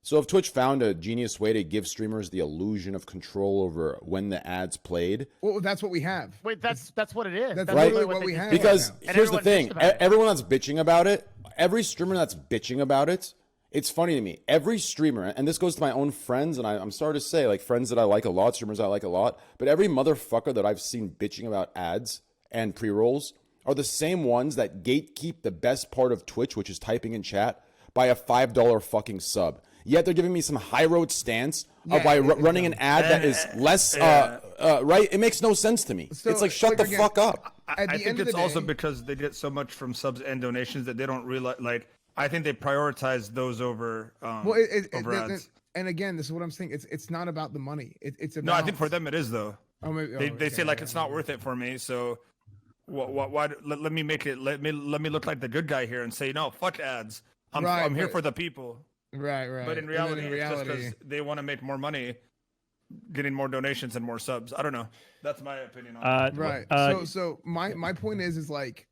So if Twitch found a genius way to give streamers the illusion of control over when the ads played, well, that's what we have. Wait, that's what it is. That's right? literally what we have. Because right here's the thing: everyone that's bitching about it, every streamer that's bitching about it, it's funny to me. Every streamer, and this goes to my own friends, and I'm sorry to say, like friends that I like a lot, streamers I like a lot, but every motherfucker that I've seen bitching about ads and pre-rolls are the same ones that gatekeep the best part of Twitch, which is typing in chat, by a $5 fucking sub. Yet they're giving me some high road stance by running an ad that is less right. It makes no sense to me. So, it's like shut the fuck up. I think it's also because they get so much from subs and donations that they don't realize. Like, I think they prioritize those over over ads. And again, this is what I'm saying. It's not about the money. It's about. No, I think for them it is though. They say like it's not worth it for me. So why let me make it? Let me look like the good guy here and say no, fuck ads. I'm here for the people. Right. But in reality, it's just because they want to make more money, getting more donations and more subs. I don't know. That's my opinion on it. Right. So my point is like,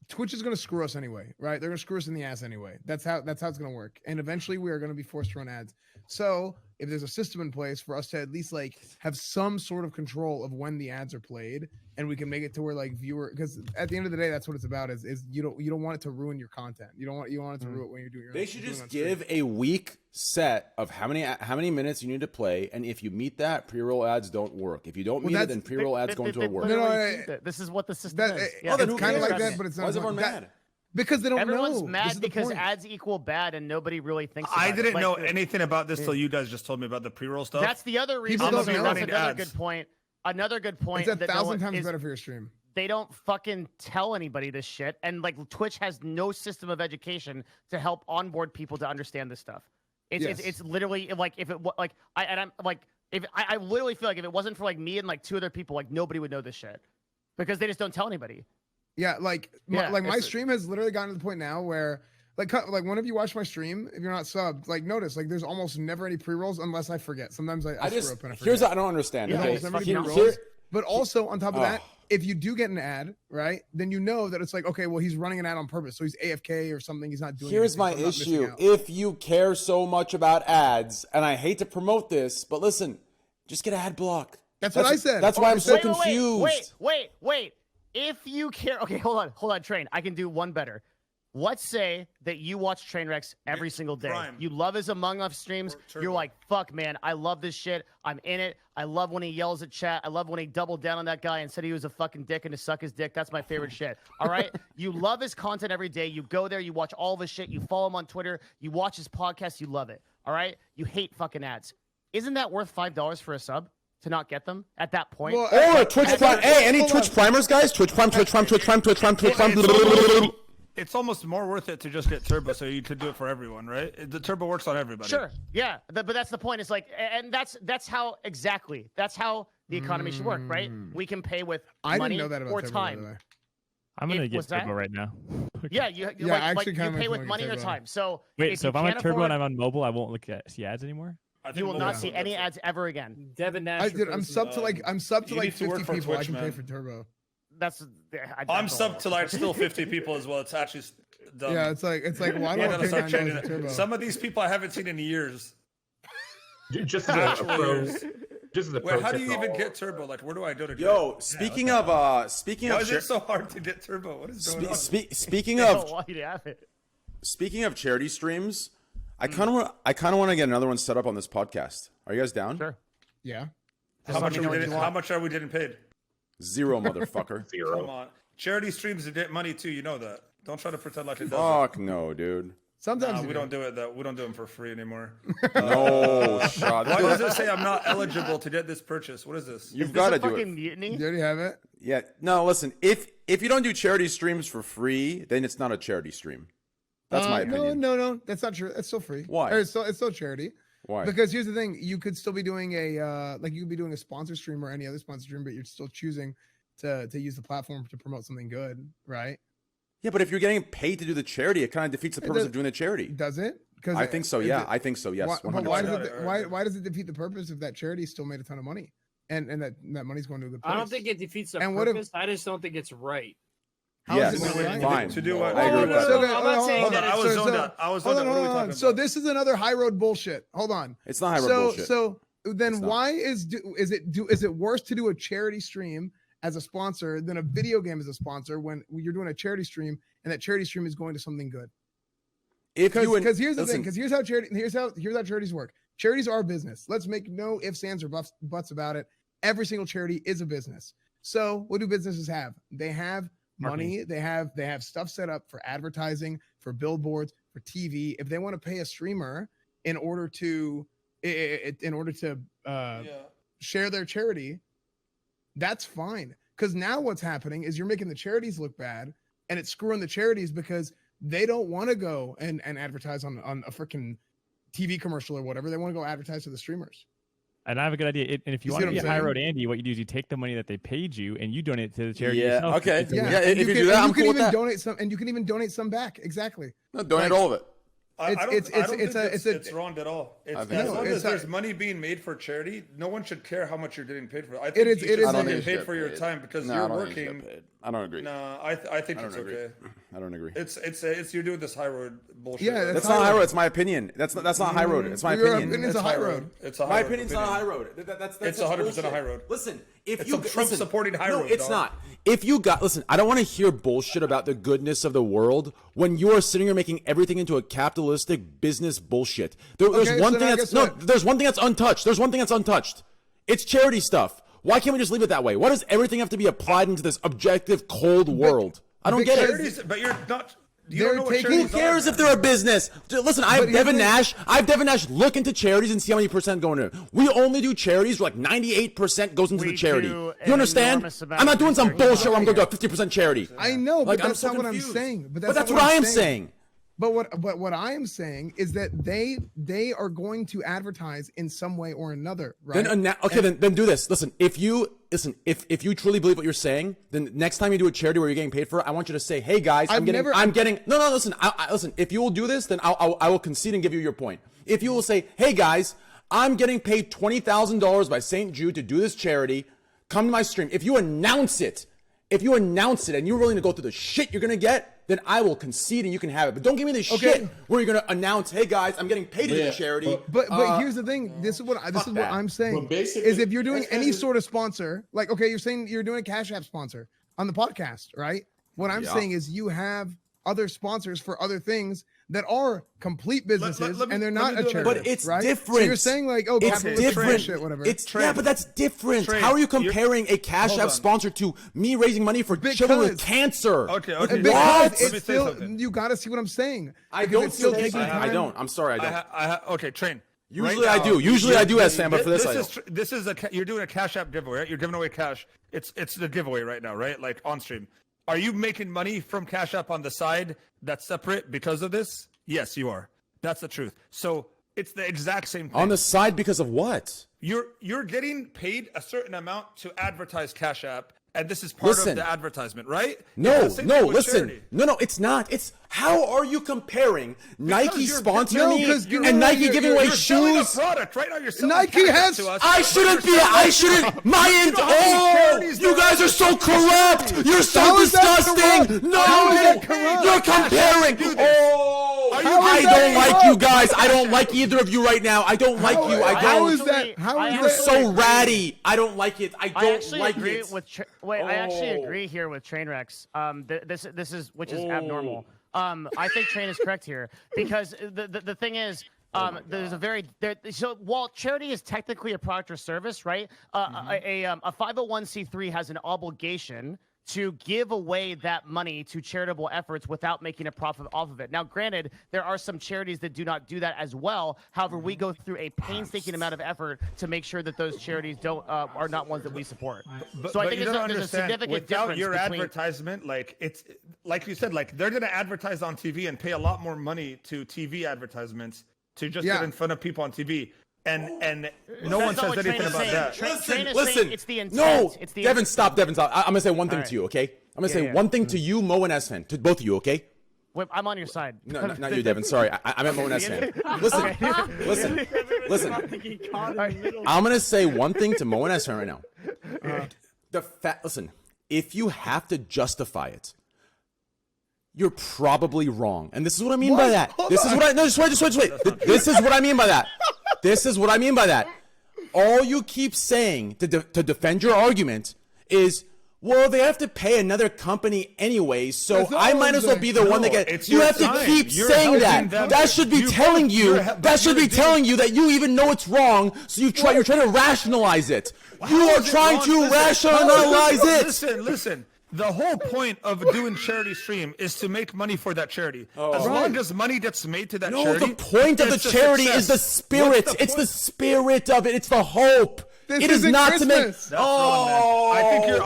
Twitch is going to screw us anyway, right? They're going to screw us in the ass anyway. That's how it's going to work. And eventually we are going to be forced to run ads. So if there's a system in place for us to at least like have some sort of control of when the ads are played, and we can make it to where like viewer, because at the end of the day, that's what it's about is you don't want it to ruin your content. You want it to ruin when you're doing your. They should just give a week set of how many minutes you need to play, and if you meet that, pre-roll ads don't work. If you don't meet it, then pre-roll ads go into a work. This is what the system is. It's kind of like that, but it's not. Why is everyone mad? Because they don't Everyone's know. mad because ads equal bad, and nobody really thinks. About I didn't it. know anything about this till you guys just told me about the pre-roll stuff. That's the other reason. People That's don't know. another good point. Another good point. It's 1,000 times better for your stream. They don't fucking tell anybody this shit, and like Twitch has no system of education to help onboard people to understand this stuff. It's literally like if it like I literally feel like if it wasn't for like me and like two other people, like nobody would know this shit because they just don't tell anybody. Yeah, my stream has literally gotten to the point now where like whenever you watch my stream, if you're not subbed, like notice like there's almost never any pre-rolls unless I forget. Sometimes I screw up and I forget. Here's what I don't understand. Yeah, okay, but also on top of that, if you do get an ad, right, then you know that it's like, okay, well, he's running an ad on purpose, so he's AFK or something. He's not doing. Here's my issue: if you care so much about ads, and I hate to promote this, but listen, just get ad block. That's what I said. That's why I'm so confused. Wait. If you care, okay, hold on, Train. I can do one better. Let's say that you watch Trainwrecks every single day. Prime. You love his Among Us streams. You're like, fuck, man, I love this shit. I'm in it. I love when he yells at chat. I love when he doubled down on that guy and said he was a fucking dick and to suck his dick. That's my favorite shit. All right? You love his content every day. You go there. You watch all of his shit. You follow him on Twitter. You watch his podcast. You love it. All right? You hate fucking ads. Isn't that worth $5 for a sub? To not get them at that point. Well, or Twitch Prime. Hey, any Twitch Primers, guys? Twitch Prime. It's almost more worth it to just get Turbo, so you could do it for everyone, right? The Turbo works on everybody. Sure, yeah, but that's the point. It's like, and that's how the economy should work, right? We can pay with money or time. I'm gonna get Turbo right now. Yeah, you pay with money or time. So wait, so if I'm on Turbo and I'm on mobile, I won't see ads anymore. You will not see any ads ever again. Devin Nash. I'm sub to like 50 people. I can pay for Turbo. I'm sub to like still 50 people as well. It's actually dumb. Yeah, it's like why do I pay $9 for Turbo? Some of these people I haven't seen in years. Just as a pro. Just as a pro. Wait, how do tip you even all- get turbo? Like, where do I go to get Yo, it? speaking Yeah, of why is it so hard to get turbo? What is going on? speaking They of don't want you to have it. speaking of charity streams, I kind of want to get another one set up on this podcast. Are you guys down? Sure. Yeah. How much are we getting paid? Zero, motherfucker. Zero. Come on. Charity streams get money too. You know that. Don't try to pretend like it doesn't. Fuck no, dude. Sometimes we don't do it. We don't do them for free anymore. No shot. Why does it say I'm not eligible to get this purchase? What is this? You've got to do Fucking it. mutiny. You already have it. Yeah. No, listen. If you don't do charity streams for free, then it's not a charity stream. That's my opinion. No, that's not true. It's still free. Why? Or it's still charity. Why? Because here's the thing: you could still be doing you could be doing a sponsor stream or any other sponsor stream, but you're still choosing to use the platform to promote something good, right? Yeah, but if you're getting paid to do the charity, it kind of defeats the purpose of doing the charity. Does it? Because I think so. Yeah, I think so. Yes. But 100%. why does it defeat the purpose if that charity still made a ton of money and that money's going to a good place? I don't think it defeats the And what if- purpose. I just don't think it's right. Yes, is it right? fine. To do what? I agree with that. I'm not saying that I it's was zoned out. I was zoned out. What are we talking So about? this is another high road bullshit. Hold on. It's not high road bullshit. So then It's not. why is it worse to do a charity stream as a sponsor than a video game as a sponsor when you're doing a charity stream and that charity stream is going to something good? Because here's the thing. Because here's how charities work. Charities are a business. Let's make no ifs, ands, or buts about it. Every single charity is a business. So what do businesses have? They have money. They have stuff set up for advertising, for billboards, for TV. If they want to pay a streamer in order to share their charity, that's fine. Because now what's happening is you're making the charities look bad, and it's screwing the charities because they don't want to go and advertise on a freaking TV commercial or whatever. They want to go advertise to the streamers. And I have a good idea. And if you You want see to what be I'm High saying? Road Andy, what you do is you take the money that they paid you and you donate it to the charity. Yeah. yourself. Okay. It's a Yeah. win. If you do that, I'm cool with that. Donate some, and you can even donate some back. Exactly. No, donate all of it. I don't think it's it's wrong at all. I think As so. long It's as not- there's money being made for charity, no one should care how much you're getting paid for. I It think is- you it should is- I don't get think you paid should for get your paid. time because No, you're I don't think you should working. get paid. I don't agree. No, I think I it's don't agree. okay. I don't agree. It's you're doing this high road bullshit. Yeah, That's not high road. It's my opinion. That's not high road. It's my Your opinion. opinion's a high road. It's a high My road opinion's not a high road. That's It's just 100% a bullshit. high road. Listen, if It's you a Trump listen, supporting high no, road, it's dog. not. If you got listen, I don't want to hear bullshit about the goodness of the world when you are sitting here making everything into a capitalistic business bullshit. There's Okay, one so thing now that's guess what? there's one thing that's untouched. There's one thing that's untouched. It's charity stuff. Why can't we just leave it that way? Why does everything have to be applied into this objective, cold world? I don't get it. Charities, but you're not. You They're don't know what taking- Who charities cares are, if they're a business? Listen, I have But here's Devin the- Nash. Look into charities and see how many percent going in. We only do charities where like 98% goes into We the charity. do You understand? enormous amount I'm not of doing some research. bullshit where I'm going to do a 50% charity. I know, but Like, I'm that's so not what I'm confused. saying. But not that's what I am saying. But what I am saying is that they are going to advertise in some way or another, right? Then do this. Listen, if you truly believe what you're saying, then next time you do a charity where you're getting paid for it, I want you to say, "Hey guys, I'm getting." Listen, listen. If you will do this, then I will concede and give you your point. If you will say, "Hey guys, I'm getting paid $20,000 by St. Jude to do this charity. Come to my stream." If you announce it, and you're willing to go through the shit you're gonna get, then I will concede and you can have it. But don't give me this shit where you're gonna announce, "Hey guys, I'm getting paid to do charity." But here's the thing. This is what I'm saying. basically, Is if you're doing any sort of sponsor, like you're saying you're doing a Cash App sponsor on the podcast, right? What I'm saying is you have other sponsors for other things that are complete businesses let me- and they're let not me a do it. charity. But it's right? different. So you're saying like, oh, It's capitalism different. shit, whatever. Yeah, but that's different. Trade. How are you You're- comparing a Cash hold App on. sponsor to me raising money for children with Because- cancer? Okay. Like, okay. what? Let me It's say still, something. you got to see what I'm saying. I Because don't it's still see taking I time. don't. I'm sorry, I don't. Okay, Train. Usually Right I now, do. Usually I do, S-Fan, but for this I don't. This is you're doing a Cash App giveaway, right? You're giving away cash. It's the giveaway right now, right? Like on stream. Are you making money from Cash App on the side that's separate because of this? Yes, you are. That's the truth. So it's the exact same thing. On the side because of what? You're getting paid a certain amount to advertise Cash App, and this is part of the advertisement, right? No, It's the same thing with listen. charity. No, it's not. It's how are you comparing Nike you're- sponsoring no, me 'cause you know and what, Nike giving away You're selling a shoes? product right now. You're selling Nike Cash App has- to us. I shouldn't be. I shouldn't. My end. know how many Oh, charities you there guys are so corrupt. You're so How is that disgusting. corrupt? No, How is that corrupt? you're comparing. Do this. Oh, Are I don't like you guys. I don't like either of you right now. I don't like you. I How don't. is that? How is You're that? so ratty. I don't like it. I I don't actually like agree it. with. I actually agree here with Trainwrecks. This is which is abnormal. I think Train is correct here because the thing is. There's a very so while charity is technically a product or service, right? A 501c3 has an obligation to give away that money to charitable efforts without making a profit off of it. Now, granted, there are some charities that do not do that as well. However, we go through a painstaking amount of effort to make sure that those charities don't are not ones that we support. So I think there's a significant without difference your between... advertisement, like it's like you said, like they're gonna advertise on TV and pay a lot more money to TV advertisements to just get in front of people on TV. And no one says anything about that. Listen. It's the intent. No, It's the Devin, stop. I'm gonna say one thing to you, okay? I'm gonna say one thing to you, Mo and S-Fan, to both of you, okay? Wait, I'm on your side. No, not you, Devin. Sorry, I meant Mo and S-Fan. Listen. I'm gonna say one thing to Mo and S-Fan right now. Listen, if you have to justify it, you're probably wrong. And this is what I mean by that. This is what I... No, just wait. This is what I mean by that. This is what I mean by that. All you keep saying to defend your argument is, well, they have to pay another company anyway, so I might as well be the one that gets... You have to keep saying that. That should be telling you... That should be telling you that you even know it's wrong, so you're trying to rationalize it. You are trying to rationalize it. Listen. The whole point of doing charity stream is to make money for that charity. As long as money gets made to that charity. No, the point of the charity is the spirit. It's the spirit of it. It's the hope. It is not to make. Oh, I think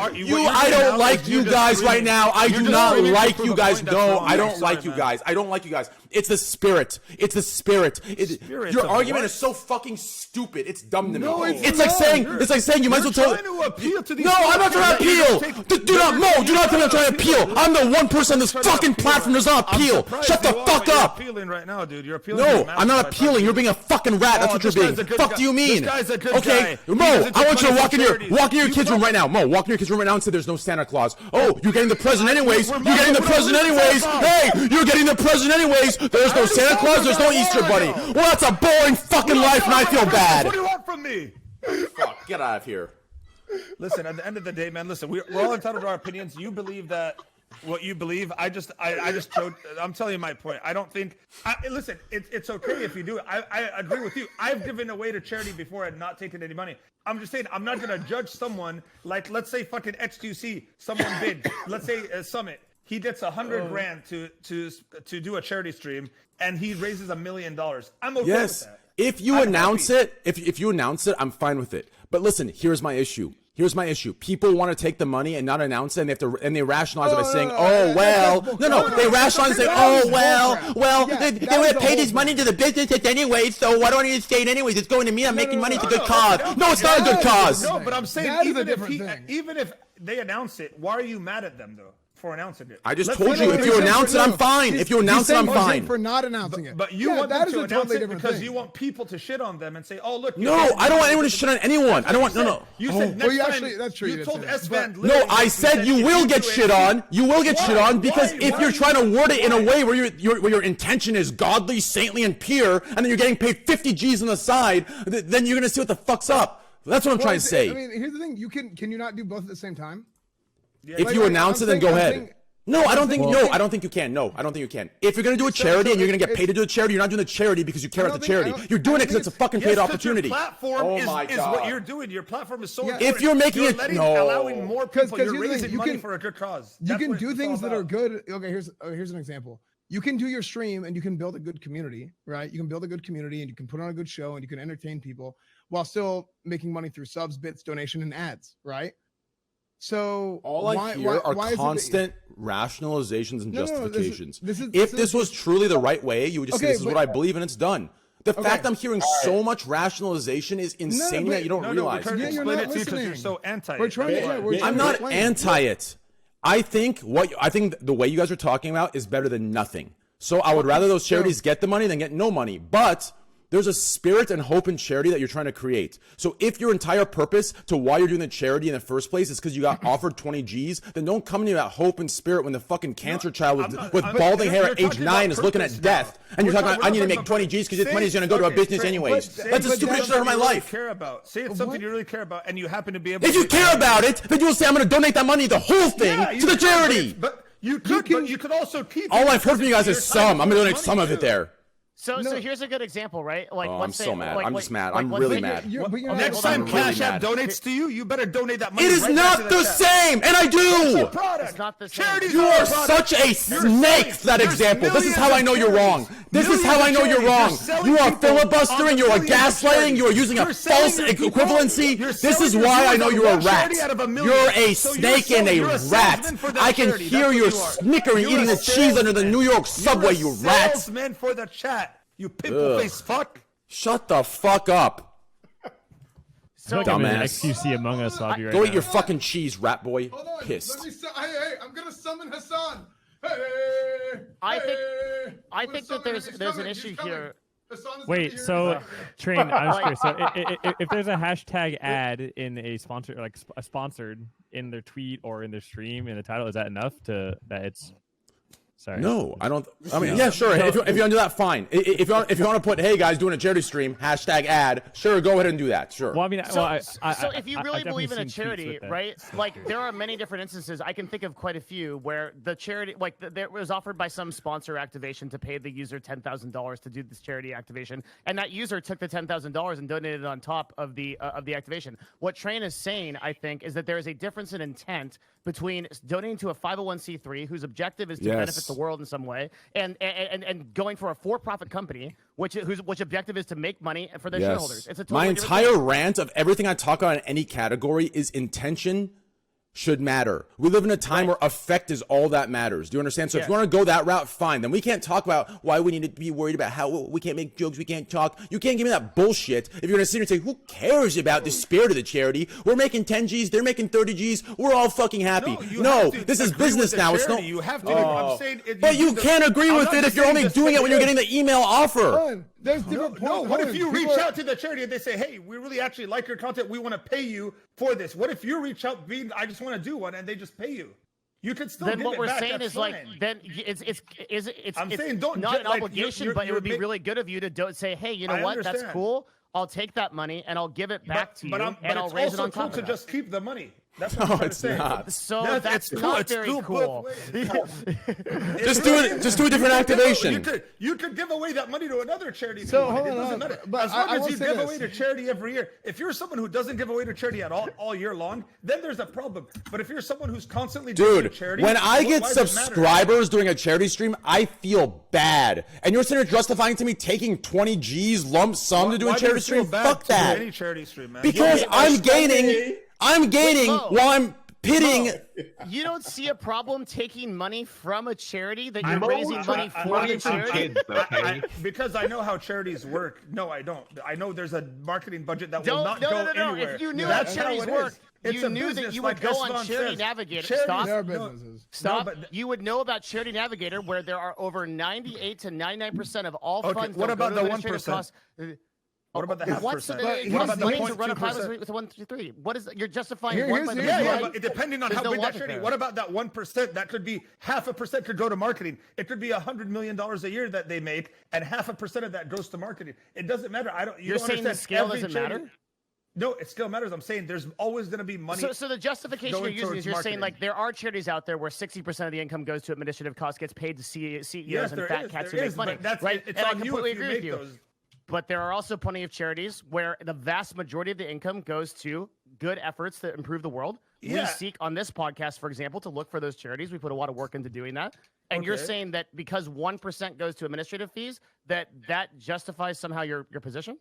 I don't like you guys right now. I do not like you guys. No, I don't like you guys. I don't like you guys. It's the spirit. It's the spirit. Your argument is so fucking stupid. It's dumb to me. It's like saying you might as well tell. No, I'm not trying to appeal. Do not tell me I'm trying to appeal. I'm the one person on this fucking platform that does not appeal. Shut the fuck up. You're appealing right now, dude. You're appealing. No, I'm not appealing. You're being a fucking rat. That's what you're being. Fuck do you mean? Okay, Mo, I want you to walk in your kids' room right now. Mo, walk in your kids' room right now and say there's no Santa Claus. Oh, you're getting the present anyways. You're getting the present anyways. Hey, you're getting the present anyways. There's no Santa Claus. There's no Easter Bunny. Well, that's a boring fucking life, and I feel bad. What do you want from me? Fuck, get out of here. Listen, at the end of the day, man. Listen, we're all entitled to our opinions. You believe that. What you believe, I just showed. I'm telling you my point. I don't think. Listen, it's okay if you do it. I agree with you. I've given away to charity before and not taken any money. I'm just saying I'm not gonna judge someone like, let's say fucking X2C. Someone bid. Let's say Summit. He gets $100 grand to do a charity stream, and he raises $1 million. I'm okay with that. If you announce it, if you announce it, I'm fine with it. But listen, here's my issue. People want to take the money and not announce it, and they rationalize it by saying, "Oh well." No. They rationalize and say, "Oh well, they would have paid his money to the business anyway, so why don't you say it anyways? It's going to me. I'm making money. It's a good cause." No, it's not a good cause. No, but I'm saying even if they announce it, why are you mad at them though? For announcing it. I just told you, if you announce it, I'm fine. If you announce it, I'm fine. For not announcing it. But you want them to announce it because you want people to shit on them and say, "Oh, look." No, I don't want anyone to shit on anyone. I don't want. No. You said next time. That's true. You told S-Band. No, I said you will get shit on. You will get shit on because if you're trying to word it in a way where your intention is godly, saintly, and pure, and then you're getting paid 50 G's on the side, then you're gonna see what the fuck's up. That's what I'm trying to say. I mean, here's the thing. Can you not do both at the same time? If you announce it, then go ahead. No, I don't think. No, I don't think you can. No, I don't think you can. If you're gonna do a charity and you're gonna get paid to do a charity, you're not doing the charity because you care about the charity. You're doing it because it's a fucking paid opportunity. Your platform is what you're doing. Your platform is so. If you're making it, allowing more people, you're raising money for a good cause. You can do things that are good. Okay, here's an example. You can do your stream and you can build a good community, right? You can build a good community and you can put on a good show and you can entertain people while still making money through subs, bits, donation, and ads, right? So all I hear are constant rationalizations and justifications. If this was truly the right way, you would just say this is what I believe and it's done. The fact I'm hearing so much rationalization is insane that you don't realize. You're not listening. You're so anti it. I'm not anti it. I think the way you guys are talking about is better than nothing. So I would rather those charities get the money than get no money. But There's a spirit and hope and charity that you're trying to create. So if your entire purpose to why you're doing the charity in the first place is because you got offered 20 G's, then don't come to me about hope and spirit when the fucking cancer child with balding hair at age 9 is looking at death. And you're talking about, I need to make 20 G's because this money is going to go to a business anyways. That's the stupidest shit of my life. Care about. Say it's something you really care about and you happen to be able If you care about it, then you'll say, I'm going to donate that money, the whole thing, to the charity. But you could also keep all I've heard from you guys is some. I'm going to donate some of it there. So here's a good example, right? Like, I'm so mad. I'm just mad. I'm really mad. Next time Cash App donates to you, you better donate that money. It is not the same, and I do. It's not the same. You are such a snake for that example. This is how I know you're wrong. This is how I know you're wrong. You are filibustering. You are gaslighting. You are using a false equivalency. This is why I know you're a rat. You're a snake and a rat. I can hear your snickering eating the cheese under the New York subway, you rat. Salesman for the chat. You pimple face fuck. Shut the fuck up. So dumbass. XQC Among Us lobby right Go now. eat your fucking cheese, rat boy. Hold on. Pissed. Hey, I'm gonna summon Hassan. Hey. I think that there's an issue here. Wait, so Train, I'm curious. So if there's a hashtag ad in a sponsor, like a sponsored in their tweet or in their stream in the title, is that enough that it's? Sorry. No, I don't. I mean, yeah, sure. If you want to do that, fine. If you want to put, hey guys, doing a charity stream, hashtag ad, sure, go ahead and do that. Sure. Well, I mean, so if you really believe in a charity, right? Like there are many different instances. I can think of quite a few where the charity, like there was offered by some sponsor activation to pay the user $10,000 to do this charity activation, and that user took the $10,000 and donated it on top of the activation. What Train is saying, I think, is that there is a difference in intent between donating to a 501c3 whose objective is to benefit the world in some way, and going for a for-profit company which objective is to make money for their shareholders. It's a totally my entire rant of everything I talk about in any category is intention should matter. We live in a time where effect is all that matters. Do you understand? So if you want to go that route, fine. Then we can't talk about why we need to be worried about how we can't make jokes, we can't talk. You can't give me that bullshit if you're going to sit here and say, who cares about the spirit of the charity? We're making 10 G's, they're making 30 G's, we're all fucking happy. No, this is business now. It's not. You have to. I'm saying but you can't agree with it if you're only doing it when you're getting the email offer. There's different points. No, what if you reach out to the charity and they say, hey, we really actually like your content, we want to pay you for this? What if you reach out being, I just want to do one, and they just pay you? You could still then give what it we're back, saying that's is fine. like then it's I'm saying don't not an like, obligation, but it would be really good of you to say, hey, you know I what, that's understand. cool. I'll take that money and I'll give it back to you, and I'll it's raise it also on top cool of to that. just keep the money. That's what I'm trying to say. Not. So It's that's cool. not It's very cool cool. Just do a different activation. You could give away that money to another charity. So, if you want. hold It on, doesn't matter. but As long I as will you say give this. away to charity every year, if you're someone who doesn't give away to charity at all year long, then there's a problem. But if you're someone who's constantly doing charity, when I get why does it matter? subscribers during a charity stream, I feel bad. And you're sitting here justifying to me taking 20 G's lump sum to do a Why charity does it feel stream? bad Fuck to do that. any charity stream, man? Because I'm gaining while I'm pitting. You don't see a problem taking money from a charity that you're I'm raising old. money for I'm the charity? kids, okay? Because I know how charities work. No, I don't. I know there's a marketing budget that will not go anywhere. If you knew That's how charities how it work, is. you knew that you would go on Charity Navigator. Stop. You would know about Charity Navigator, where there are over 98 to 99% of all funds. What about the 1%? What about the half what's percent? What about the to run a 0.2%? pilot with 1 through 3? What is you're justifying? But depending on There's how no big that logic charity. there. What about that 1%? That could be 0.5% could go to marketing. It could be $100 million a year that they make, and 0.5% of that goes to marketing. It doesn't matter. You're don't saying the understand. scale Every doesn't charity- matter? No, it still matters. I'm saying there's always going to be money. So the justification you're going using towards is you're saying marketing. like there are charities out there where 60% of the income goes to administrative costs, gets paid to CEOs Yes, and there fat is, cats who there make is, money, but that's- right? it's And I on you completely if you agree with make you. those. But there are also plenty of charities where the vast majority of the income goes to good efforts that improve the world. Yeah. We seek on this podcast, for example, to look for those charities. We put a lot of work into doing that. And you're Okay. saying that because 1% goes to administrative fees, that justifies somehow your position?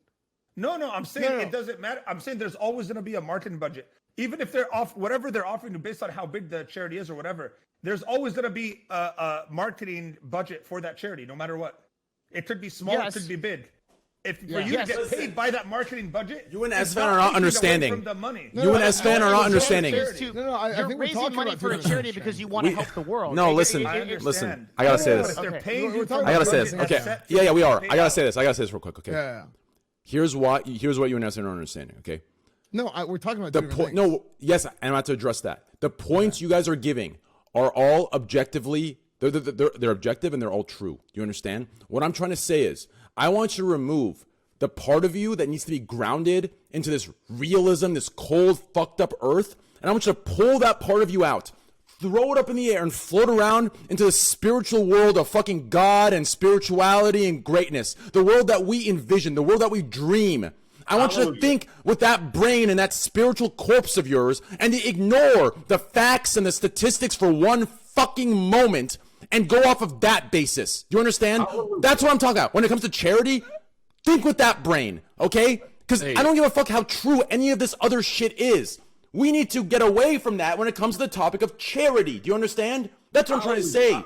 No, I'm saying it doesn't matter. I'm saying there's always going to be a marketing budget. Even if they're off whatever they're offering based on how big the charity is or whatever, there's always going to be a marketing budget for that charity, no matter what. It could be small, Yes. it could be big. For you to get paid by that marketing budget, you and ESFAN are not understanding. From the money. You and ESFAN are not understanding. You're raising money for a charity because you want to help the world. No, listen. I gotta say this. I gotta say this. Okay. Yeah, we are. I gotta say this real quick. Okay. Yeah. Here's what you and ESFAN are understanding. Okay. No, we're talking about the point. No, yes, and I'm about to address that. The points you guys are giving are all objectively. They're objective and they're all true. Do you understand? What I'm trying to say is, I want you to remove the part of you that needs to be grounded into this realism, this cold, fucked up earth, and I want you to pull that part of you out, throw it up in the air, and float around into the spiritual world of fucking God and spirituality and greatness, the world that we envision, the world that we dream. I want you to think with that brain and that spiritual corpse of yours, and to ignore the facts and the statistics for one fucking moment, and go off of that basis. Do you understand? That's what I'm talking about. When it comes to charity, think with that brain, okay? Because I don't give a fuck how true any of this other shit is. We need to get away from that when it comes to the topic of charity. Do you understand? That's what I'm trying to say.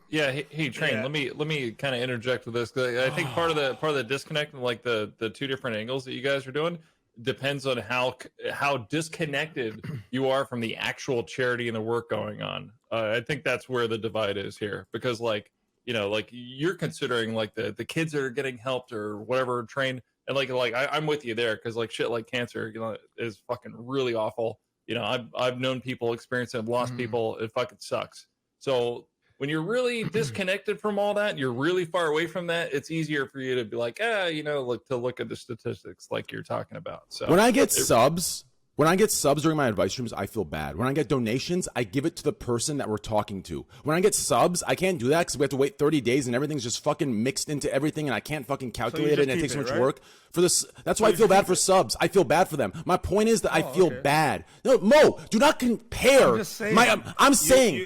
Yeah, hey Train, let me kind of interject with this, because I think part of the disconnect and like the two different angles that you guys are doing depends on how disconnected you are from the actual charity and the work going on. I think that's where the divide is here, because like you're considering like the kids that are getting helped or whatever trained, and I'm with you there, because like shit like cancer is fucking really awful. I've known people experience it, have lost people. It fucking sucks. So when you're really disconnected from all that, you're really far away from that, it's easier for you to be like, to look at the statistics like you're talking about. So when I get subs during my advice streams, I feel bad. When I get donations, I give it to the person that we're talking to. When I get subs, I can't do that because we have to wait 30 days and everything's just fucking mixed into everything, and I can't fucking calculate it, and it takes so much work. For this, that's why I feel bad for subs. I feel bad for them. My point is that I feel bad. No, Mo, do not compare. I'm saying,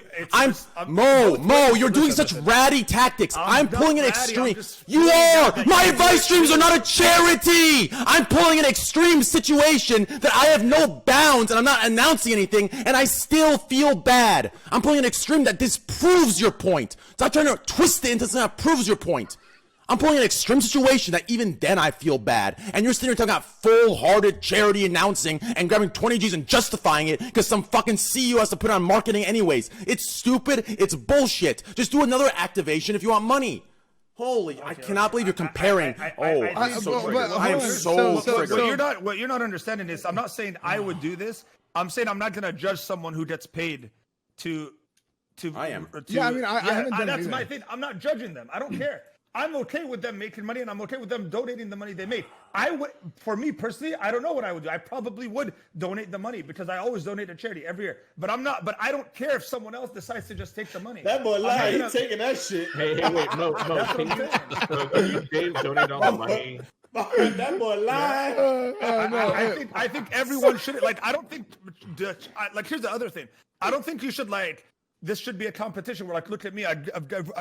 Mo, you're doing such ratty tactics. I'm pulling an extreme. You are. My advice streams are not a charity. I'm pulling an extreme situation that I have no bounds, and I'm not announcing anything, and I still feel bad. I'm pulling an extreme that disproves your point. Stop trying to twist it into something that proves your point. I'm pulling an extreme situation that even then I feel bad. And you're sitting here talking about full-hearted charity announcing and grabbing 20 G's and justifying it because some fucking CEO has to put on marketing anyways. It's stupid. It's bullshit. Just do another activation if you want money. Holy, I cannot believe you're comparing. I'm so triggered. What you're not understanding is, I'm not saying I would do this. I'm saying I'm not going to judge someone who gets paid to I am. That's my thing. I'm not judging them. I don't care. I'm okay with them making money, and I'm okay with them donating the money they make. For me personally, I don't know what I would do. I probably would donate the money because I always donate to charity every year. But I don't care if someone else decides to just take the money. That boy lying. He's taking that shit. Hey, wait, no. Can you donate all the money? That boy lying. I think everyone should. I don't think. Here's the other thing. I don't think you should this should be a competition where, look at me, I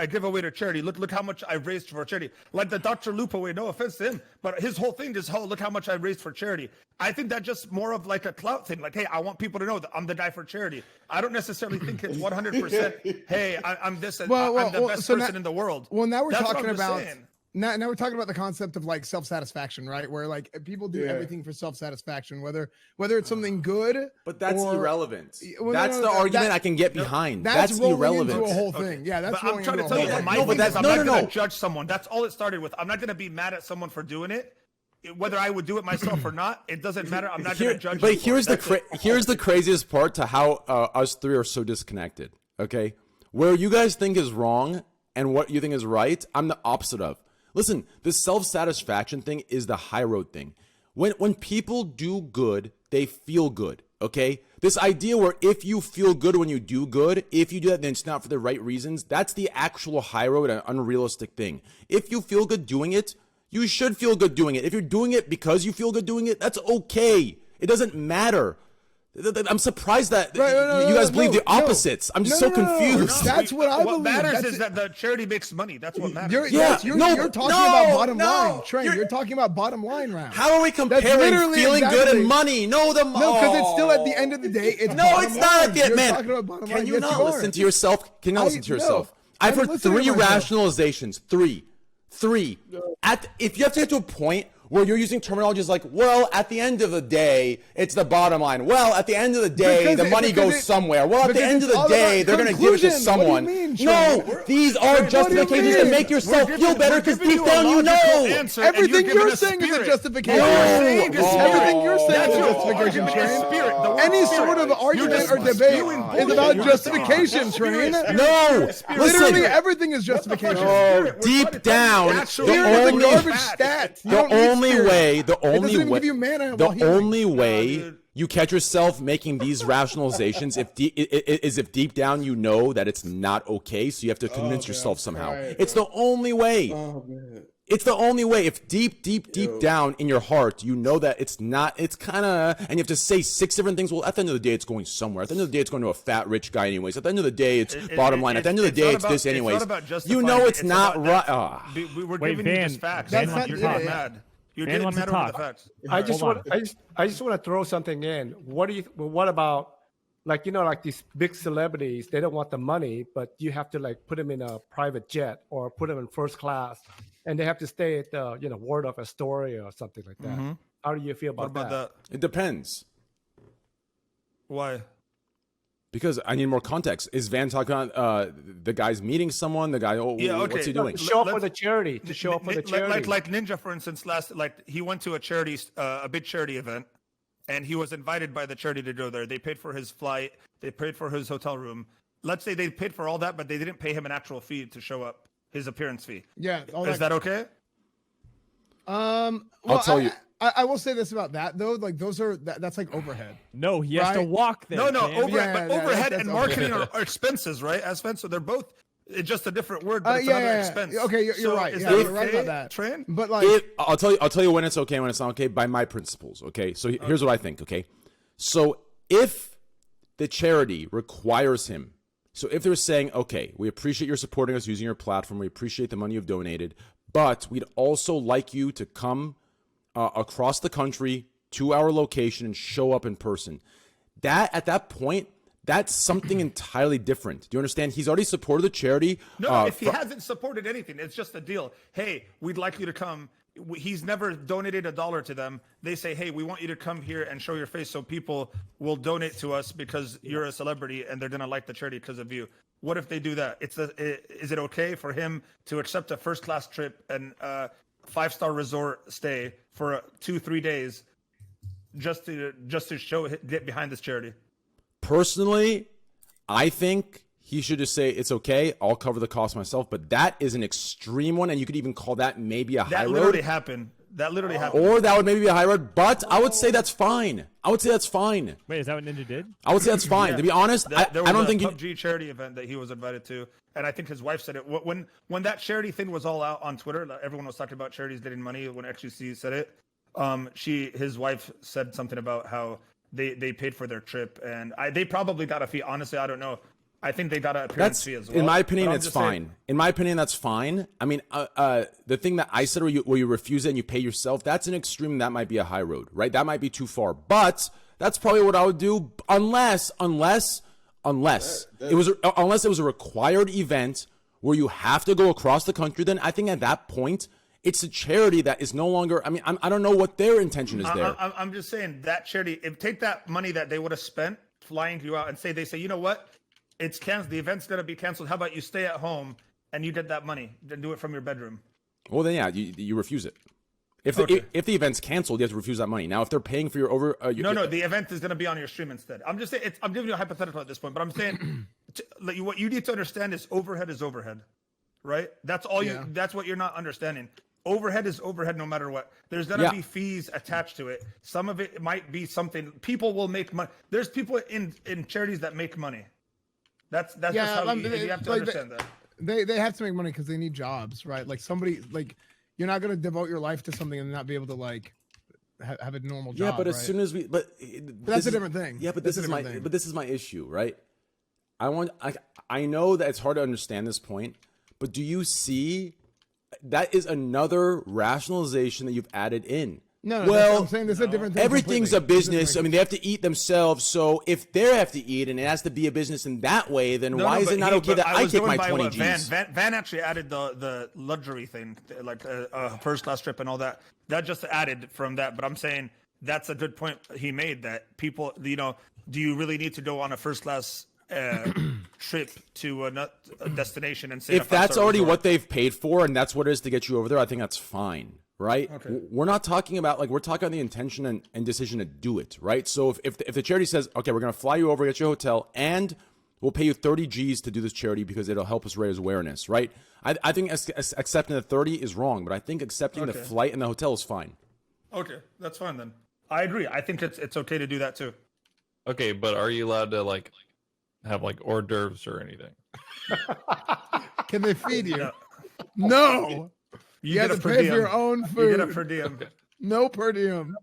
give away to charity. Look how much I've raised for charity. Like the Dr. Lupo way, no offense to him, but his whole thing is, look how much I raised for charity. I think that's just more of a clout thing. Hey, I want people to know that I'm the guy for charity. I don't necessarily think it's 100%. Hey, I'm this, and I'm the best person in the world. Well, now we're talking about. Now we're talking about the concept of self-satisfaction, right? Where people do everything for self-satisfaction, whether it's something good. But that's irrelevant. That's the argument I can get behind. That's irrelevant. Into a whole thing. Yeah, that's. But I'm trying to tell you, I'm not going to judge someone. That's all it started with. I'm not going to be mad at someone for doing it. Whether I would do it myself or not, it doesn't matter. I'm not going to judge. But here's the craziest part to how us three are so disconnected. Okay, where you guys think is wrong and what you think is right, I'm the opposite of. Listen, the self-satisfaction thing is the high road thing. When people do good, they feel good, okay? This idea where if you feel good when you do good, if you do that, then it's not for the right reasons, that's the actual high road and unrealistic thing. If you feel good doing it, you should feel good doing it. If you're doing it because you feel good doing it, that's okay. It doesn't matter. I'm surprised that you guys believe the opposites. I'm just so confused. That's what I believe. What matters is that the charity makes money. That's what matters. You're talking about bottom line, Train. You're talking about bottom line round. How are we comparing feeling good and money? No, because it's still at the end of the day. It's not at the end, man. Can you not listen to yourself? Can you not listen to yourself? I've heard 3 rationalizations. 3. 3. If you have to get to a point where you're using terminologies like, well, at the end of the day, it's the bottom line. Well, at the end of the day, the money goes somewhere. Well, at the end of the day, they're going to give it to someone. No, these are justifications to make yourself feel better because deep down you know. Everything you're saying is a justification. Everything you're saying is a justification, Train. Any sort of argument or debate is about justification, Train. No, literally everything is justification. Oh, deep down, the only way you catch yourself making these rationalizations if deep down you know that it's not okay, so you have to convince yourself somehow. It's the only way. It's the only way. If deep down in your heart you know that it's not, it's kind of, and you have to say 6 different things. Well, at the end of the day, it's going somewhere. At the end of the day, it's going to a fat rich guy anyways. At the end of the day, it's bottom line. At the end of the day, it's this anyways. You know it's not right. We're giving you just facts. You're getting mad. You're getting mad over the facts. I just want to throw something in. What about, like, like these big celebrities? They don't want the money, but you have to like put them in a private jet or put them in first class, and they have to stay at the Waldorf Astoria or something like that. Mm-hmm. How do you feel about that? It depends. Why? Because I need more context. Is Van talking about the guy's meeting someone? The guy, what's he doing? To show up for the charity. To show up for the charity. Like Ninja, for instance, he went to a big charity event, and he was invited by the charity to go there. They paid for his flight. They paid for his hotel room. Let's say they paid for all that, but they didn't pay him an actual fee to show up, his appearance fee. Yeah. Is that okay? Well, I'll tell you. I will say this about that though, like that's like overhead. No, he has to walk there. No, overhead and marketing are expenses, right? As Spencer, so they're both. It's just a different word, but it's another expense. Okay, you're right. You're right about that. Train? But like, I'll tell you when it's okay, when it's not okay, by my principles. Okay, so here's what I think. Okay, so if the charity requires him, so if they're saying, okay, we appreciate your supporting us using your platform, we appreciate the money you've donated, but we'd also like you to come across the country to our location and show up in person. That at that point, that's something entirely different. Do you understand? He's already supported the charity. No, if he hasn't supported anything, it's just a deal. Hey, we'd like you to come. He's never donated $1 to them. They say, hey, we want you to come here and show your face so people will donate to us because you're a celebrity and they're going to like the charity because of you. What if they do that? Is it okay for him to accept a first-class trip and 5-star resort stay for 2-3 days just to get behind this charity? Personally, I think he should just say, it's okay, I'll cover the cost myself. But that is an extreme one, and you could even call that maybe a high road. That literally happened. Or that would maybe be a high road, but I would say that's fine. Wait, is that what Ninja did? I would say that's fine. Yeah. To be honest, I don't think... There was a PUBG charity event that he was invited to, and I think his wife said it. When that charity thing was all out on Twitter, everyone was talking about charities getting money. When XQC said it, his wife said something about how they paid for their trip, and they probably got a fee. Honestly, I don't know. I think they got an appearance fee as well. In my opinion, it's fine. In my opinion, that's fine. I mean, the thing that I said where you refuse it and you pay yourself, that's an extreme. That might be a high road, right? That might be too far. But that's probably what I would do, unless it was a required event where you have to go across the country. Then I think at that point, it's a charity that is no longer. I mean, I don't know what their intention is there. I'm just saying that charity. Take that money that they would have spent flying you out and they say, you know what? It's canceled. The event's going to be canceled. How about you stay at home and you get that money? Then do it from your bedroom. Well, then, yeah, you refuse it. If the event's canceled, you have to refuse that money. Now, if they're paying for your No, the event is going to be on your stream instead. I'm just saying, I'm giving you a hypothetical at this point, but I'm saying what you need to understand is overhead, right? That's all that's what you're not understanding. Overhead is overhead no matter what. There's going to be fees attached to it. Some of it might be something people will make money. There's people in charities that make money. That's just how you have to understand that. They have to make money because they need jobs, right? Like somebody, like you're not going to devote your life to something and not be able to like have a normal job. Yeah, but as soon as that's a different thing. Yeah, but this is my issue, right? I know that it's hard to understand this point, but do you see that is another rationalization that you've added in? No, that's Well, what I'm saying. This is a different thing. everything's completely. a business. I mean, they have to eat themselves. So if they have to eat and it has to be a business in that way, then why is it not okay that I take my 20 G's? Van actually added the luxury thing, like first class trip and all that. That just added from that. But I'm saying that's a good point he made, that people, do you really need to go on a first class trip to a destination and say If that's already what they've paid for and that's what it is to get you over there, I think that's fine. Right? Okay. We're not talking about, like, we're talking about the intention and decision to do it, right? So if the charity says, okay, we're going to fly you over, get you a hotel, and we'll pay you 30 G's to do this charity because it'll help us raise awareness, right? I think accepting the 30 is wrong, but I think accepting the flight and the hotel is fine. Okay, that's fine then. I agree. I think it's okay to do that too. Okay, but are you allowed to like have like hors d'oeuvres or anything? Can they feed you? No. You have to pay for your own food. You get a per diem. No per diem.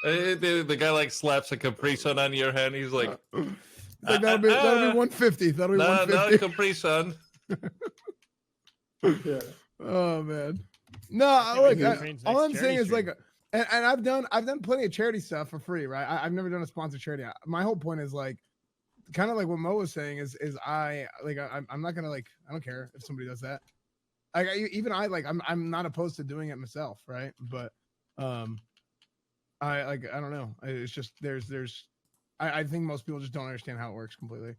The guy like slaps a Capri Sun on your hand. He's like, that'll be 150. That'll be 150. No, Capri Sun. Yeah. Oh man. No, all I'm saying is like, and I've done plenty of charity stuff for free, right? I've never done a sponsored charity. My whole point is like, kind of like what Mo was saying is I'm not gonna like, I don't care if somebody does that. I'm not opposed to doing it myself, right? But I don't know. It's just I think most people just don't understand how it works completely.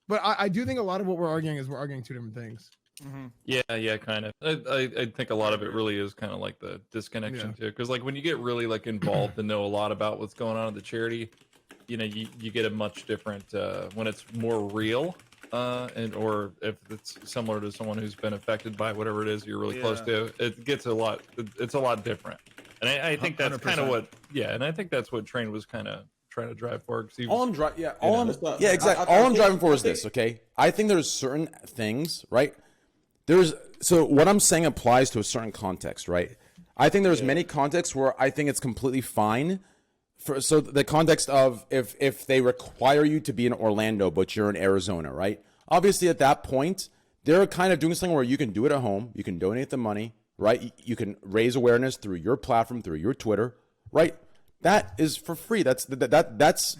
But I do think a lot of what we're arguing two different things. Mm-hmm. Yeah, kind of. I think a lot of it really is kind of like the disconnection too, because like when you get really like involved and know a lot about what's going on at the charity, you get a much different when it's more real. Or if it's similar to someone who's been affected by whatever it is you're really close to, it gets it's a lot different. And I think that's kind of what, and I think that's what Train was kind of trying to drive for. Exactly. All I'm driving for is this, okay? I think there's certain things, right? So what I'm saying applies to a certain context, right? I think there's many contexts where I think it's completely fine. So the context of if they require you to be in Orlando, but you're in Arizona, right? Obviously, at that point, they're kind of doing something where you can do it at home. You can donate the money, right? You can raise awareness through your platform, through your Twitter, right? That is for free. That's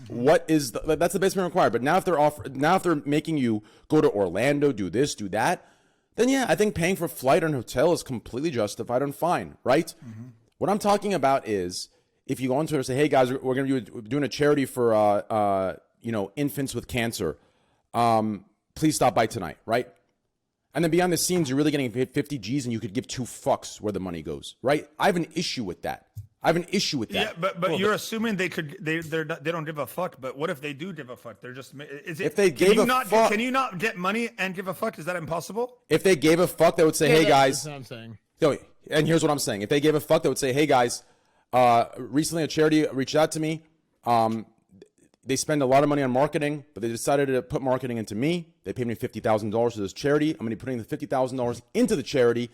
what is that's the base minimum required. But now if they're making you go to Orlando, do this, do that, then yeah, I think paying for flight and hotel is completely justified and fine, right? Mm-hmm. What I'm talking about is, if you go on Twitter and say, hey guys, we're going to be doing a charity for, infants with cancer. Please stop by tonight, right? And then behind the scenes, you're really getting 50 G's and you could give 2 fucks where the money goes, right? I have an issue with that. Yeah, but you're assuming they don't give a fuck. But what if they do give a fuck? They're just Can you not get money and give a fuck? Is that impossible? If they gave a fuck, they would say, hey guys. That's what I'm saying. And here's what I'm saying. If they gave a fuck, they would say, hey guys. Recently, a charity reached out to me. They spend a lot of money on marketing, but they decided to put marketing into me. They paid me $50,000 to this charity. I'm going to be putting the $50,000 into the charity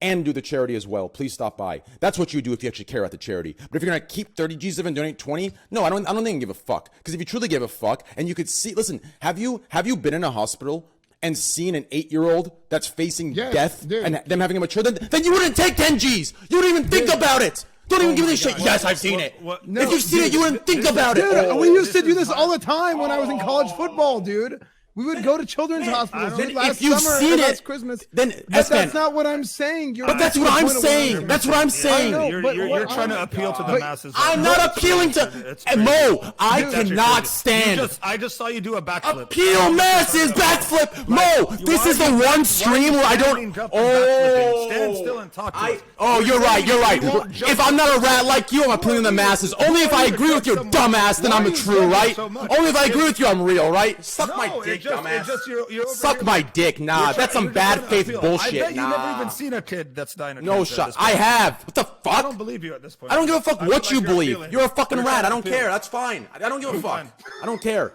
and do the charity as well. Please stop by. That's what you do if you actually care about the charity. But if you're going to keep 30 G's and donate 20, no, I don't think you give a fuck. Because if you truly give a fuck and you could see, listen, have you been in a hospital and seen an 8-year-old that's facing death and them having a mature, then you wouldn't take 10 G's. You wouldn't even think about it. Don't even give me this shit. Yes, I've seen it. No, if you've seen it, you wouldn't think about it. We used to do this all the time when I was in college football, dude. We would go to children's hospitals. Last summer, last Christmas. That's not what I'm saying. But that's what I'm saying. That's what I'm saying. You're trying to appeal to the masses. I'm not appealing to Mo. I cannot stand. I just saw you do a backflip. Appeal masses, backflip. Mo, this is the one stream where I don't. Stand still and talk. You're right. If I'm not a rat like you, I'm appealing to the masses. Only if I agree with your dumbass, then I'm the true, right? Only if I agree with you, I'm real, right? Suck my dick. Suck my dick, nah. That's some bad faith bullshit. I bet you never even seen a kid that's dying of cancer. No shot. I have. What the fuck? I don't believe you at this point. I don't give a fuck what you believe. You're a fucking rat. I don't care. That's fine. I don't give a fuck. I don't care.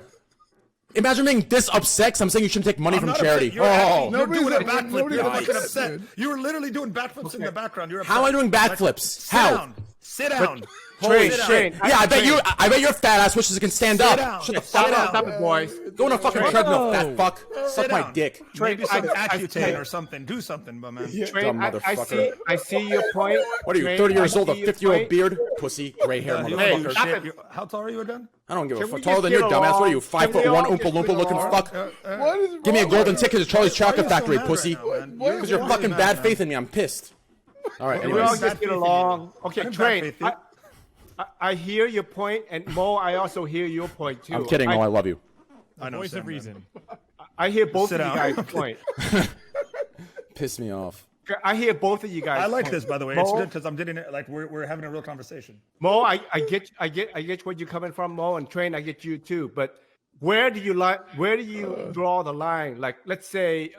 Imagine being this upset. I'm saying you shouldn't take money from charity. You're doing a backflip. You're fucking upset. You were literally doing backflips in the background. How am I doing backflips? How? Sit down. Train, shit. Train. Yeah, I bet your fat ass wishes it can stand up. Shut the fuck up. Stop it, boys. Go on a fucking treadmill, fat fuck. Suck my dick. Maybe some Accutane or something. Do something, but man. Train, Dumb motherfucker. I see your point. What are you, Train, 30 years I old, a see your 50-year-old point. beard? Pussy, gray hair, motherfucker. stop it. How tall are you again? I don't give a Can fuck. we Taller just than you, get dumbass. What are you, along? Can we 5'1" all Oompa just Loompa get looking along? fuck? What is Give me a wrong golden with ticket to Charlie's Chocolate so Factory, mad pussy. right now, man? What Because is you're wrong fucking with bad that, faith in me. I'm pissed. All right, Can we all anyways. just get along? Okay, Train. faith, I hear your point, and Mo, I also hear your point too. I'm kidding, Mo. I love you. I know. Voice Sam, of man. reason. I hear both Sit of you down. guys' point. Piss me off. I hear both of you guys. I like point. this, by the way. Mo, It's good because I'm getting it. Like we're having a real conversation. Mo, I get where you're coming from, Mo, and Train, I get you too. But where do you draw the line? Like, let's say,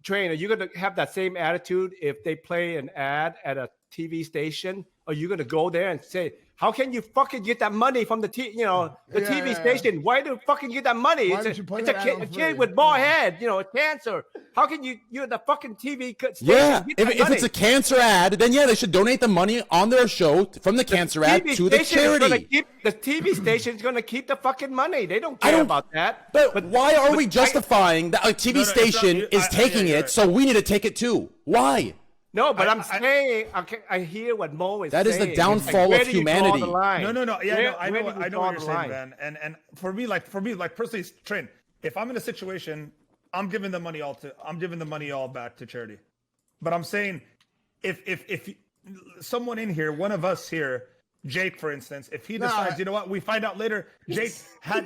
Train, are you gonna have that same attitude if they play an ad at a TV station? Are you gonna go there and say, how can you fucking get that money from the TV station? Why do you fucking get that money? Why It's don't you play a that ad kid, on a kid free? with bald head, cancer. How can you're the fucking TV station? Yeah, get that if it's money? a cancer ad, then yeah, they should donate the money on their show from the cancer ad TV to the station is gonna charity. the TV station is going to keep the fucking money. They don't care about that. But why are we justifying that a TV it's not- station is taking yeah, it, so we need to take it too? Why? No, but I'm saying I hear what Mo is saying. That is the It's downfall where of do you draw the humanity. line? No. Yeah, Where- I where know do you what draw you're the saying, line? man. And for me, personally, Train. If I'm in a situation, I'm giving the money all back to charity. But I'm saying, if someone in here, one of us here, Jake, for instance, if he decides, you know what, we find out later, Jake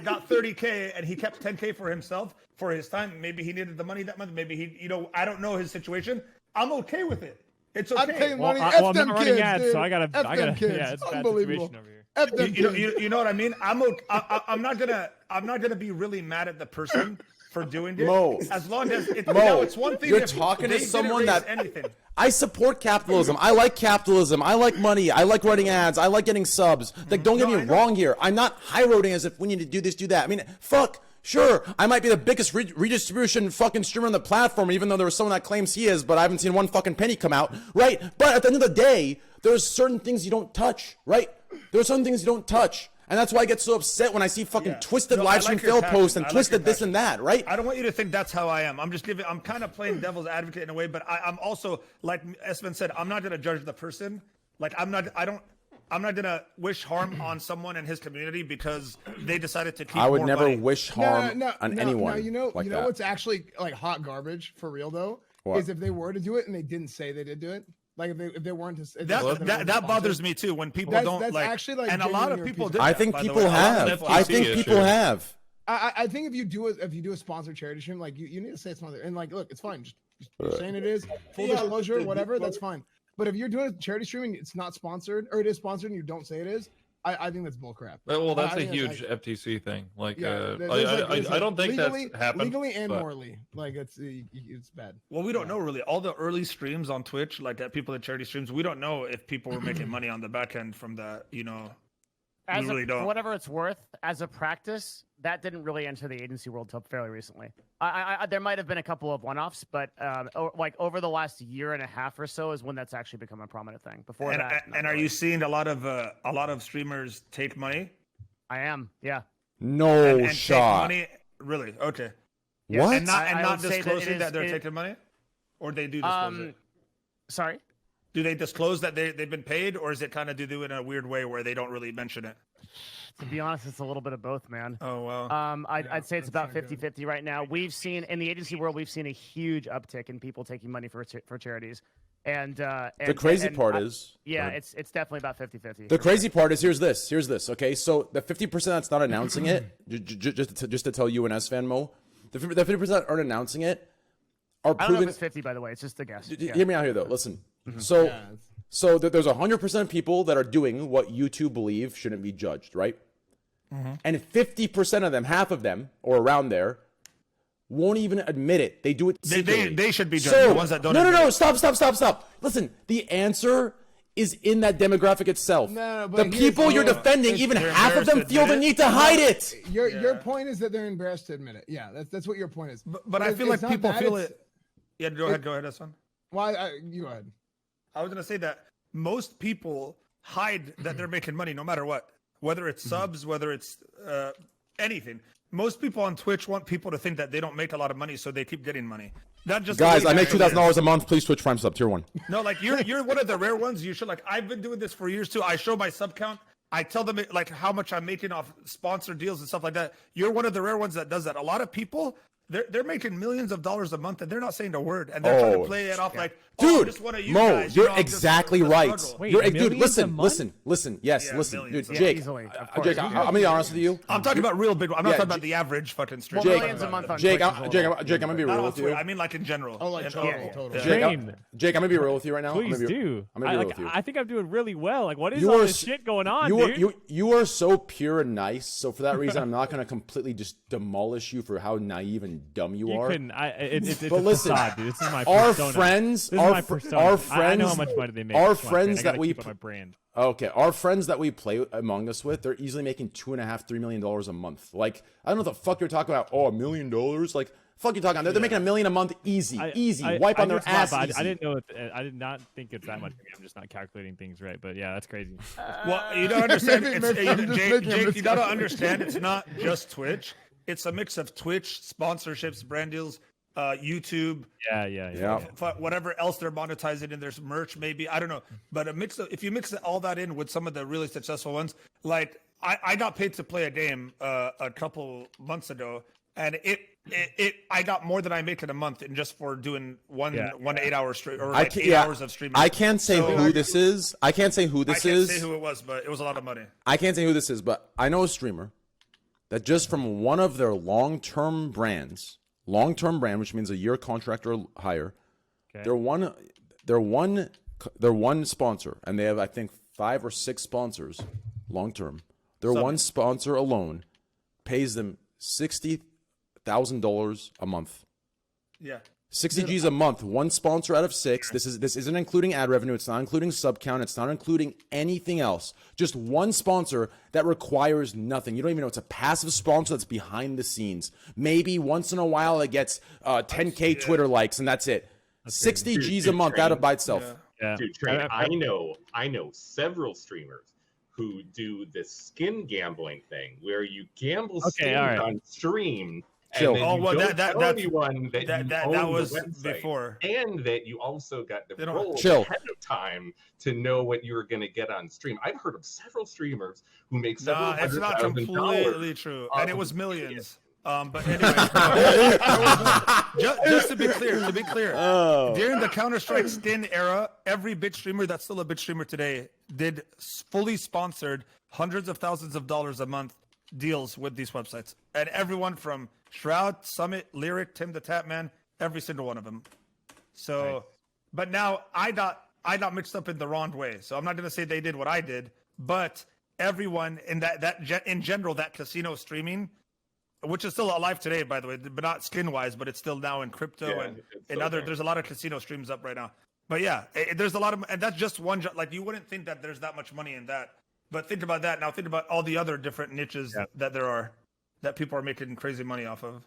got 30K and he kept 10K for himself for his time. Maybe he needed the money that month. Maybe he, I don't know his situation. I'm okay with it. It's okay. I'm paying Well, money. I'm F them not running kids, ads, dude. so I gotta, kids. yeah, it's a bad Unbelievable. situation over here. F them kids. You know what I mean? I'm not gonna be really mad at the person for doing it. Mo. As long as it's one thing. You're if talking to they didn't someone raise that anything. I support capitalism. I like capitalism. I like money. I like running ads. I like getting subs. Like, don't get me wrong here. I'm not high-roading as if we need to do this, do that. I mean, fuck. Sure, I might be the biggest redistribution fucking streamer on the platform, even though there was someone that claims he is, but I haven't seen one fucking penny come out, right? But at the end of the day, there's certain things you don't touch, right? There's certain things you don't touch. And that's why I get so upset when I see fucking twisted live stream fail posts and twisted this and that, right? I don't want you to think that's how I am. I'm kind of playing devil's advocate in a way, but I'm also, like Espen said, I'm not going to judge the person. Like, I'm not going to wish harm on someone in his community because they decided to keep I would more never money. wish harm on anyone. No, you know that. what's actually like hot garbage for real though What? is if they were to do it and they didn't say they did do it. Like if they weren't to. That bothers me too when people don't that's like. actually, like, and a lot of genuinely people your did. I that, think by the people way. A lot of have. them- I think people have. I think if you do a sponsored charity stream, like you need to say it's sponsored and like look, it's fine. Just you're saying it is full disclosure, whatever. That's fine. But if you're doing a charity stream and it's not sponsored or it is sponsored and you don't say it is, I think that's bullcrap. Well, that's I a think huge FTC thing. Like, Yeah, I don't think legally, that's happened. legally and but- morally. Like it's bad. Well, we don't know really. All the early streams on Twitch, like people at charity streams, we don't know if people were making money on the back end from that. We really don't. For whatever it's worth, as a practice, that didn't really enter the agency world till fairly recently. There might have been a couple of one-offs, but like over the last year and a half or so is when that's actually become a prominent thing. Before that, And are you seeing a lot of streamers take money? I am, yeah. No and shot. Take money? Really? Okay. What? And not I would say that disclosing it that is- they're it- taking money, or they do disclose it. Sorry. Do they disclose that they've been paid, or is it kind of do in a weird way where they don't really mention it? To be honest, it's a little bit of both, man. Oh, wow. I'd say it's about 50-50 right now. We've seen in the agency world, we've seen a huge uptick in people taking money for charities. And The crazy part is, it's definitely about 50-50. the crazy part is here's this. Okay, so the 50% that's not announcing it, just to tell you and SFan Mo, the 50% aren't announcing it are I don't know proven. if it's 50, by the way. It's just a guess. Hear me out here though. Listen, so there's 100% people that are doing what YouTube believe shouldn't be judged, right? And 50% of them, half of them, or around there, won't even admit it. They do it secretly. They should be judged. So, The ones that don't. no, stop. Listen, the answer is in that demographic itself. No, but the here's people the you're deal. defending, even They're half of them embarrassed to feel the admit need to hide it. Your point is that they're embarrassed to admit it. Yeah, that's what your point is. But I feel like It's not people that, feel it's- it. Yeah, go ahead, Esfan. Why? You go ahead. I was gonna say that most people hide that they're making money no matter what, whether it's subs, whether it's anything. Most people on Twitch want people to think that they don't make a lot of money, so they keep getting money. That just guys, I make $2,000 a month. Please Twitch Prime sub tier 1. No, like you're one of the rare ones. You should like. I've been doing this for years too. I show my sub count. I tell them like how much I'm making off sponsor deals and stuff like that. You're one of the rare ones that does that. A lot of people, they're making millions of dollars a month and they're not saying a word, and they're trying to play it off like, dude, just one of you Mo, guys, you're I'm just exactly the right. struggle. Wait, Dude, listen. Yes, Yeah, listen, millions. dude, Yeah, Jake. easily, of Jake, course. I'm gonna be honest with you. I'm talking about real big. I'm not Yeah, talking about the average fucking streamer. Jake, millions a month on Jake, Twitch is a little I'm gonna be Not real on with Twitter. you. I mean, like in general. Oh, like In total, total. total. Yeah. Jake, I'm gonna be real with you right now. Please I'm do. gonna be real with you. I think I'm doing really well. Like, what is You all are this s- shit going on, You dude? you are so pure and nice. So for that reason, I'm not gonna completely just demolish you for how naive and dumb you are. couldn't. It's But a listen, facade, dude. This is my our persona. friends, This is our my fr- persona. our I know friends, how much money they make. our Come on, man. friends I that gotta we keep up my brand. Okay, our friends that we play Among Us with, they're easily making $2.5–3 million a month. Like, I don't know what the fuck you're talking about. Oh, $1 million? Like, fuck you talking about? They're making $1 million a month, easy, wipe on I their know it's not, ass. but Easy. I didn't know. I did not think it's that much. Maybe I'm just not calculating things right. But yeah, that's crazy. Well, you don't understand. Maybe- It's, maybe I'm just Jake, making a Jake, you gotta miscalculation. understand. It's not just Twitch. It's a mix of Twitch sponsorships, brand deals, YouTube, Yeah. whatever else they're monetizing, and there's merch, maybe I don't know. But a mix of, if you mix all that in with some of the really successful ones, like I got paid to play a game a couple months ago, and I got more than I make in a month, and just for doing one 8 hour stream or like 8 hours of streaming. I can't say who this is. I can't say who I this can't is. say who it was, but it was a lot of money. I can't say who this is, but I know a streamer that just from one of their long-term brand, which means a year contract or higher, Okay. they're one sponsor, and they have I think 5 or 6 sponsors long-term. Their one sponsor alone pays them $60,000 a month. Yeah. 60 G's a month, one sponsor out of 6. This isn't including ad revenue. It's not including sub count. It's not including anything else. Just one sponsor that requires nothing. You don't even know it's a passive sponsor that's behind the scenes. Maybe once in a while it gets 10K Twitter likes, and that's it. 60 G's a month out by itself. Yeah. Dude, Trey, I know several streamers who do the skin gambling thing where you gamble skins all right. on stream. Chill. And then Oh, you well, don't that- tell that's- anyone that that you own was the website, before. and that you also got the They don't- roll Chill. ahead of time to know what you were going to get on stream. I've heard of several streamers who make several Nah, it's not $100,000 completely true, and it was off millions. But anyway, just to be clear, during the Counter-Strike skin era, every bitch streamer that's still a bitch streamer today did fully sponsored hundreds of thousands of dollars a month deals with these websites, and everyone from Shroud, Summit, Lyric, Tim the Tap Man, every single one of them. So, but now I got mixed up in the wrong way. So I'm not going to say they did what I did, but everyone in in general, that casino streaming, which is still alive today, by the way, but not skin wise, but it's still now in crypto and other. There's a lot of casino streams up right now. But yeah, there's a lot of, and that's just one. Like you wouldn't think that there's that much money in that, but think about that now. Think about all the other different niches that there are that people are making crazy money off of.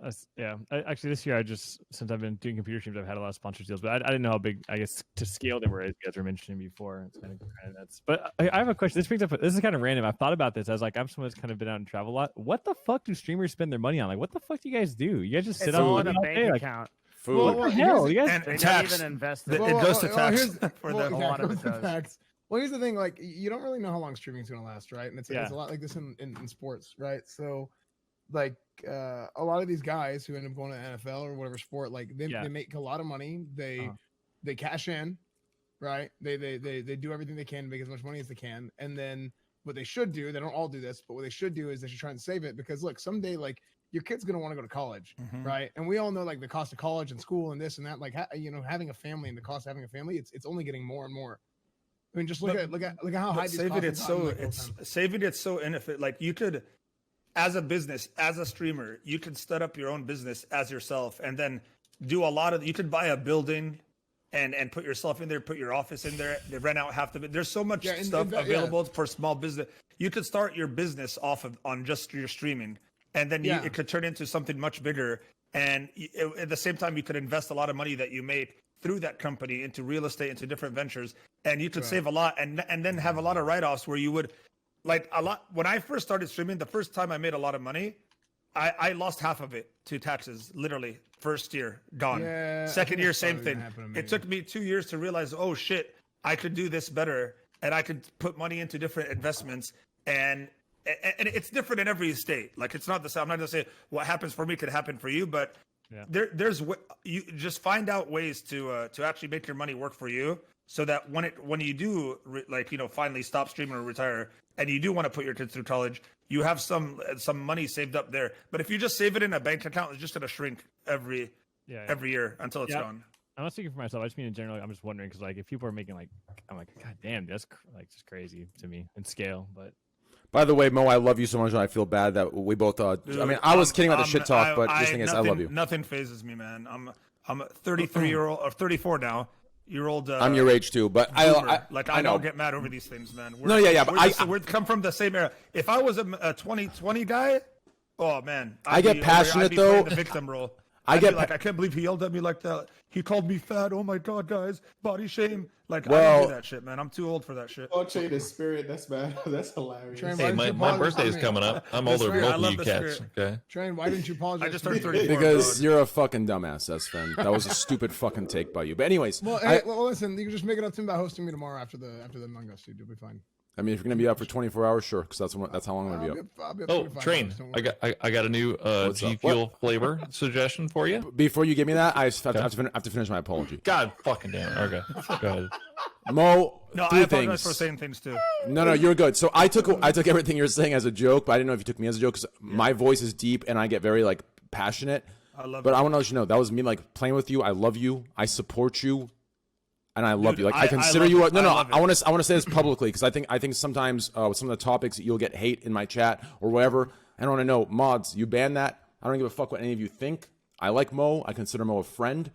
Actually, this year since I've been doing computer streams, I've had a lot of sponsor deals, but I didn't know how big, I guess, to scale they were, as you guys were mentioning before. It's kind of nuts. But I have a question. This is kind of random. I've thought about this. I'm someone that's kind of been out and travel a lot. What the fuck do streamers spend their money on? Like, what the fuck do you guys do? You guys just sit It's on all it in a all bank day? Like, account. Food. what the hell? You guys And They don't tax. even invest. It goes to tax for well, them. A lot of goes it to does. tax. Well, here's the thing: like, you don't really know how long streaming's gonna last, right? And it's Yeah. a lot like this in sports, right? So, like, a lot of these guys who end up going to NFL or whatever sport, like they make a lot of money. They cash in, right? They do everything they can to make as much money as they can, and then what they should do, they don't all do this, but what they should do is they should try and save it, because look, someday, like, your kid's going to want to go to college, right? And we all know, like, the cost of college and school and this and that, like, having a family and the cost of having a family, it's only getting more and more. I mean, just look at how high these saving costs it have gotten, like, saving it so inefficient. Like, you could, as a business, as a streamer, you could set up your own business as yourself, and then do a lot of. You could buy a building and put yourself in there, put your office in there, they rent out half of it. There's so much stuff available for small business. You could start your business on just your streaming, and then it could turn into something much bigger. And at the same time, you could invest a lot of money that you make through that company into real estate, into different ventures, and you could save a lot, and then have a lot of write-offs where you would, like a lot. When I first started streaming, the first time I made a lot of money, I lost half of it to taxes. Literally, first year gone. Yeah, Second year, same thing. It took me 2 years to realize, oh shit, I could do this better, and I could put money into different investments, and it's different in every state. Like it's not the same. I'm not gonna say what happens for me could happen for you, but there's you just find out ways to actually make your money work for you, so that when you do finally stop streaming or retire, and you do want to put your kids through college, you have some money saved up there. But if you just save it in a bank account, it's just gonna shrink every year until it's gone. I'm not speaking for myself. I just mean in general. I'm just wondering because like if people are making like, I'm like, God damn, that's like just crazy to me in scale, but. By the way, Mo, I love you so much, and I feel bad that we both. Dude, I mean, I was kidding about the shit talk, but this thing is, I love you. Nothing phases me, man. I'm a 33-year-old or 34 now. Year old. I'm your age too, but I don't get mad over these things, man. But we come from the same era. If I was a 2020 guy, oh man, I get passionate though. The victim role. I can't believe he yelled at me like that. He called me fat. Oh my god, guys, body shame. Like, well, I don't do that shit, man. I'm too old for that shit. Oh, Chain is spirit. That's bad. That's hilarious. Train, hey, my birthday is coming up. I'm older than both of you cats. Okay. Train, why didn't you apologize? I just turned 34. Because you're a fucking dumbass, S-Fan. That was a stupid fucking take by you. But anyways. Well, hey, listen, you can just make it up to him by hosting me tomorrow after the Among Us, dude. You'll be fine. I mean, if you're gonna be up for 24 hours, sure, because that's how long I'm gonna be up. Oh, Train, I got a new G Fuel flavor suggestion for you. Before you give me that, I have to finish my apology. God fucking damn it. Okay, go ahead. Mo, no, three I apologize things. for saying things too. No, you're good. So I took everything you're saying as a joke, but I didn't know if you took me as a joke because my voice is deep and I get very like passionate. I love but it. I want to let you know that was me like playing with you. I love you. I support you. And I love you. Like I consider you. I want to say this publicly because I think sometimes with some of the topics you'll get hate in my chat or whatever. I don't want to know mods. You ban that. I don't give a fuck what any of you think. I like Mo. I consider Mo a friend.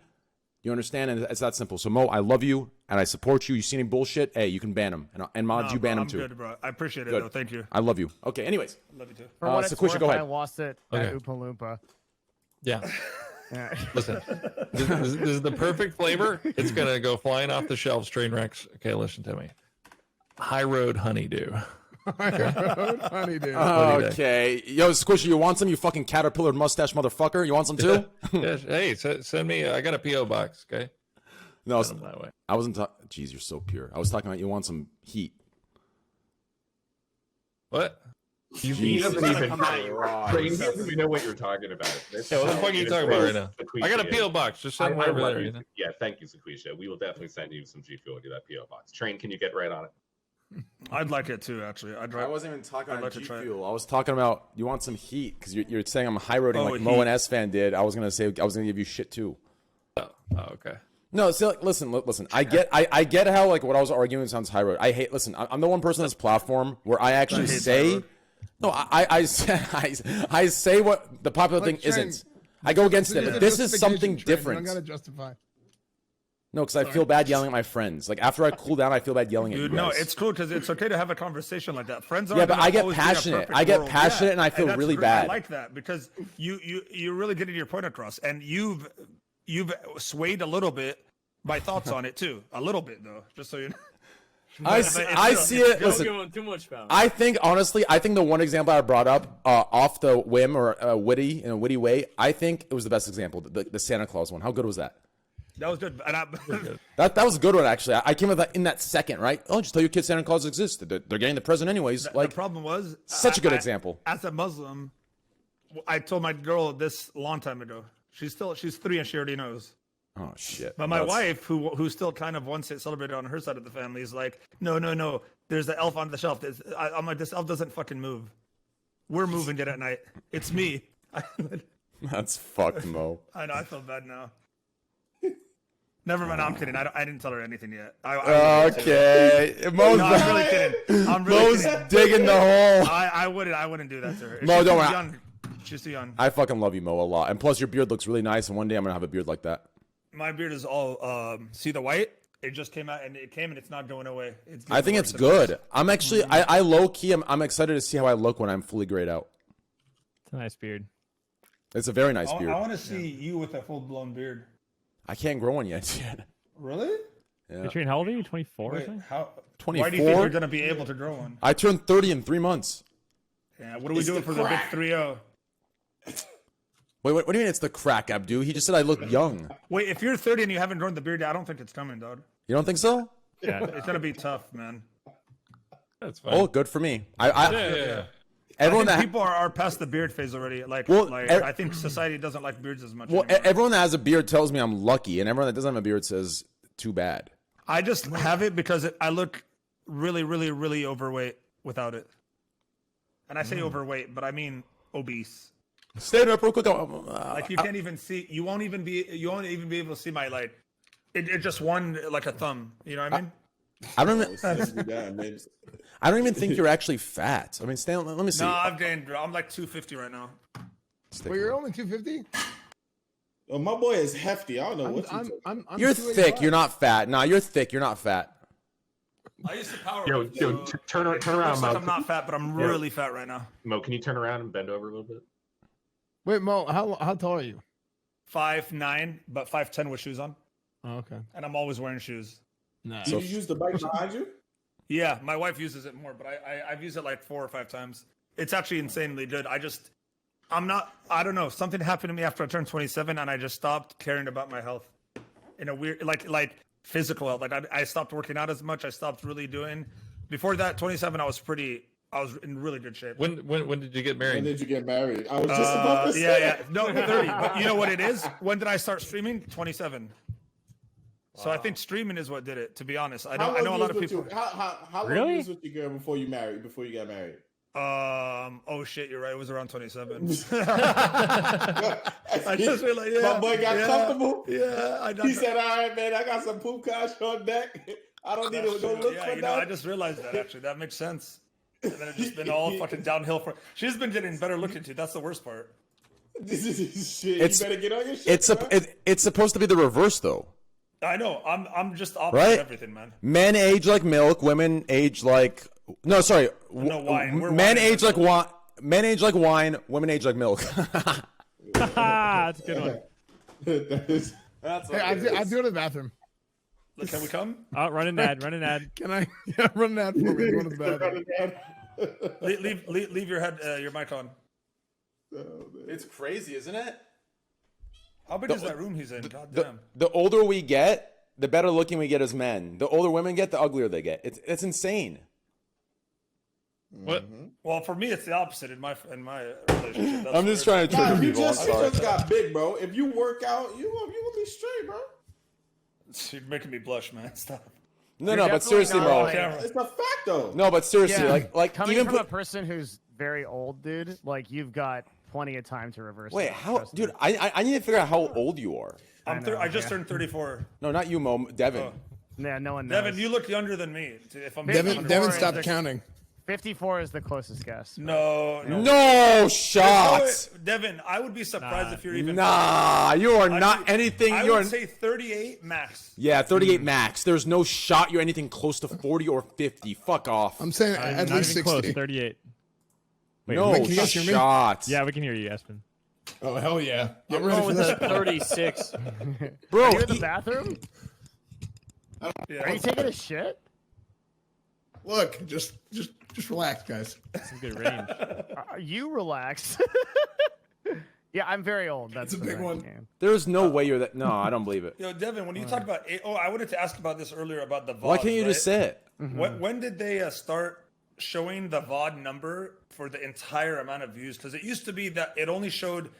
You understand? And it's that simple. So Mo, I love you and I support you. You see any bullshit? Hey, you can ban him. And mods, you ban him too. I'm good, bro. I appreciate it though. Thank you. I love you. Okay. Anyways. Love you too. For what it's SEQUISHA, go ahead. I lost it at Oompa Loompa. Yeah. Listen, this is the perfect flavor. It's gonna go flying off the shelves. Trainwrecks. Okay, listen to me. High Road Honeydew. Honeydew. Okay, yo, Squishy, you want some? You fucking caterpillar mustache motherfucker. You want some too? Yeah. Hey, send me. I got a PO box. Okay. No, that way. I wasn't talking. Jeez, you're so pure. I was talking about you want some heat. What? He doesn't even know what you're talking about. Yeah, what the fuck are you talking about right now? I got a PO box. Just send one over there. Yeah, thank you, SEQUISHA. We will definitely send you some G Fuel to that PO box. Train, can you get right on it? I'd like it too, actually. I wasn't even talking about G Fuel. I was talking about you want some heat because you're saying I'm high roading like Mo and S-Fan did. I was gonna give you shit too. Oh, okay. No, see, like, listen. I get how like what I was arguing sounds high road. I hate. Listen, I'm the one person on this platform where I actually say. No, I say what the popular thing isn't. I go against it, but this is something different. I gotta justify. No, because I feel bad yelling at my friends. Like after I cool down, I feel bad yelling at you guys. No, it's cool because it's okay to have a conversation like that. Friends are. Yeah, but I get passionate. And I feel really bad. I like that because you're really getting your point across, and you've swayed a little bit my thoughts on it too. A little bit though, just so you know. I see it. Listen, too much power. I think honestly, the one example I brought up off the whim or witty in a witty way, I think it was the best example. The Santa Claus one. How good was that? That was good. That was a good one actually. I came with that in that second, right? Oh, just tell your kids Santa Claus exists. They're getting the present anyways. The problem was such a good example. As a Muslim, I told my girl this a long time ago. She's 3 and she already knows. Oh shit! But my wife, who still kind of wants it celebrated on her side of the family, is like, no. There's the elf on the shelf. I'm like, this elf doesn't fucking move. We're moving it at night. It's me. That's fucked, Mo. I know. I feel bad now. Never mind. I'm kidding. I didn't tell her anything yet. Okay. Mo's I'm really kidding. Mo's digging the hole. I wouldn't do that to her. Mo, don't worry. She's too young. I fucking love you, Mo, a lot. And plus, your beard looks really nice. And one day I'm gonna have a beard like that. My beard is all see the white. It just came out and it's not going away. I think it's good. I'm actually I low key I'm excited to see how I look when I'm fully grayed out. It's a nice beard. It's a very nice beard. I want to see you with a full blown beard. I can't grow one yet. Really? Yeah. You train how old are you? 24 or Wait, something? how? 24. Why do you think you're gonna be able to grow one? I turned 30 in 3 months. Yeah. What are we It's doing the for the big crack. 3-0? Wait, what do you mean it's the crack, Abdu? He just said I look young. Wait, if you're 30 and you haven't grown the beard, I don't think it's coming, dog. You don't think so? Yeah. It's gonna be tough, man. That's fine. Oh, good for me. Yeah. Everyone I think that people are past the beard phase already. Like, Well, I think society doesn't like beards as much. well, anymore. everyone that has a beard tells me I'm lucky, and everyone that doesn't have a beard says too bad. I just have it because I look really, really, really overweight without it. And I say overweight, but I mean obese. Stand up real quick. Like you can't even see. You won't even be able to see my like. It just one like a thumb. You know what I mean? I don't even. Damn, man. I don't even think you're actually fat. I mean, Stan, let me see. No, I've gained. I'm like 250 right now. Well, you're only 250. Oh, my boy is hefty. I don't know what you. I'm You're 285. thick. You're not fat. Nah, you're thick. You're not fat. I used to power. Yo, lift, yo, so turn it around, looks like Mo. I'm not fat, but I'm really fat right now. Mo, can you turn around and bend over a little bit? Wait, Mo, how tall are you? 5'9", but 5'10" with shoes on, Oh, okay. and I'm always wearing shoes. Nice. Do you use the bike behind you? Yeah, my wife uses it more, but I've used it like 4 or 5 times. It's actually insanely good. I don't know. Something happened to me after I turned 27, and I just stopped caring about my health in a weird, like physical health. Like I stopped working out as much. I stopped really doing. Before that, 27, I was in really good shape. When did you get married? When did you get married? I was just about to say. Yeah. No, 30. But you know what it is? When did I start streaming? 27. So I think streaming is what did it. To be honest, I know a lot of people. How long Really? you was with your girl before you got married? Oh shit, you're right. It was around 27. I just realized, yeah, my boy got comfortable. Yeah, He said, "All right, man, I got some poop cash on deck. I don't need to go look for that." I just realized that actually. That makes sense. And then it's just been all fucking downhill for. She's been getting better looking too. That's the worst part. This is shit. It's- You better get on your shit. It's supposed to be the reverse though. I know. I'm just opposite Right? everything, man. Men age like milk. Women age like wine. We're Men wine age like milk. wine. Men age like wine. Women age like milk. That's a good one. That's Hey, I have to go to the bathroom. Look, can we come? Oh, run an ad. Run an ad. Can I? Yeah, run that for me. Go to the bathroom. Leave your mic on. It's crazy, isn't it? How big is that room he's in? God damn. The older we get, the better looking we get as men. The older women get, the uglier they get. It's insane. What? Well, for me, it's the opposite in my relationship. That's I'm just weird. trying to trigger You people. I'm just sorry. got big, bro. If you work out, you gonna be straight, bro. You're making me blush, man. Stop. No, You're but definitely seriously, not bro. like- It's a fact, though. No, but seriously, Yeah. like Coming even from a put, person who's very old, dude, like you've got plenty of time to reverse. wait, that, how, trust me. dude? I need to figure out how old you are. I just turned 34. No, not you, Mo. Devin. Oh. Yeah, no one knows. Devin, you look younger than me. If I'm Devin- being Devin honest. stopped counting. 54 is the closest guess. No. No shots. Devin, I would be surprised if you're even. Nah, you are I'd not be- anything. I You're would say 38 max. yeah, 38 max. There's no shot you're anything close to 40 or 50. Fuck off. I'm saying at Not least even 60. close. 38. Wait, no Wait, can you guys hear me? shots. Yeah, we can hear you, Aspen. Oh hell yeah! I'm Get ready going for with this. a 36. Bro, Are you in the bathroom? Yeah. Are you taking a shit? Look, just relax, guys. Some good range. You relax. Yeah, I'm very old. That's It's a the big right one. name. there's no way you're that. No, I don't believe it. Yo, Devin, when you talk about, I wanted to ask about this earlier about the VOD. Why can't you just say it? When did they start showing the VOD number for the entire amount of views? Because it used to be that it only showed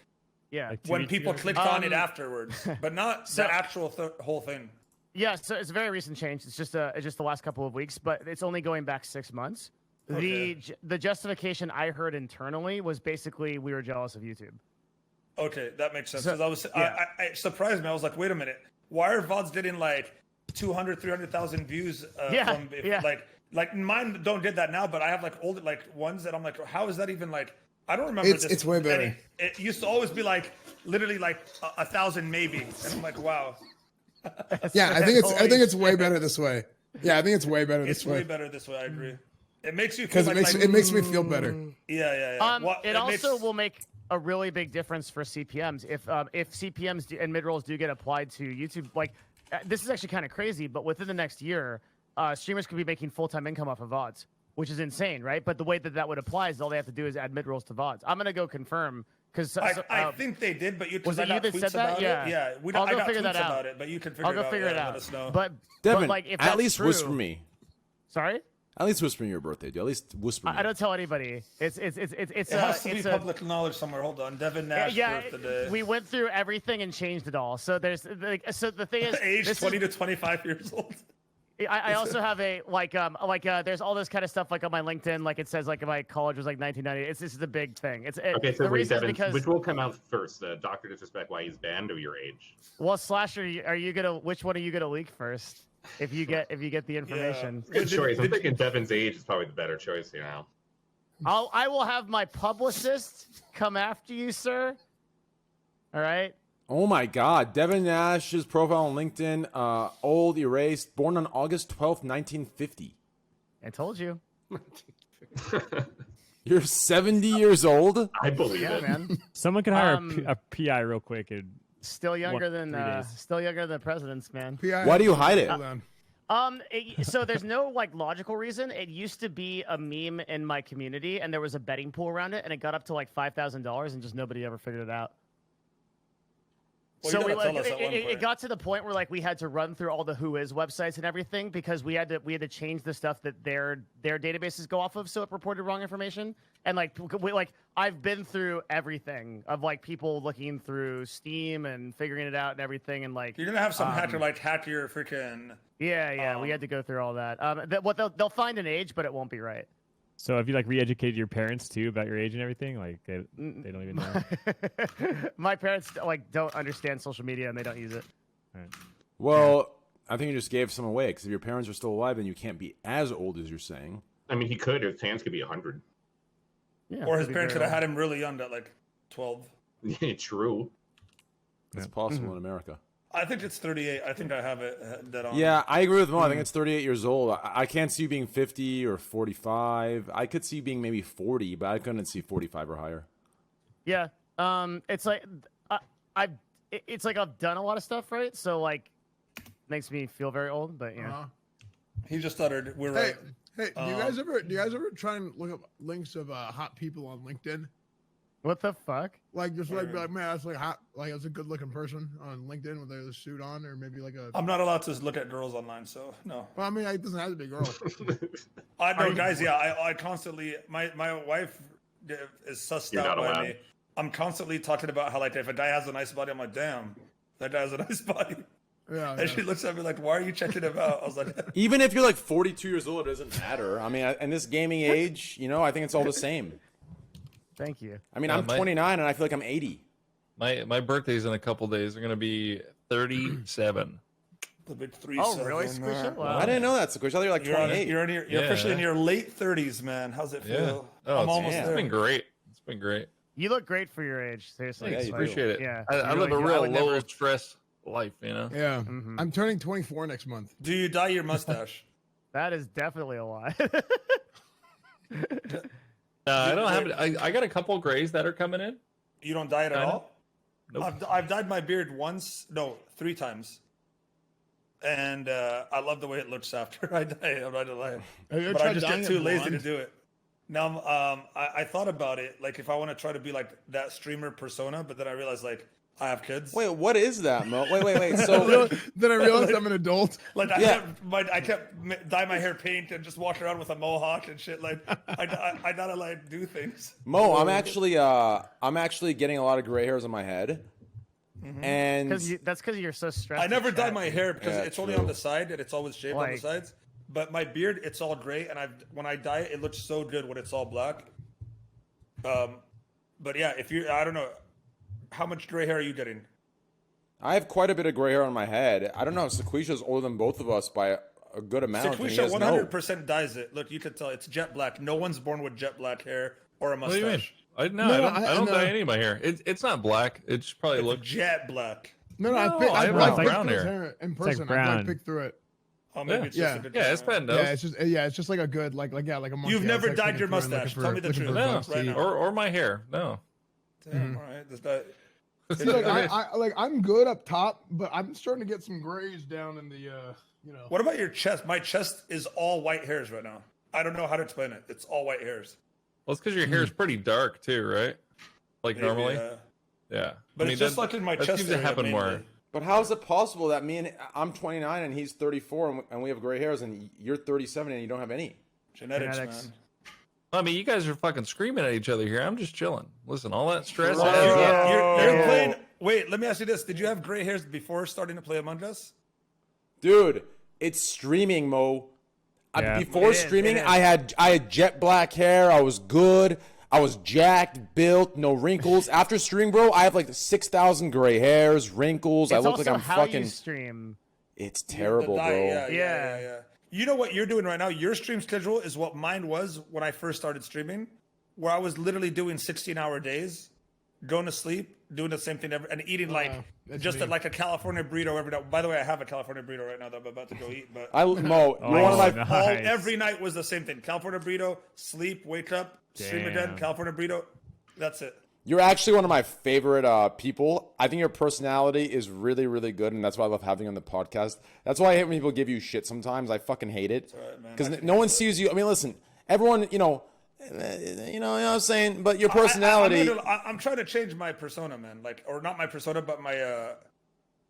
Yeah. Like 2 when weeks people ago? clicked on it afterwards, but not So- the actual whole thing. Yeah, so it's a very recent change. It's just the last couple of weeks, but it's only going back 6 months. Okay. The justification I heard internally was basically we were jealous of YouTube. Okay, that makes sense. So- 'Cause I was, yeah. I it surprised me. I was like, wait a minute, why are VODs getting like 200, 300,000 views? Yeah, from, yeah. Like mine don't get that now, but I have like old ones that I'm like, how is that even like? I don't remember this. It's way better. And it used to always be like literally like 1,000 maybe, and I'm like, wow, Yeah, I think it's way better this way. Yeah, I think it's way better it's this way way better this way. I agree. It makes you feel because like, it makes me feel better. yeah. Well, It also will make a really big difference for CPMs if CPMs and mid rolls do get applied to YouTube. Like this is actually kind of crazy, but within the next year, streamers could be making full-time income off of VODs, which is insane, right? But the way that would apply is all they have to do is add mid-rolls to VODs. I'm gonna go confirm because I think they did, but you was it you that said that? Yeah, we don't. I'll go I got figure that tweets out. about it, but you can figure I'll go figure it Let out. us know. But Devin, like, if at that's least true, whisper me. Sorry. At least whisper me your birthday, dude. At least whisper me. I don't tell anybody. It has to be public knowledge somewhere. Hold on, Devin Nash birthday. We went through everything and changed it all. So there's so the thing is, age 20 to 25 years old. I also have there's all this kind of stuff like on my LinkedIn, like it says like my college was like 1990. This is a big thing. Okay, so the wait, reason Devin, because which will come out first? Dr. Disrespect, why he's banned, or your age? Well, Slasher, which one are you gonna leak first? If you get the information. Good choice. I'm thinking Devin's age is probably the better choice here now. I will have my publicist come after you, sir. All right. Oh my God, Devin Nash's profile on LinkedIn, old, erased, born on August 12th, 1950. I told you. You're 70 years old? I believe it. Man. Someone can hire a PI real quick. And still younger than the presidents, man. PI, why do you hide it? So there's no like logical reason. It used to be a meme in my community, and there was a betting pool around it, and it got up to like $5,000, and just nobody ever figured it out. Well, so it got to the point where like we had to run through all the Who Is websites and everything because we had to change the stuff that their databases go off of, so it reported wrong information. And I've been through everything of like people looking through Steam and figuring it out and everything, and like you're gonna have some hacker hack your freaking. Yeah, we had to go through all that. What they'll find an age, but it won't be right. So have you like re-educated your parents too about your age and everything? Like they don't even know. My parents like don't understand social media and they don't use it. Right. Well, I think you just gave some away because if your parents are still alive, then you can't be as old as you're saying. I mean, he could. His hands could be 100. Yeah, or his parents could have had him really young at like 12. Yeah, true. It's possible in America. I think it's 38. I think I have it dead on. Yeah, I agree with Mo. I think it's 38 years old. I can't see you being 50 or 45. I could see you being maybe 40, but I couldn't see 45 or higher. Yeah. It's like it's like I've done a lot of stuff, right? So like makes me feel very old, but yeah. He just stuttered. We're right. Hey, do you guys ever try and look up links of hot people on LinkedIn? What the fuck? Like just like be like, man, that's like hot. Like that's a good looking person on LinkedIn with a suit on, or maybe like a. I'm not allowed to look at girls online, so no. Well, I mean, it doesn't have to be a girl. I know, guys. Yeah, I constantly. My wife is sussed out by me. I'm constantly talking about how like if a guy has a nice body, I'm like, damn, that guy has a nice body. Yeah. And she looks at me like, why are you checking him out? I was like, even if you're like 42 years old, it doesn't matter. I mean, in this gaming age, I think it's all the same. Thank you. I mean, I'm 29 and I feel like I'm 80. My birthday's in a couple days. I'm gonna be 37. The big 3. Oh, really? Squisha? Wow. I didn't know that. Squisha. I thought you're like 28. You're officially in your late 30s, man. How's it feel? Oh, I'm almost there. It's been great. It's been great. You look great for your age. Seriously. Thanks, appreciate it. Yeah. I live a real low stress life, Yeah. Mm-hmm. I'm turning 24 next month. Do you dye your mustache? That is definitely a lie. I don't have it. I got a couple grays that are coming in. You don't dye it at all? Nope. I've dyed my beard 3 times. And I love the way it looks after I dye it. I'm not gonna lie. But I just get too lazy to do it. Now, I thought about it, like if I want to try to be like that streamer persona, but then I realized like I have kids. Wait, what is that, Mo? Wait. So then I realized I'm an adult. Like I kept dye my hair pink and just walk around with a mohawk and shit. Like I gotta like do things. Mo, I'm actually getting a lot of gray hairs on my head. Mm-hmm. And that's because you're so stressed. I never dye my hair because it's only on the side and it's always shaved on the Like- sides. But my beard, it's all gray, and when I dye it, it looks so good when it's all black. But yeah, I don't know, how much gray hair are you getting? I have quite a bit of gray hair on my head. I don't know. Sequisha's older than both of us by a good amount. Sequisha 100% dyes it. Look, you can tell it's jet black. No one's born with jet black hair or a mustache. What do you mean? I don't dye any of my hair. It's not black. It just probably looks jet black. No, I have brown hair. In person. brown. I picked through it. Oh, maybe it's just a good ESFAND does. It's just like a good like a monkey. You've never dyed your mustache. Tell me the truth. No, right now. or my hair. No. Damn, all right. See, like I'm good up top, but I'm starting to get some grays down in the you know. What about your chest? My chest is all white hairs right now. I don't know how to explain it. It's all white hairs. Well, it's because your hair is pretty dark too, right? Like Maybe, normally. Yeah. But it's just like in my that chest seems to area, happen mainly. more. But how is it possible that I'm 29 and he's 34 and we have gray hairs and you're 37 and you don't have any? Genetics. Man. I mean, you guys are fucking screaming at each other here. I'm just chilling. Listen, all that stress. You're playing. Wait, let me ask you this: did you have gray hairs before starting to play Among Us? Dude, it's streaming, Mo. Yeah. Before streaming, I had jet black hair. I was good. I was jacked, built, no wrinkles. After streaming, bro, I have like 6,000 gray hairs, wrinkles. I look like I'm fucking. You stream. It's terrible, bro. Yeah. You know what you're doing right now? Your stream schedule is what mine was when I first started streaming, where I was literally doing 16-hour days, going to sleep, doing the same thing and eating like a California burrito every night. By the way, I have a California burrito right now that I'm about to go eat. But Mo, you're one of my every night was the same thing: California burrito, sleep, wake up, stream again, California burrito. That's it. You're actually one of my favorite people. I think your personality is really, really good, and that's why I love having you on the podcast. That's why I hate when people give you shit sometimes. I fucking hate it. Because no one sees you. I mean, listen, everyone, you know what I'm saying? But your personality... I'm trying to change my persona, man. Like, or not my persona, but my...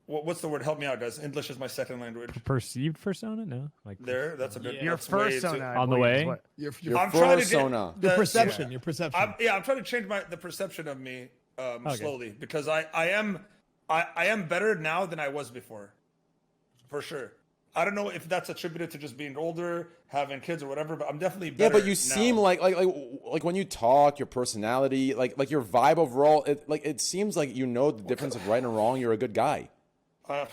what's the word? Help me out, guys. English is my second language. Perceived persona? No. That's a good... Your persona. On the way? Your persona. Your perception. Your perception. I'm trying to change the perception of me slowly, because I am better now than I was before, for sure. I don't know if that's attributed to just being older, having kids or whatever, but I'm definitely better. Yeah, but you now. seem like when you talk, your personality, like your vibe overall, it seems like you know the difference of right and wrong. You're a good guy.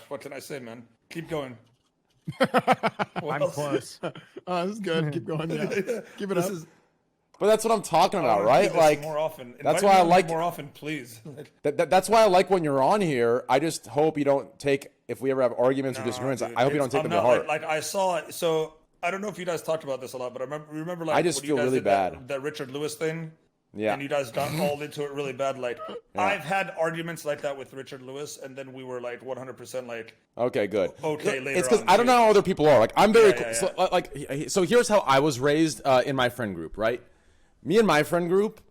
What can I say, man? Keep going. I'm close. This is good. Keep going. Yeah. Keep it up. But that's what I'm talking about, right? Like more often. That's why I like more often, please. That's why I like when you're on here. I just hope you don't take, if we ever have arguments or disagreements, I hope you don't take them to heart. Like I saw it. So I don't know if you guys talked about this a lot, but I remember like I just feel really bad. That Richard Lewis thing. Yeah. And you guys got all into it really bad. Like I've had arguments like that with Richard Lewis, and then we were like 100% like. Okay, good. Okay, later. It's because I don't know how other people are. Like I'm very so here's how I was raised in my friend group, right? Me and my friend group,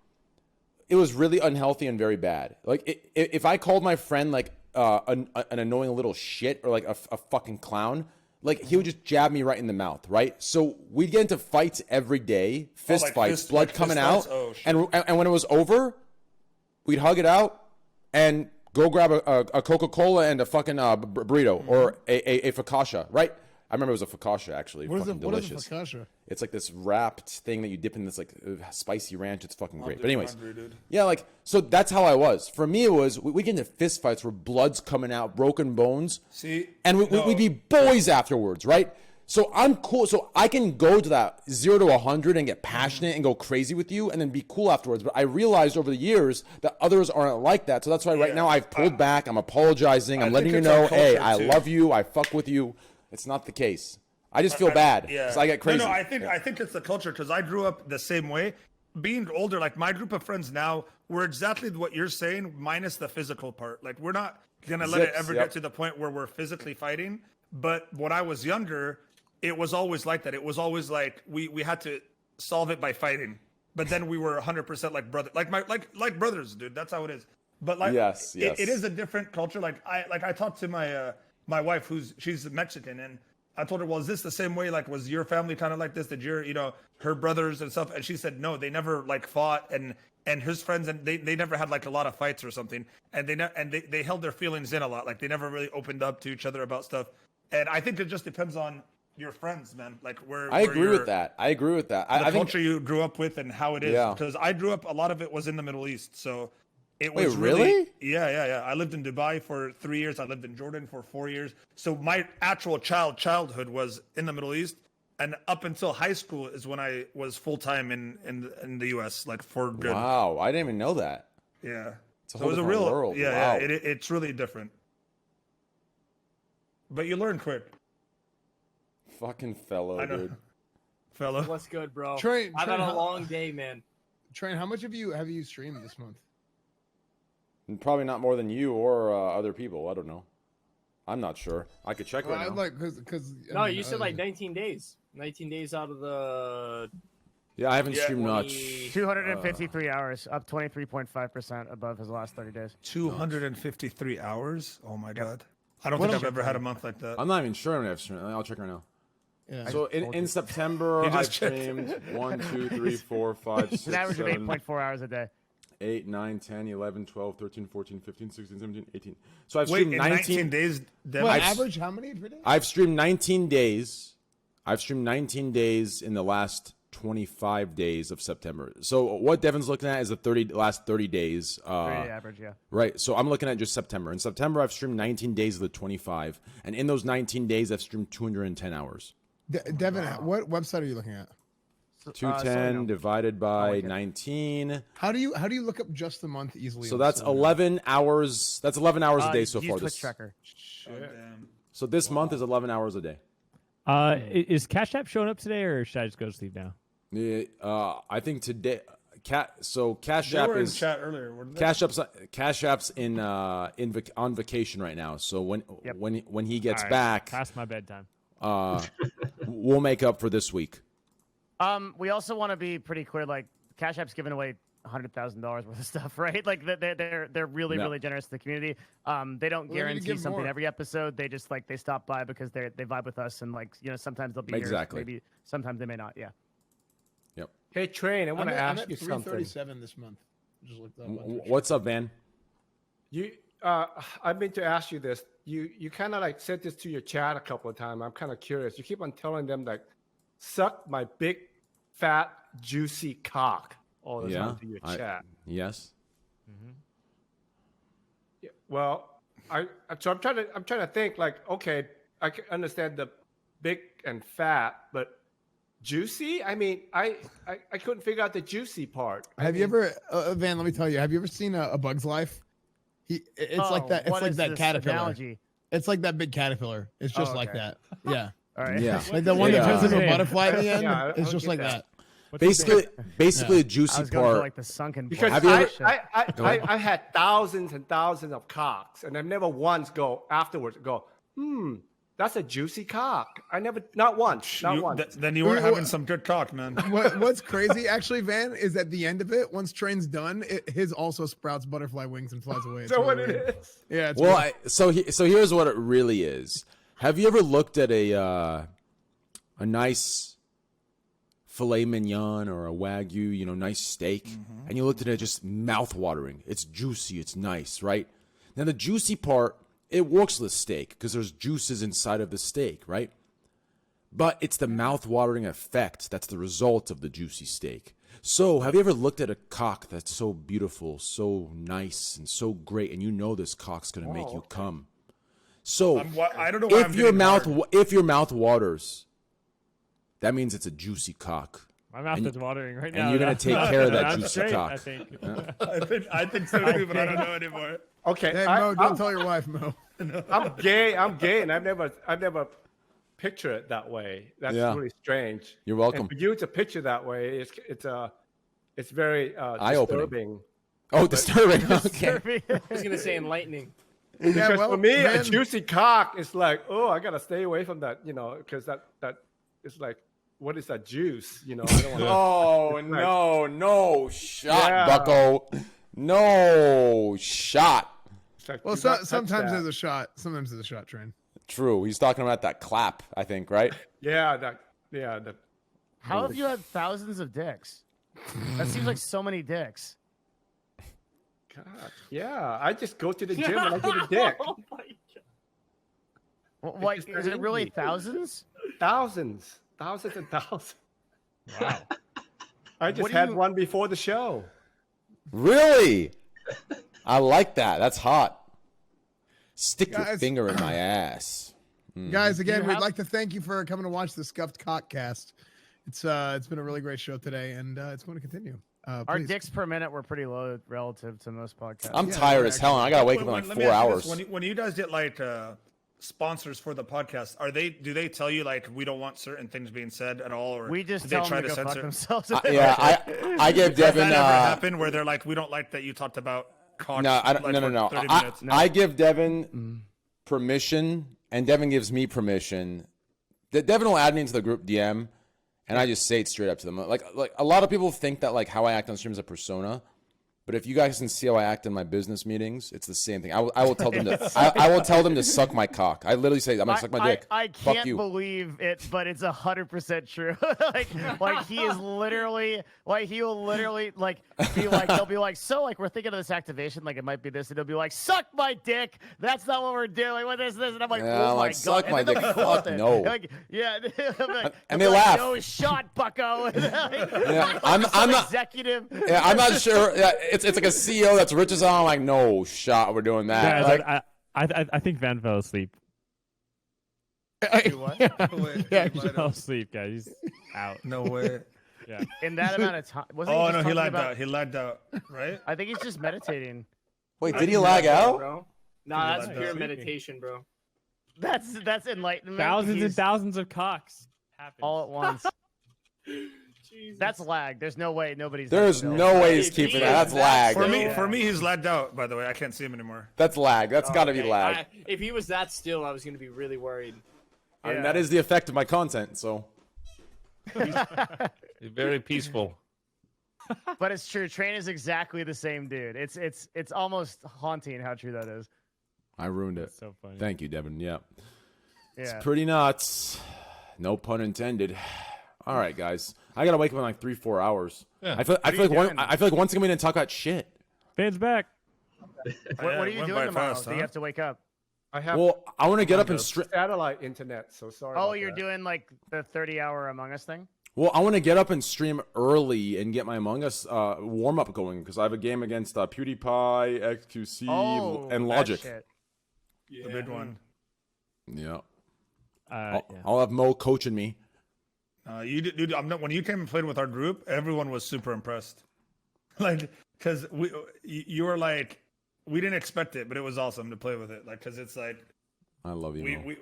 it was really unhealthy and very bad. Like if I called my friend like an annoying little shit or like a fucking clown, like he would just jab me right in the mouth, right? So we'd get into fights every day, fist fights, blood coming out, and when it was over, we'd hug it out and go grab a Coca-Cola and a fucking burrito or a focaccia, right? I remember it was a focaccia, actually. What is a focaccia? It's like this wrapped thing that you dip in this like spicy ranch. It's fucking great. But anyways, yeah, like, so that's how I was. For me, it was, we get into fist fights where blood's coming out, broken bones. See? And we'd be boys afterwards, right? So I'm cool. So I can go to that 0 to 100 and get passionate and go crazy with you and then be cool afterwards. But I realized over the years that others aren't like that. So that's why right now I've pulled back. I'm apologizing. I'm letting you know, hey, I love you. I fuck with you. It's not the case. I just feel bad because I get crazy. No, I think it's the culture because I grew up the same way. Being older, like my group of friends now, we're exactly what you're saying, minus the physical part. Like we're not gonna let it ever get to the point where we're physically fighting. But when I was younger, it was always like that. It was always like we had to solve it by fighting. But then we were 100% like brother, like brothers, dude. That's how it is. But like, it is a different culture. Like I talked to my wife, she's Mexican, and I told her, well, is this the same way? Like, was your family kind of like this? Did your, her brothers and stuff? And she said, no, they never like fought, and his friends, and they never had like a lot of fights or something. And they held their feelings in a lot. Like they never really opened up to each other about stuff. And I think it just depends on your friends, man. Like I agree with that. I agree with that. The culture you grew up with and how it is. Because I grew up, a lot of it was in the Middle East. So it was really? Yeah. I lived in Dubai for 3 years. I lived in Jordan for 4 years. So my actual childhood was in the Middle East, and up until high school is when I was full time in the U.S. like for good. Wow, I didn't even know that. Yeah, it's a whole different world. Yeah, it's really different. But you learn quick. Fucking fellow, dude. Fellow, what's good, bro? I've had a long day, man. Train, how much have you streamed this month? And probably not more than you or other people. I don't know. I'm not sure. I could check right now. Like because No, you said like 19 days. 19 days out of the. Yeah, I haven't streamed 20 much. 253 hours, up 23.5% above his last 30 days. 253 hours. Oh my god. I don't think I've ever had a month like that. I'm not even sure I'm gonna have streamed. I'll check right now. Yeah. So in September, You I just checked. streamed 1, 2, 3, 4, 5, 6, An average of 7, 8.4 hours a day. 8, 9, 10, 11, 12, 13, 14, 15, 16, 17, 18. So I've Wait, streamed in 19 days. Devin, Well, average how many per day? I've streamed 19 days. I've streamed 19 days in the last 25 days of September. So what Devin's looking at is the last 30 days. 30 average, yeah. Right. So I'm looking at just September. In September, I've streamed 19 days of the 25. And in those 19 days, I've streamed 210 hours. Devin, what website are you looking at? 210 divided by 19. How do you look up just the month easily? So that's 11 hours. That's 11 hours a day so use far. Twitch Tracker. So this month is 11 hours a day. Is Cash App showing up today, or should I just go to sleep now? Yeah, I think today. So Cash they App were in is chat earlier. Weren't they? Cash App's on vacation right now. So when he gets All right, back, past my bedtime. we'll make up for this week. We also want to be pretty clear. Like, Cash App's giving away $100,000 worth of stuff, right? Like they're really Yeah. really generous to the community. They don't Well, they need to guarantee give something more. every episode. They just they stop by because they vibe with us, and sometimes they'll be Exactly. here, maybe sometimes they may not. Yeah. Yep. Hey, Train, I want to I'm ask at you something. 337 this month. Just looked up on Twitch. What's up, Van? I've been to ask you this. You kind of like said this to your chat a couple of times. I'm kind of curious. You keep on telling them like, suck my big, fat, juicy cock all the time to your chat. Yes. Yeah, well, I'm trying to think like, okay, I can understand the big and fat, but juicy? I mean, I couldn't figure out the juicy part. Have you ever, Van? Let me tell you. Have you ever seen a Bug's Life? It's like that. It's what like is that this caterpillar. analogy? It's like that big caterpillar. It's just like okay. that. Yeah. All right. Yeah. Like the one that turns into a Yeah. butterfly at the end. Yeah, it's I'll just get like that. that. Basically, a I juicy was going for part. like the sunken Because Have you ever- I had thousands and thousands of cocks, and I've never once afterwards go, that's a juicy cock. Not once. Then you were having some good cock, man. What's crazy, actually, Van, is at the end of it, once Train's done, his also sprouts butterfly wings and flies away. It's So really what weird. it is? Yeah. It's Well, weird. so here's what it really is. Have you ever looked at a nice filet mignon or a wagyu, nice steak, and you looked at it just mouth-watering? It's juicy, it's nice, right? Now the juicy part, it works with steak because there's juices inside of the steak, right? But it's the mouth-watering effect that's the result of the juicy steak. So have you ever looked at a cock that's so beautiful, so nice, and so great, and you know this cock's going to make you come? So I don't know why if your mouth waters, that means it's a juicy cock. My mouth is watering right now. And you're gonna take care of that I'm juicy straight, cock. I think. I think so too, but I don't know anymore. Okay, Hey, Mo, don't tell your wife, Mo. I'm gay, and I've never pictured it that way. That's Yeah. really strange. You're welcome. And for you to picture that way, it's very Eye-opening. disturbing. Oh, disturbing. Okay. I was gonna say enlightening. Yeah, Because well, for me, a Van- juicy cock is like, oh, I gotta stay away from that, because that is like, what is that juice? I don't want. Oh no shot, Yeah. Bucko. No shot. Well, sometimes there's a shot. Sometimes there's a shot, Train. True. He's talking about that clap, I think, right? Yeah. How have you had thousands of dicks? That seems like so many dicks. God, yeah. I just go to the gym and I get a dick. Oh my God. Well, like, just is it really easy. thousands? Thousands and thousands. Wow. I just What do had you- one before the show. Really? I like that. That's hot. Stick your Guys- finger in my ass. Guys, again, You we'd have- like to thank you for coming to watch the Scuffed Cockcast. It's been a really great show today, and it's going to continue. Our Please. dicks per minute were pretty low relative to most podcasts. I'm tired as hell, and I gotta wake up in like Let me 4 ask you hours. this. When you guys get like sponsors for the podcast, do they tell you like we don't want certain things being said at all, or We just do they tell try them to go fuck censor? themselves. I gave Has Devin. that ever happened where they're like, we don't like that you talked about cocked. No, I don't, like, no. for 30 I, minutes. I give Devin permission, and Devin gives me permission. Devin will add me into the group DM, and I just say it straight up to them. Like a lot of people think that like how I act on stream is a persona. But if you guys can see how I act in my business meetings, it's the same thing. I will tell them to. I will tell them to suck my cock. I literally say, "I'm gonna suck my dick." I Fuck can't you. believe it, but it's 100% true. like he is literally like he will literally like be like they'll be like, so like we're thinking of this activation, like it might be this, and he'll be like, "Suck my dick." That's not what we're doing. What this, and I'm like, Yeah, "Oh my like, god!" suck And my then dick. they'll be cool with Fuck it. no. Like, yeah, And they laugh. No shot, Bucko. Yeah, I'm not. Executive. Yeah, I'm not sure. Yeah, it's like a CEO that's rich as all. I'm like, no shot. We're doing that. Yeah, Like, I think Van fell asleep. Do what? Yeah, he fell asleep, guys. He's out. No way. Yeah. In that amount of time. Wasn't Oh just no, he talking lagged about- out. He lagged out, right? I think he's just meditating. wait, did he lag out? Bro. Nah, that's Like pure that. meditation, bro. That's enlightenment. Thousands and He's thousands of cocks happen. all at once. That's lag. There's no way nobody's. There's no way he's keeping that. That's lag. For me, he's lagged out. By the way, I can't see him anymore. That's lag. That's got to be Okay, lag. if he was that still, I was gonna be really worried. I mean, that is the effect of my content. So Very peaceful. But it's true. Train is exactly the same dude. It's almost haunting how true that is. I ruined it. So funny. Thank you, Devin. Yeah. It's Yeah. pretty nuts. No pun intended. All right, guys. I gotta wake up in like 3-4 hours. Yeah. I feel are you like doing? I feel like once again we didn't talk about shit. Van's back. What are you doing tomorrow? Do you have to wake up? I have Well, I want to get up and stream. satellite internet, so sorry. Oh, about you're that. doing like the 30-hour Among Us thing? Well, I want to get up and stream early and get my Among Us warm up going because I have a game against PewDiePie, XQC, Oh, and that Logic. shit. The big one. Yeah. Yeah. I'll have Mo coaching me. You did, dude. When you came and played with our group, everyone was super impressed. Like, because you were like, we didn't expect it, but it was awesome to play with it. Like, because it's like, I love you, Mo.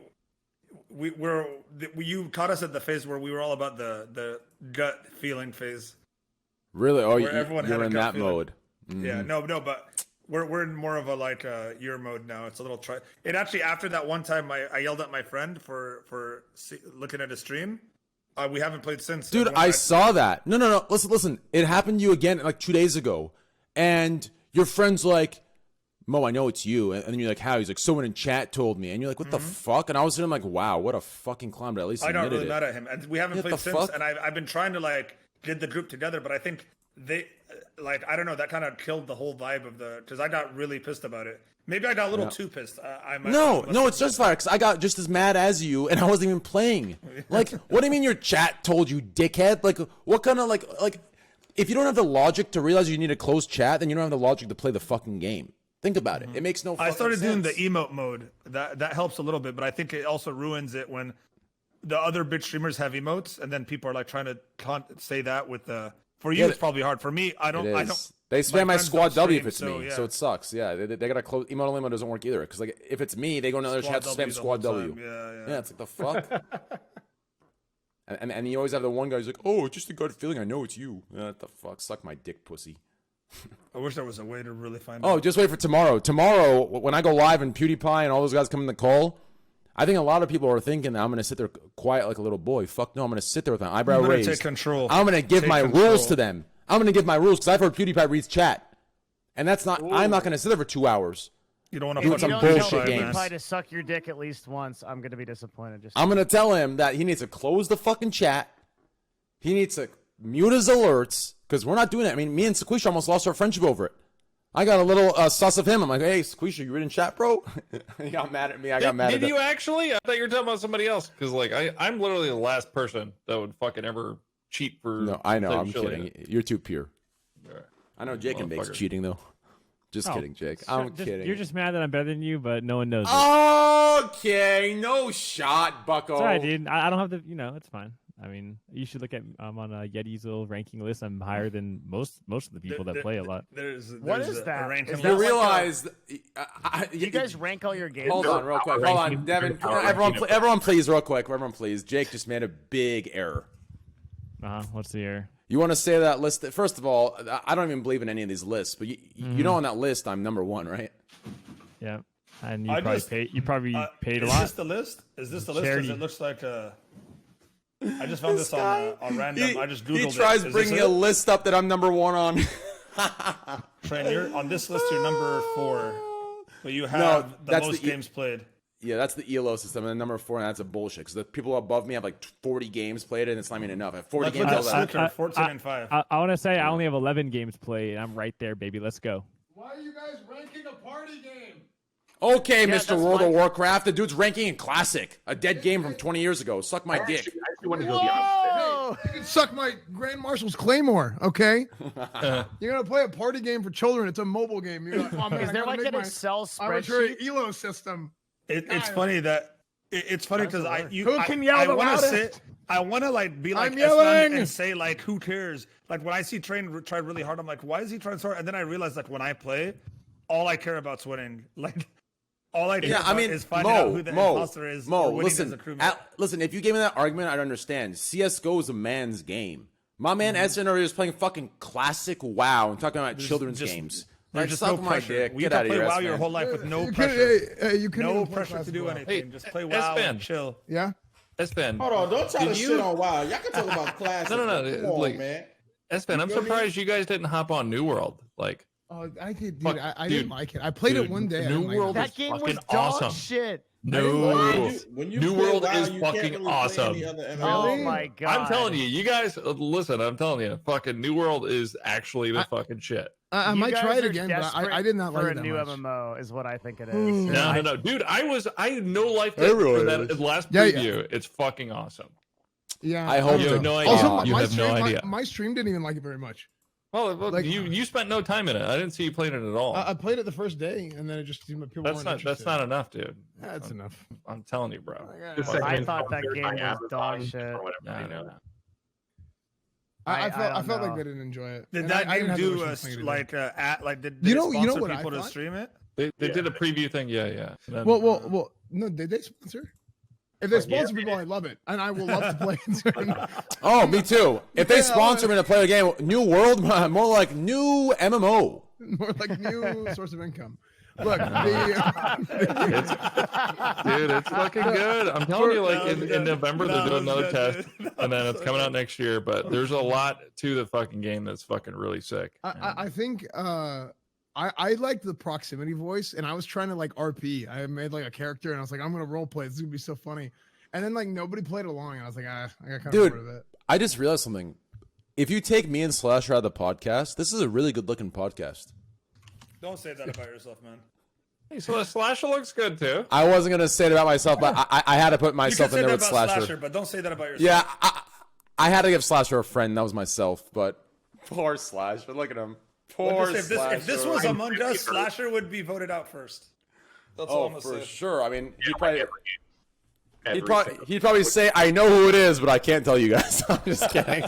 you caught us at the phase where we were all about the gut feeling phase. Really? Oh, Where everyone had you're a in gut that feeling. mode. Yeah, Mhm. no, but we're in more of a like your mode now. It's a little try. It actually after that one time I yelled at my friend for looking at his stream. We haven't played since. Dude, I saw that. No. Listen. It happened to you again like 2 days ago. And your friend's like, Mo, I know it's you. And then you're like, how? He's like, someone in chat told me. And you're like, what the fuck? And I was sitting like, wow, what a fucking clown. But at least I got admitted really it. mad at him, and we haven't What played the since. fuck? And I've been trying to like get the group together, but I think they like I don't know, that kind of killed the whole vibe of the because I got really pissed about it. Maybe I got a little too pissed. No, it's just fire because I got just as mad as you, and I wasn't even playing. Like, what do you mean your chat told you, dickhead? Like, what kind of like if you don't have the logic to realize you need a closed chat, then you don't have the logic to play the fucking game. Think about it. It makes no. I started fucking doing the sense. emote mode. That helps a little bit, but I think it also ruins it when the other big streamers have emotes, and then people are like trying to say that with the. For you, Yeah, it's probably hard. For me, I don't. It I is. don't. They spam my friends squad don't W stream, if it's me, yeah. so it sucks. Yeah, they gotta close. Emote only mode doesn't work either because like if it's me, they go into other Squad chats to W spam the squad whole W. time. Yeah. Yeah, it's like the fuck. and you always have the one guy who's like, oh, it's just a gut feeling. I know it's you. What the fuck? Suck my dick, pussy. I wish there was a way to really find. Oh, out. just wait for tomorrow. Tomorrow, when I go live and PewDiePie and all those guys come in the call, I think a lot of people are thinking that I'm going to sit there quiet like a little boy. Fuck no, I'm going to sit there with my eyebrow I'm gonna raised. take control. I'm going to give Take my control. rules to them. I'm going to give my rules because I've heard PewDiePie reads chat. And that's not, I'm not going to sit there for 2 hours. You don't want to Doing If some you don't bullshit tell games. PewDiePie to suck your dick at least once, I'm gonna be disappointed. Just I'm going to tell him that he needs to close the fucking chat. He needs to mute his alerts because we're not doing that. I mean, me and SEQUISHA almost lost our friendship over it. I got a little sus of him. I'm like, hey, SEQUISHA, you reading chat, bro? He got mad at me. I got mad at Did him. you actually? I thought you were talking about somebody else. Because like I'm literally the last person that would fucking ever cheat for. No, I know. type I'm shit like kidding. You're too pure. that. I know Jake and Bake's Motherfucker. cheating, though. Just Oh, kidding, Jake. sure, I'm kidding. You're just mad that I'm better than you, but no one knows it. Okay, no shot, Bucko. It's all right, dude. I don't have to. It's fine. I mean, you should look at. I'm on Yeti's little ranking list. I'm higher than most of the people that play a lot. What is that? A ranking Is You that like realize... you guys rank all your games? Hold on, real quick. Hold on, Devin. Everyone, please, real quick. Everyone, please. Jake just made a big error. What's the error? You want to say that list? First of all, I don't even believe in any of these lists, but you know on that list I'm number 1, right? Yeah, and you probably paid a lot. Is this the list? Is this the list? Because it looks like I just found this on random. I just googled it. He tries bringing a list up that I'm number 1 on. Train, you're on this list. You're number 4, but you have the most games played. Yeah, that's the ELO system, and then number 4, and that's a bullshit. Because the people above me have like 40 games played, and it's not even enough. I have 40 games. 14 and 5. I want to say I only have 11 games played, and I'm right there, baby. Let's go. Why are you guys ranking a party game? Okay, Mr. World of Warcraft. The dude's ranking in Classic, a dead game from 20 years ago. Suck my dick. I actually want to go the opposite. Hey, you can suck my Grand Marshal's Claymore, okay? You're going to play a party game for children. It's a mobile game. You're like, oh, man, Is there like an Excel arbitrary spreadsheet? ELO system? It's funny that it's funny because Who can yell the loudest? I want to like be like I'm yelling and say like who cares? Like when I see Train try really hard, I'm like, why is he trying so hard? And then I realize like when I play, all I care about's winning. Like all I care about is finding out who the imposter is. Mo, or winning listen, as a crewmate. listen. If you gave me that argument, I'd understand. CS:GO is a man's game. My man SNR is playing fucking classic WoW and talking about children's games. There's just no pressure. You can play WoW your whole life with no pressure. No pressure to do anything. Just play WoW and chill. Yeah. S-Fan. Hold on, don't try to shit on WoW. Y'all can talk about classic. No. Come on, like, man. S-Fan, I'm surprised you guys didn't hop on New World. Like, oh, I did, dude. I didn't like it. I played it one day. New World That game was dog awesome. shit. No, New World is you fucking can't really play awesome. any other MMO. Oh my god! I'm telling you guys, listen. I'm telling you, fucking New World is actually the fucking shit. I You might guys try it are again, but I desperate did not like for it a that new much. MMO is what I think it is. No, dude. I had no life for Everyone that is. last Yeah, preview. It's fucking awesome. Yeah, I hope You so. have no idea. Also, You my have no stream, idea. My stream didn't even like it very much. Well, like- you spent no time in it. I didn't see you playing it at all. I played it the first day, and then it just seemed like people weren't interested. That's not enough, dude. That's enough. I'm telling you, bro. I thought that game was dog shit. No. I don't felt know. like they didn't enjoy it. Did And that I didn't game have the do original thing to do. did You it know sponsor what I people to thought? stream it? They did a preview thing, yeah. And then- Well, no, did they sponsor? If they sponsor people, I love it, and I will love to play it. Oh, me too. If they Yeah, sponsor me to play a game, New World, more like new MMO. More like new source of income. Look, dude, it's fucking good. I'm telling you, like in November they're doing another test, and then it's coming out next year. But there's a lot to the fucking game that's fucking really sick. I think I liked the proximity voice, and I was trying to like RP. I made like a character, and I was like, I'm gonna role play. This is gonna be so funny. And then like nobody played along, and I was like, I got kind of bored of it. I just realized something. If you take me and Slasher out of the podcast, this is a really good looking podcast. Don't say that about yourself, man. Hey, so the Slasher looks good too. I wasn't gonna say it about myself, but I had to put You can myself say in there that with about Slasher. but don't say that about yourself. Yeah, I had to give Slasher a friend. That was myself, but poor Slasher. Look at him. Poor Slasher. If this was Among Us, Slasher would be voted out first. That's all I'm gonna for say. sure. I mean, Every he'd probably say, "I know who it is, but I can't tell you guys." I'm just kidding.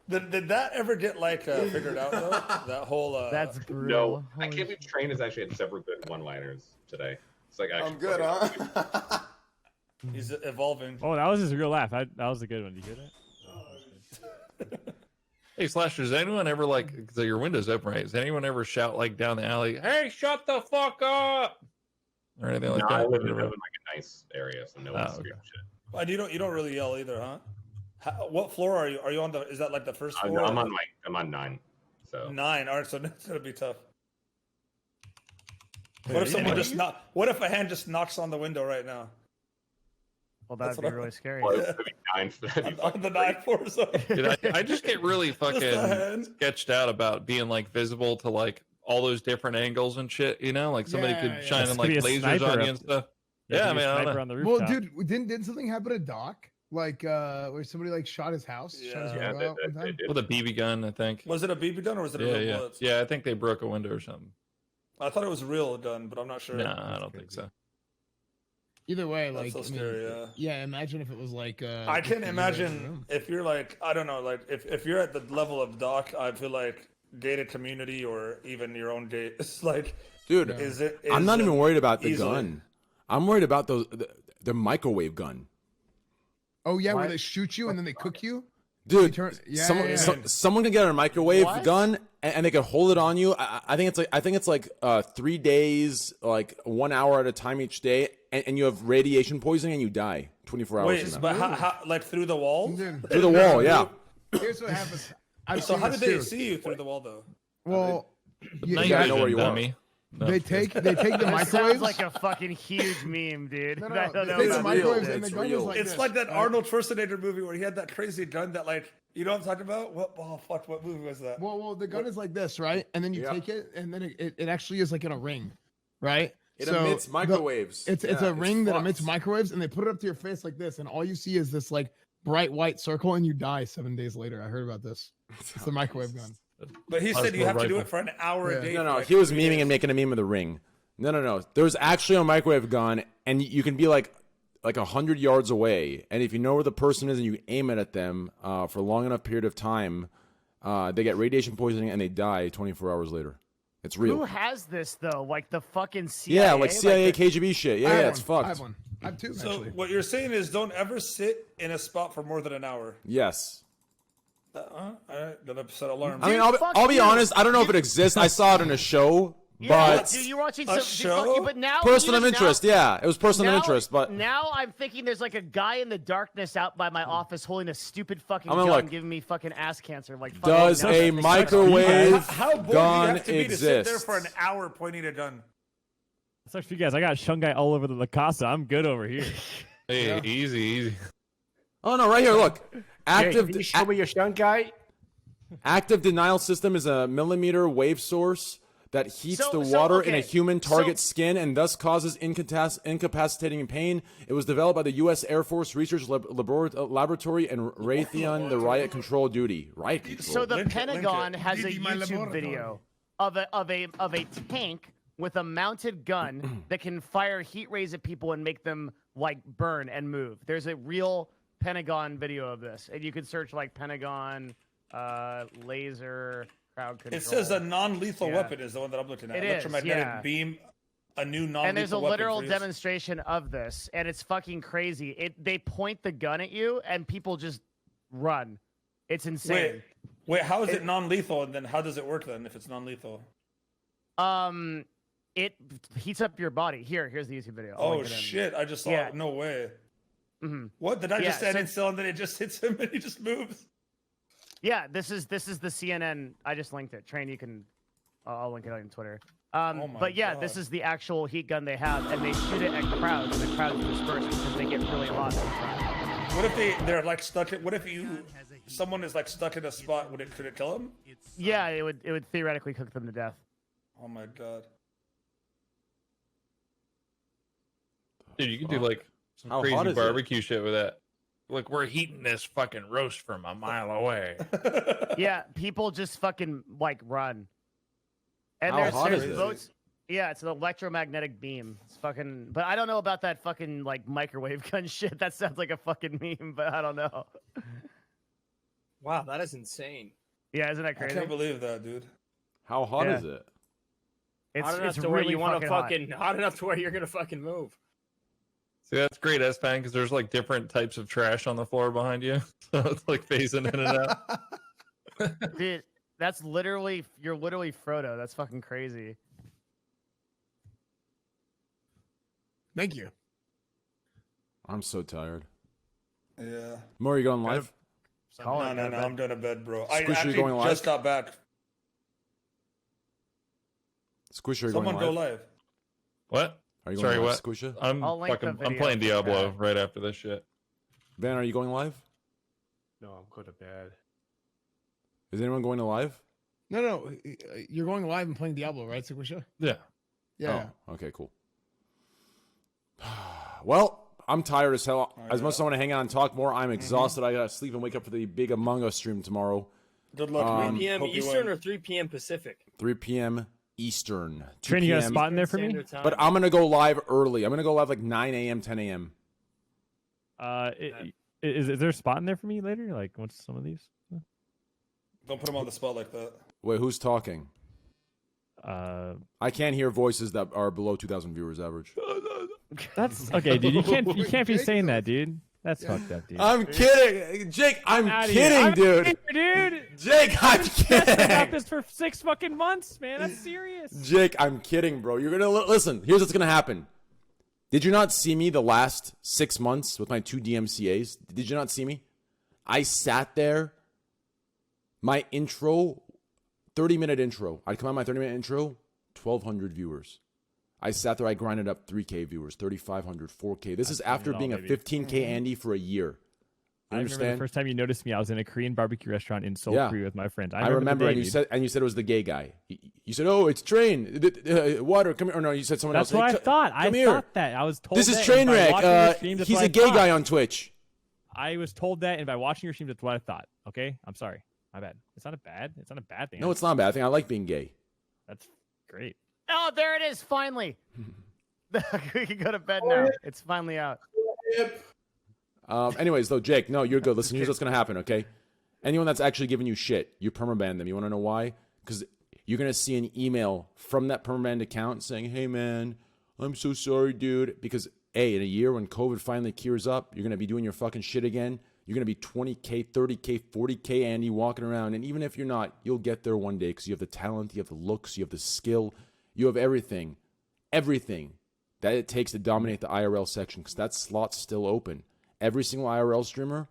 Did that ever get like figured out though? That whole That's brutal. No, I can't believe Train has actually had several good one-liners today. It's like actually I'm good, huh? he's evolving. Oh, that was his real laugh. That was a good one. Did you hear that? Hey, Slasher, does anyone ever like? So your window's open, right? Does anyone ever shout like down the alley, "Hey, shut the fuck up," or anything like No, that? I live in like a nice area, so no one's screaming shit. And you don't really yell either, huh? What floor are you? Are you on the? Is that like the first floor? I'm on 9. So 9. All right, so that's gonna be tough. What if someone just not? What if a hand just knocks on the window right now? Well, that'd be really scary. well, it'd be 9. That'd be On the 9th floor, so. Dude, I just get really Just fucking a hand. sketched out about being like visible to like all those different angles and shit. You know, like somebody Yeah, could yeah. shine This like could be a lasers sniper on you up- and stuff. Yeah, Yeah, could be a man. I don't sniper know. on the Well, rooftop. dude, didn't something happen to Doc? Like where somebody like shot his house? Shot his Yeah. window out one they time? did. With a BB gun, I think. Was it a BB gun or was it a Yeah, real yeah, bullet? yeah. I think they broke a window or something. I thought it was a real gun, but I'm not sure. No, I don't think so. Either way, That's like so scary, yeah. Imagine if it was like. I can imagine if you're like, I don't know, like if you're at the level of Doc, I feel like gated community or even your own gate. It's like, Dude, I'm not even worried about the easily. gun. I'm worried about the microwave gun. Oh yeah, where What? they shoot you and then they cook you. Dude, Yeah, someone, yeah, so- yeah. someone can get a microwave What? gun and they can hold it on you. I think it's like 3 days, like 1 hour at a time each day, and you have radiation poisoning and you die 24 hours. Wait, from but that. how like through the wall? Dude, Through the wall, yeah. here's what happens. I've So seen how this did they too. see you through the wall though? Well, Night gotta know where vision, you are. dummy. No. they take the That microwaves. sounds like a fucking huge meme, dude. No, I don't they know take the about microwaves this. and the It's gun is real. like It's this, like that right? Arnold Schwarzenegger movie where he had that crazy gun that like you know what I'm talking about? What fuck what movie was that? Well, the gun is like this, right? And then you Yeah. take it, and then it actually is like in a ring, right? It So emits the- microwaves. It's Yeah, a ring that fucked. emits microwaves, and they put it up to your face like this, and all you see is this like bright white circle, and you die 7 days later. I heard about this. It's the microwave gun. But he said you Osmo have to do rifle. it for an hour Yeah. a day. No, for, no, like, he was 3 memeing days. and making a meme of the ring. No. There's actually a microwave gun, and you can be like 100 yards away, and if you know where the person is and you aim it at them for a long enough period of time, they get radiation poisoning and they die 24 hours later. It's real. Who has this though? Like the fucking CIA? Yeah, like CIA, the- KGB shit. Yeah, I have yeah, it's one. fucked. I have one. I have two So actually. what you're saying is don't ever sit in a spot for more than an hour. Yes. All right, gonna set alarms. I mean, Dude, fuck I'll be you. honest. I don't know if it exists. I saw it in a show, Yeah, but dude, you're watching A some fuck show? you, but now person of even interest. Now, Yeah, it was person of now- interest. But now I'm thinking there's like a guy in the darkness out by my office holding a stupid fucking I'm gun, gonna look. giving me fucking ass cancer. Like, fuck does now a they suck. microwave How bored do you gun have to be to sit there exist? for an hour pointing a gun? Sucks for you guys. I got Shungai all over the La Casa. I'm good over here. Hey, easy. Oh no, right here. Look, Hey, active. can you show me your shun guy? Active denial system is a millimeter wave source that heats So- the so, water in a okay. human target's So- skin and thus causes incapacitating pain. It was developed by the U.S. Air Force Research Laboratory and Raytheon, the Riot Control Duty. Riot Control. So the Link it, Pentagon link it. has a Didi, my YouTube laboratory. video of a tank with a mounted gun that can fire heat rays at people and make them like burn and move. There's a real Pentagon video of this, and you can search like Pentagon laser crowd control. It says a non-lethal Yeah. weapon is the one that I'm looking at. It is, Electromagnetic yeah. beam, a new non-lethal And there's a weapon literal for use. demonstration of this, and it's fucking crazy. They point the gun at you, and people just run. It's insane. Wait, how is it non-lethal, and then how does it work then if it's non-lethal? It heats up your body. Here's the YouTube video. I'll Oh link it in. shit! I just saw Yeah. it. No way. Mhm. What did I Yeah, just stand so- in still and then it just hits him and he just moves? Yeah, this is the CNN. I just linked it. Train, you can. I'll link it on Twitter. Oh my But yeah, this God. is the actual heat gun they have, and they shoot it at crowds, and the crowds disperse because they get really hot. What if they're like stuck in? What if someone is like stuck in a spot? Could it kill him? Yeah, it would theoretically cook them to death. Oh my god! Dude, you can do like some How hot crazy is it? barbecue shit with that. Like, we're heating this fucking roast from a mile away. Yeah, people just fucking like run. And How hot there's is it? boats. Yeah, it's an electromagnetic beam. It's fucking. But I don't know about that fucking like microwave gun shit. That sounds like a fucking meme, but I don't know. Wow, that is insane. Yeah, isn't that I crazy? can't believe that, dude. How hot Yeah. is it? It's Hot enough it's to where really you want to hot. fucking hot enough to where you're gonna fucking move. See, that's great, S-Pan, because there's like different types of trash on the floor behind you. So it's like phasing in and out. Dude, that's literally you're literally Frodo. That's fucking crazy. Thank you. I'm so tired. Yeah. More, you going live? Call it, No, man. I'm going to bed, bro. I Squishy, you actually going live? just got back. Squisha, are you Someone going go live? live. What? Are you Sorry, going live, what? Squisha? I'll link the I'm video playing for Diablo that. right after this shit. Ben, are you going live? No, I'm going to bed. Is anyone going to live? No, you're going live and playing Diablo, right, Sequisha? Yeah. Yeah. Oh, okay, cool. Well, I'm tired as hell. As much as I want to hang out and talk more, I'm exhausted. I gotta sleep and wake up for the big Among Us stream tomorrow. Good luck, 3 p.m. Hope you Eastern win. or 3 p.m. Pacific? 3 p.m. Eastern. 2 Train, you got a p.m. spot in there for me? Standard time. But I'm gonna go live early. I'm gonna go live like 9 a.m., 10 a.m. Is there a spot in there for me later? Like, what's some of these? Don't put him on the spot like that. Wait, who's talking? Uh, I can't hear voices that are below 2,000 viewers average. that's okay, dude. You can't be saying that, dude. That's fucked up, dude. I'm kidding, Jake. I'm kidding, dude. Dude, Jake, I'm stressed kidding. about this for 6 fucking months, man. That's serious. Jake, I'm kidding, bro. You're gonna listen. Here's what's gonna happen. Did you not see me the last 6 months with my 2 DMCAs? Did you not see me? I sat there. My intro, 30-minute intro. I'd come out my 30-minute intro, 1,200 viewers. I sat there, I grinded up 3K viewers, 3,500, 4K. This is after being a 15K Andy for a year. You I remember understand? the first time you noticed me, I was in a Korean barbecue restaurant in Seoul, Korea with my friends. I remember, and you said it was the gay guy. You said, "Oh, it's Train. Water, come here." Or no, you said someone else. That's what I thought. I thought that. I was told this is that, and by watching your Trainwreck. streams, that's He's what a I gay thought. guy on Twitch. I was told that, and by watching your streams, that's what I thought. Okay, I'm sorry. My bad. It's not a bad thing. No, it's not a bad thing. I like being gay. That's great. Oh, there it is. Finally. We can go to bed now. It's finally out. Anyways, though, Jake, no, you're good. Listen, here's what's gonna happen. Okay, anyone that's actually giving you shit, you permaban them. You want to know why? Because you're gonna see an email from that permabanned account saying, "Hey, man, I'm so sorry, dude." Because in a year when COVID finally clears up, you're gonna be doing your fucking shit again. You're gonna be 20K, 30K, 40K, Andy, walking around. And even if you're not, you'll get there one day because you have the talent, you have the looks, you have the skill, you have everything that it takes to dominate the IRL section, because that slot's still open. Every single IRL streamer,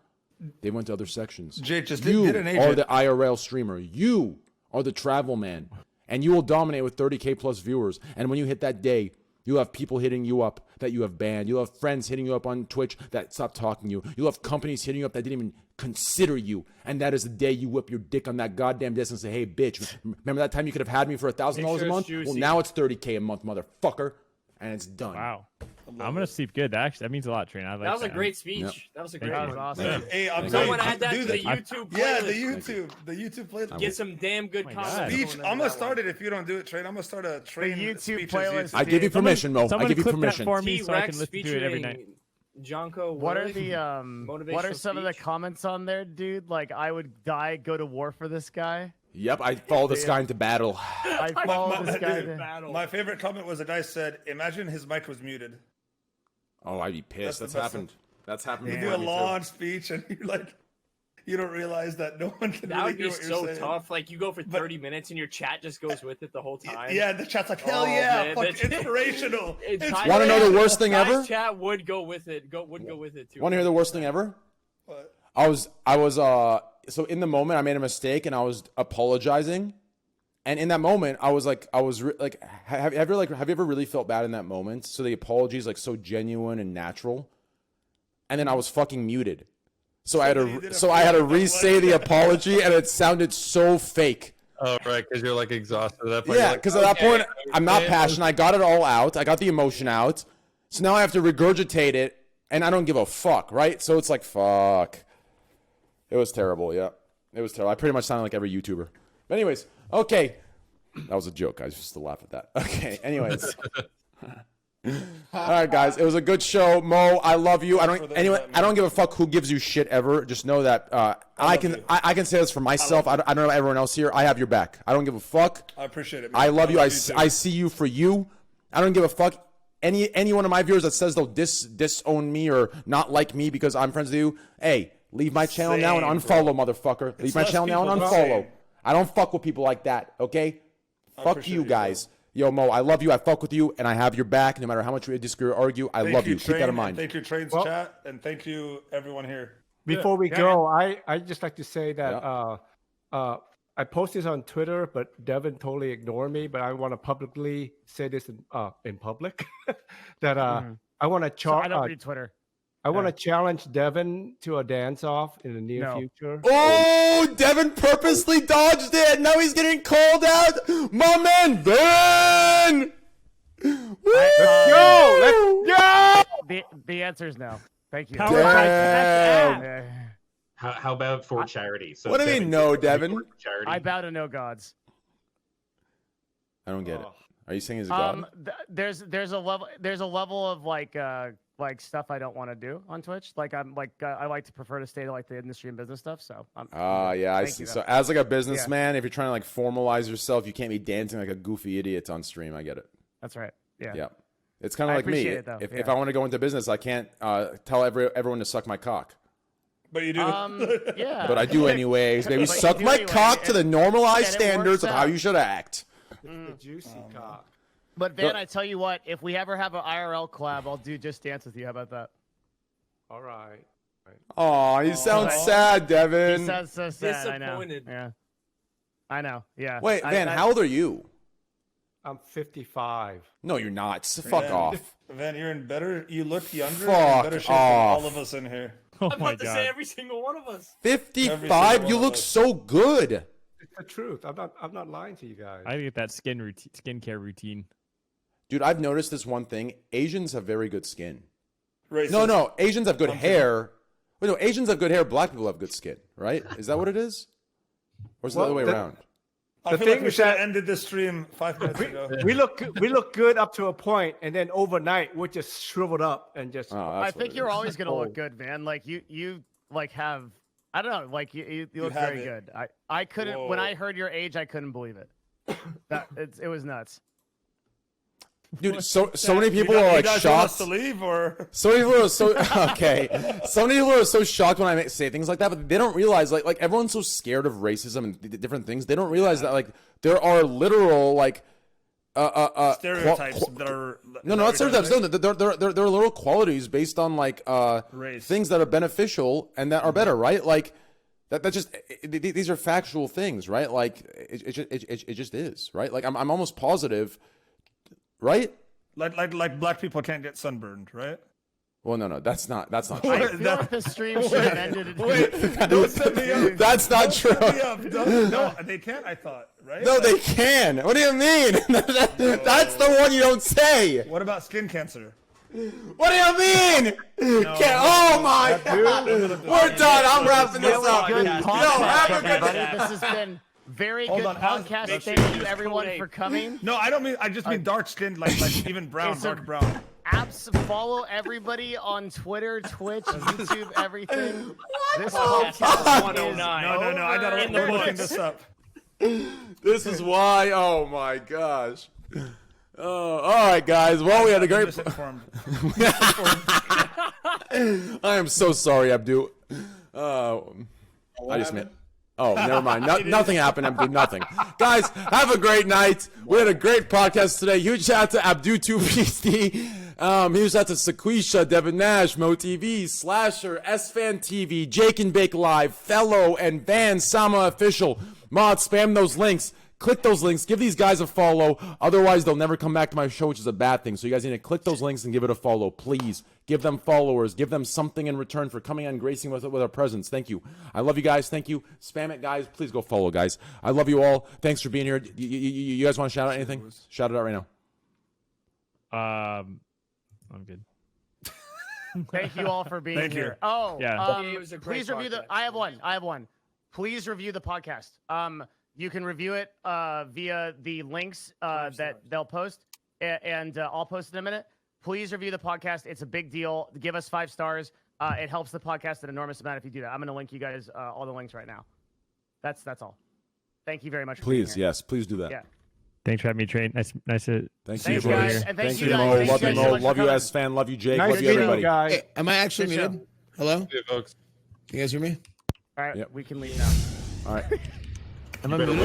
they went to other sections. Jake, just you hit an agent. are the IRL streamer. You are the travel man. And you will dominate with 30K plus viewers. And when you hit that day, you'll have people hitting you up that you have banned. You'll have friends hitting you up on Twitch that stopped talking to you. You'll have companies hitting you up that didn't even consider you. And that is the day you whip your dick on that goddamn desk and say, "Hey, bitch, remember that time you could have had me for $1,000 a month? Well, now it's 30K a month, motherfucker." And it's done. Wow. I'm gonna sleep good. That means a lot, Train. I like That was a that. great speech. Yep. That was a great That one. was awesome. Yeah. Hey, I'm Someone telling you, add that do to the that. YouTube playlist. Yeah, the YouTube playlist. Get some damn good my comments. God. Speech. I'm gonna start it if you don't do it, Train. I'm gonna start a Train YouTube speeches playlist. I give you permission, Mo. I Someone give you clip that permission. for me so I can T-Rex listen to it every night. Jonko, What are Willie? the what are Motivational some of the speech? comments on there, dude? Like, I would die, go to war for this guy. Yep, I follow this guy into battle. I follow this guy. Dude, my favorite comment was a guy said, "Imagine his mic was muted." Oh, I'd be pissed. That's That's the best happened. That's happened. You do before a me, too. long speech and you're like, you don't realize that no one can That really would be hear what so you're saying. tough. Like, you go for 30 minutes and your chat just goes with it the whole time. Yeah, the chat's like, hell Oh, yeah, man, fuck, that's- inspirational. Wanna know the worst thing Ty's ever? Chat would go with it. Would go with it too. Want to hear the worst thing ever? What? I was so in the moment I made a mistake and I was apologizing, and in that moment I was like have you ever really felt bad in that moment? So the apology is like so genuine and natural, and then I was fucking muted, so I had to re-say the apology, and it sounded so fake. Oh, right, because you're like exhausted at that point. Yeah, because at that point I'm not passionate. I got it all out. I got the emotion out. So now I have to regurgitate it, and I don't give a fuck, right? So it's like, fuck. It was terrible, yeah. It was terrible. I pretty much sounded like every YouTuber. But anyways, okay. That was a joke, guys, just to laugh at that. Okay, anyways. All right, guys. It was a good show. Mo, I love you. I don't give a fuck who gives you shit ever. Just know that I can say this for myself. I don't know everyone else here. I have your back. I don't give a fuck. I appreciate it, man. I love you. I too. see you for you. I don't give a fuck. Any one of my viewers that says they'll disown me or not like me because I'm friends with you, hey, leave my channel now and unfollow, motherfucker. Leave my channel now and unfollow. I don't fuck with people like that, okay? Fuck you guys. Yo, Mo, I love you. I fuck with you, and I have your back no matter how much we disagree or argue. I love you. Keep that in mind. Thank you, Train's chat, and thank you, everyone here. Before we go, I just like to say that I post this on Twitter, but Devin totally ignored me. But I want to publicly say this in public that I want to So I don't read Twitter. I want to challenge Devin to a dance-off in the near future. Oh, Devin purposely dodged it. Now he's getting called out. My man, Ben. Let's go. The answer is no. Thank you. Powered by Cash App. How about for charity? So What do you mean, no, Devin? Charity. I bow to no gods. I don't get it. Are you saying he's a god? There's a level of like stuff I don't want to do on Twitch. Like I like to prefer to stay to like the industry and business stuff. So yeah, I see. So as like a businessman, if you're trying to like formalize yourself, you can't be dancing like a goofy idiot on stream. I get it. That's right. Yeah. Yeah. It's kind of I like me. appreciate it, though. If Yeah. I want to go into business, I can't tell everyone to suck my cock. But you do. Yeah. But I do anyways. Maybe But you suck do my anyway, cock to the normalized and it standards works of how out. you should act. The juicy cock. But Van, I tell you what, if we ever have an IRL collab, I'll do Just Dance with you. How about that? All right. Oh, you sound sad, Devin. He sounds so sad. Disappointed. I know. Yeah. I know. Yeah. Wait, Van, how old are you? I'm 55. No, you're not. Fuck Van, off. Van, you're in better. You look younger. Fuck and in better shape off. than all of us in here. Oh I'm my about to god. say every single one of us. 55? You look so good. It's the truth. I'm not lying to you guys. I get that skincare routine. Dude, I've noticed this one thing. Asians have very good skin. Racist. No. Asians have good hair. Wait, no, Asians have good hair. Black people have good skin, right? Is that what it is? Or is it the other way around? I The feel like thing we is should have that- ended this stream 5 minutes ago. we look good up to a point, and then overnight we're just shriveled up and just. Oh, I that's what think it you're is. always gonna look good, man. Like you like have. I don't know. Like you look have very it. good. I couldn't when Whoa. I heard your age, I couldn't believe it. It was nuts. Dude, so many people are you like guys want us shocked. to leave or? So many people are so okay. So many people are so shocked when I say things like that, but they don't realize like everyone's so scared of racism and different things. They don't realize that like there are literal like Stereotypes that are no, not stereotypes. No, there are literal qualities based on like Race. things that are beneficial and that are better, right? Like that just these are factual things, right? Like it just is, right? Like I'm almost positive, right? Like black people can't get sunburned, right? Well, no, that's not I true. feel like the stream should have ended. Don't set me up. That's not Don't true. set me up. No, they can't. I thought, right? No, they can. What do you mean? That's the one you don't say. What about skin cancer? What do you mean? Oh my god. We're done. I'm wrapping this up. Good Yo, podcast, have a good everybody. day. This has been very Hold good on, how's- podcast. make Thank sure you you everyone code for 8. coming. No, I just mean dark skinned, like even brown, It's a- dark brown. Follow everybody on Twitter, Twitch, YouTube, everything. This Oh, podcast 109. No, I gotta In the look books. this up. This is why. Oh my gosh. Oh, all right, guys. Well, we had a great. Misinformed. I am so sorry, Abdu. I just meant. Oh, never mind. Nothing happened, Abdu. Nothing. Guys, have a great night. We had a great podcast today. Huge shout out to Abdu2PC. Huge shout out to SEQUISHA, Devin Nash, M0E, Slasher, ESFANTV, Jake and Bake Live, Fellow, and Van Sama Official. Mod, spam those links. Click those links. Give these guys a follow. Otherwise, they'll never come back to my show, which is a bad thing. So you guys need to click those links and give it a follow. Please. Give them followers. Give them something in return for coming and gracing with our presence. Thank you. I love you guys. Thank you. Spam it, guys. Please go follow, guys. I love you all. Thanks for being here. You guys want to shout out anything? Shout it out right now. I'm good. Thank you all for being Thank you. here. Oh, Yeah. It was a great please review the. podcast. I have one. Please review the podcast. You can review it via the links that they'll post, and I'll post in a minute. Please review the podcast. It's a big deal. Give us 5 stars. It helps the podcast an enormous amount if you do that. I'm going to link you guys all the links right now. That's all. Thank you very much. For being Please, here. yes. Please do that. Yeah. Thanks for having me, Train. Nice to Thanks, Thanks, you, guys. boys. And thanks you, you guys. Mo. Thanks Love you you, guys so Mo. much Love for you, coming. S-Fan. Love you, Jake. Nice Love you, meeting everybody. you guys. Hey, am I actually Good show. muted? Hello? Hey, folks. You guys hear me? All right, Yep. we can leave now. All right. Am I muted?